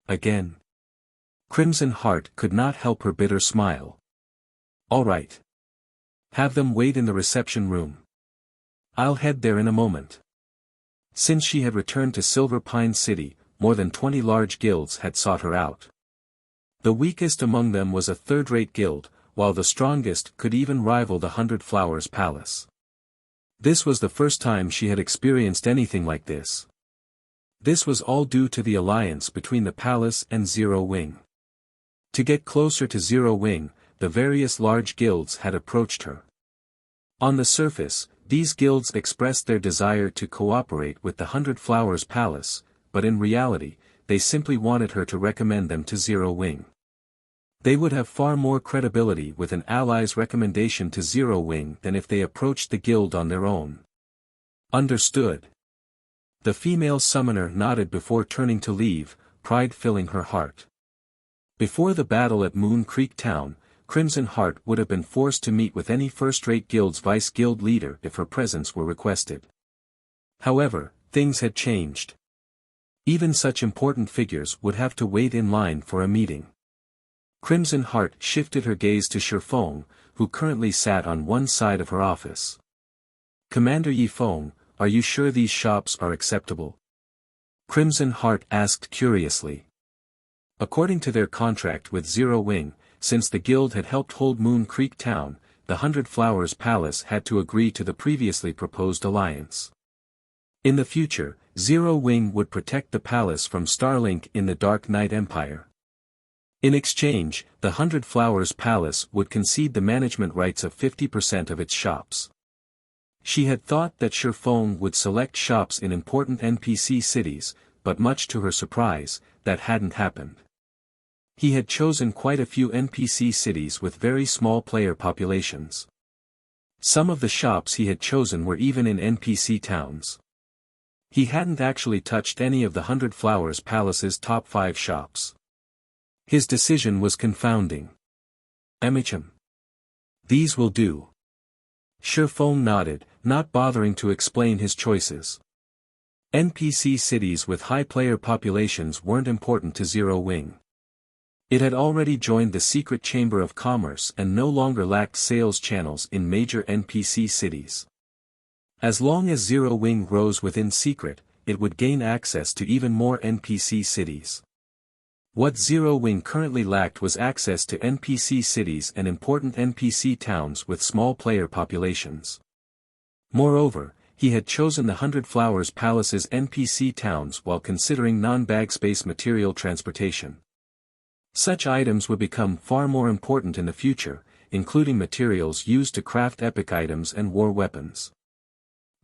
Again. Crimson Heart could not help her bitter smile. All right. Have them wait in the reception room. I'll head there in a moment. Since she had returned to Silver Pine City, more than 20 large guilds had sought her out. The weakest among them was a third-rate guild, while the strongest could even rival the 100 Flowers Palace. This was the first time she had experienced anything like this. This was all due to the alliance between the palace and Zero Wing. To get closer to Zero Wing, the various large guilds had approached her. On the surface, these guilds expressed their desire to cooperate with the 100 Flowers Palace, but in reality, they simply wanted her to recommend them to Zero Wing. They would have far more credibility with an ally's recommendation to Zero Wing than if they approached the guild on their own. Understood. The female summoner nodded before turning to leave, pride filling her heart. Before the battle at Moon Creek Town, Crimson Heart would have been forced to meet with any first-rate guild's vice guild leader if her presence were requested. However, things had changed. Even such important figures would have to wait in line for a meeting. Crimson Heart shifted her gaze to Shifeng, who currently sat on one side of her office. Commander Yifeng, are you sure these shops are acceptable? Crimson Heart asked curiously. According to their contract with Zero Wing, since the guild had helped hold Moon Creek Town, the 100 Flowers Palace had to agree to the previously proposed alliance. In the future, Zero Wing would protect the palace from Starlink in the Dark Knight Empire. In exchange, the 100 Flowers Palace would concede the management rights of 50% of its shops. She had thought that Shifeng would select shops in important NPC cities, but much to her surprise, that hadn't happened. He had chosen quite a few NPC cities with very small player populations. Some of the shops he had chosen were even in NPC towns. He hadn't actually touched any of the 100 Flowers Palace's top 5 shops. His decision was confounding. Emicham. These will do. Shifeng nodded, not bothering to explain his choices. NPC cities with high player populations weren't important to Zero Wing. It had already joined the Secret Chamber of Commerce and no longer lacked sales channels in major NPC cities. As long as Zero Wing rose within secret, it would gain access to even more NPC cities. What Zero Wing currently lacked was access to NPC cities and important NPC towns with small player populations. Moreover, he had chosen the 100 Flowers Palace's NPC towns while considering non-bag space material transportation. Such items would become far more important in the future, including materials used to craft epic items and war weapons.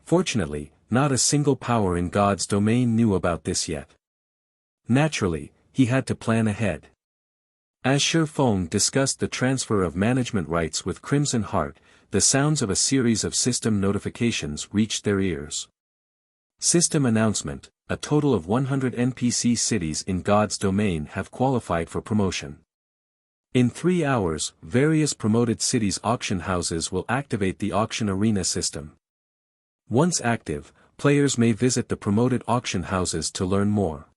Fortunately, not a single power in God's domain knew about this yet. Naturally, he had to plan ahead. As Shifeng discussed the transfer of management rights with Crimson Heart, the sounds of a series of system notifications reached their ears. System announcement: a total of 100 NPC cities in God's domain have qualified for promotion. In 3 hours, various promoted cities' auction houses will activate the auction arena system. Once active, players may visit the promoted auction houses to learn more.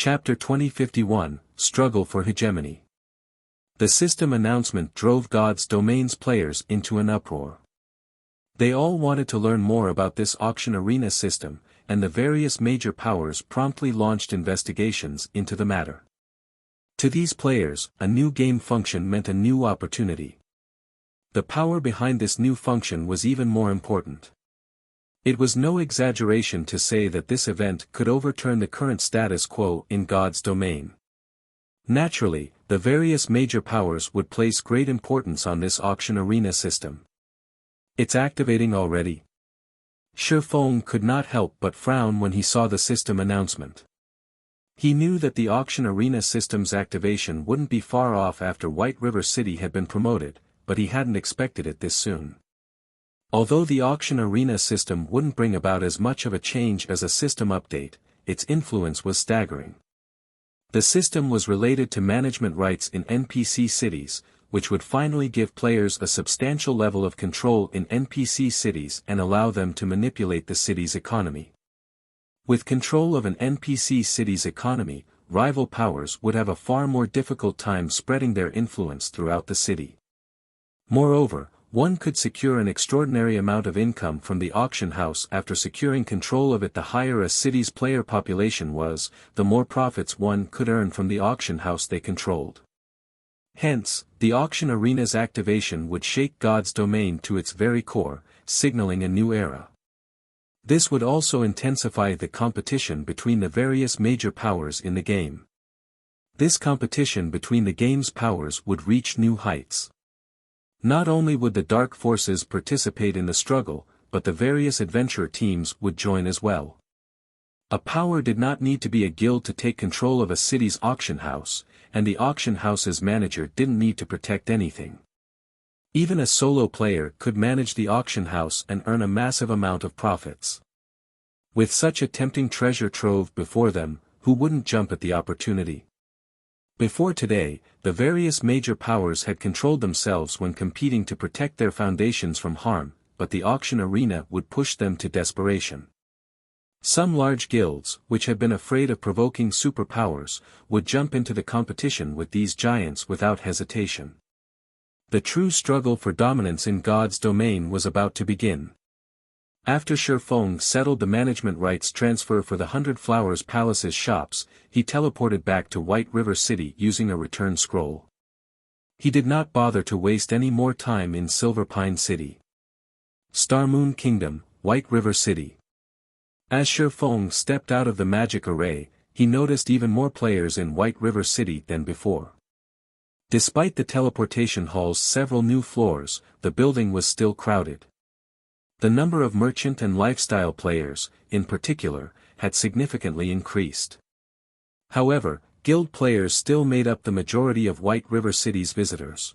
Chapter 2051, Struggle for Hegemony. The system announcement drove God's Domain's players into an uproar. They all wanted to learn more about this auction arena system, and the various major powers promptly launched investigations into the matter. To these players, a new game function meant a new opportunity. The power behind this new function was even more important. It was no exaggeration to say that this event could overturn the current status quo in God's domain. Naturally, the various major powers would place great importance on this auction arena system. It's activating already. Shi Feng could not help but frown when he saw the system announcement. He knew that the auction arena system's activation wouldn't be far off after White River City had been promoted, but he hadn't expected it this soon. Although the auction arena system wouldn't bring about as much of a change as a system update, its influence was staggering. The system was related to management rights in NPC cities, which would finally give players a substantial level of control in NPC cities and allow them to manipulate the city's economy. With control of an NPC city's economy, rival powers would have a far more difficult time spreading their influence throughout the city. Moreover, one could secure an extraordinary amount of income from the auction house after securing control of it. The higher a city's player population was, the more profits one could earn from the auction house they controlled. Hence, the auction arena's activation would shake God's domain to its very core, signaling a new era. This would also intensify the competition between the various major powers in the game. This competition between the game's powers would reach new heights. Not only would the dark forces participate in the struggle, but the various adventurer teams would join as well. A power did not need to be a guild to take control of a city's auction house, and the auction house's manager didn't need to protect anything. Even a solo player could manage the auction house and earn a massive amount of profits. With such a tempting treasure trove before them, who wouldn't jump at the opportunity? Before today, the various major powers had controlled themselves when competing to protect their foundations from harm, but the auction arena would push them to desperation. Some large guilds, which had been afraid of provoking superpowers, would jump into the competition with these giants without hesitation. The true struggle for dominance in God's domain was about to begin. After Shi Feng settled the management rights transfer for the 100 Flowers Palace's shops, he teleported back to White River City using a return scroll. He did not bother to waste any more time in Silver Pine City. Star Moon Kingdom, White River City. As Shi Feng stepped out of the magic array, he noticed even more players in White River City than before. Despite the teleportation hall's several new floors, the building was still crowded. The number of merchant and lifestyle players, in particular, had significantly increased. However, guild players still made up the majority of White River City's visitors.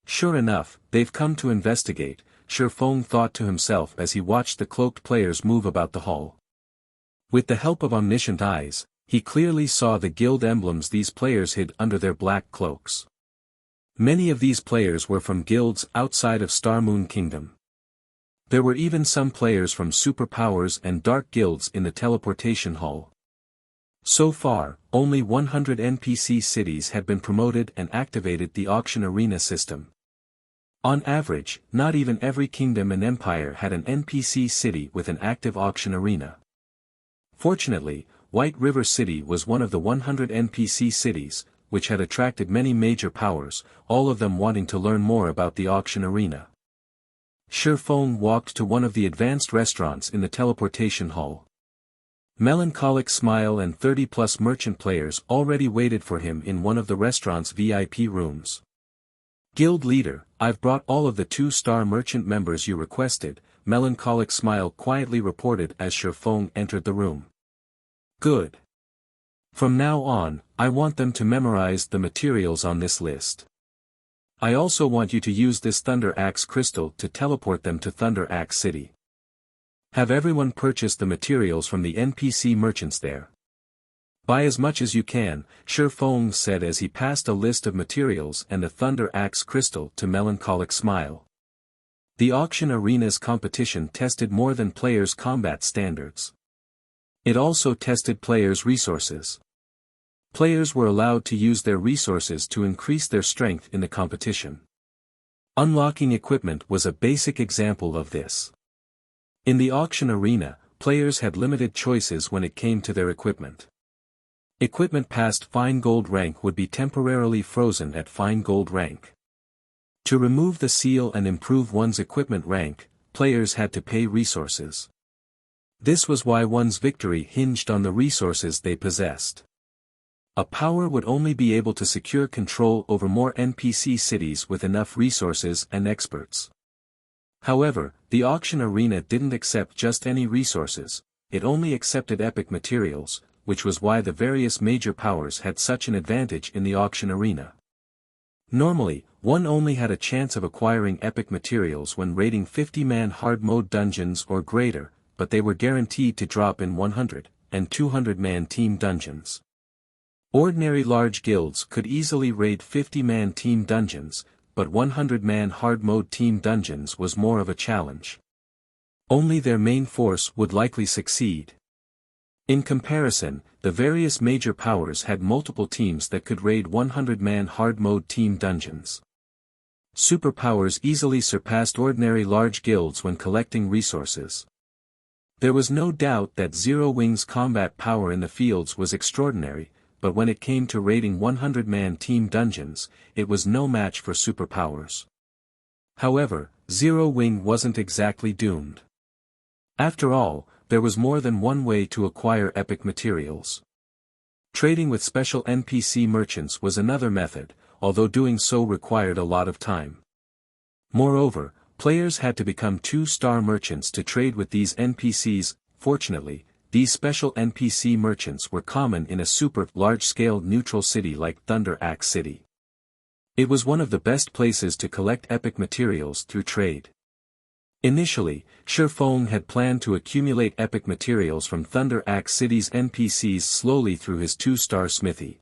Sure enough, they've come to investigate, Shi Feng thought to himself as he watched the cloaked players move about the hall. With the help of omniscient eyes, he clearly saw the guild emblems these players hid under their black cloaks. Many of these players were from guilds outside of Star Moon Kingdom. There were even some players from superpowers and dark guilds in the teleportation hall. So far, only 100 NPC cities had been promoted and activated the auction arena system. On average, not even every kingdom and empire had an NPC city with an active auction arena. Fortunately, White River City was one of the 100 NPC cities, which had attracted many major powers, all of them wanting to learn more about the auction arena. Shi Feng walked to one of the advanced restaurants in the teleportation hall. Melancholic Smile and 30-plus merchant players already waited for him in one of the restaurant's VIP rooms. Guild leader, I've brought all of the 2-star merchant members you requested, Melancholic Smile quietly reported as Shi Feng entered the room. Good. From now on, I want them to memorize the materials on this list. I also want you to use this Thunder Axe crystal to teleport them to Thunder Axe City. Have everyone purchase the materials from the NPC merchants there. Buy as much as you can, Shi Feng said as he passed a list of materials and the Thunder Axe crystal to Melancholic Smile. The auction arena's competition tested more than players' combat standards. It also tested players' resources. Players were allowed to use their resources to increase their strength in the competition. Unlocking equipment was a basic example of this. In the auction arena, players had limited choices when it came to their equipment. Equipment past fine gold rank would be temporarily frozen at fine gold rank. To remove the seal and improve one's equipment rank, players had to pay resources. This was why one's victory hinged on the resources they possessed. A power would only be able to secure control over more NPC cities with enough resources and experts. However, the auction arena didn't accept just any resources, it only accepted epic materials, which was why the various major powers had such an advantage in the auction arena. Normally, one only had a chance of acquiring epic materials when raiding 50-man hard mode dungeons or greater, but they were guaranteed to drop in 100 and 200-man team dungeons. Ordinary large guilds could easily raid 50-man team dungeons, but 100-man hard mode team dungeons was more of a challenge. Only their main force would likely succeed. In comparison, the various major powers had multiple teams that could raid 100-man hard mode team dungeons. Superpowers easily surpassed ordinary large guilds when collecting resources. There was no doubt that Zero Wing's combat power in the fields was extraordinary, but when it came to raiding 100-man team dungeons, it was no match for superpowers. However, Zero Wing wasn't exactly doomed. After all, there was more than one way to acquire epic materials. Trading with special NPC merchants was another method, although doing so required a lot of time. Moreover, players had to become 2-star merchants to trade with these NPCs. Fortunately, these special NPC merchants were common in a super large-scale neutral city like Thunder Axe City. It was one of the best places to collect epic materials through trade. Initially, Shifeng had planned to accumulate epic materials from Thunder Axe City's NPCs slowly through his 2-star smithy.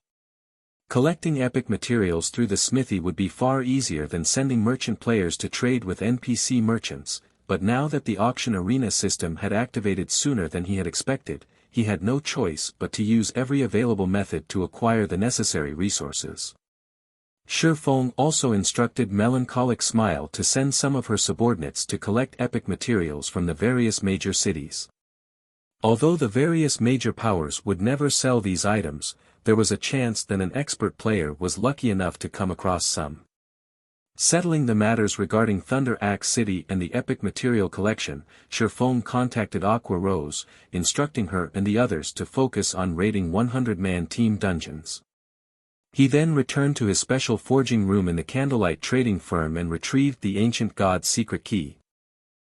Collecting epic materials through the smithy would be far easier than sending merchant players to trade with NPC merchants, but now that the auction arena system had activated sooner than he had expected, he had no choice but to use every available method to acquire the necessary resources. Shifeng also instructed Melancholic Smile to send some of her subordinates to collect epic materials from the various major cities. Although the various major powers would never sell these items, there was a chance that an expert player was lucky enough to come across some. Settling the matters regarding Thunder Axe City and the epic material collection, Shifeng contacted Aqua Rose, instructing her and the others to focus on raiding 100-man team dungeons. He then returned to his special forging room in the Candlelight trading firm and retrieved the Ancient God's secret key.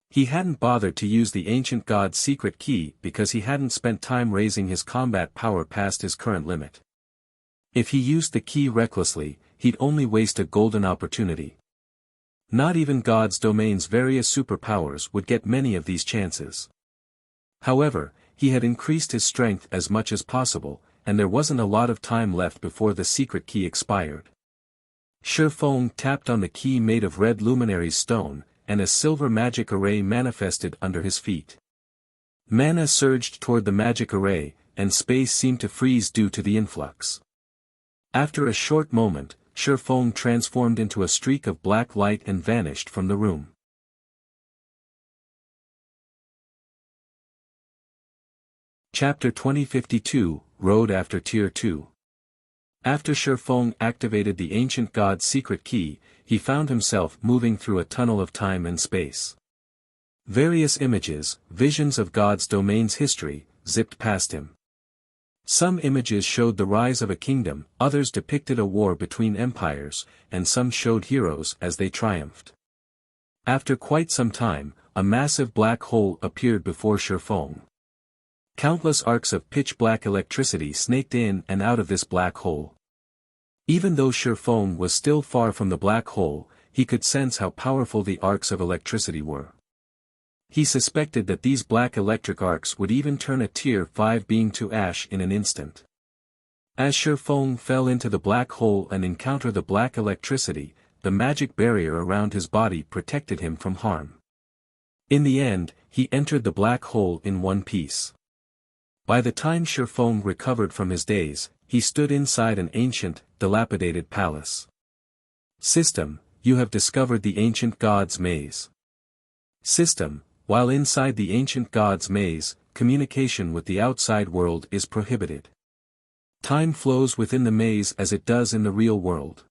He hadn't bothered to use the Ancient God's secret key because he hadn't spent time raising his combat power past his current limit. If he used the key recklessly, he'd only waste a golden opportunity. Not even God's domain's various superpowers would get many of these chances. However, he had increased his strength as much as possible, and there wasn't a lot of time left before the secret key expired. Shifeng tapped on the key made of red luminary's stone, and a silver magic array manifested under his feet. Mana surged toward the magic array, and space seemed to freeze due to the influx. After a short moment, Shifeng transformed into a streak of black light and vanished from the room. Chapter 2052, Road After Tier 2. After Shifeng activated the Ancient God's secret key, he found himself moving through a tunnel of time and space. Various images, visions of God's domain's history, zipped past him. Some images showed the rise of a kingdom, others depicted a war between empires, and some showed heroes as they triumphed. After quite some time, a massive black hole appeared before Shifeng. Countless arcs of pitch-black electricity snaked in and out of this black hole. Even though Shifeng was still far from the black hole, he could sense how powerful the arcs of electricity were. He suspected that these black electric arcs would even turn a Tier 5 being to ash in an instant. As Shifeng fell into the black hole and encountered the black electricity, the magic barrier around his body protected him from harm. In the end, he entered the black hole in one piece. By the time Shifeng recovered from his daze, he stood inside an ancient, dilapidated palace. System, you have discovered the ancient god's maze. System, while inside the ancient god's maze, communication with the outside world is prohibited. Time flows within the maze as it does in the real world.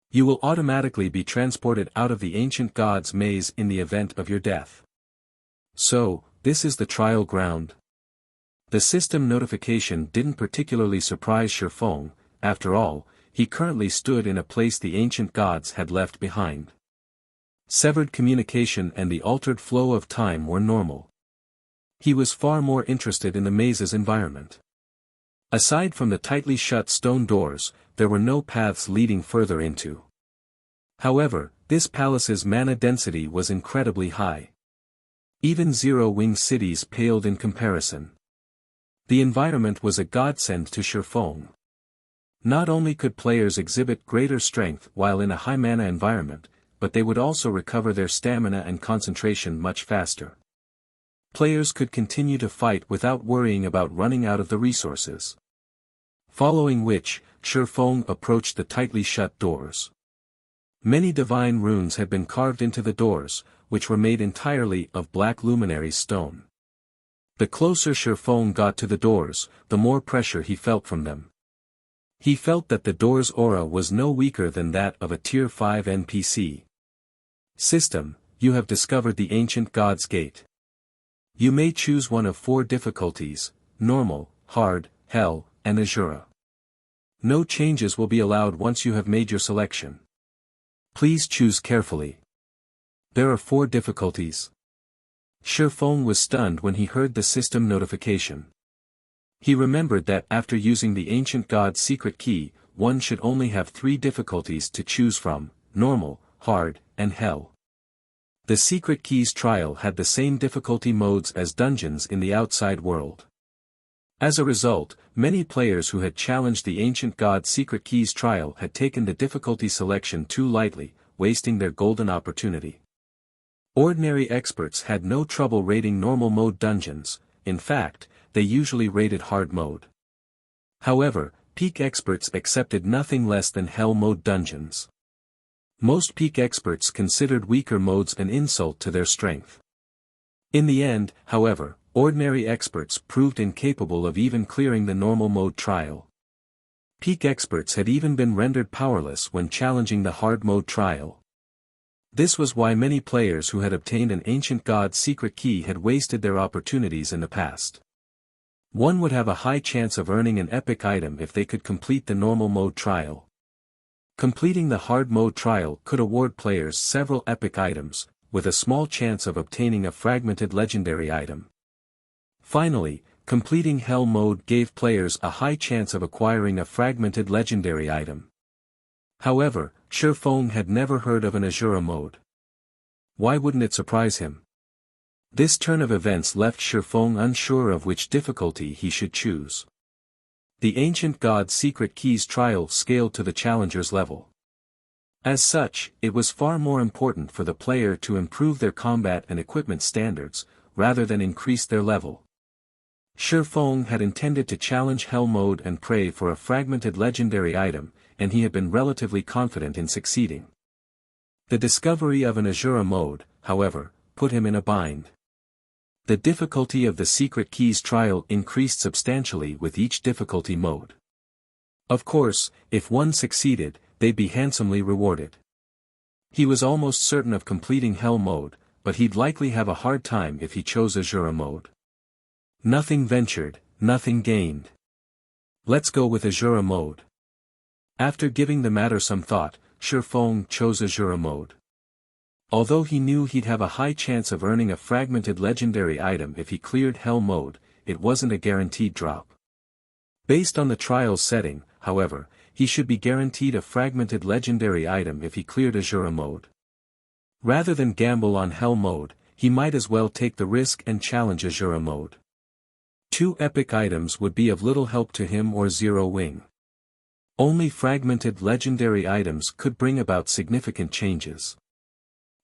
You will automatically be transported out of the ancient god's maze in the event of your death. So, this is the trial ground. The system notification didn't particularly surprise Shifeng. After all, he currently stood in a place the ancient gods had left behind. Severed communication and the altered flow of time were normal. He was far more interested in the maze's environment. Aside from the tightly shut stone doors, there were no paths leading further into. However, this palace's mana density was incredibly high. Even zero-wing cities paled in comparison. The environment was a godsend to Shifeng. Not only could players exhibit greater strength while in a high mana environment, but they would also recover their stamina and concentration much faster. Players could continue to fight without worrying about running out of the resources. Following which, Shifeng approached the tightly shut doors. Many divine runes had been carved into the doors, which were made entirely of black luminary stone. The closer Shifeng got to the doors, the more pressure he felt from them. He felt that the door's aura was no weaker than that of a Tier 5 NPC. System, you have discovered the ancient god's gate. You may choose one of 4 difficulties: normal, hard, hell, and Azura. No changes will be allowed once you have made your selection. Please choose carefully. There are 4 difficulties. Shifeng was stunned when he heard the system notification. He remembered that after using the ancient god's secret key, one should only have 3 difficulties to choose from: normal, hard, and hell. The secret key's trial had the same difficulty modes as dungeons in the outside world. As a result, many players who had challenged the ancient god's secret key's trial had taken the difficulty selection too lightly, wasting their golden opportunity. Ordinary experts had no trouble raiding normal mode dungeons. In fact, they usually raided hard mode. However, peak experts accepted nothing less than hell mode dungeons. Most peak experts considered weaker modes an insult to their strength. In the end, however, ordinary experts proved incapable of even clearing the normal mode trial. Peak experts had even been rendered powerless when challenging the hard mode trial. This was why many players who had obtained an ancient god's secret key had wasted their opportunities in the past. One would have a high chance of earning an epic item if they could complete the normal mode trial. Completing the hard mode trial could award players several epic items, with a small chance of obtaining a fragmented legendary item. Finally, completing hell mode gave players a high chance of acquiring a fragmented legendary item. However, Shifeng had never heard of an Azura mode. Why wouldn't it surprise him? This turn of events left Shifeng unsure of which difficulty he should choose. The ancient god's secret key's trial scaled to the challenger's level. As such, it was far more important for the player to improve their combat and equipment standards, rather than increase their level. Shifeng had intended to challenge hell mode and pray for a fragmented legendary item, and he had been relatively confident in succeeding. The discovery of an Azura mode, however, put him in a bind. The difficulty of the secret key's trial increased substantially with each difficulty mode. Of course, if one succeeded, they'd be handsomely rewarded. He was almost certain of completing hell mode, but he'd likely have a hard time if he chose Azura mode. Nothing ventured, nothing gained. Let's go with Azura mode. After giving the matter some thought, Shifeng chose Azura mode. Although he knew he'd have a high chance of earning a fragmented legendary item if he cleared hell mode, it wasn't a guaranteed drop. Based on the trial's setting, however, he should be guaranteed a fragmented legendary item if he cleared Azura mode. Rather than gamble on hell mode, he might as well take the risk and challenge Azura mode. 2 epic items would be of little help to him or Zero Wing. Only fragmented legendary items could bring about significant changes.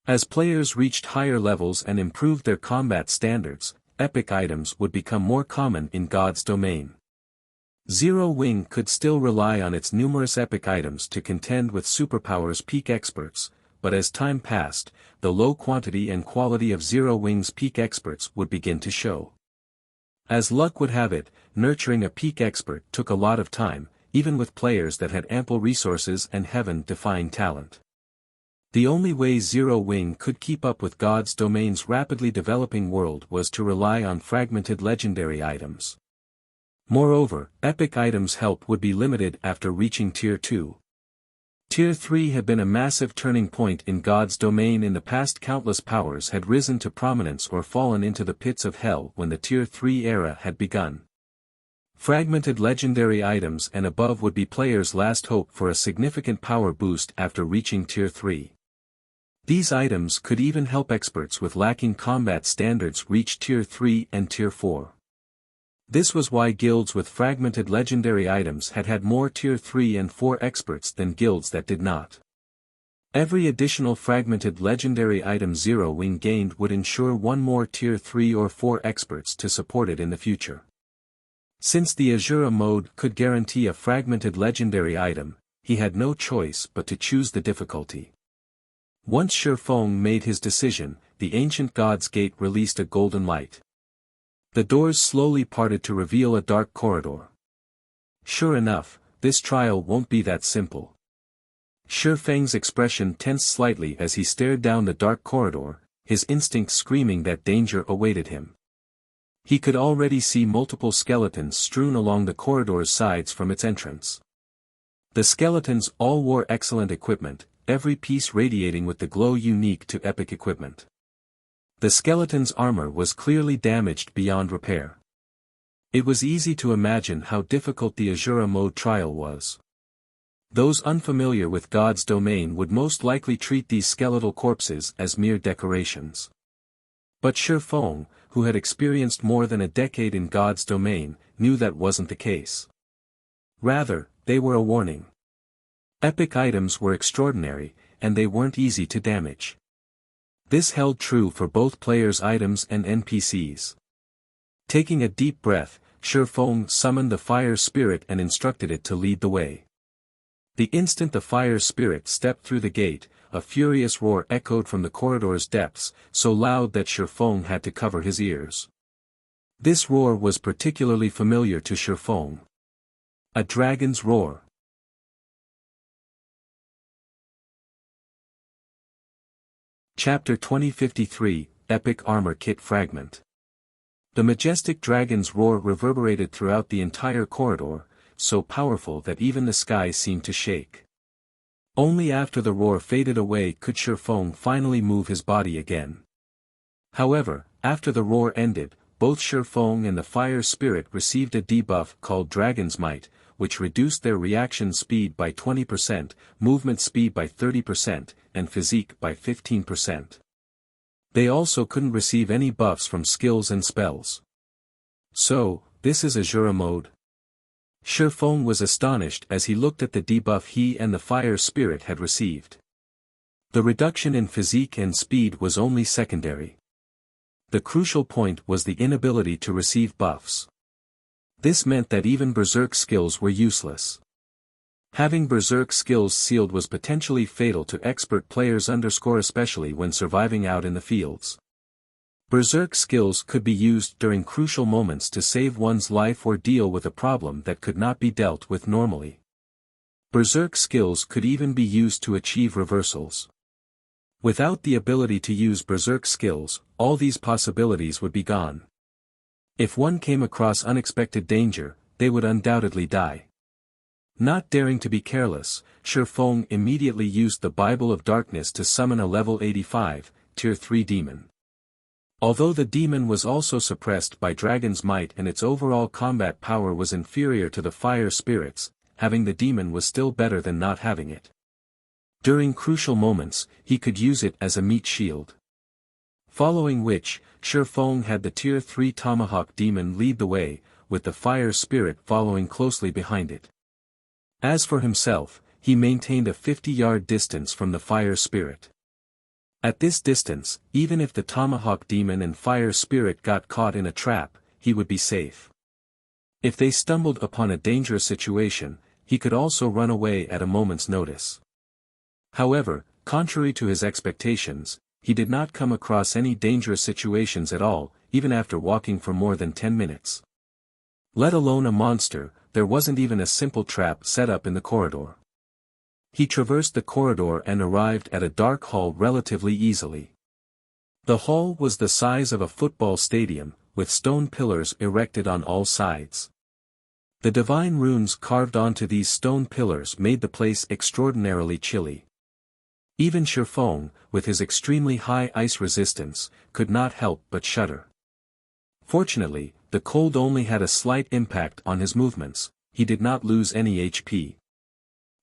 As players reached higher levels and improved their combat standards, epic items would become more common in God's domain. Zero Wing could still rely on its numerous epic items to contend with Superpower's peak experts, but as time passed, the low quantity and quality of Zero Wing's peak experts would begin to show. As luck would have it, nurturing a peak expert took a lot of time, even with players that had ample resources and heaven-defying talent. The only way Zero Wing could keep up with God's Domain's rapidly developing world was to rely on fragmented legendary items. Moreover, epic items' help would be limited after reaching Tier 2. Tier 3 had been a massive turning point in God's Domain in the past. Countless powers had risen to prominence or fallen into the pits of hell when the Tier 3 era had begun. Fragmented legendary items and above would be players' last hope for a significant power boost after reaching Tier 3. These items could even help experts with lacking combat standards reach Tier 3 and Tier 4. This was why guilds with fragmented legendary items had had more Tier 3 and 4 experts than guilds that did not. Every additional fragmented legendary item Zero Wing gained would ensure one more Tier 3 or 4 experts to support it in the future. Since the Azura mode could guarantee a fragmented legendary item, he had no choice but to choose the difficulty. Once Shifeng made his decision, the ancient God's Gate released a golden light. The doors slowly parted to reveal a dark corridor. Sure enough, this trial won't be that simple. Shifeng's expression tensed slightly as he stared down the dark corridor, his instincts screaming that danger awaited him. He could already see multiple skeletons strewn along the corridor's sides from its entrance. The skeletons all wore excellent equipment, every piece radiating with the glow unique to epic equipment. The skeleton's armor was clearly damaged beyond repair. It was easy to imagine how difficult the Azura mode trial was. Those unfamiliar with God's Domain would most likely treat these skeletal corpses as mere decorations. But Shifeng, who had experienced more than a decade in God's Domain, knew that wasn't the case. Rather, they were a warning. Epic items were extraordinary, and they weren't easy to damage. This held true for both players' items and NPCs. Taking a deep breath, Shifeng summoned the fire spirit and instructed it to lead the way. The instant the fire spirit stepped through the gate, a furious roar echoed from the corridor's depths, so loud that Shifeng had to cover his ears. This roar was particularly familiar to Shifeng. A dragon's roar. Chapter 2053, Epic Armor Kit Fragment. The majestic dragon's roar reverberated throughout the entire corridor, so powerful that even the sky seemed to shake. Only after the roar faded away could Shifeng finally move his body again. However, after the roar ended, both Shifeng and the fire spirit received a debuff called Dragon's Might, which reduced their reaction speed by 20%, movement speed by 30%, and physique by 15%. They also couldn't receive any buffs from skills and spells. So, this is Azura mode? Shifeng was astonished as he looked at the debuff he and the fire spirit had received. The reduction in physique and speed was only secondary. The crucial point was the inability to receive buffs. This meant that even berserk skills were useless. Having berserk skills sealed was potentially fatal to expert players especially when surviving out in the fields. Berserk skills could be used during crucial moments to save one's life or deal with a problem that could not be dealt with normally. Berserk skills could even be used to achieve reversals. Without the ability to use berserk skills, all these possibilities would be gone. If one came across unexpected danger, they would undoubtedly die. Not daring to be careless, Shifeng immediately used the Bible of Darkness to summon a level 85, Tier 3 demon. Although the demon was also suppressed by Dragon's Might and its overall combat power was inferior to the fire spirits, having the demon was still better than not having it. During crucial moments, he could use it as a meat shield. Following which, Shifeng had the Tier 3 Tomahawk Demon lead the way, with the Fire Spirit following closely behind it. As for himself, he maintained a 50-yard distance from the Fire Spirit. At this distance, even if the Tomahawk Demon and Fire Spirit got caught in a trap, he would be safe. If they stumbled upon a dangerous situation, he could also run away at a moment's notice. However, contrary to his expectations, he did not come across any dangerous situations at all, even after walking for more than 10 minutes. Let alone a monster, there wasn't even a simple trap set up in the corridor. He traversed the corridor and arrived at a dark hall relatively easily. The hall was the size of a football stadium, with stone pillars erected on all sides. The divine runes carved onto these stone pillars made the place extraordinarily chilly. Even Shifeng, with his extremely high ice resistance, could not help but shudder. Fortunately, the cold only had a slight impact on his movements, he did not lose any HP.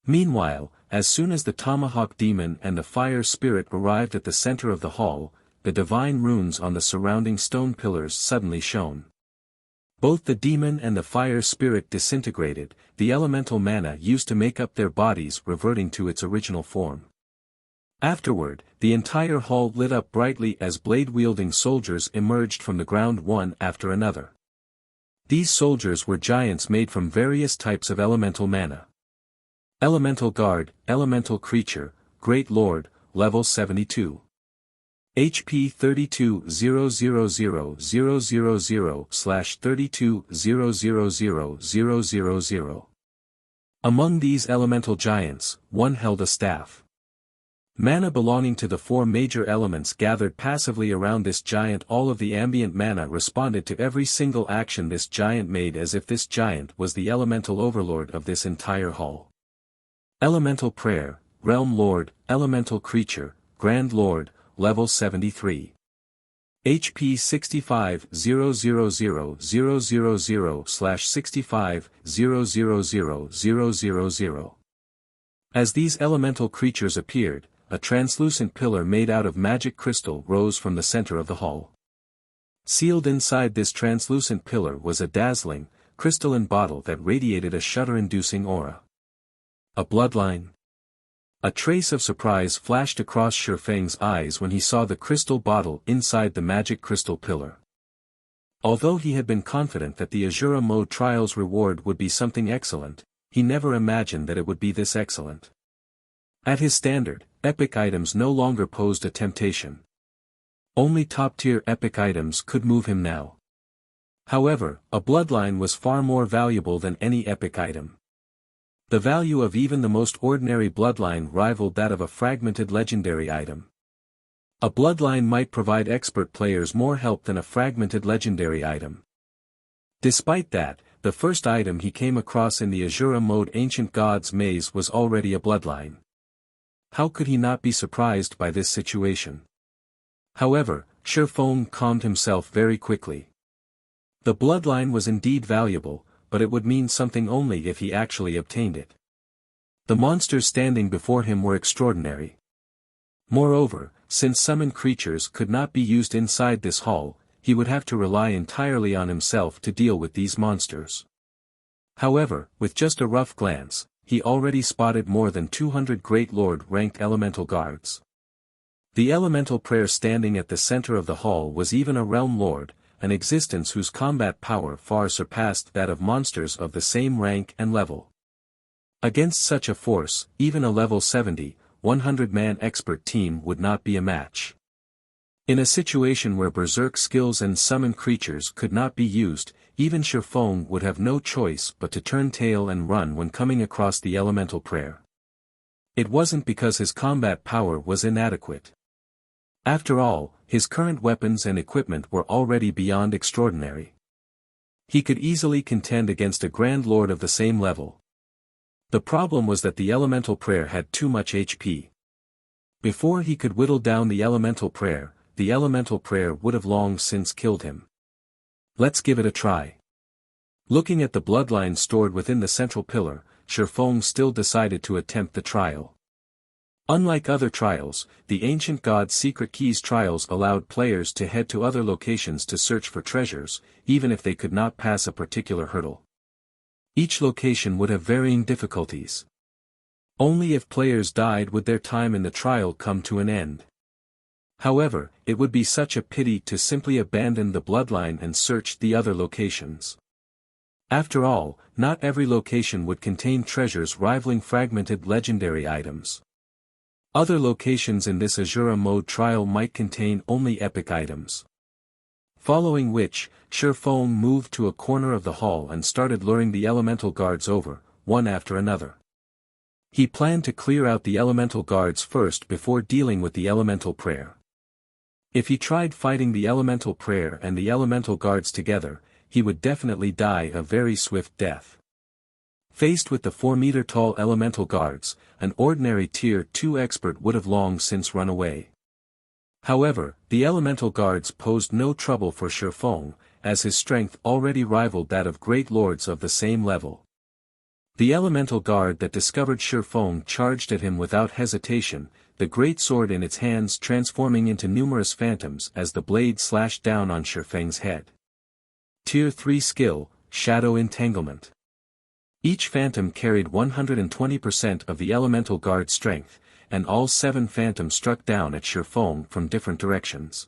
Meanwhile, as soon as the tomahawk demon and the fire spirit arrived at the center of the hall, the divine runes on the surrounding stone pillars suddenly shone. Both the demon and the fire spirit disintegrated, the elemental mana used to make up their bodies reverting to its original form. Afterward, the entire hall lit up brightly as blade-wielding soldiers emerged from the ground one after another. These soldiers were giants made from various types of elemental mana. Elemental Guard, Elemental Creature, Great Lord, Level 72. HP 320000/32000000. Among these elemental giants, one held a staff. Mana belonging to the four major elements gathered passively around this giant. All of the ambient mana responded to every single action this giant made as if this giant was the elemental overlord of this entire hall. Elemental Prayer, Realm Lord, Elemental Creature, Grand Lord, Level 73. HP 650000/65000000. As these elemental creatures appeared, a translucent pillar made out of magic crystal rose from the center of the hall. Sealed inside this translucent pillar was a dazzling, crystalline bottle that radiated a shudder-inducing aura. A bloodline? A trace of surprise flashed across Shifeng's eyes when he saw the crystal bottle inside the magic crystal pillar. Although he had been confident that the Azura mode trial's reward would be something excellent, he never imagined that it would be this excellent. At his standard, epic items no longer posed a temptation. Only top-tier epic items could move him now. However, a bloodline was far more valuable than any epic item. The value of even the most ordinary bloodline rivaled that of a fragmented legendary item. A bloodline might provide expert players more help than a fragmented legendary item. Despite that, the first item he came across in the Azura mode Ancient God's Maze was already a bloodline. How could he not be surprised by this situation? However, Shifeng calmed himself very quickly. The bloodline was indeed valuable, but it would mean something only if he actually obtained it. The monsters standing before him were extraordinary. Moreover, since summoned creatures could not be used inside this hall, he would have to rely entirely on himself to deal with these monsters. However, with just a rough glance, he already spotted more than 200 Great Lord-ranked elemental guards. The elemental prayer standing at the center of the hall was even a realm lord, an existence whose combat power far surpassed that of monsters of the same rank and level. Against such a force, even a level 70, 100-man expert team would not be a match. In a situation where berserk skills and summon creatures could not be used, even Shifeng would have no choice but to turn tail and run when coming across the elemental prayer. It wasn't because his combat power was inadequate. After all, his current weapons and equipment were already beyond extraordinary. He could easily contend against a Grand Lord of the same level. The problem was that the elemental prayer had too much HP. Before he could whittle down the elemental prayer would have long since killed him. Let's give it a try. Looking at the bloodline stored within the central pillar, Shifeng still decided to attempt the trial. Unlike other trials, the Ancient God's Secret Keys trials allowed players to head to other locations to search for treasures, even if they could not pass a particular hurdle. Each location would have varying difficulties. Only if players died would their time in the trial come to an end. However, it would be such a pity to simply abandon the bloodline and search the other locations. After all, not every location would contain treasures rivaling fragmented legendary items. Other locations in this Azura mode trial might contain only epic items. Following which, Shifeng moved to a corner of the hall and started luring the elemental guards over, one after another. He planned to clear out the elemental guards first before dealing with the elemental prayer. If he tried fighting the elemental prayer and the elemental guards together, he would definitely die a very swift death. Faced with the 4-meter-tall elemental guards, an ordinary Tier 2 expert would have long since run away. However, the elemental guards posed no trouble for Shifeng, as his strength already rivaled that of great lords of the same level. The elemental guard that discovered Shifeng charged at him without hesitation, the great sword in its hands transforming into numerous phantoms as the blade slashed down on Shifeng's head. Tier 3 skill, Shadow Entanglement. Each phantom carried 120% of the elemental guard's strength, and all 7 phantoms struck down at Shifeng from different directions.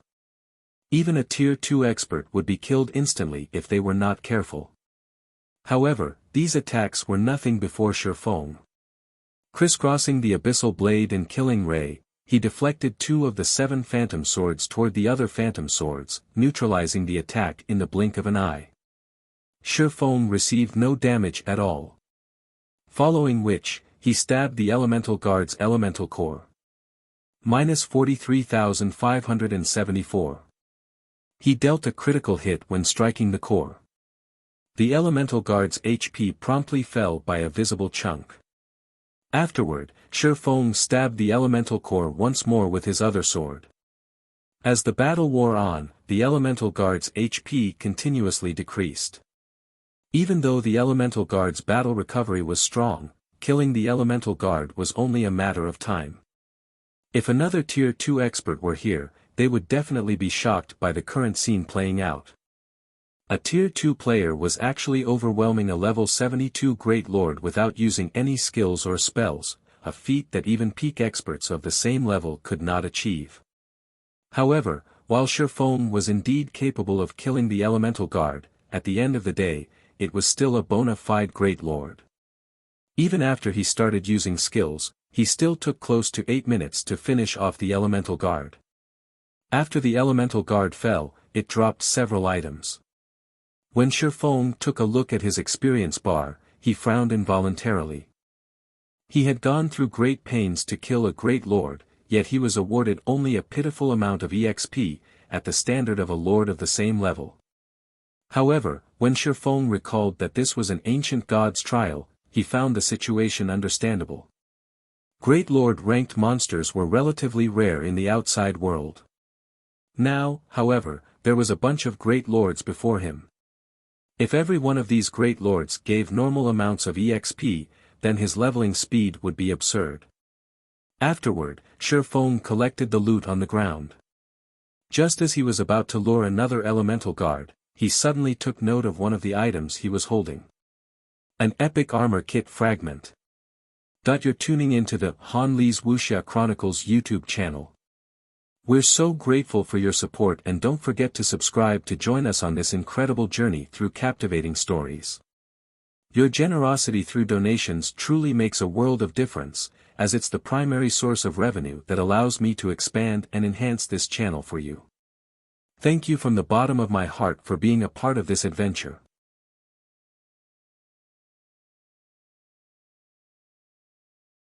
Even a Tier 2 expert would be killed instantly if they were not careful. However, these attacks were nothing before Shifeng. Crisscrossing the abyssal blade and killing ray, he deflected 2 of the 7 phantom swords toward the other phantom swords, neutralizing the attack in the blink of an eye. Shifeng received no damage at all. Following which, he stabbed the elemental guard's elemental core. Minus 43,574. He dealt a critical hit when striking the core. The elemental guard's HP promptly fell by a visible chunk. Afterward, Shifeng stabbed the elemental core once more with his other sword. As the battle wore on, the elemental guard's HP continuously decreased. Even though the elemental guard's battle recovery was strong, killing the elemental guard was only a matter of time. If another Tier 2 expert were here, they would definitely be shocked by the current scene playing out. A Tier 2 player was actually overwhelming a level 72 Great Lord without using any skills or spells, a feat that even peak experts of the same level could not achieve. However, while Shifeng was indeed capable of killing the elemental guard, at the end of the day, it was still a bona fide Great Lord. Even after he started using skills, he still took close to 8 minutes to finish off the elemental guard. After the elemental guard fell, it dropped several items. When Shifeng took a look at his experience bar, he frowned involuntarily. He had gone through great pains to kill a great lord, yet he was awarded only a pitiful amount of EXP, at the standard of a lord of the same level. However, when Shifeng recalled that this was an ancient god's trial, he found the situation understandable. Great lord-ranked monsters were relatively rare in the outside world. Now, however, there was a bunch of great lords before him. If every one of these great lords gave normal amounts of EXP, then his leveling speed would be absurd. Afterward, Shifeng collected the loot on the ground. Just as he was about to lure another elemental guard, he suddenly took note of one of the items he was holding. An epic armor kit fragment. You're tuning into the Han Lee's Wuxia Chronicles YouTube channel. We're so grateful for your support, and don't forget to subscribe to join us on this incredible journey through captivating stories. Your generosity through donations truly makes a world of difference, as it's the primary source of revenue that allows me to expand and enhance this channel for you. Thank you from the bottom of my heart for being a part of this adventure.